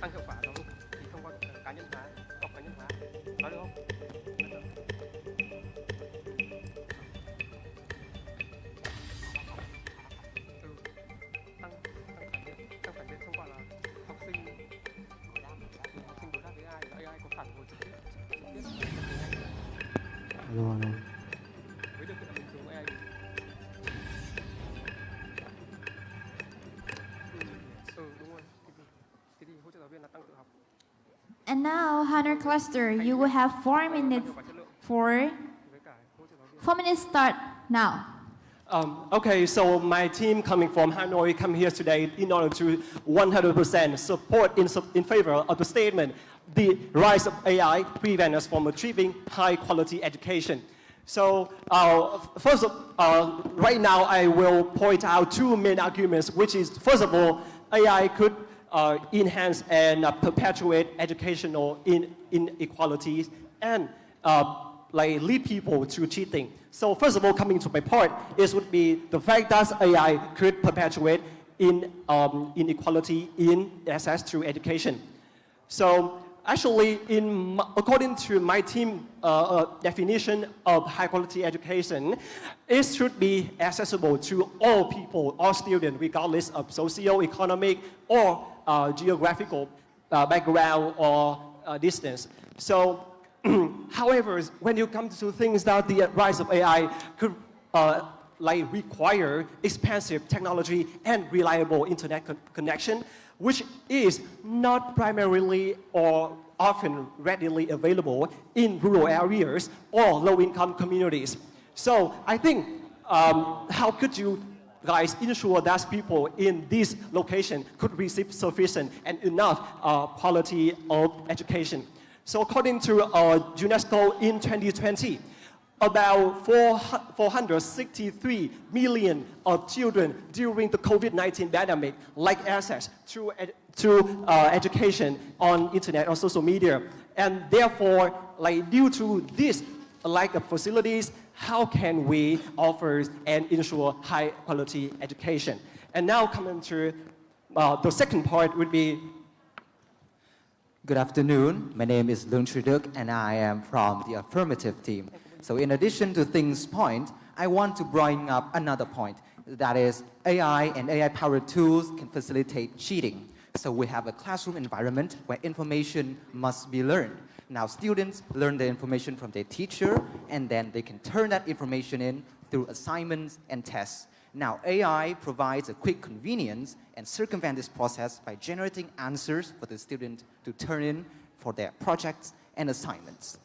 tăng hiệu quả giáo dục thì thông qua cá nhân hóa, học cá nhân hóa, nói được không? Tăng phản biện thông qua là học sinh đối đáp với AI có phản hồi trực tiếp với điều kiện là mình dùng AI. Đúng rồi. Thế thì hỗ trợ giáo viên là tăng tự học. And now, Hunter Cluster, you will have 4 minutes for 4 minutes start now. Okay, so my team coming from Hanoi come here today in order to 100% support in favor of the statement, the rise of AI prevent us from achieving high quality education. So right now I will point out two main arguments, which is, first of all, AI could enhance and perpetuate educational inequalities and lead people to cheating. So first of all, coming to my point, would be the fact that AI could perpetuate inequality in access to education. So actually, according to my team definition of high quality education, it should be accessible to all people, all students, regardless of socio-economic or geographical background or distance. So, however, when you come to things that the rise of AI could require expensive technology and reliable internet connection, which is not primarily or often readily available in rural areas or low-income communities. So I think, how could you guys ensure that people in this location could receive sufficient and enough quality of education? So according to UNESCO in 2020, about 463 million of children during the COVID-19 pandemic lack access to education on internet or social media. And therefore, due to this lack of facilities, how can we offer and ensure high quality education? And now coming to the second part would be. Good afternoon. My name is Lung Triduk and I am from the affirmative team. So in addition to Thing's point, I want to bring up another point. That is, AI and AI-powered tools can facilitate cheating. So we have a classroom environment where information must be learned. Now students learn the information from their teacher and then they can turn that information in through assignments and tests. Now AI provides a quick convenience and circumvent this process by generating answers for the student to turn in for their projects and assignments.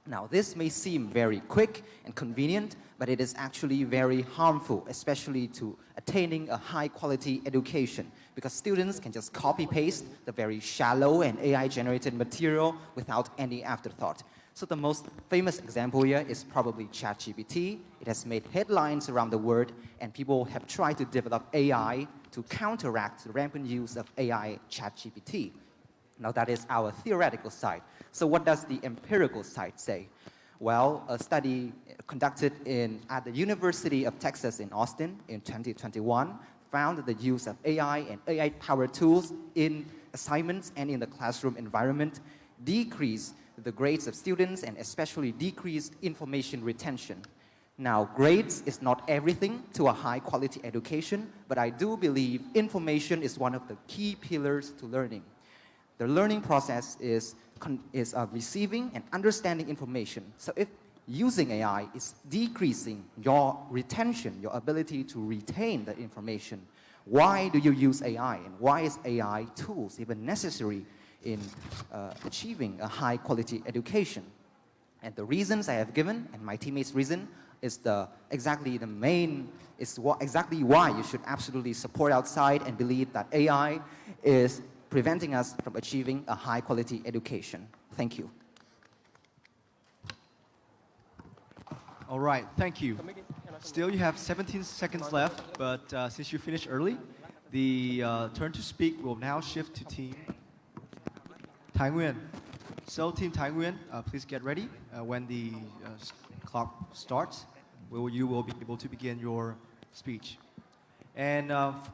Now this may seem very quick and convenient, but it is actually very harmful, especially to attaining a high quality education, because students can just copy-paste the very shallow and AI-generated material without any afterthought. So the most famous example here is probably ChatGPT. It has made headlines around the world, and people have tried to develop AI to counteract the rampant use of AI ChatGPT. Now that is our theoretical side. So what does the empirical side say? Well, a study conducted at the University of Texas in Austin in 2021 found that the use of AI and AI-powered tools in assignments and in the classroom environment decreased the grades of students and especially decreased information retention. Now, grades is not everything to a high-quality education, but I do believe information is one of the key pillars to learning. The learning process is receiving and understanding information. So if using AI is decreasing your retention, your ability to retain the information, why do you use AI? And why is AI tools even necessary in achieving a high-quality education? And the reasons I have given, and my teammates' reason, is exactly why you should absolutely support outside and believe that AI is preventing us from achieving a high-quality education. Thank you. All right, thank you. Still, you have 17 seconds left, but since you finished early, the turn to speak will now shift to Team Thái Nguyên. So, Team Thái Nguyên, please get ready. When the clock starts, you will be able to begin your speech. And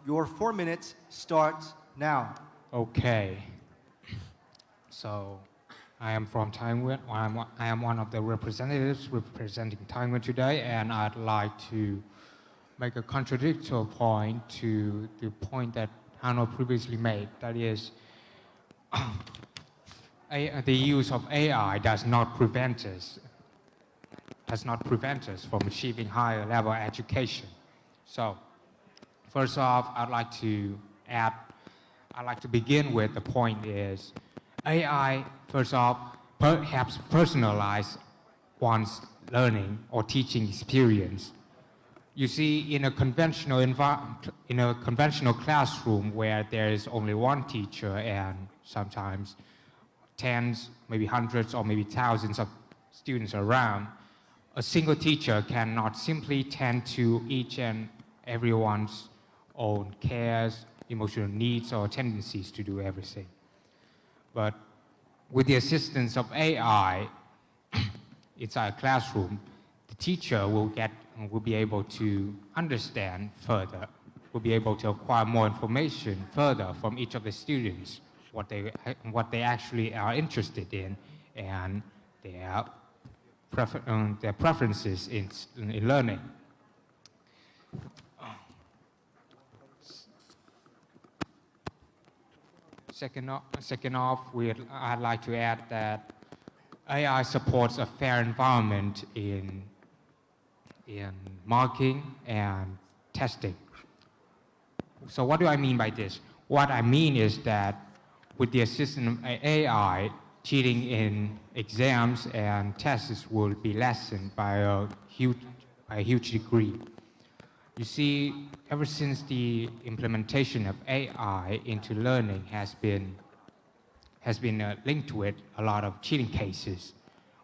your 4 minutes starts now. Okay. So, I am from Taiwan. I am one of the representatives representing Taiwan today, and I'd like to make a contradictory point to the point that Hanno previously made. That is, the use of AI does not prevent us from achieving higher level education. So, first off, I'd like to begin with the point is AI, first off, perhaps personalize one's learning or teaching experience. You see, in a conventional classroom where there is only one teacher and sometimes tens, maybe hundreds, or maybe thousands of students around, a single teacher cannot simply tend to each and everyone's own cares, emotional needs, or tendencies to do everything. But with the assistance of AI inside a classroom, the teacher will be able to understand further, will be able to acquire more information further from each of the students, what they actually are interested in, and their preferences in learning. Second off, I'd like to add that AI supports a fair environment in marking and testing. So what do I mean by this? What I mean is that with the assistance of AI, cheating in exams and tests will be lessened by a huge degree. You see, ever since the implementation of AI into learning has been linked with a lot of cheating cases.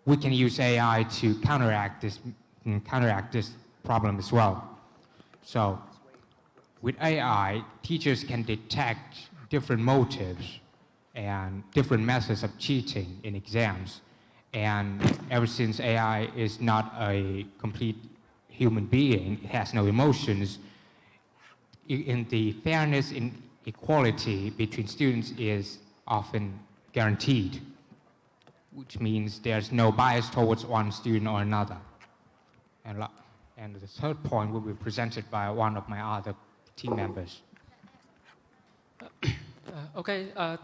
We can use AI to counteract this problem as well. So, with AI, teachers can detect different motives and different methods of cheating in exams. And ever since AI is not a complete human being, it has no emotions, in the fairness and equality between students is often guaranteed, which means there's no bias towards one student or another. And the third point will be presented by one of my other team members.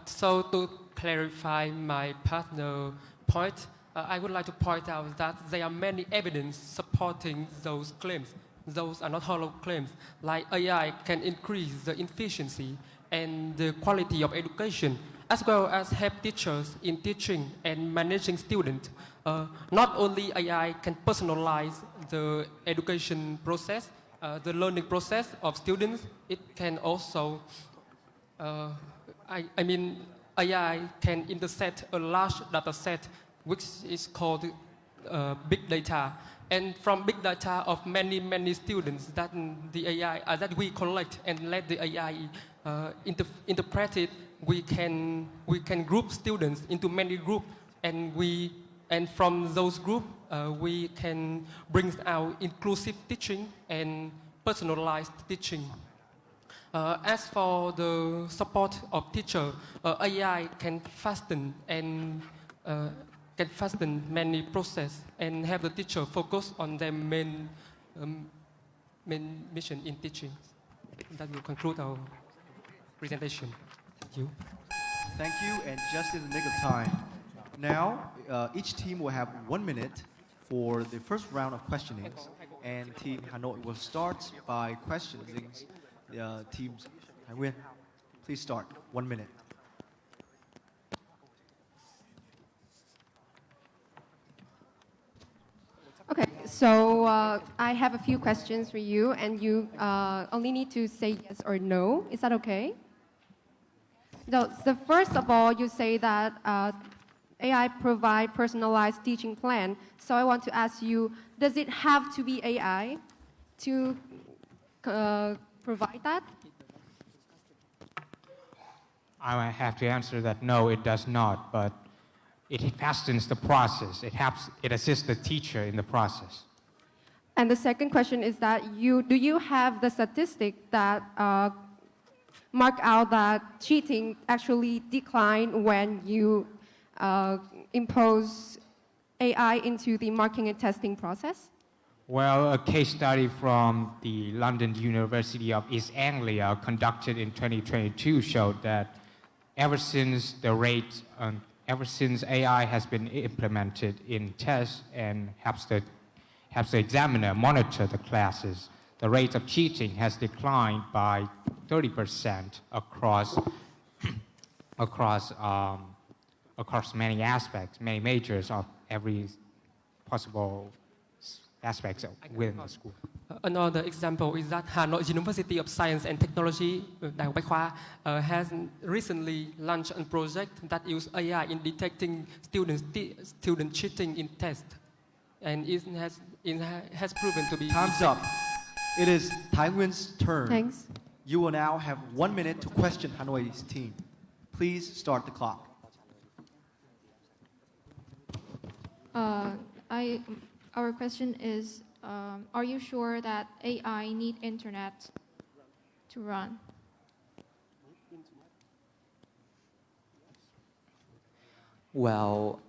So to clarify my partner point, I would like to point out that there are many evidence supporting those claims. Those are not hollow claims. Like AI can increase the efficiency and the quality of education, as well as help teachers in teaching and managing students. Not only AI can personalize the education process, the learning process of students, it can also AI can intercept a large data set, which is called big data. And from big data of many students that the AI that we collect and let the AI interpret it, we can group students into many groups, and from those groups we can bring out inclusive teaching and personalized teaching. As for the support of teacher, AI can fasten many process and have the teacher focus on their main mission in teaching. That will conclude our presentation. Thank you. Thank you, and just in the nick of time. Now, each team will have 1 minute for the first round of questionings, and Team Hanoi will start by questioning teams. Thái Nguyên, please start. 1 minute. Okay, so I have a few questions for you, and you only need to say yes or no. Is that okay? So first of all, you say that AI provide personalized teaching plan. So I want to ask you, does it have to be AI to provide that? I might have to answer that no, it does not, but it fastens the process. It assists the teacher in the process. And the second question is that do you have the statistic that mark out that cheating actually decline when you impose AI into the marking and testing process? Well, a case study from the London University of East Anglia conducted in 2022 showed that ever since AI has been implemented in tests and helps the examiner monitor the classes, the rate of cheating has declined by 30% across many aspects, many majors of every possible aspects within the school. Another example is that Hanoi University of Science and Technology, Đại học Bách Khoa, has recently launched a project that uses AI in detecting student cheating in tests, and it has proven to be. Time's up. It is Tai Nguyen's turn. Thanks. You will now have 1 minute to question Hanoi's team. Please start the clock. Our question is, are you sure that AI need internet to run? Well,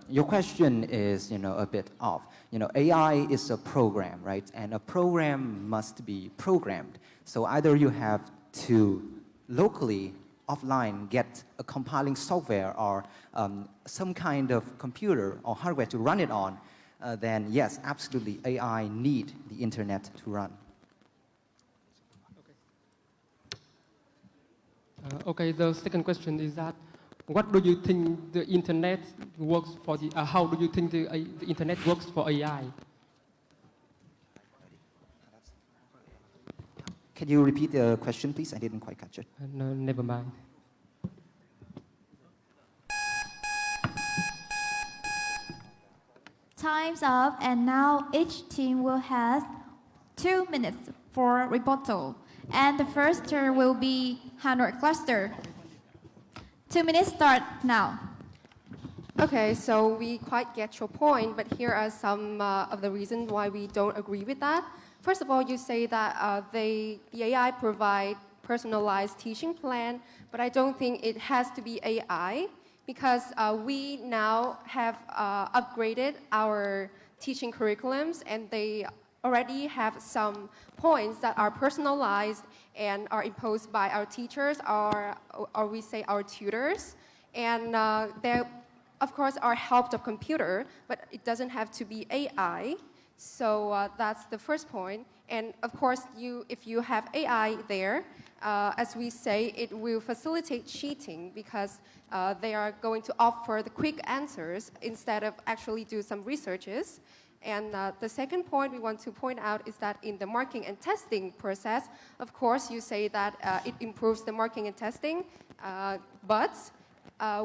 your question is, a bit off. AI is a program, right? And a program must be programmed. So either you have to locally, offline, get a compiling software or some kind of computer or hardware to run it on, then yes, absolutely, AI need the internet to run. Okay, the second question is that, what do you think the internet works for how do you think the internet works for AI? Can you repeat the question, please? I didn't quite catch it. No, never mind. Time's up, and now each team will have 2 minutes for rebuttal. And the first turn will be Hanoi Cluster. 2 minutes start now. Okay, so we quite get your point, but here are some of the reasons why we don't agree with that. First of all, you say that the AI provide personalized teaching plan, but I don't think it has to be AI because we now have upgraded our teaching curriculums and they already have some points that are personalized and are imposed by our teachers or we say our tutors. And they, of course, are helped of computer, but it doesn't have to be AI. So that's the first point. And of course, if you have AI there, as we say, it will facilitate cheating because they are going to offer the quick answers instead of actually do some researches. And the second point we want to point out is that in the marking and testing process, of course, you say that it improves the marking and testing, but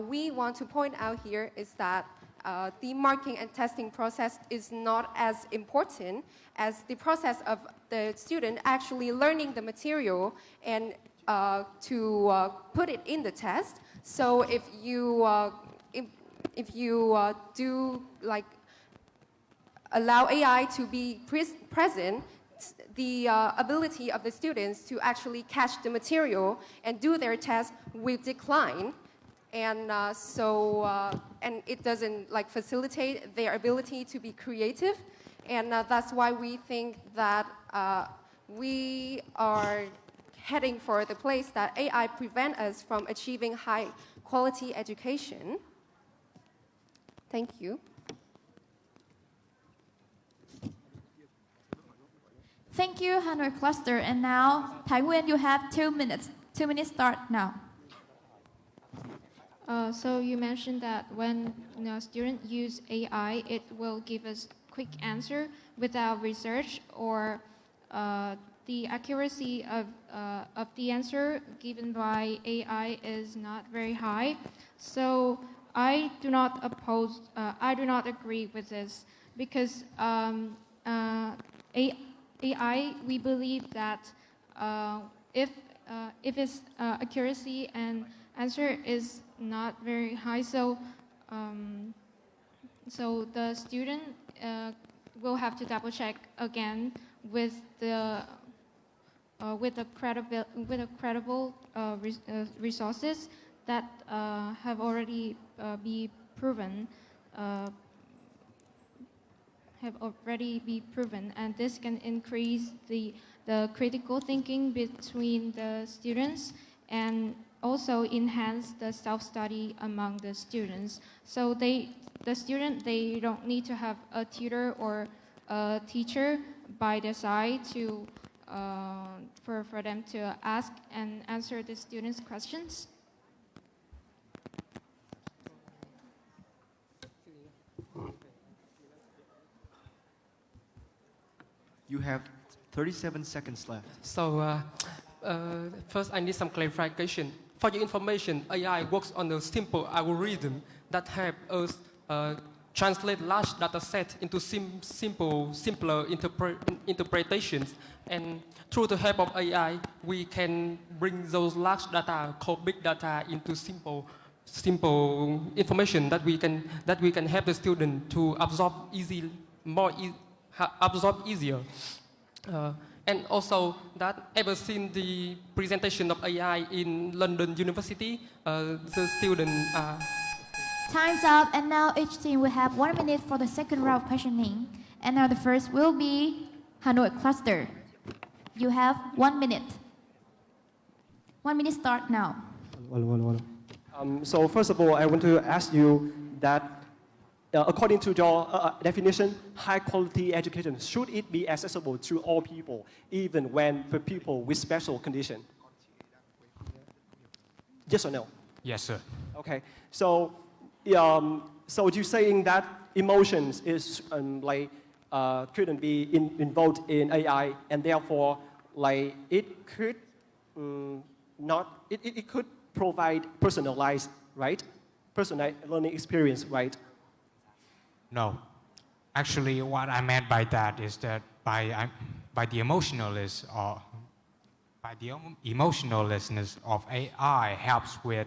we want to point out here is that the marking and testing process is not as important as the process of the student actually learning the material and to put it in the test. So if you do like allow AI to be present, the ability of the students to actually catch the material and do their test will decline. And and it doesn't like facilitate their ability to be creative. And that's why we think that we are heading for the place that AI prevent us from achieving high quality education. Thank you. Thank you, Hanoi Cluster. And now, Tai Nguyen, you have 2 minutes. 2 minutes start now. So you mentioned that when students use AI, it will give us quick answer without research or the accuracy of the answer given by AI is not very high. So I do not agree with this because AI, we believe that if its accuracy and answer is not very high, so the student will have to double check again with the credible resources that have already be proven. And this can increase the critical thinking between the students and also enhance the self-study among the students. So the student, they don't need to have a tutor or a teacher by their side to for them to ask and answer the students' questions. You have 37 seconds left. So first I need some clarification. For your information, AI works on a simple algorithm that helps us translate large data set into simpler interpretations. And through the help of AI, we can bring those large data, called big data, into simple information that we can help the student to absorb easier. And also that ever seen the presentation of AI in London University, the student Time's up, and now each team will have 1 minute for the second round of questioning. And now the first will be Hanoi cluster. You have 1 minute. 1 minute start now. So first of all, I want to ask you that according to your definition, high quality education, should it be accessible to all people, even when for people with special condition? Yes or no? Yes, sir. Okay. So you're saying that emotions is couldn't be involved in AI, and therefore it could it could provide personalized, right? Personalized learning experience, right? No. Actually, what I meant by that is that by the emotionlessness of AI helps with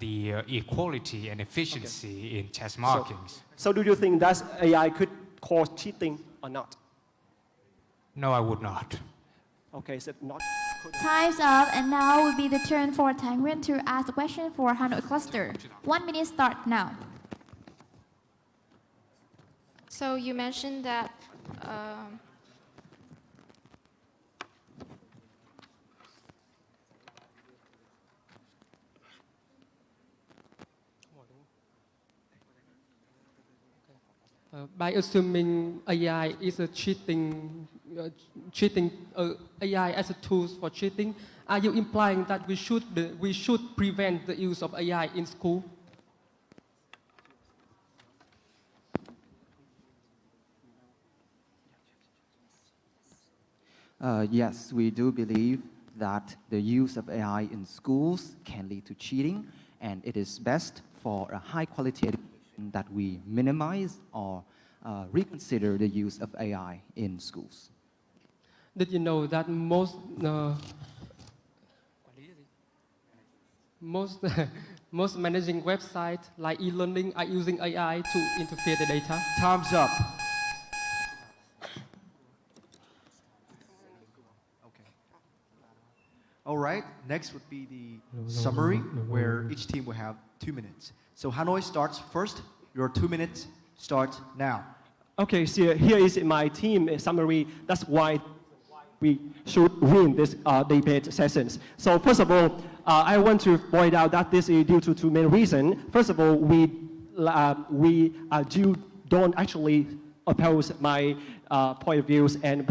the equality and efficiency in test markings. So do you think that AI could cause cheating or not? No, I would not. Okay, so not. Time's up, and now will be the turn for Tang Nguyen to ask the question for Hanoi cluster. 1 minute start now. So you mentioned that by assuming AI is a AI as a tool for cheating, are you implying that we should prevent the use of AI in school? Yes, we do believe that the use of AI in schools can lead to cheating, and it is best for a high-quality education that we minimize or reconsider the use of AI in schools. Did you know that most managing websites like e-learning are using AI to interfere the data? Time's up. All right, next would be the summary, where each team will have 2 minutes. So Hanoi starts first. Your 2 minutes start now. Okay, so here is my team summary. That's why we should win this debate sessions. So first of all, I want to point out that this is due to two main reasons. First of all, we don't actually oppose my point of views, and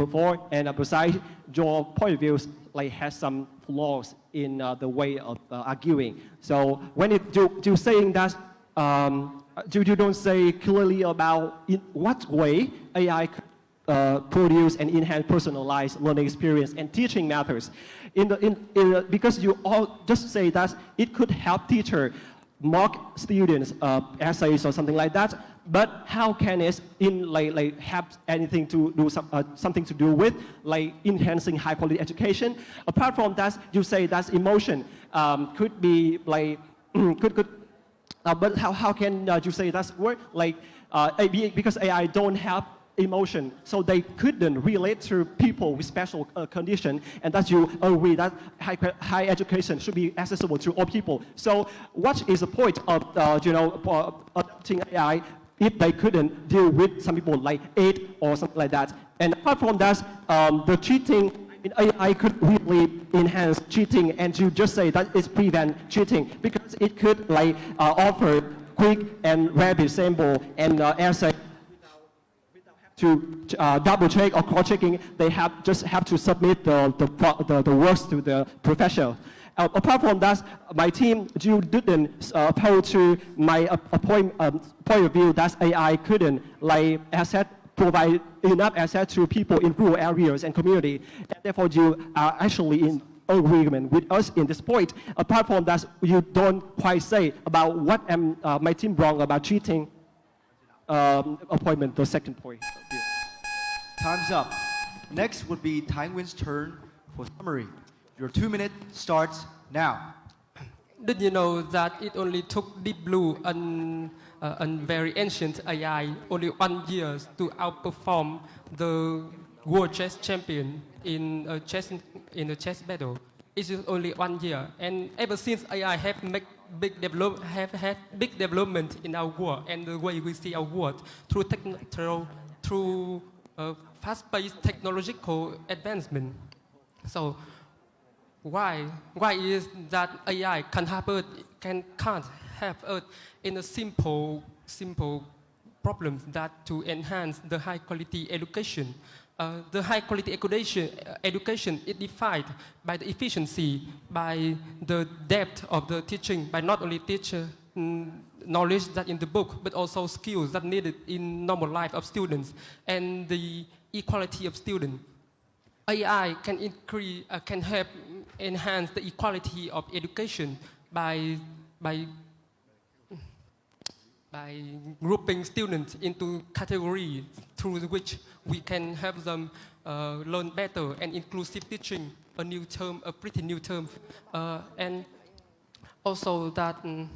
besides, your point of views has some flaws in the way of arguing. So when you saying that, you don't say clearly about in what way AI produce and enhance personalized learning experience and teaching methods. Because you all just say that it could help teacher mock students essays or something like that, but how can it have anything to do something to do with enhancing high quality education? Apart from that, you say that emotion could be but how can you say that's word because AI don't have emotion, so they couldn't relate to people with special condition, and that you agree that high education should be accessible to all people. So what is the point of adopting AI if they couldn't deal with some people like AIDS or something like that? And apart from that, the cheating in AI could really enhance cheating, and you just say that it prevent cheating because it could offer quick and rapid sample and essay to double check or cross checking. They just have to submit the works to the professor. Apart from that, my team didn't hold to my point of view that AI couldn't provide enough asset to people in rural areas and community. And therefore, you are actually in agreement with us in this point. Apart from that, you don't quite say about what my team wrong about cheating appointment, the second point. Time's up. Next would be Tai Nguyen's turn for summary. Your 2 minutes starts now. Did you know that it only took Deep Blue and very ancient AI only 1 year to outperform the world chess champion in a chess battle? It is only 1 year, and ever since AI have had big development in our world and the way we see our world through fast-paced technological advancement. So why is that AI can't help us in a simple problems that to enhance the high quality education? The high quality education is defined by the efficiency, by the depth of the teaching, by not only teacher knowledge that in the book, but also skills that needed in normal life of students and the equality of students. AI can help enhance the equality of education by grouping students into categories through which we can help them learn better, and inclusive teaching, a pretty new term, and also that in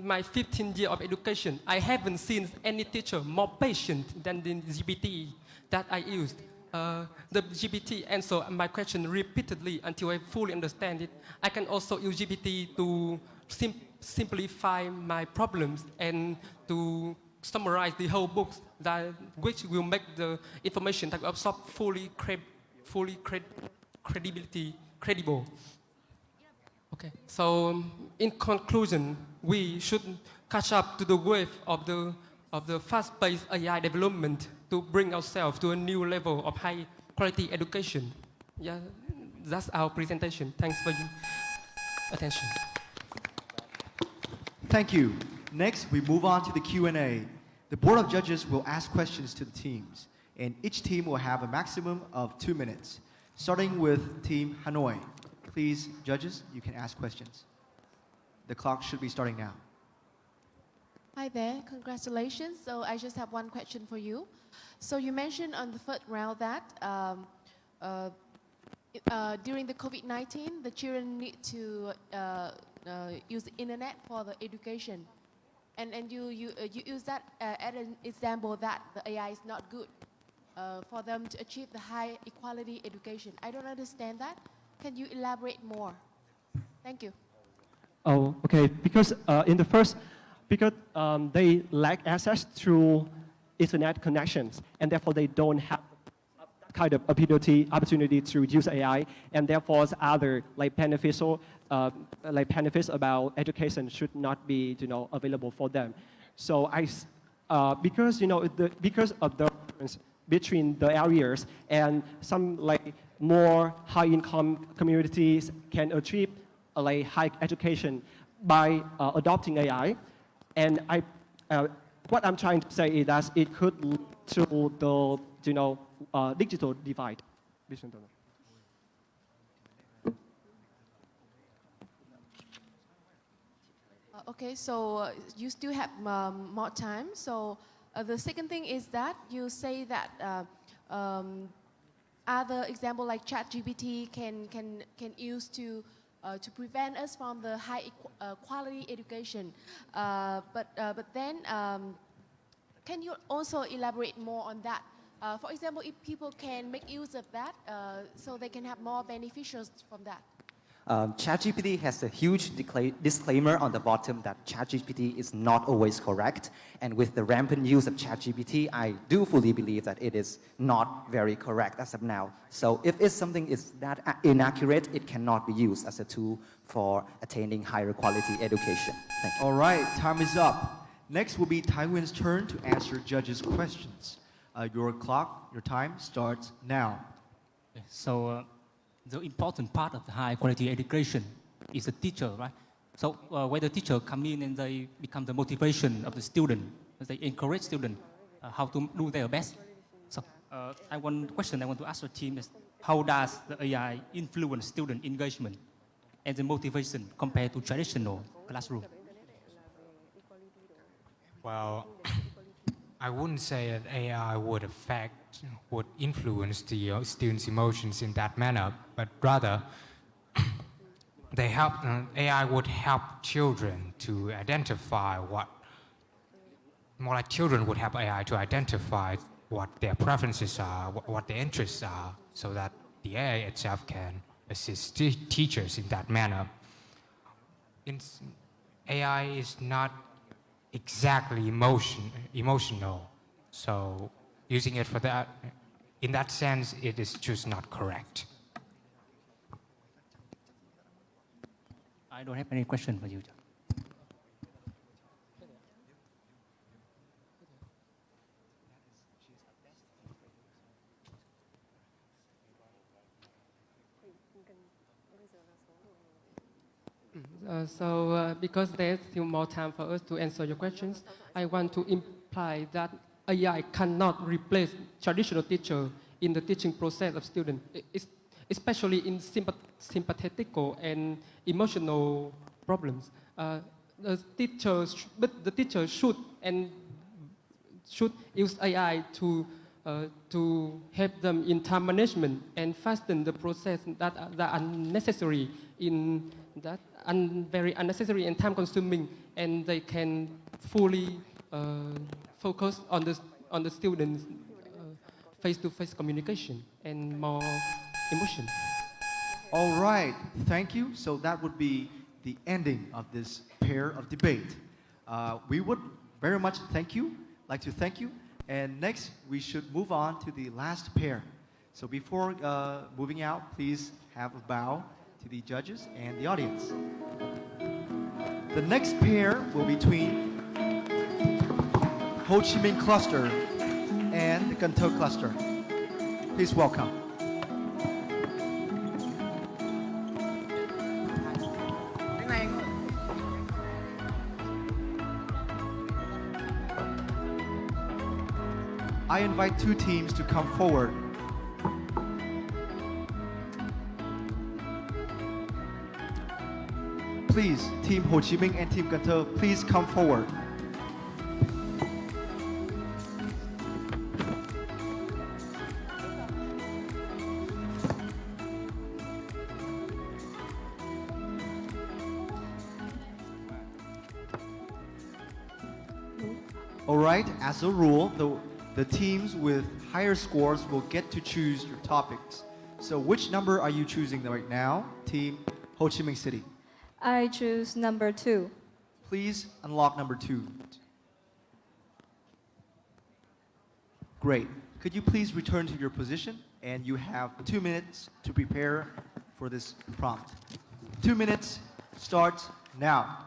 my 15 years of education, I haven't seen any teacher more patient than the GPT that I used. The GPT answered my question repeatedly until I fully understand it. I can also use GPT to simplify my problems and to summarize the whole book, which will make the information that we absorb credible. Okay, so in conclusion, we should catch up to the wave of the fast-paced AI development to bring ourselves to a new level of high-quality education. Yeah, that's our presentation. Thanks for your attention. Thank you. Next, we move on to the Q&A. The Board of Judges will ask questions to the teams, and each team will have a maximum of 2 minutes. Starting with Team Hanoi. Please, judges, you can ask questions. The clock should be starting now. Hi there, congratulations. So I just have one question for you. So you mentioned on the first round that during the COVID-19, the children need to use the internet for the education. And you use that as an example that the AI is not good for them to achieve the high equality education. I don't understand that. Can you elaborate more? Thank you. Oh, okay. Because they lack access to internet connections, and therefore they don't have that kind of opportunity to use AI, and therefore other benefits benefits about education should not be available for them. So because because of the difference between the areas, and some more high-income communities can achieve high education by adopting AI. And what I'm trying to say is that it could lead through the digital divide. Okay, so you still have more time. So the second thing is that you say that other example like ChatGPT can use to prevent us from the high quality education. But then can you also elaborate more on that? For example, if people can make use of that, so they can have more beneficials from that. ChatGPT has a huge disclaimer on the bottom that ChatGPT is not always correct. And with the rampant use of ChatGPT, I do fully believe that it is not very correct as of now. So if it's something is that inaccurate, it cannot be used as a tool for attaining higher quality education. Thank you. All right, time is up. Next will be Taiwan's turn to answer judges' questions. Your clock, your time starts now. So the important part of the high quality education is the teacher, right? So when the teacher come in and they become the motivation of the student, they encourage students how to do their best. So one question I want to ask the team is, how does the AI influence student engagement and the motivation compared to traditional classroom? Well, I wouldn't say that AI would influence the students' emotions in that manner, but rather AI would help children to identify more like children would help AI to identify what their preferences are, what their interests are, so that the AI itself can assist teachers in that manner. AI is not exactly emotional. So using it for that, in that sense, it is just not correct. I don't have any question for you. Because there's still more time for us to answer your questions, I want to imply that AI cannot replace traditional teacher in the teaching process of students, especially in sympathetical and emotional problems. The teacher should use AI to help them in time management and fasten the process that are unnecessary very unnecessary and time consuming, and they can fully focus on the students' face-to-face communication and more emotion. All right, thank you. So that would be the ending of this pair of debate. We would very much like to thank you. And next, we should move on to the last pair. So before moving out, please have a bow to the judges and the audience. The next pair will be between Ho Chi Minh Cluster and the Cần Thơ Cluster. Please welcome. I invite two teams to come forward. Please, Team Ho Chi Minh and Team Cần Thơ, please come forward. All right, as a rule, the teams with higher scores will get to choose your topics. So which number are you choosing right now, Team Ho Chi Minh City? I choose number 2. Please unlock number 2. Great. Could you please return to your position? And you have 2 minutes to prepare for this prompt. 2 minutes starts now.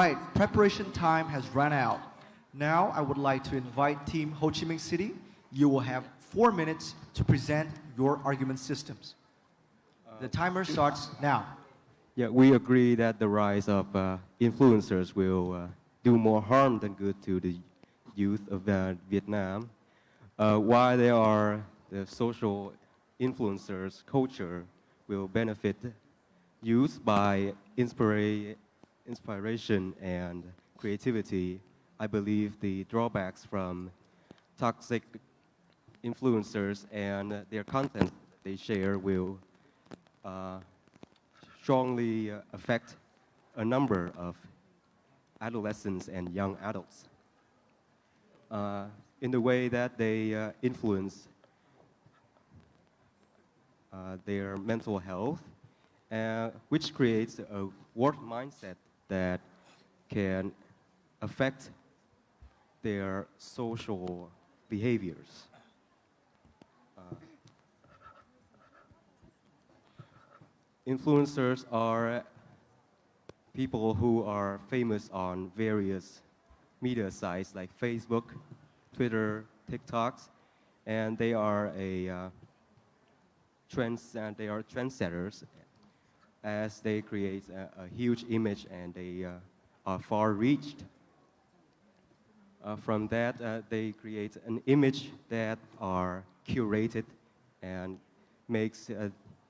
right, preparation time has run out. Now I would like to invite Team Ho Chi Minh City. You will have 4 minutes to present your argument systems. The timer starts now. Yeah, we agree that the rise of influencers will do more harm than good to the youth of Vietnam. While there are the social influencers, culture will benefit youth by inspiration and creativity. I believe the drawbacks from toxic influencers and their content they share will strongly affect a number of adolescents and young adults in the way that they influence their mental health, which creates a work mindset that can affect their social behaviors. Influencers are people who are famous on various media sites like Facebook, Twitter, TikToks, and they are trendsetters as they create a huge image and they are far-reached. From that, they create an image that are curated and makes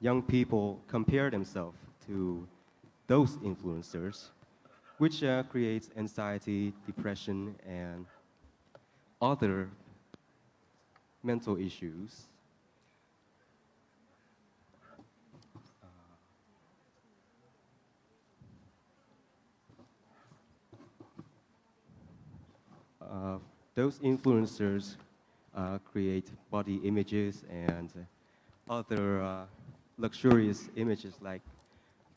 young people compare themselves to those influencers, which creates anxiety, depression, and other mental issues. Those influencers create body images and other luxurious images, like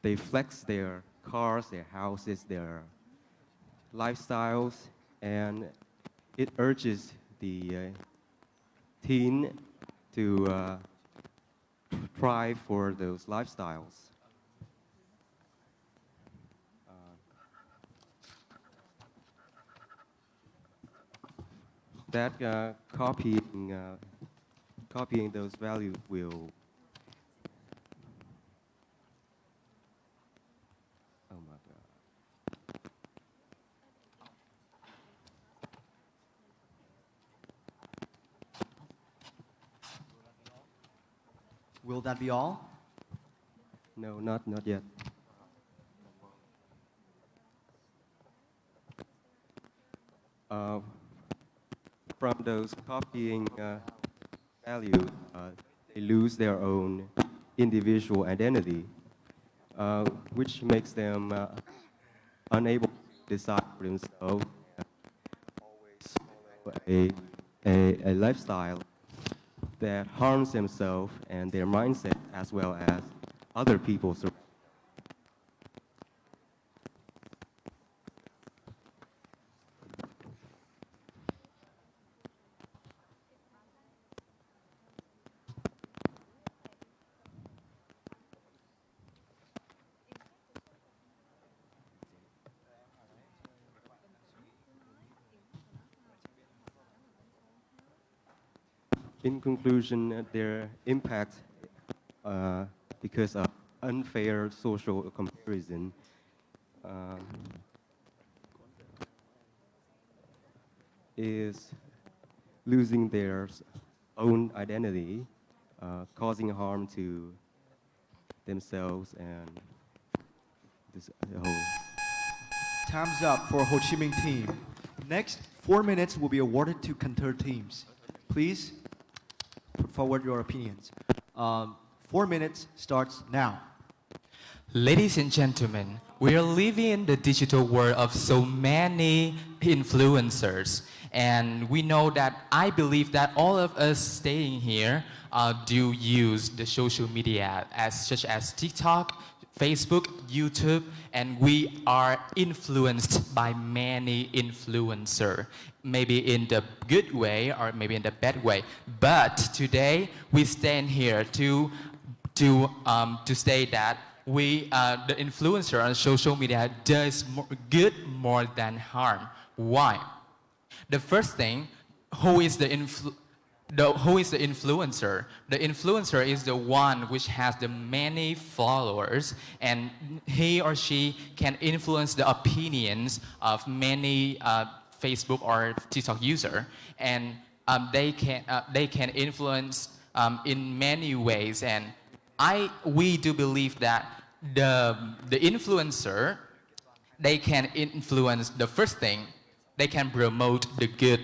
they flex their cars, their houses, their lifestyles, and it urges the teen to strive for those lifestyles. That copying those values will Will that be all? No, not yet. From those copying values, they lose their own individual identity, which makes them unable to decide for themselves, always follow a lifestyle that harms themselves and their mindset as well as other people's. In conclusion, their impact because of unfair social comparison is losing their own identity, causing harm to themselves and the whole. Time's up for Ho Chi Minh team. Next, 4 minutes will be awarded to counter teams. Please put forward your opinions. 4 minutes starts now. Ladies and gentlemen, we are living in the digital world of so many influencers. And we know that I believe that all of us staying here do use the social media such as TikTok, Facebook, YouTube, and we are influenced by many influencers, maybe in the good way or maybe in the bad way. But today we stand here to say that the influencer on social media does good more than harm. Why? The first thing, who is the influencer? The influencer is the one which has the many followers, and he or she can influence the opinions of many Facebook or TikTok user, and they can influence in many ways. And we do believe that the influencer, they can influence. The first thing, they can promote the good.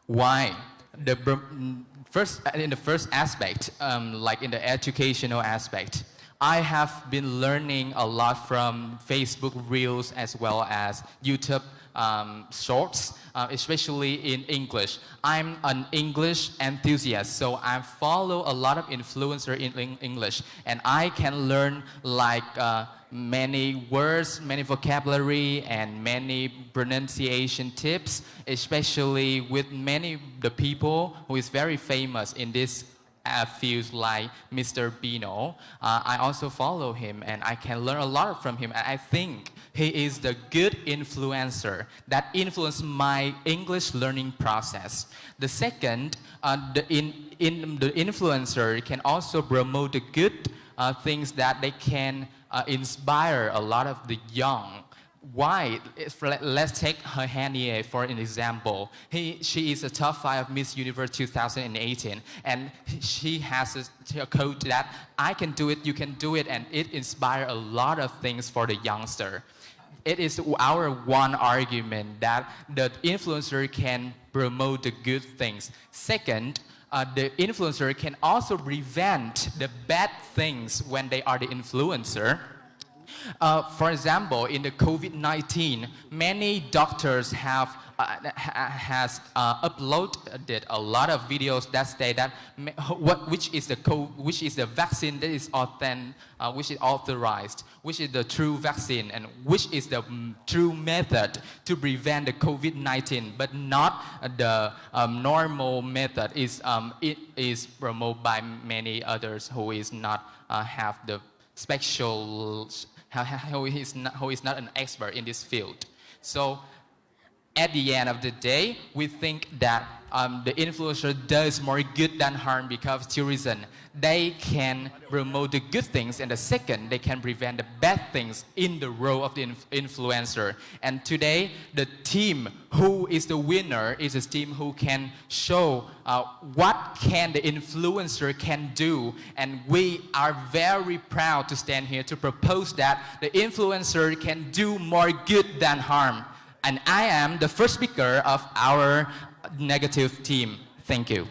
Why? In the first aspect, like in the educational aspect, I have been learning a lot from Facebook Reels as well as YouTube shorts, especially in English. I'm an English enthusiast, so I follow a lot of influencers in English, and I can learn like many words, many vocabulary, and many pronunciation tips, especially with many the people who is very famous in this field, like Mr. Bino. I also follow him, and I can learn a lot from him. And I think he is the good influencer that influenced my English learning process. The second, the influencer can also promote the good things that they can inspire a lot of the young. Why? Let's take her Hanie for an example. She is a top 5 Miss Universe 2018, and she has a quote that I can do it, you can do it, and it inspires a lot of things for the youngster. It is our one argument that the influencer can promote the good things. Second, the influencer can also prevent the bad things when they are the influencer. For example, in the COVID-19, many doctors have uploaded a lot of videos that say that which is the vaccine that is which is authorized, which is the true vaccine, and which is the true method to prevent the COVID-19, but not the normal method. It is promoted by many others who is not have the special. Who is not an expert in this field. So at the end of the day, we think that the influencer does more good than harm because of two reasons. They can promote the good things, and the second, they can prevent the bad things in the role of the influencer. And today, the team who is the winner is a team who can show what can the influencer can do. And we are very proud to stand here to propose that the influencer can do more good than harm. And I am the first speaker of our negative team. Thank you.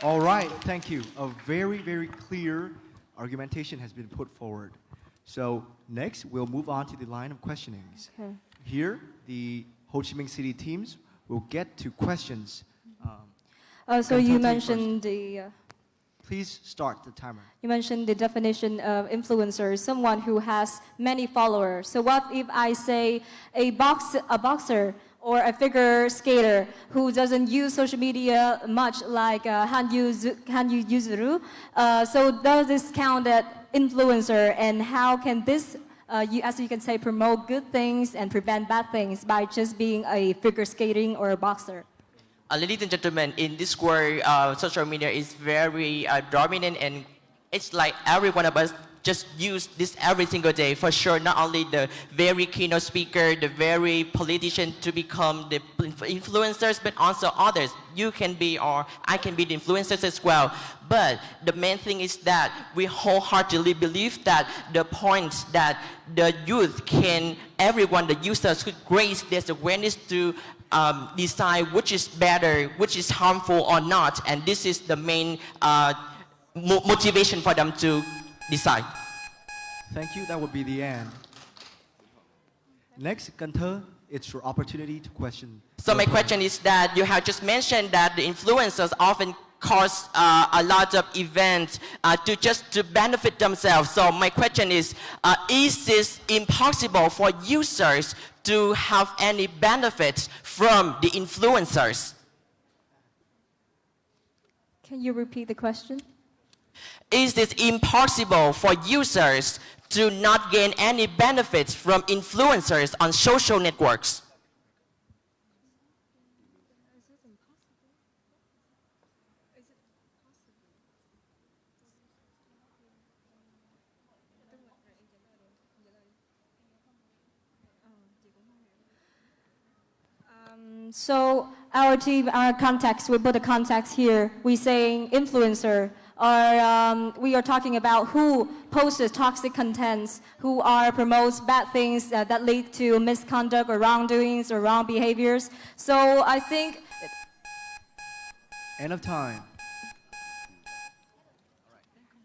All right, thank you. A very, very clear argumentation has been put forward. So next, we'll move on to the line of questionings. Okay. Here, the Ho Chi Minh City teams will get to questions. So you mentioned Please start the timer. You mentioned the definition of influencer, someone who has many followers. So what if I say a boxer or a figure skater who doesn't use social media much, like Hanyu Yuzuru? So does this count as influencer, and how can this, as you can say, promote good things and prevent bad things by just being a figure skating or a boxer? Ladies and gentlemen, in this world, social media is very dominant, and it's like every one of us just use this every single day. For sure, not only the very keynote speaker, the very politician to become the influencers, but also others. You can be, or I can be the influencers as well. But the main thing is that we wholeheartedly believe that the point that the youth can, everyone, the users could raise this awareness to decide which is better, which is harmful or not, and this is the main motivation for them to decide. Thank you. That would be the end. Next, Gunther, it's your opportunity to question. So my question is that you have just mentioned that the influencers often cause a lot of events to benefit themselves. So my question is this impossible for users to have any benefits from the influencers? Can you repeat the question? Is it impossible for users to not gain any benefits from influencers on social networks? So our team, our context, we put the context here. We saying influencer, or we are talking about who posts toxic contents, who are promotes bad things that lead to misconduct or wrongdoings or wrong behaviors. So I think. End of time.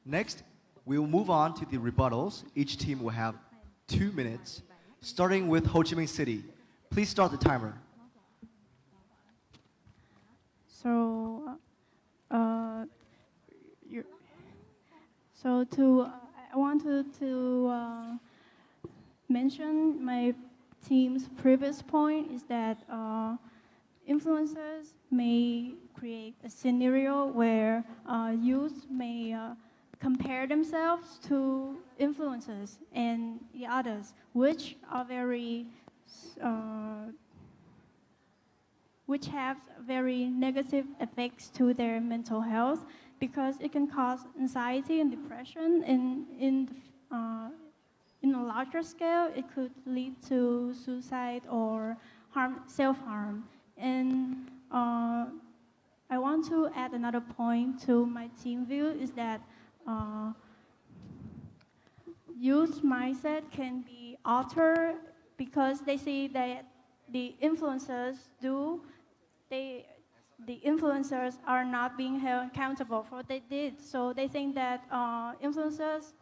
Next, we will move on to the rebuttals. Each team will have 2 minutes, starting with Ho Chi Minh City. Please start the timer. So, I wanted to mention my team's previous point is that influencers may create a scenario where youth may compare themselves to influencers and the others, which are which have very negative effects to their mental health, because it can cause anxiety and depression. In a larger scale, it could lead to suicide or self-harm. And I want to add another point to my team view is that youth mindset can be altered because they see that the influencers are not being held accountable for what they did. So they think that influencers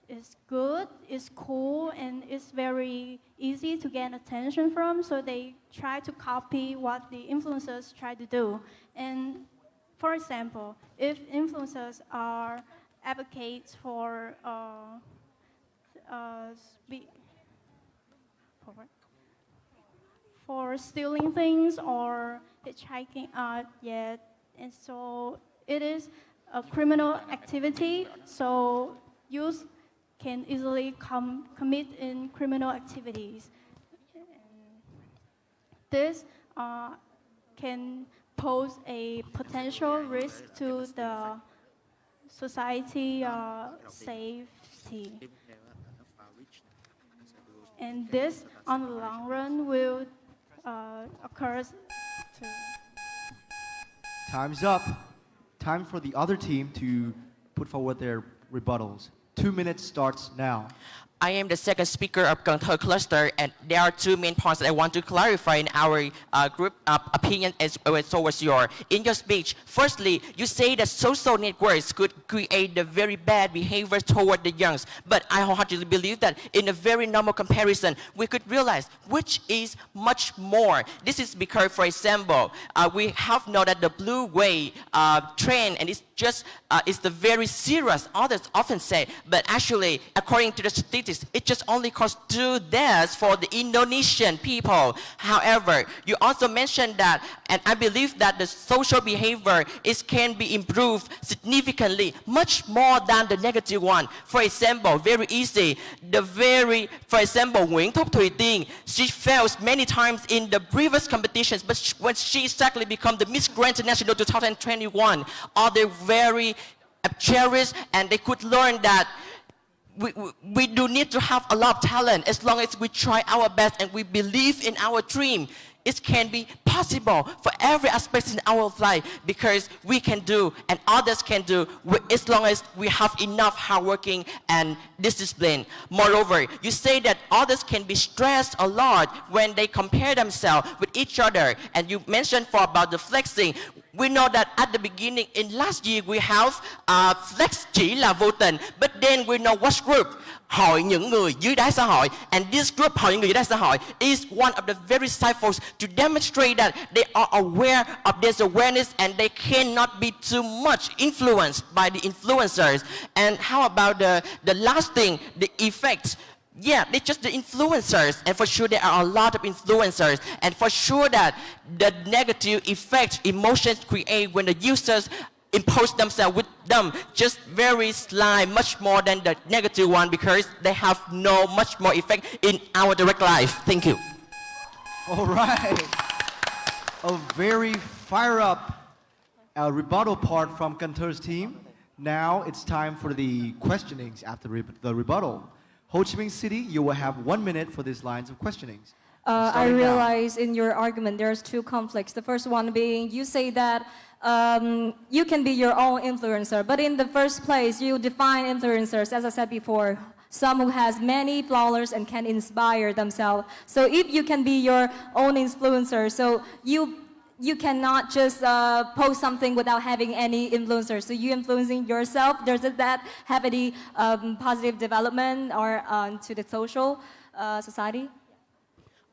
is good, is cool, and it's very easy to get attention from. So they try to copy what the influencers try to do. And for example, if influencers are advocates for stealing things or hitchhiking, and so it is a criminal activity. So youth can easily commit in criminal activities. This can pose a potential risk to the society safety. And this, on the long run, will occur too. Time's up. Time for the other team to put forward their rebuttals. 2 minutes starts now. I am the second speaker of Cần Thơ cluster, and there are two main points that I want to clarify in our group opinion as towards your. In your speech, firstly, you say that social networks could create the very bad behavior toward the youngs, but I wholeheartedly believe that in a very normal comparison, we could realize which is much more. This is because, for example, we have known that the blue whale trend, and it's just it's the very serious, others often say, but actually, according to the statistics, it just only caused 2 deaths for the Indonesian people. However, you also mentioned that, and I believe that the social behavior can be improved significantly, much more than the negative one. For example, very easy, for example, Nguyễn Thúc Thùy Tiên, she fails many times in the previous competitions, but when she exactly became the Miss Grand International 2021, are they very cherished, and they could learn that we do need to have a lot of talent as long as we try our best and we believe in our dream. It can be possible for every aspect in our life, because we can do and others can do as long as we have enough hard working and discipline. Moreover, you say that others can be stressed a lot when they compare themselves with each other, and you mentioned about the flexing. We know that at the beginning, in last year, we have flex chỉ là vô tình, but then we know what group, hội những người dưới đáy xã hội, and this group, hội những người dưới đáy xã hội, is one of the very cyphers to demonstrate that they are aware of this awareness and they cannot be too much influenced by the influencers. And how about the last thing, the effects? Yeah, they're just the influencers, and for sure there are a lot of influencers, and for sure that the negative effect emotions create when the users impose themselves with them, just very slight, much more than the negative one, because they have no much more effect in our direct life. Thank you. All right. A very fire up rebuttal part from Kantar's team. Now it's time for the questionings after the rebuttal. Ho Chi Minh City, you will have 1 minute for these lines of questionings. I Starting now. realize in your argument there's two conflicts. The first one being you say that you can be your own influencer, but in the first place you define influencers, as I said before, some who has many followers and can inspire themselves. So if you can be your own influencer, so you cannot just post something without having any influencer. So you influencing yourself. Does that have any positive development or to the social society?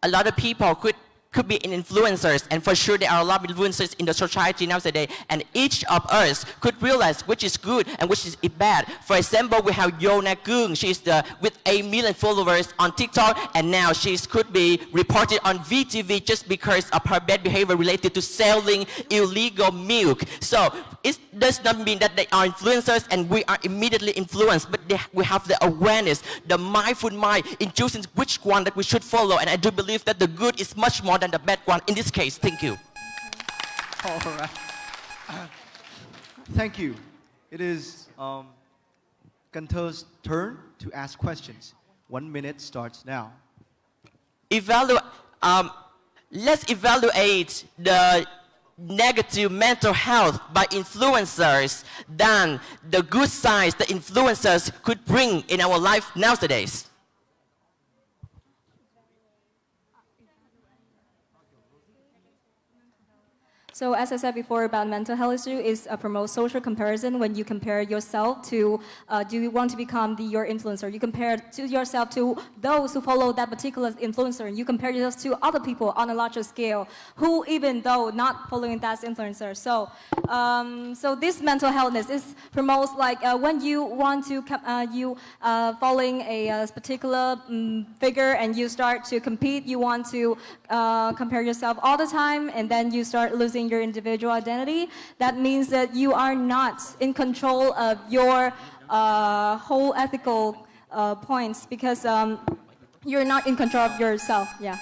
A lot of people could be influencers, and for sure there are a lot of influencers in the society nowadays, and each of us could realize which is good and which is bad. For example, we have Yona Kung. She's with 8 million followers on TikTok, and now she could be reported on VTV just because of her bad behavior related to selling illegal milk. So it does not mean that they are influencers and we are immediately influenced, but we have the awareness, the mindful mind in choosing which one that we should follow, and I do believe that the good is much more than the bad one in this case. Thank you. All right. Thank you. It is Kantar's turn to ask questions. 1 minute starts now. Let's evaluate the negative mental health by influencers than the good sides the influencers could bring in our life nowadays. So as I said before about mental health issue is promote social comparison. When you compare yourself to, do you want to become your influencer? You compare to yourself to those who follow that particular influencer, and you compare yourself to other people on a larger scale who even though not following that influencer. So, so this mental healthness is promotes like when you want to, following a particular figure and you start to compete, you want to compare yourself all the time, and then you start losing your individual identity. That means that you are not in control of your whole ethical points, because you're not in control of yourself. Yeah.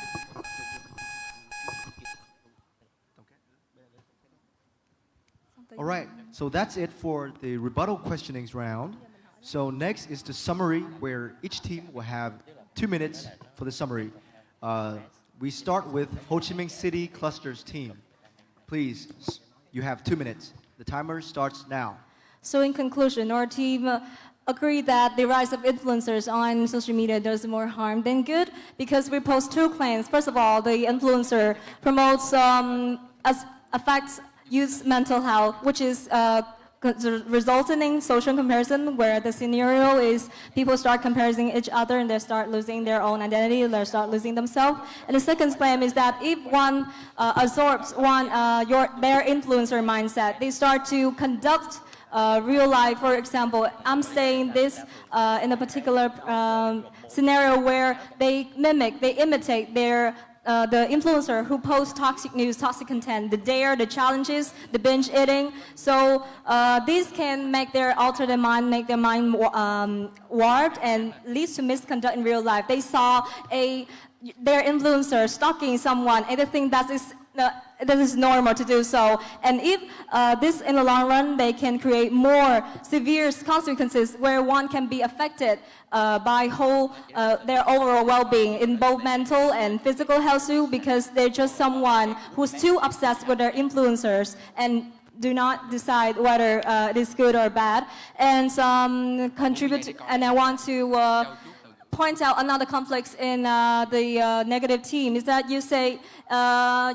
All right, so that's it for the rebuttal questionings round. So next is the summary, where each team will have 2 minutes for the summary. We start with Ho Chi Minh City Clusters team. Please, you have 2 minutes. The timer starts now. So in conclusion, our team agree that the rise of influencers on social media does more harm than good, because we pose two claims. First of all, the influencer promotes affects youth mental health, which is resulting in social comparison, where the scenario is people start comparing each other and they start losing their own identity, they start losing themselves. And the second claim is that if one absorbs their influencer mindset, they start to conduct real life. For example, I'm saying this in a particular scenario where they imitate the influencer who posts toxic news, toxic content, the dare, the challenges, the binge eating. So these can alter their mind, make their mind warped, and leads to misconduct in real life. They saw their influencer stalking someone, and they think that is normal to do so. And if this, in the long run, they can create more severe consequences where one can be affected by their overall well-being in both mental and physical health too, because they're just someone who's too obsessed with their influencers and do not decide whether it is good or bad. And and I want to point out another conflict in the negative team is that you say,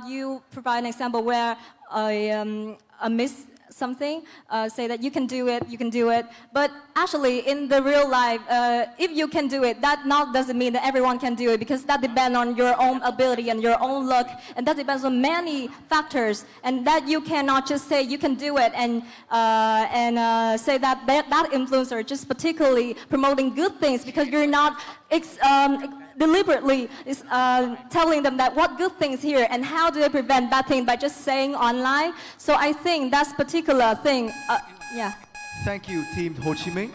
you provide an example where a miss something, say that you can do it, but actually in the real life, if you can do it, that doesn't mean that everyone can do it, because that depends on your own ability and your own luck, and that depends on many factors, and that you cannot just say you can do it and say that influencer just particularly promoting good things, because you're not deliberately is telling them that what good things here and how do they prevent bad things by just saying online. So I think that's particular thing. Yeah. Thank you, Team Ho Chi Minh.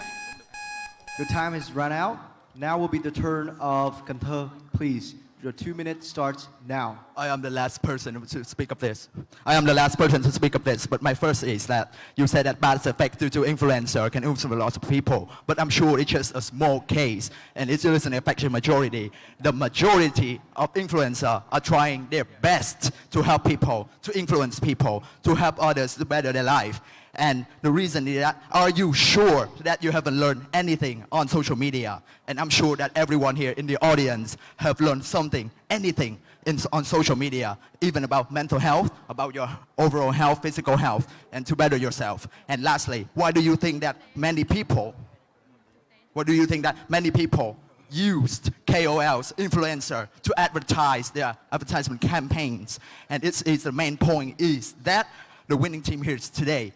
Your time has run out. Now will be the turn of Cần Thơ. Please, your 2 minutes starts now. I am the last person to speak of this. I am the last person to speak of this, but my first is that you said that bad effect due to influencer can influence a lot of people, but I'm sure it's just a small case, and it doesn't affect the majority. The majority of influencers are trying their best to help people, to influence people, to help others to better their life. And the reason is that, are you sure that you haven't learned anything on social media? And I'm sure that everyone here in the audience have learned something, anything on social media, even about mental health, about your overall health, physical health, and to better yourself. And lastly, why do you think that many people used KOLs, influencer, to advertise their advertisement campaigns? And the main point is that the winning team here today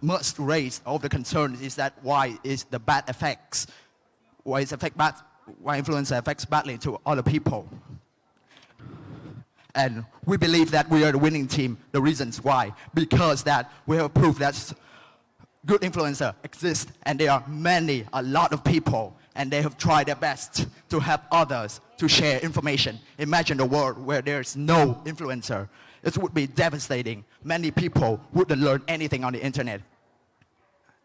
must raise all the concerns is that why is the bad effects, why influencer affects badly to other people. And we believe that we are the winning team. The reasons why, because that we have proved that good influencer exist, and there are a lot of people, and they have tried their best to help others to share information. Imagine a world where there's no influencer. It would be devastating. Many people wouldn't learn anything on the internet.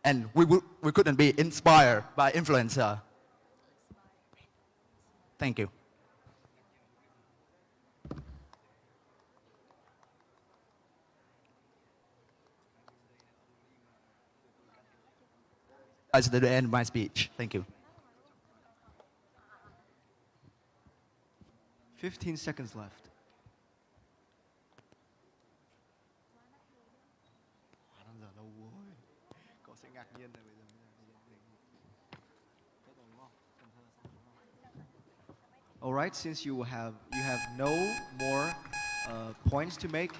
And we couldn't be inspired by influencer. Thank you. That's the end of my speech. Thank you. 15 seconds left. All right, since you have no more points to make,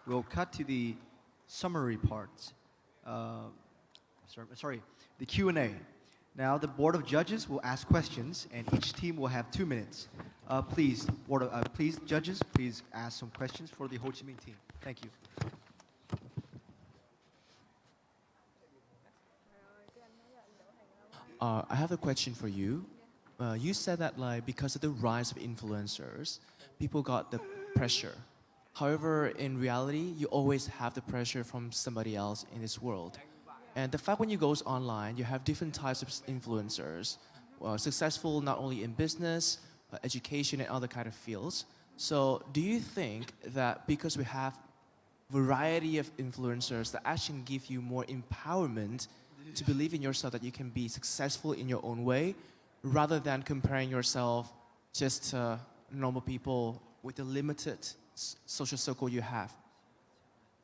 we'll cut to the summary parts. The Q&A. Now the Board of Judges will ask questions, and each team will have 2 minutes. Please, judges, please ask some questions for the Ho Chi Minh team. Thank you. I have a question for you. You said that because of the rise of influencers, people got the pressure. However, in reality, you always have the pressure from somebody else in this world. And the fact when you go online, you have different types of influencers, successful not only in business, education and other kind of fields. So do you think that because we have variety of influencers that actually give you more empowerment to believe in yourself that you can be successful in your own way, rather than comparing yourself just to normal people with the limited social circle you have?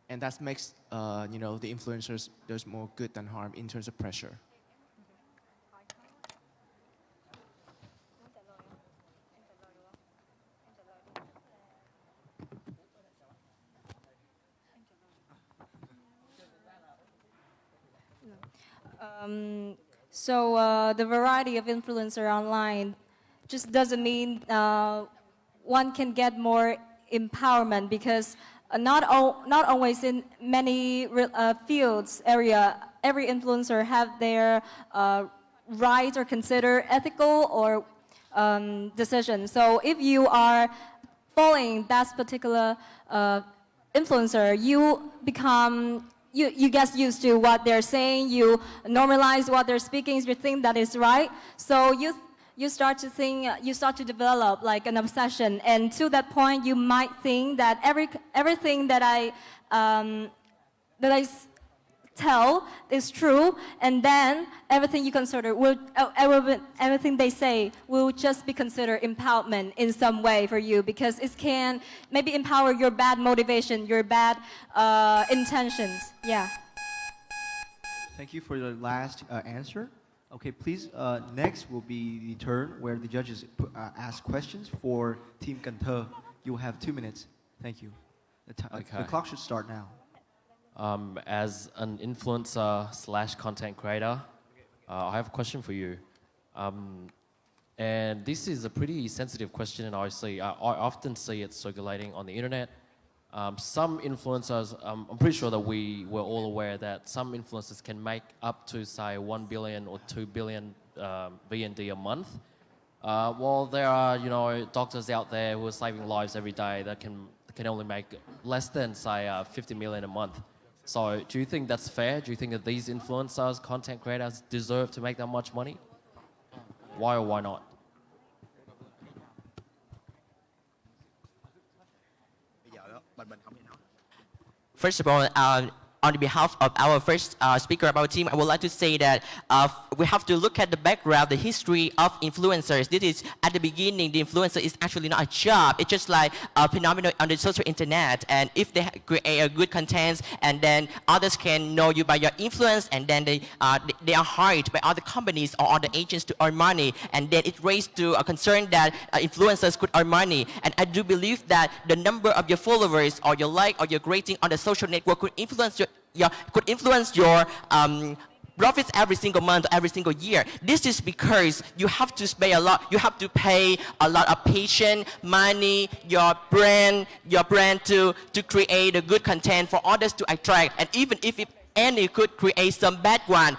And that makes the influencers, there's more good than harm in terms of pressure. The variety of influencer online just doesn't mean one can get more empowerment, because not always in many fields area, every influencer have their rights or consider ethical or decisions. So if you are following that particular influencer, you become you get used to what they're saying, you normalize what they're speaking, you think that is right. So you start to think, you start to develop like an obsession, and to that point, you might think that everything that I tell is true, and then everything you consider everything they say will just be considered empowerment in some way for you, because it can maybe empower your bad motivation, your bad intentions. Yeah. Thank you for the last answer. Okay, please, next will be the turn where the judges ask questions for Team Cần Thơ. You will have 2 minutes. Thank you. The clock should start now. As an influencer / content creator, I have a question for you. And this is a pretty sensitive question, and I often see it circulating on the internet. Some influencers, I'm pretty sure that we were all aware that some influencers can make up to, say, 1 billion or 2 billion VND a month. While there are, doctors out there who are saving lives every day that can only make less than, say, 50 million a month. So do you think that's fair? Do you think that these influencers, content creators, deserve to make that much money? Why or why not? First of all, on behalf of our first speaker of our team, I would like to say that we have to look at the background, the history of influencers. This is, at the beginning, the influencer is actually not a job. It's just like a phenomenon on the social internet. And if they create a good content, and then others can know you by your influence, and then they are hired by other companies or other agents to earn money. And then it raised to a concern that influencers could earn money. And I do believe that the number of your followers or your like or your rating on the social network could influence your profits every single month, every single year. This is because you have to pay a lot. You have to pay a lot of patience, money, your brand to create a good content for others to attract. And even if any could create some bad one,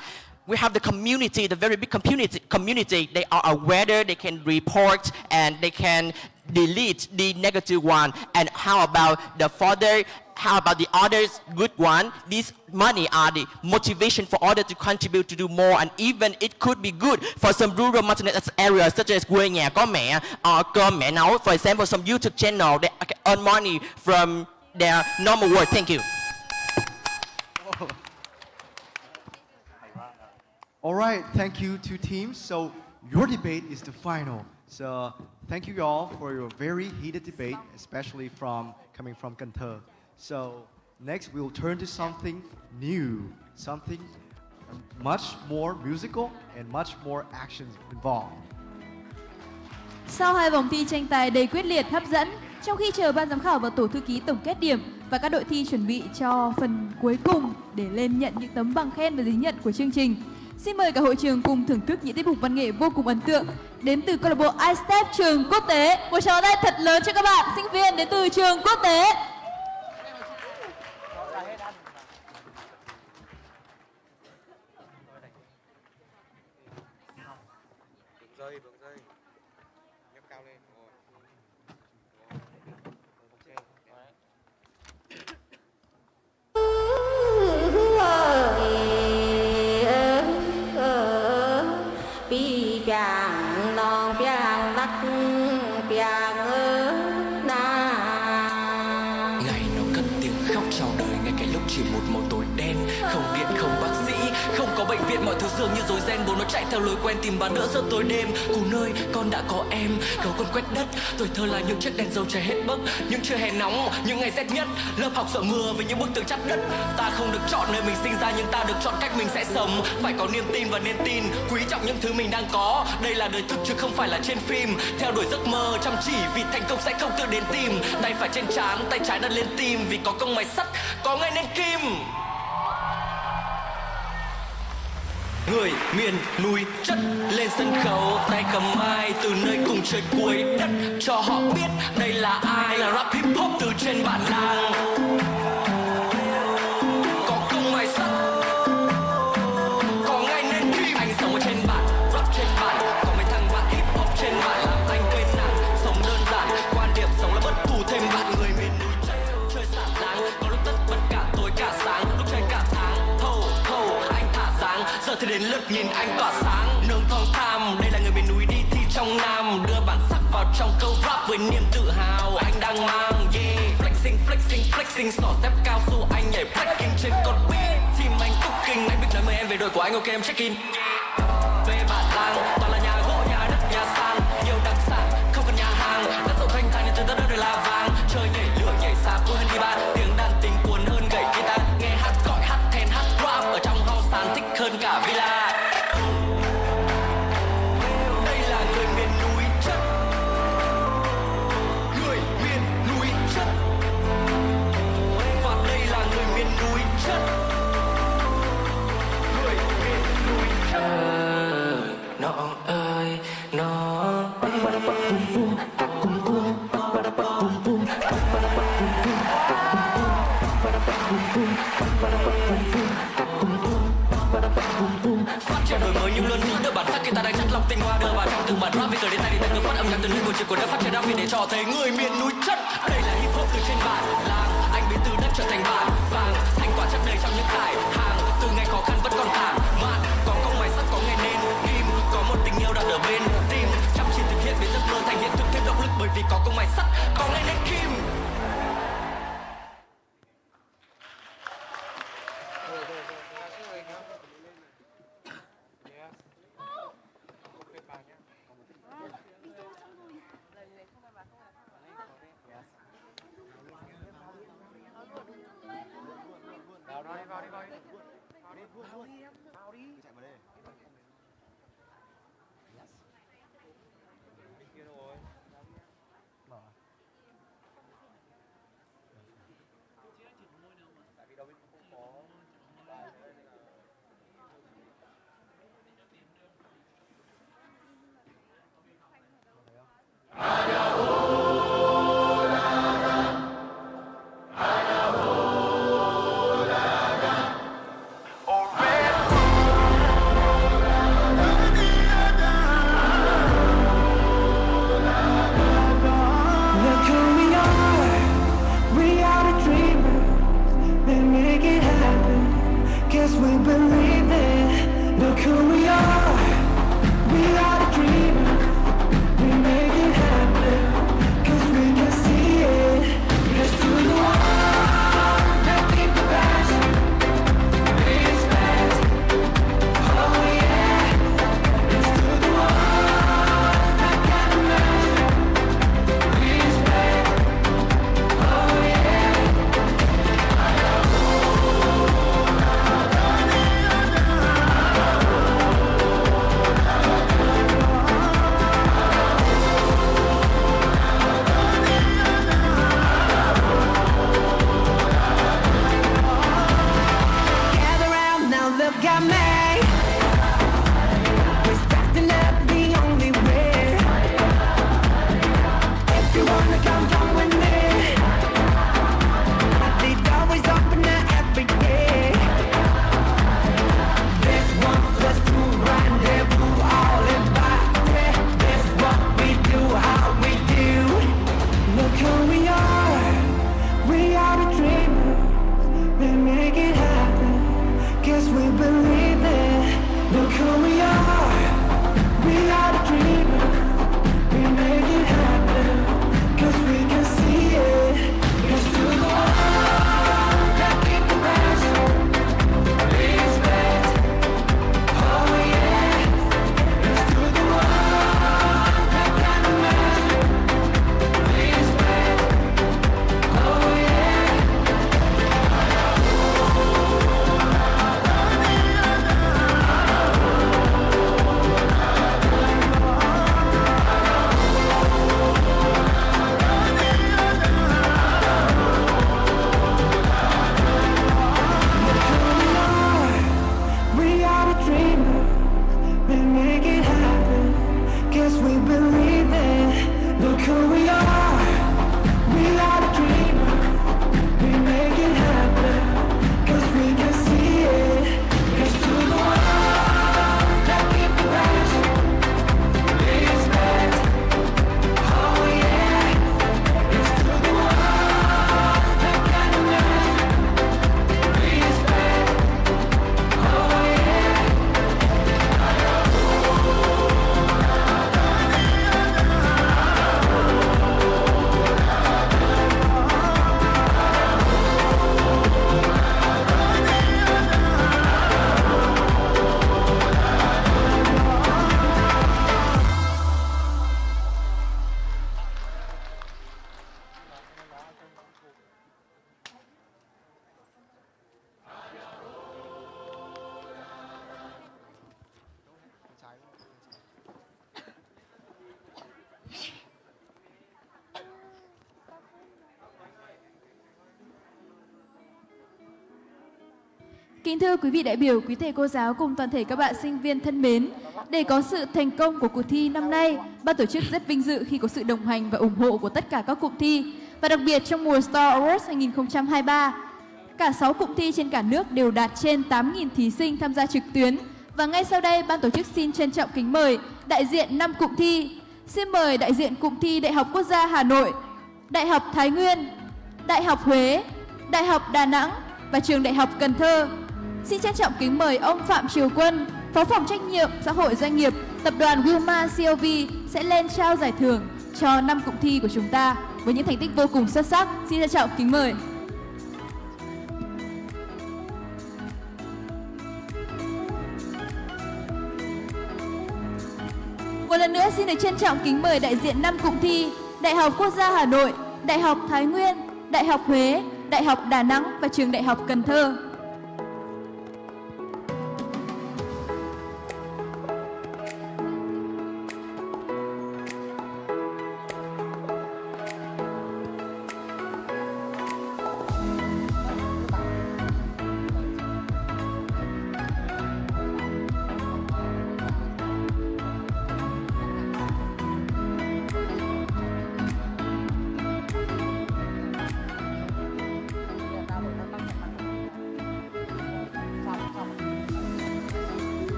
we have the community, the very big community. They are aware, they can report, and they can delete the negative one. And how about the further? How about the others good one? These money are the motivation for others to contribute to do more, and even it could be good for some rural marginalized areas such as quê nhà có mẹ or cơm mẹ nấu. For example, some YouTube channel they can earn money from their normal work. Thank you. All right, thank you two teams. So your debate is the final. So thank you all for your very heated debate, especially coming from Cần Thơ. So next we'll turn to something new, something much more musical and much more actions involved. Sau 2 vòng thi tranh tài đầy quyết liệt hấp dẫn, trong khi chờ ban giám khảo và tổ thư ký tổng kết điểm và các đội thi chuẩn bị cho phần cuối cùng để lên nhận những tấm bằng khen và giấy nhận của chương trình, xin mời cả hội trường cùng thưởng thức những tiết mục văn nghệ vô cùng ấn tượng đến từ câu lạc bộ iStep trường quốc tế. Một tràng tay thật lớn cho các bạn sinh viên đến từ trường quốc tế. Ngày nào cất tiếng khóc chào đời, ngay cái lúc chỉ một màu tối đen, không điện không bác sĩ, không có bệnh viện, mọi thứ dường như rối ren, bố nó chạy theo lối quen tìm bà đỡ giữa tối đêm. Cùng nơi con đã có em, gấu con quét đất, tuổi thơ là những chiếc đèn dầu cháy hết bấc, những trưa hè nóng, những ngày rét nhất, lớp học sợ mưa với những bức tường chắt đất. Ta không được chọn nơi mình sinh ra, nhưng ta được chọn cách mình sẽ sống. Phải có niềm tin và nên tin, quý trọng những thứ mình đang có. Đây là đời thực chứ không phải là trên phim. Theo đuổi giấc mơ chăm chỉ vì thành công sẽ không tự đến tìm. Tay phải trên trán, tay trái đặt lên tim, vì có công mài sắt, có ngày nên kim. Người miền núi chất lên sân khấu, tay cầm mai từ nơi cùng trời cuối đất, cho họ biết đây là ai, là rap hip hop từ trên bản làng. Có công mài sắt, có ngày nên kim. Anh sống ở trên bản, rap trên bản, có mấy thằng bạn hip hop trên bản làm anh quên nản. Sống đơn giản, quan điểm sống là bất thù thêm bạn. Người miền núi chất chơi xả láng, có lúc tất bật cả tối cả sáng, lúc chơi cả tháng. Thâu anh thả dáng, giờ thì đến lượt nhìn anh tỏa sáng. Nương thong tham, đây là người miền núi đi thi trong Nam, đưa bản sắc vào trong câu rap với niềm tự hào anh đang mang. Yeah, flexing, xỏ dép cao su anh nhảy breaking trên cột beat. Team anh cooking, anh biết nói mời em về đội của anh, ok em check in. Về bản làng, toàn là nhà gỗ, nhà đất, nhà sàn, nhiều đặc sản, không cần nhà hàng. Đất rộng thanh thản nên từ đất đời là vàng. Chơi nhảy lửa nhảy xa vui hơn đi ba, tiếng đàn tình cuốn hơn gậy guitar. Nghe hát gọi hát then hát rap ở trong house sàn thích hơn cả villa. Đây là người miền núi chất, người miền núi chất, và đây là người miền núi chất, người miền núi chất. Nó ơi nó tinh hoa đưa vào trong từng bản rap vì từ đến tay đi từng phát âm nhạc từ nơi của trường của đã phát triển ra vì để cho thấy người miền núi chất. Đây là hip hop từ trên bản làng, anh biến từ đất trở thành bản vàng, thành quả chất đầy trong những khải hàng. Từ ngày khó khăn vẫn còn tản mạn, có công mài sắt có ngày nên kim, có một tình yêu đặt ở bên tim, chăm chỉ thực hiện biến giấc mơ thành hiện thực thêm động lực bởi vì có công mài sắt có ngày nên kim. Kính thưa quý vị đại biểu, quý thầy cô giáo cùng toàn thể các bạn sinh viên thân mến, để có sự thành công của cuộc thi năm nay, ban tổ chức rất vinh dự khi có sự đồng hành và ủng hộ của tất cả các cụm thi, và đặc biệt trong mùa Star Awards 2023. Cả 6 cụm thi trên cả nước đều đạt trên 8.000 thí sinh tham gia trực tuyến. Và ngay sau đây, ban tổ chức xin trân trọng kính mời đại diện 5 cụm thi. Xin mời đại diện cụm thi Đại học Quốc gia Hà Nội, Đại học Thái Nguyên, Đại học Huế, Đại học Đà Nẵng và Trường Đại học Cần Thơ. Xin trân trọng kính mời ông Phạm Triều Quân, Phó phòng trách nhiệm xã hội doanh nghiệp, Tập đoàn Wilmar COV sẽ lên trao giải thưởng cho 5 cụm thi của chúng ta với những thành tích vô cùng xuất sắc. Xin trân trọng kính mời. Một lần nữa xin được trân trọng kính mời đại diện 5 cụm thi Đại học Quốc gia Hà Nội, Đại học Thái Nguyên, Đại học Huế, Đại học Đà Nẵng và Trường Đại học Cần Thơ.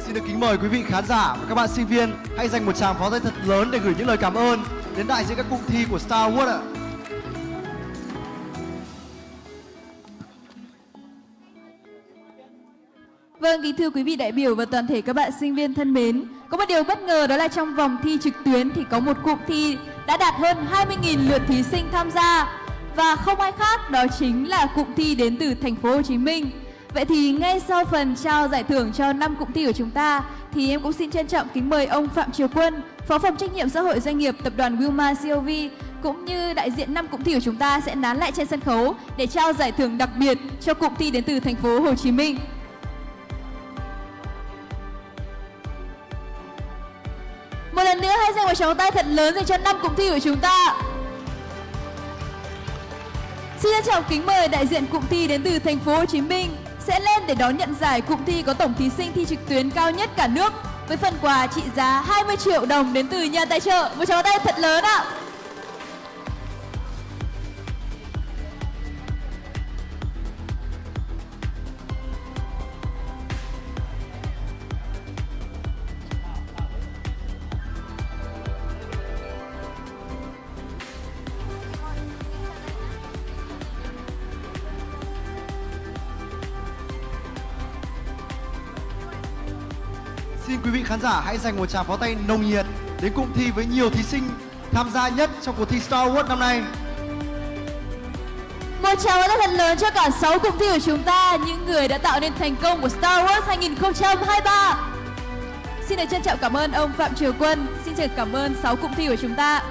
Xin được kính mời quý vị khán giả và các bạn sinh viên hãy dành một tràng pháo tay thật lớn để gửi những lời cảm ơn đến đại diện các cụm thi của Star Award ạ. Vâng, kính thưa quý vị đại biểu và toàn thể các bạn sinh viên thân mến, có một điều bất ngờ đó là trong vòng thi trực tuyến thì có một cụm thi đã đạt hơn 20.000 lượt thí sinh tham gia và không ai khác đó chính là cụm thi đến từ thành phố Hồ Chí Minh. Vậy thì ngay sau phần trao giải thưởng cho 5 cụm thi của chúng ta thì em cũng xin trân trọng kính mời ông Phạm Triều Quân, Phó phòng trách nhiệm xã hội doanh nghiệp Tập đoàn Wilmar COV cũng như đại diện 5 cụm thi của chúng ta sẽ nán lại trên sân khấu để trao giải thưởng đặc biệt cho cụm thi đến từ thành phố Hồ Chí Minh. Một lần nữa hãy dành một tràng tay thật lớn dành cho 5 cụm thi của chúng ta. Xin trân trọng kính mời đại diện cụm thi đến từ thành phố Hồ Chí Minh sẽ lên để đón nhận giải cụm thi có tổng thí sinh thi trực tuyến cao nhất cả nước với phần quà trị giá 20 triệu đồng đến từ nhà tài trợ. Một tràng tay thật lớn ạ. Xin quý vị khán giả hãy dành một tràng pháo tay nồng nhiệt đến cụm thi với nhiều thí sinh tham gia nhất trong cuộc thi Star Award năm nay. Một tràng pháo tay thật lớn cho cả 6 cụm thi của chúng ta, những người đã tạo nên thành công của Star Award 2023. Xin được trân trọng cảm ơn ông Phạm Triều Quân, xin được cảm ơn 6 cụm thi của chúng ta.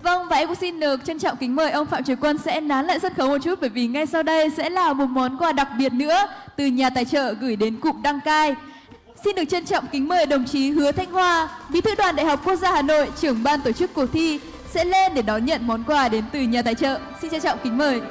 Vâng, và em cũng xin được trân trọng kính mời ông Phạm Triều Quân sẽ nán lại sân khấu một chút bởi vì ngay sau đây sẽ là một món quà đặc biệt nữa từ nhà tài trợ gửi đến cụm Đăng Cai. Xin được trân trọng kính mời đồng chí Hứa Thanh Hoa, Bí thư Đoàn Đại học Quốc gia Hà Nội, trưởng ban tổ chức cuộc thi sẽ lên để đón nhận món quà đến từ nhà tài trợ. Xin trân trọng kính mời.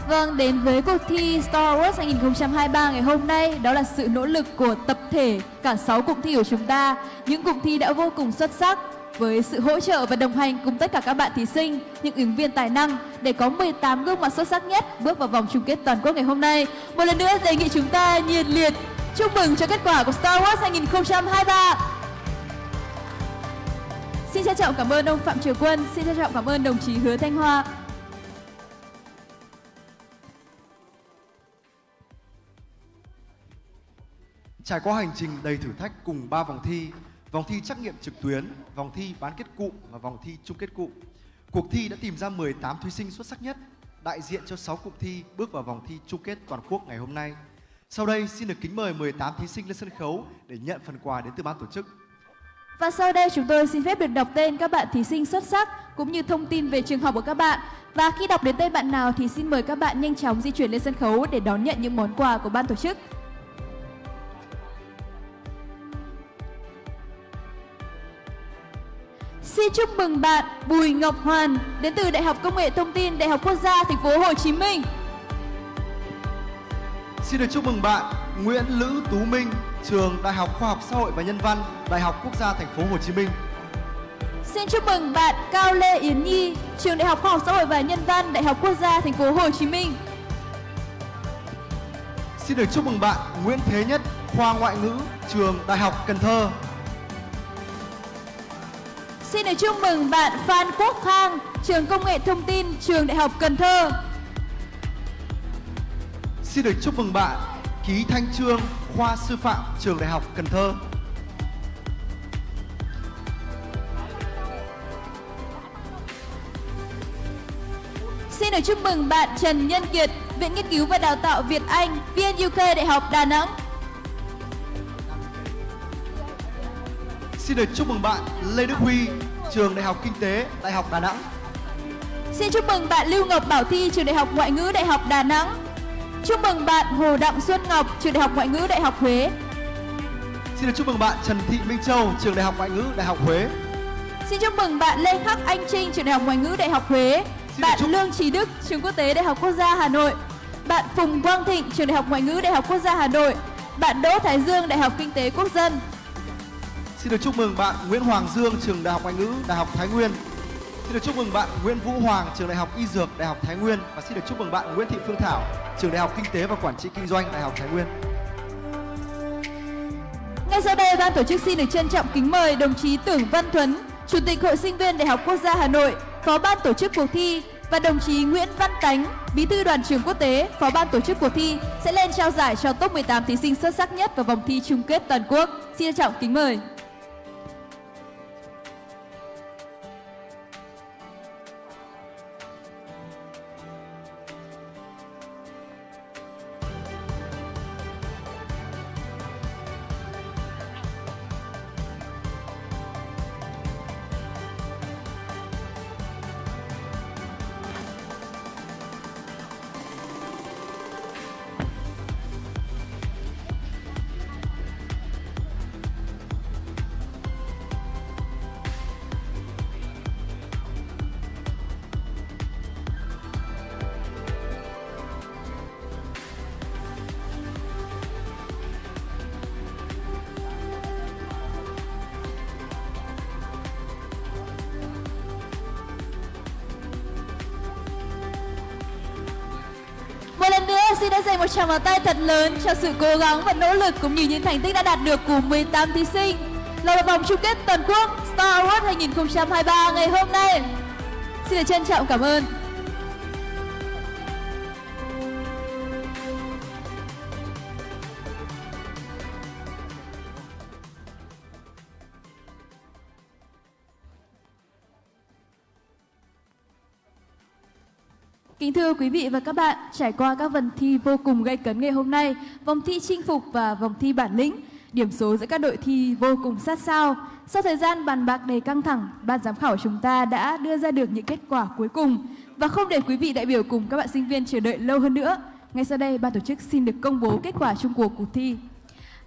Vâng, đến với cuộc thi Star Award 2023 ngày hôm nay, đó là sự nỗ lực của tập thể cả 6 cụm thi của chúng ta. Những cụm thi đã vô cùng xuất sắc với sự hỗ trợ và đồng hành cùng tất cả các bạn thí sinh, những ứng viên tài năng để có 18 gương mặt xuất sắc nhất bước vào vòng chung kết toàn quốc ngày hôm nay. Một lần nữa đề nghị chúng ta nhiệt liệt chúc mừng cho kết quả của Star Award 2023. Xin trân trọng cảm ơn ông Phạm Triều Quân, xin trân trọng cảm ơn đồng chí Hứa Thanh Hoa. Trải qua hành trình đầy thử thách cùng 3 vòng thi trắc nghiệm trực tuyến, vòng thi bán kết cụm và vòng thi chung kết cụm, cuộc thi đã tìm ra 18 thí sinh xuất sắc nhất, đại diện cho 6 cụm thi bước vào vòng thi chung kết toàn quốc ngày hôm nay. Sau đây xin được kính mời 18 thí sinh lên sân khấu để nhận phần quà đến từ ban tổ chức. Và sau đây chúng tôi xin phép được đọc tên các bạn thí sinh xuất sắc cũng như thông tin về trường học của các bạn. Và khi đọc đến tên bạn nào thì xin mời các bạn nhanh chóng di chuyển lên sân khấu để đón nhận những món quà của ban tổ chức. Xin chúc mừng bạn Bùi Ngọc Hoàn đến từ Đại học Công nghệ Thông tin Đại học Quốc gia Thành phố Hồ Chí Minh. Xin được chúc mừng bạn Nguyễn Lữ Tú Minh, trường Đại học Khoa học Xã hội và Nhân văn, Đại học Quốc gia Thành phố Hồ Chí Minh. Xin chúc mừng bạn Cao Lê Yến Nhi, trường Đại học Khoa học Xã hội và Nhân văn, Đại học Quốc gia Thành phố Hồ Chí Minh. Xin được chúc mừng bạn Nguyễn Thế Nhất, khoa Ngoại ngữ, trường Đại học Cần Thơ. Xin được chúc mừng bạn Phan Quốc Khang, trường Công nghệ Thông tin, trường Đại học Cần Thơ. Xin được chúc mừng bạn Ký Thanh Trương, khoa Sư phạm, trường Đại học Cần Thơ. Xin được chúc mừng bạn Trần Nhân Kiệt, Viện Nghiên cứu và Đào tạo Việt Anh, VNUK, Đại học Đà Nẵng. Xin được chúc mừng bạn Lê Đức Huy, trường Đại học Kinh tế, Đại học Đà Nẵng. Xin chúc mừng bạn Lưu Ngọc Bảo Thi, trường Đại học Ngoại ngữ, Đại học Đà Nẵng. Chúc mừng bạn Hồ Đặng Xuân Ngọc, trường Đại học Ngoại ngữ, Đại học Huế. Xin được chúc mừng bạn Trần Thị Minh Châu, trường Đại học Ngoại ngữ, Đại học Huế. Xin chúc mừng bạn Lê Khắc Anh Trinh, trường Đại học Ngoại ngữ, Đại học Huế. Bạn Lương Trí Đức, trường Quốc tế Đại học Quốc gia Hà Nội. Bạn Phùng Quang Thịnh, trường Đại học Ngoại ngữ, Đại học Quốc gia Hà Nội. Bạn Đỗ Thái Dương, Đại học Kinh tế Quốc dân. Xin được chúc mừng bạn Nguyễn Hoàng Dương, trường Đại học Ngoại ngữ, Đại học Thái Nguyên. Xin được chúc mừng bạn Nguyễn Vũ Hoàng, trường Đại học Y Dược, Đại học Thái Nguyên. Và xin được chúc mừng bạn Nguyễn Thị Phương Thảo, trường Đại học Kinh tế và Quản trị Kinh doanh, Đại học Thái Nguyên. Ngay sau đây, ban tổ chức xin được trân trọng kính mời đồng chí Tưởng Văn Thuấn, Chủ tịch Hội Sinh viên Đại học Quốc gia Hà Nội, Phó ban tổ chức cuộc thi, và đồng chí Nguyễn Văn Tánh, Bí thư Đoàn trường Quốc tế, Phó ban tổ chức cuộc thi sẽ lên trao giải cho top 18 thí sinh xuất sắc nhất vào vòng thi chung kết toàn quốc. Xin trân trọng kính mời. Một lần nữa xin đã dành một tràng pháo tay thật lớn cho sự cố gắng và nỗ lực cũng như những thành tích đã đạt được của 18 thí sinh là vòng chung kết toàn quốc Star Award 2023 ngày hôm nay. Xin được trân trọng cảm ơn. Kính thưa quý vị và các bạn, trải qua các vòng thi vô cùng gay cấn ngày hôm nay, vòng thi chinh phục và vòng thi bản lĩnh, điểm số giữa các đội thi vô cùng sát sao. Sau thời gian bàn bạc đầy căng thẳng, ban giám khảo chúng ta đã đưa ra được những kết quả cuối cùng. Và không để quý vị đại biểu cùng các bạn sinh viên chờ đợi lâu hơn nữa, ngay sau đây ban tổ chức xin được công bố kết quả chung cuộc thi.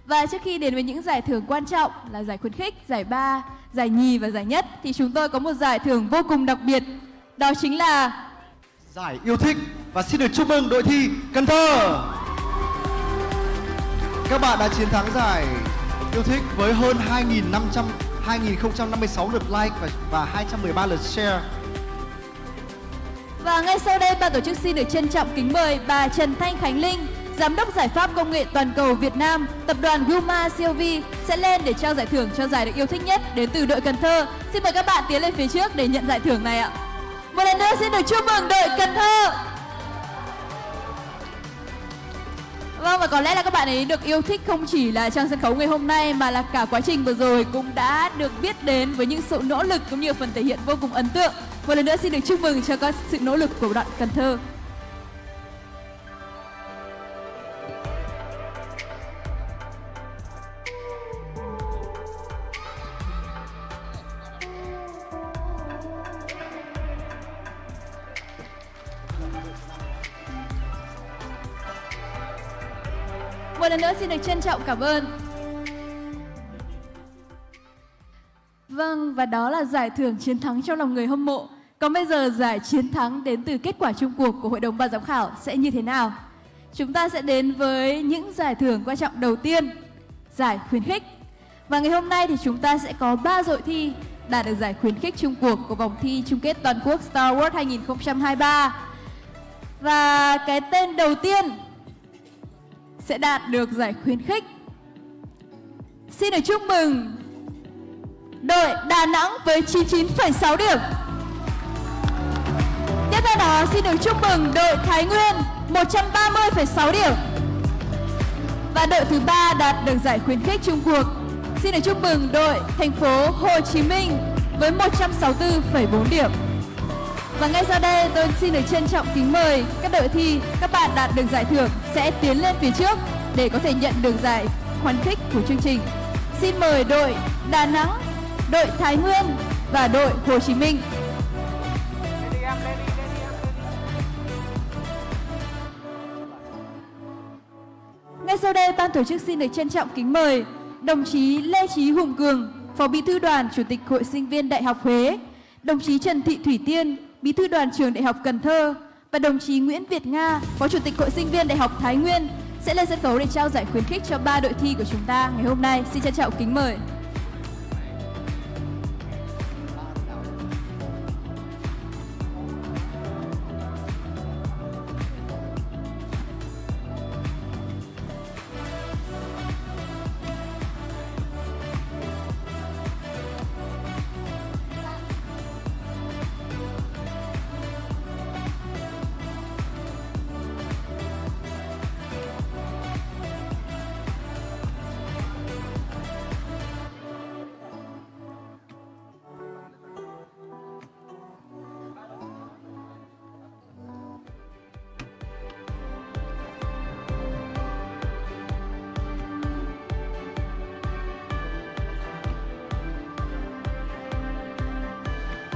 Và trước khi đến với những giải thưởng quan trọng là giải khuyến khích, giải ba, giải nhì và giải nhất, thì chúng tôi có một giải thưởng vô cùng đặc biệt, đó chính là giải yêu thích. Và xin được chúc mừng đội thi Cần Thơ. Các bạn đã chiến thắng giải yêu thích với hơn 2056 lượt like và 213 lượt share. Và ngay sau đây ban tổ chức xin được trân trọng kính mời bà Trần Thanh Khánh Linh, Giám đốc Giải pháp Công nghệ Toàn cầu Việt Nam, Tập đoàn Yuma COV sẽ lên để trao giải thưởng cho giải được yêu thích nhất đến từ đội Cần Thơ. Xin mời các bạn tiến lên phía trước để nhận giải thưởng này ạ. Một lần nữa xin được chúc mừng đội Cần Thơ. Vâng, và có lẽ là các bạn ấy được yêu thích không chỉ là trang sân khấu ngày hôm nay mà là cả quá trình vừa rồi cũng đã được biết đến với những sự nỗ lực cũng như phần thể hiện vô cùng ấn tượng. Một lần nữa xin được chúc mừng cho các sự nỗ lực của đội Cần Thơ. Một lần nữa xin được trân trọng cảm ơn. Vâng, và đó là giải thưởng chiến thắng trong lòng người hâm mộ. Còn bây giờ giải chiến thắng đến từ kết quả chung cuộc của Hội đồng ban giám khảo sẽ như thế nào? Chúng ta sẽ đến với những giải thưởng quan trọng đầu tiên, giải khuyến khích. Và ngày hôm nay thì chúng ta sẽ có 3 đội thi đạt được giải khuyến khích chung cuộc của vòng thi chung kết toàn quốc Star Award 2023. Và cái tên đầu tiên sẽ đạt được giải khuyến khích. Xin được chúc mừng đội Đà Nẵng với 99,6 điểm. Tiếp theo đó xin được chúc mừng đội Thái Nguyên 130,6 điểm. Và đội thứ 3 đạt được giải khuyến khích chung cuộc. Xin được chúc mừng đội thành phố Hồ Chí Minh với 164,4 điểm. Và ngay sau đây tôi xin được trân trọng kính mời các đội thi, các bạn đạt được giải thưởng sẽ tiến lên phía trước để có thể nhận được giải khuyến khích của chương trình. Xin mời đội Đà Nẵng, đội Thái Nguyên và đội Hồ Chí Minh. Ngay sau đây, ban tổ chức xin được trân trọng kính mời đồng chí Lê Chí Hùng Cường, Phó Bí thư Đoàn, Chủ tịch Hội Sinh viên Đại học Huế, đồng chí Trần Thị Thủy Tiên, Bí thư Đoàn Trường Đại học Cần Thơ và đồng chí Nguyễn Việt Nga, Phó Chủ tịch Hội Sinh viên Đại học Thái Nguyên sẽ lên sân khấu để trao giải khuyến khích cho 3 đội thi của chúng ta ngày hôm nay. Xin trân trọng kính mời.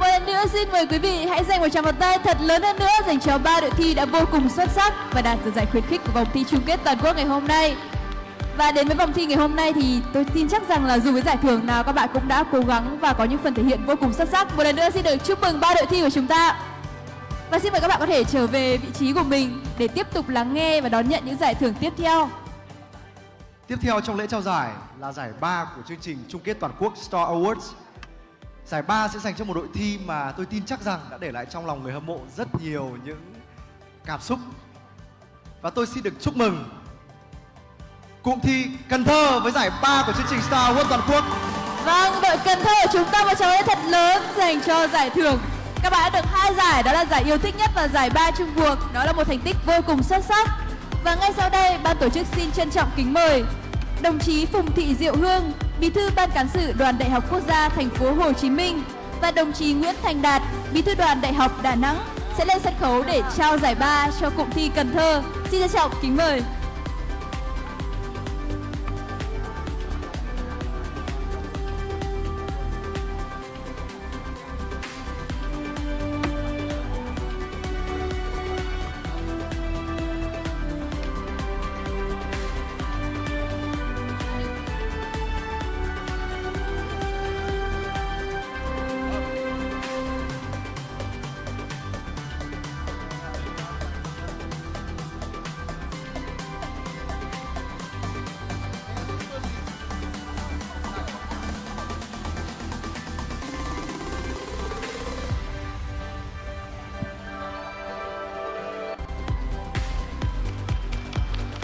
Một lần nữa xin mời quý vị hãy dành một tràng pháo tay thật lớn hơn nữa dành cho 3 đội thi đã vô cùng xuất sắc và đạt được giải khuyến khích của vòng thi chung kết toàn quốc ngày hôm nay. Và đến với vòng thi ngày hôm nay thì tôi tin chắc rằng là dù với giải thưởng nào các bạn cũng đã cố gắng và có những phần thể hiện vô cùng xuất sắc. Một lần nữa xin được chúc mừng 3 đội thi của chúng ta. Và xin mời các bạn có thể trở về vị trí của mình để tiếp tục lắng nghe và đón nhận những giải thưởng tiếp theo. Tiếp theo trong lễ trao giải là giải 3 của chương trình chung kết toàn quốc Star Awards. Giải 3 sẽ dành cho một đội thi mà tôi tin chắc rằng đã để lại trong lòng người hâm mộ rất nhiều những cảm xúc. Và tôi xin được chúc mừng cụm thi Cần Thơ với giải 3 của chương trình Star Awards toàn quốc. Vâng, đội Cần Thơ của chúng ta một tràng pháo tay thật lớn dành cho giải thưởng. Các bạn đã được 2 giải, đó là giải yêu thích nhất và giải 3 chung cuộc. Đó là một thành tích vô cùng xuất sắc. Và ngay sau đây, ban tổ chức xin trân trọng kính mời đồng chí Phùng Thị Diệu Hương, Bí thư Ban cán sự Đoàn Đại học Quốc gia Thành phố Hồ Chí Minh và đồng chí Nguyễn Thành Đạt, Bí thư Đoàn Đại học Đà Nẵng sẽ lên sân khấu để trao giải 3 cho cụm thi Cần Thơ. Xin trân trọng kính mời.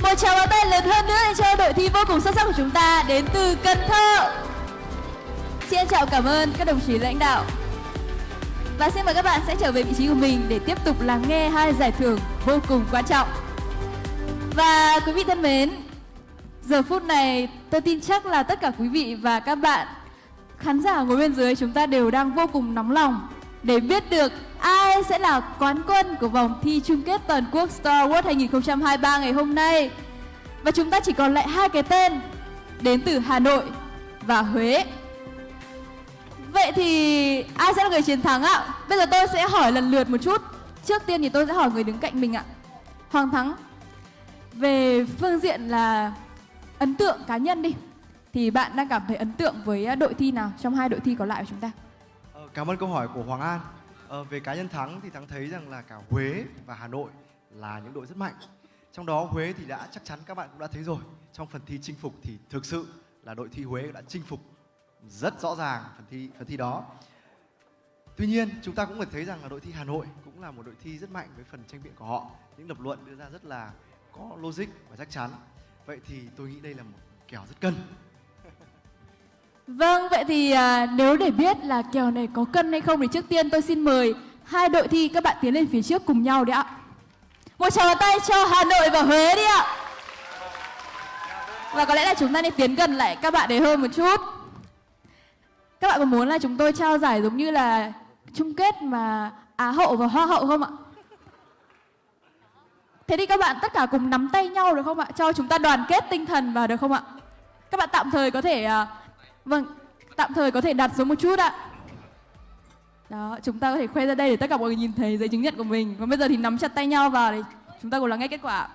Một tràng pháo tay lớn hơn nữa cho đội thi vô cùng xuất sắc của chúng ta đến từ Cần Thơ. Xin chào cảm ơn các đồng chí lãnh đạo. Và xin mời các bạn sẽ trở về vị trí của mình để tiếp tục lắng nghe 2 giải thưởng vô cùng quan trọng. Và quý vị thân mến, giờ phút này tôi tin chắc là tất cả quý vị và các bạn khán giả ngồi bên dưới chúng ta đều đang vô cùng nóng lòng để biết được ai sẽ là quán quân của vòng thi chung kết toàn quốc Star Award 2023 ngày hôm nay. Và chúng ta chỉ còn lại 2 cái tên đến từ Hà Nội và Huế. Vậy thì ai sẽ là người chiến thắng ạ? Bây giờ tôi sẽ hỏi lần lượt một chút. Trước tiên thì tôi sẽ hỏi người đứng cạnh mình ạ. Hoàng Thắng, về phương diện là ấn tượng cá nhân đi, thì bạn đang cảm thấy ấn tượng với đội thi nào trong hai đội thi còn lại của chúng ta? Cảm ơn câu hỏi của Hoàng An. Về cá nhân Thắng thì Thắng thấy rằng là cả Huế và Hà Nội là những đội rất mạnh. Trong đó Huế thì đã chắc chắn các bạn cũng đã thấy rồi. Trong phần thi chinh phục thì thực sự là đội thi Huế đã chinh phục rất rõ ràng phần thi đó. Tuy nhiên chúng ta cũng phải thấy rằng là đội thi Hà Nội cũng là một đội thi rất mạnh với phần tranh biện của họ. Những lập luận đưa ra rất là có logic và chắc chắn. Vậy thì tôi nghĩ đây là một kèo rất cân. Vâng, vậy thì nếu để biết là kèo này có cân hay không thì trước tiên tôi xin mời hai đội thi các bạn tiến lên phía trước cùng nhau đấy ạ. Một tràng tay cho Hà Nội và Huế đi ạ. Và có lẽ là chúng ta nên tiến gần lại các bạn để hơn một chút. Các bạn có muốn là chúng tôi trao giải giống như là chung kết mà Á hậu và Hoa hậu không ạ? Thế thì các bạn tất cả cùng nắm tay nhau được không ạ? Cho chúng ta đoàn kết tinh thần vào được không ạ? Các bạn tạm thời có thể tạm thời có thể đặt xuống một chút ạ. Đó, chúng ta có thể khoe ra đây để tất cả mọi người nhìn thấy giấy chứng nhận của mình. Và bây giờ thì nắm chặt tay nhau vào để chúng ta cùng lắng nghe kết quả.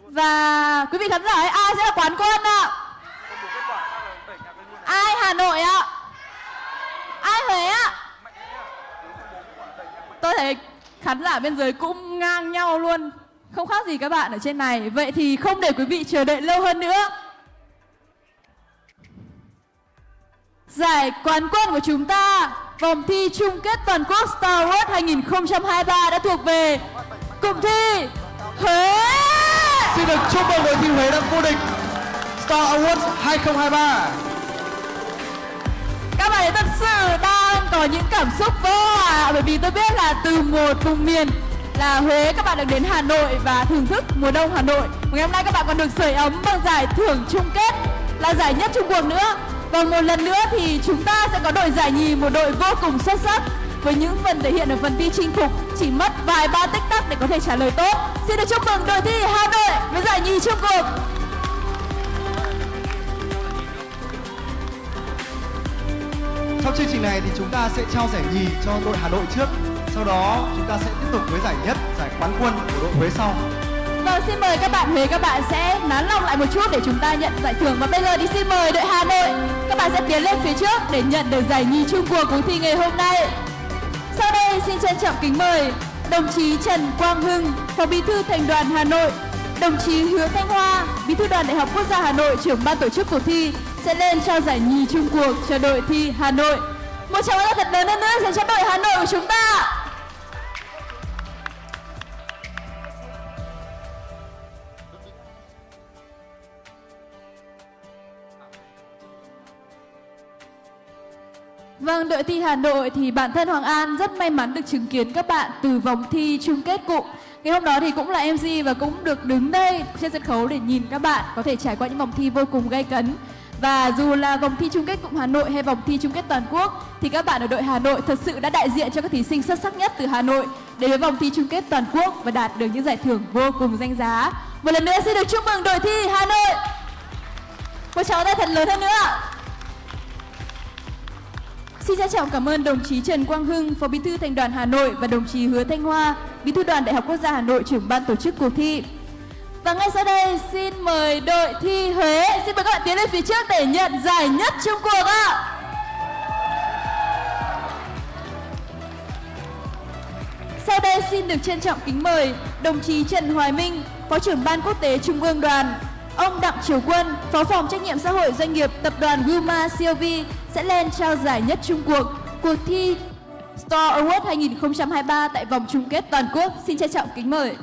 Và quý vị khán giả ấy, ai sẽ là quán quân ạ? Ai Hà Nội ạ? Ai Huế ạ? Tôi thấy khán giả bên dưới cũng ngang nhau luôn, không khác gì các bạn ở trên này. Vậy thì không để quý vị chờ đợi lâu hơn nữa, giải quán quân của chúng ta vòng thi chung kết toàn quốc Star Award 2023 đã thuộc về cụm thi Huế. Xin được chúc mừng đội thi Huế đã vô địch Star Awards 2023. Các bạn ấy thật sự đang có những cảm xúc vô hòa, bởi vì tôi biết là từ một vùng miền là Huế, các bạn được đến Hà Nội và thưởng thức mùa đông Hà Nội. Ngày hôm nay các bạn còn được sưởi ấm bằng giải thưởng chung kết là giải nhất Trung cuộc nữa. Và một lần nữa thì chúng ta sẽ có đội giải nhì, một đội vô cùng xuất sắc với những phần thể hiện ở phần thi chinh phục chỉ mất vài ba tích tắc để có thể trả lời tốt. Xin được chúc mừng đội thi Hà Nội với giải nhì chung cuộc. Trong chương trình này thì chúng ta sẽ trao giải nhì cho đội Hà Nội trước. Sau đó chúng ta sẽ tiếp tục với giải nhất, giải quán quân của đội Huế sau. Vâng, xin mời các bạn Huế, các bạn sẽ nán lòng lại một chút để chúng ta nhận giải thưởng. Và bây giờ thì xin mời đội Hà Nội, các bạn sẽ tiến lên phía trước để nhận được giải nhì chung cuộc cuộc thi ngày hôm nay. Sau đây xin trân trọng kính mời đồng chí Trần Quang Hưng, Phó Bí thư Thành đoàn Hà Nội, đồng chí Hứa Thanh Hoa, Bí thư Đoàn Đại học Quốc gia Hà Nội, trưởng ban tổ chức cuộc thi sẽ lên trao giải nhì chung cuộc cho đội thi Hà Nội. Một tràng pháo thật lớn hơn nữa dành cho đội Hà Nội của chúng ta. Vâng, đội thi Hà Nội thì bản thân Hoàng An rất may mắn được chứng kiến các bạn từ vòng thi chung kết cụm. Ngày hôm đó thì cũng là MC và cũng được đứng đây trên sân khấu để nhìn các bạn có thể trải qua những vòng thi vô cùng gay cấn. Và dù là vòng thi chung kết cụm Hà Nội hay vòng thi chung kết toàn quốc thì các bạn ở đội Hà Nội thật sự đã đại diện cho các thí sinh xuất sắc nhất từ Hà Nội đến với vòng thi chung kết toàn quốc và đạt được những giải thưởng vô cùng danh giá. Một lần nữa xin được chúc mừng đội thi Hà Nội. Một tràng tay thật lớn hơn nữa. Xin trân trọng cảm ơn đồng chí Trần Quang Hưng, Phó Bí thư Thành đoàn Hà Nội và đồng chí Hứa Thanh Hoa, Bí thư Đoàn Đại học Quốc gia Hà Nội, trưởng ban tổ chức cuộc thi. Và ngay sau đây xin mời đội thi Huế, xin mời các bạn tiến lên phía trước để nhận giải nhất chung cuộc ạ. Sau đây xin được trân trọng kính mời đồng chí Trần Hoài Minh, Phó trưởng ban quốc tế Trung ương Đoàn, ông Đặng Triều Quân, Phó phòng trách nhiệm xã hội doanh nghiệp tập đoàn Wilma COV sẽ lên trao giải nhất chung cuộc thi Star Award 2023 tại vòng chung kết toàn quốc. Xin trân trọng kính mời.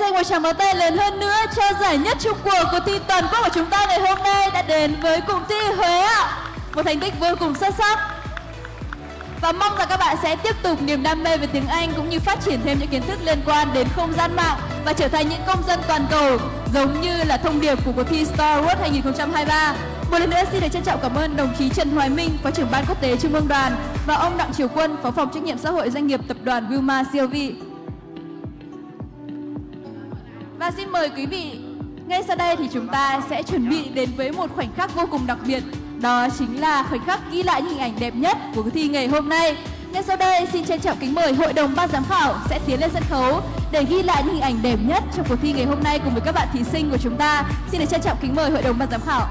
dành một tràng pháo tay lớn hơn nữa cho giải nhất chung cuộc thi toàn quốc của chúng ta ngày hôm nay đã đến với cụm thi Huế ạ. Một thành tích vô cùng xuất sắc. Và mong rằng các bạn sẽ tiếp tục niềm đam mê về tiếng Anh cũng như phát triển thêm những kiến thức liên quan đến không gian mạng và trở thành những công dân toàn cầu giống như là thông điệp của cuộc thi Star Wars 2023. Một lần nữa xin được trân trọng cảm ơn đồng chí Trần Hoài Minh, Phó trưởng Ban Quốc tế Trung ương Đoàn và ông Đặng Triều Quân, Phó phòng trách nhiệm xã hội doanh nghiệp tập đoàn Wilmar CLV. Và xin mời quý vị, ngay sau đây thì chúng ta sẽ chuẩn bị đến với một khoảnh khắc vô cùng đặc biệt. Đó chính là khoảnh khắc ghi lại những hình ảnh đẹp nhất của cuộc thi ngày hôm nay. Ngay sau đây xin trân trọng kính mời hội đồng ban giám khảo sẽ tiến lên sân khấu để ghi lại những hình ảnh đẹp nhất trong cuộc thi ngày hôm nay cùng với các bạn thí sinh của chúng ta. Xin được trân trọng kính mời hội đồng ban giám khảo.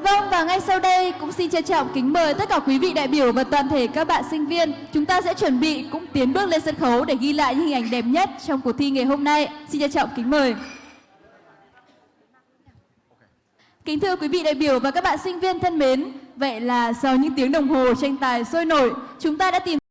Vâng, và ngay sau đây cũng xin trân trọng kính mời tất cả quý vị đại biểu và toàn thể các bạn sinh viên. Chúng ta sẽ chuẩn bị cũng tiến bước lên sân khấu để ghi lại những hình ảnh đẹp nhất trong cuộc thi ngày hôm nay. Xin trân trọng kính mời. Kính thưa quý vị đại biểu và các bạn sinh viên thân mến, vậy là sau những tiếng đồng hồ tranh tài sôi nổi, chúng ta đã tìm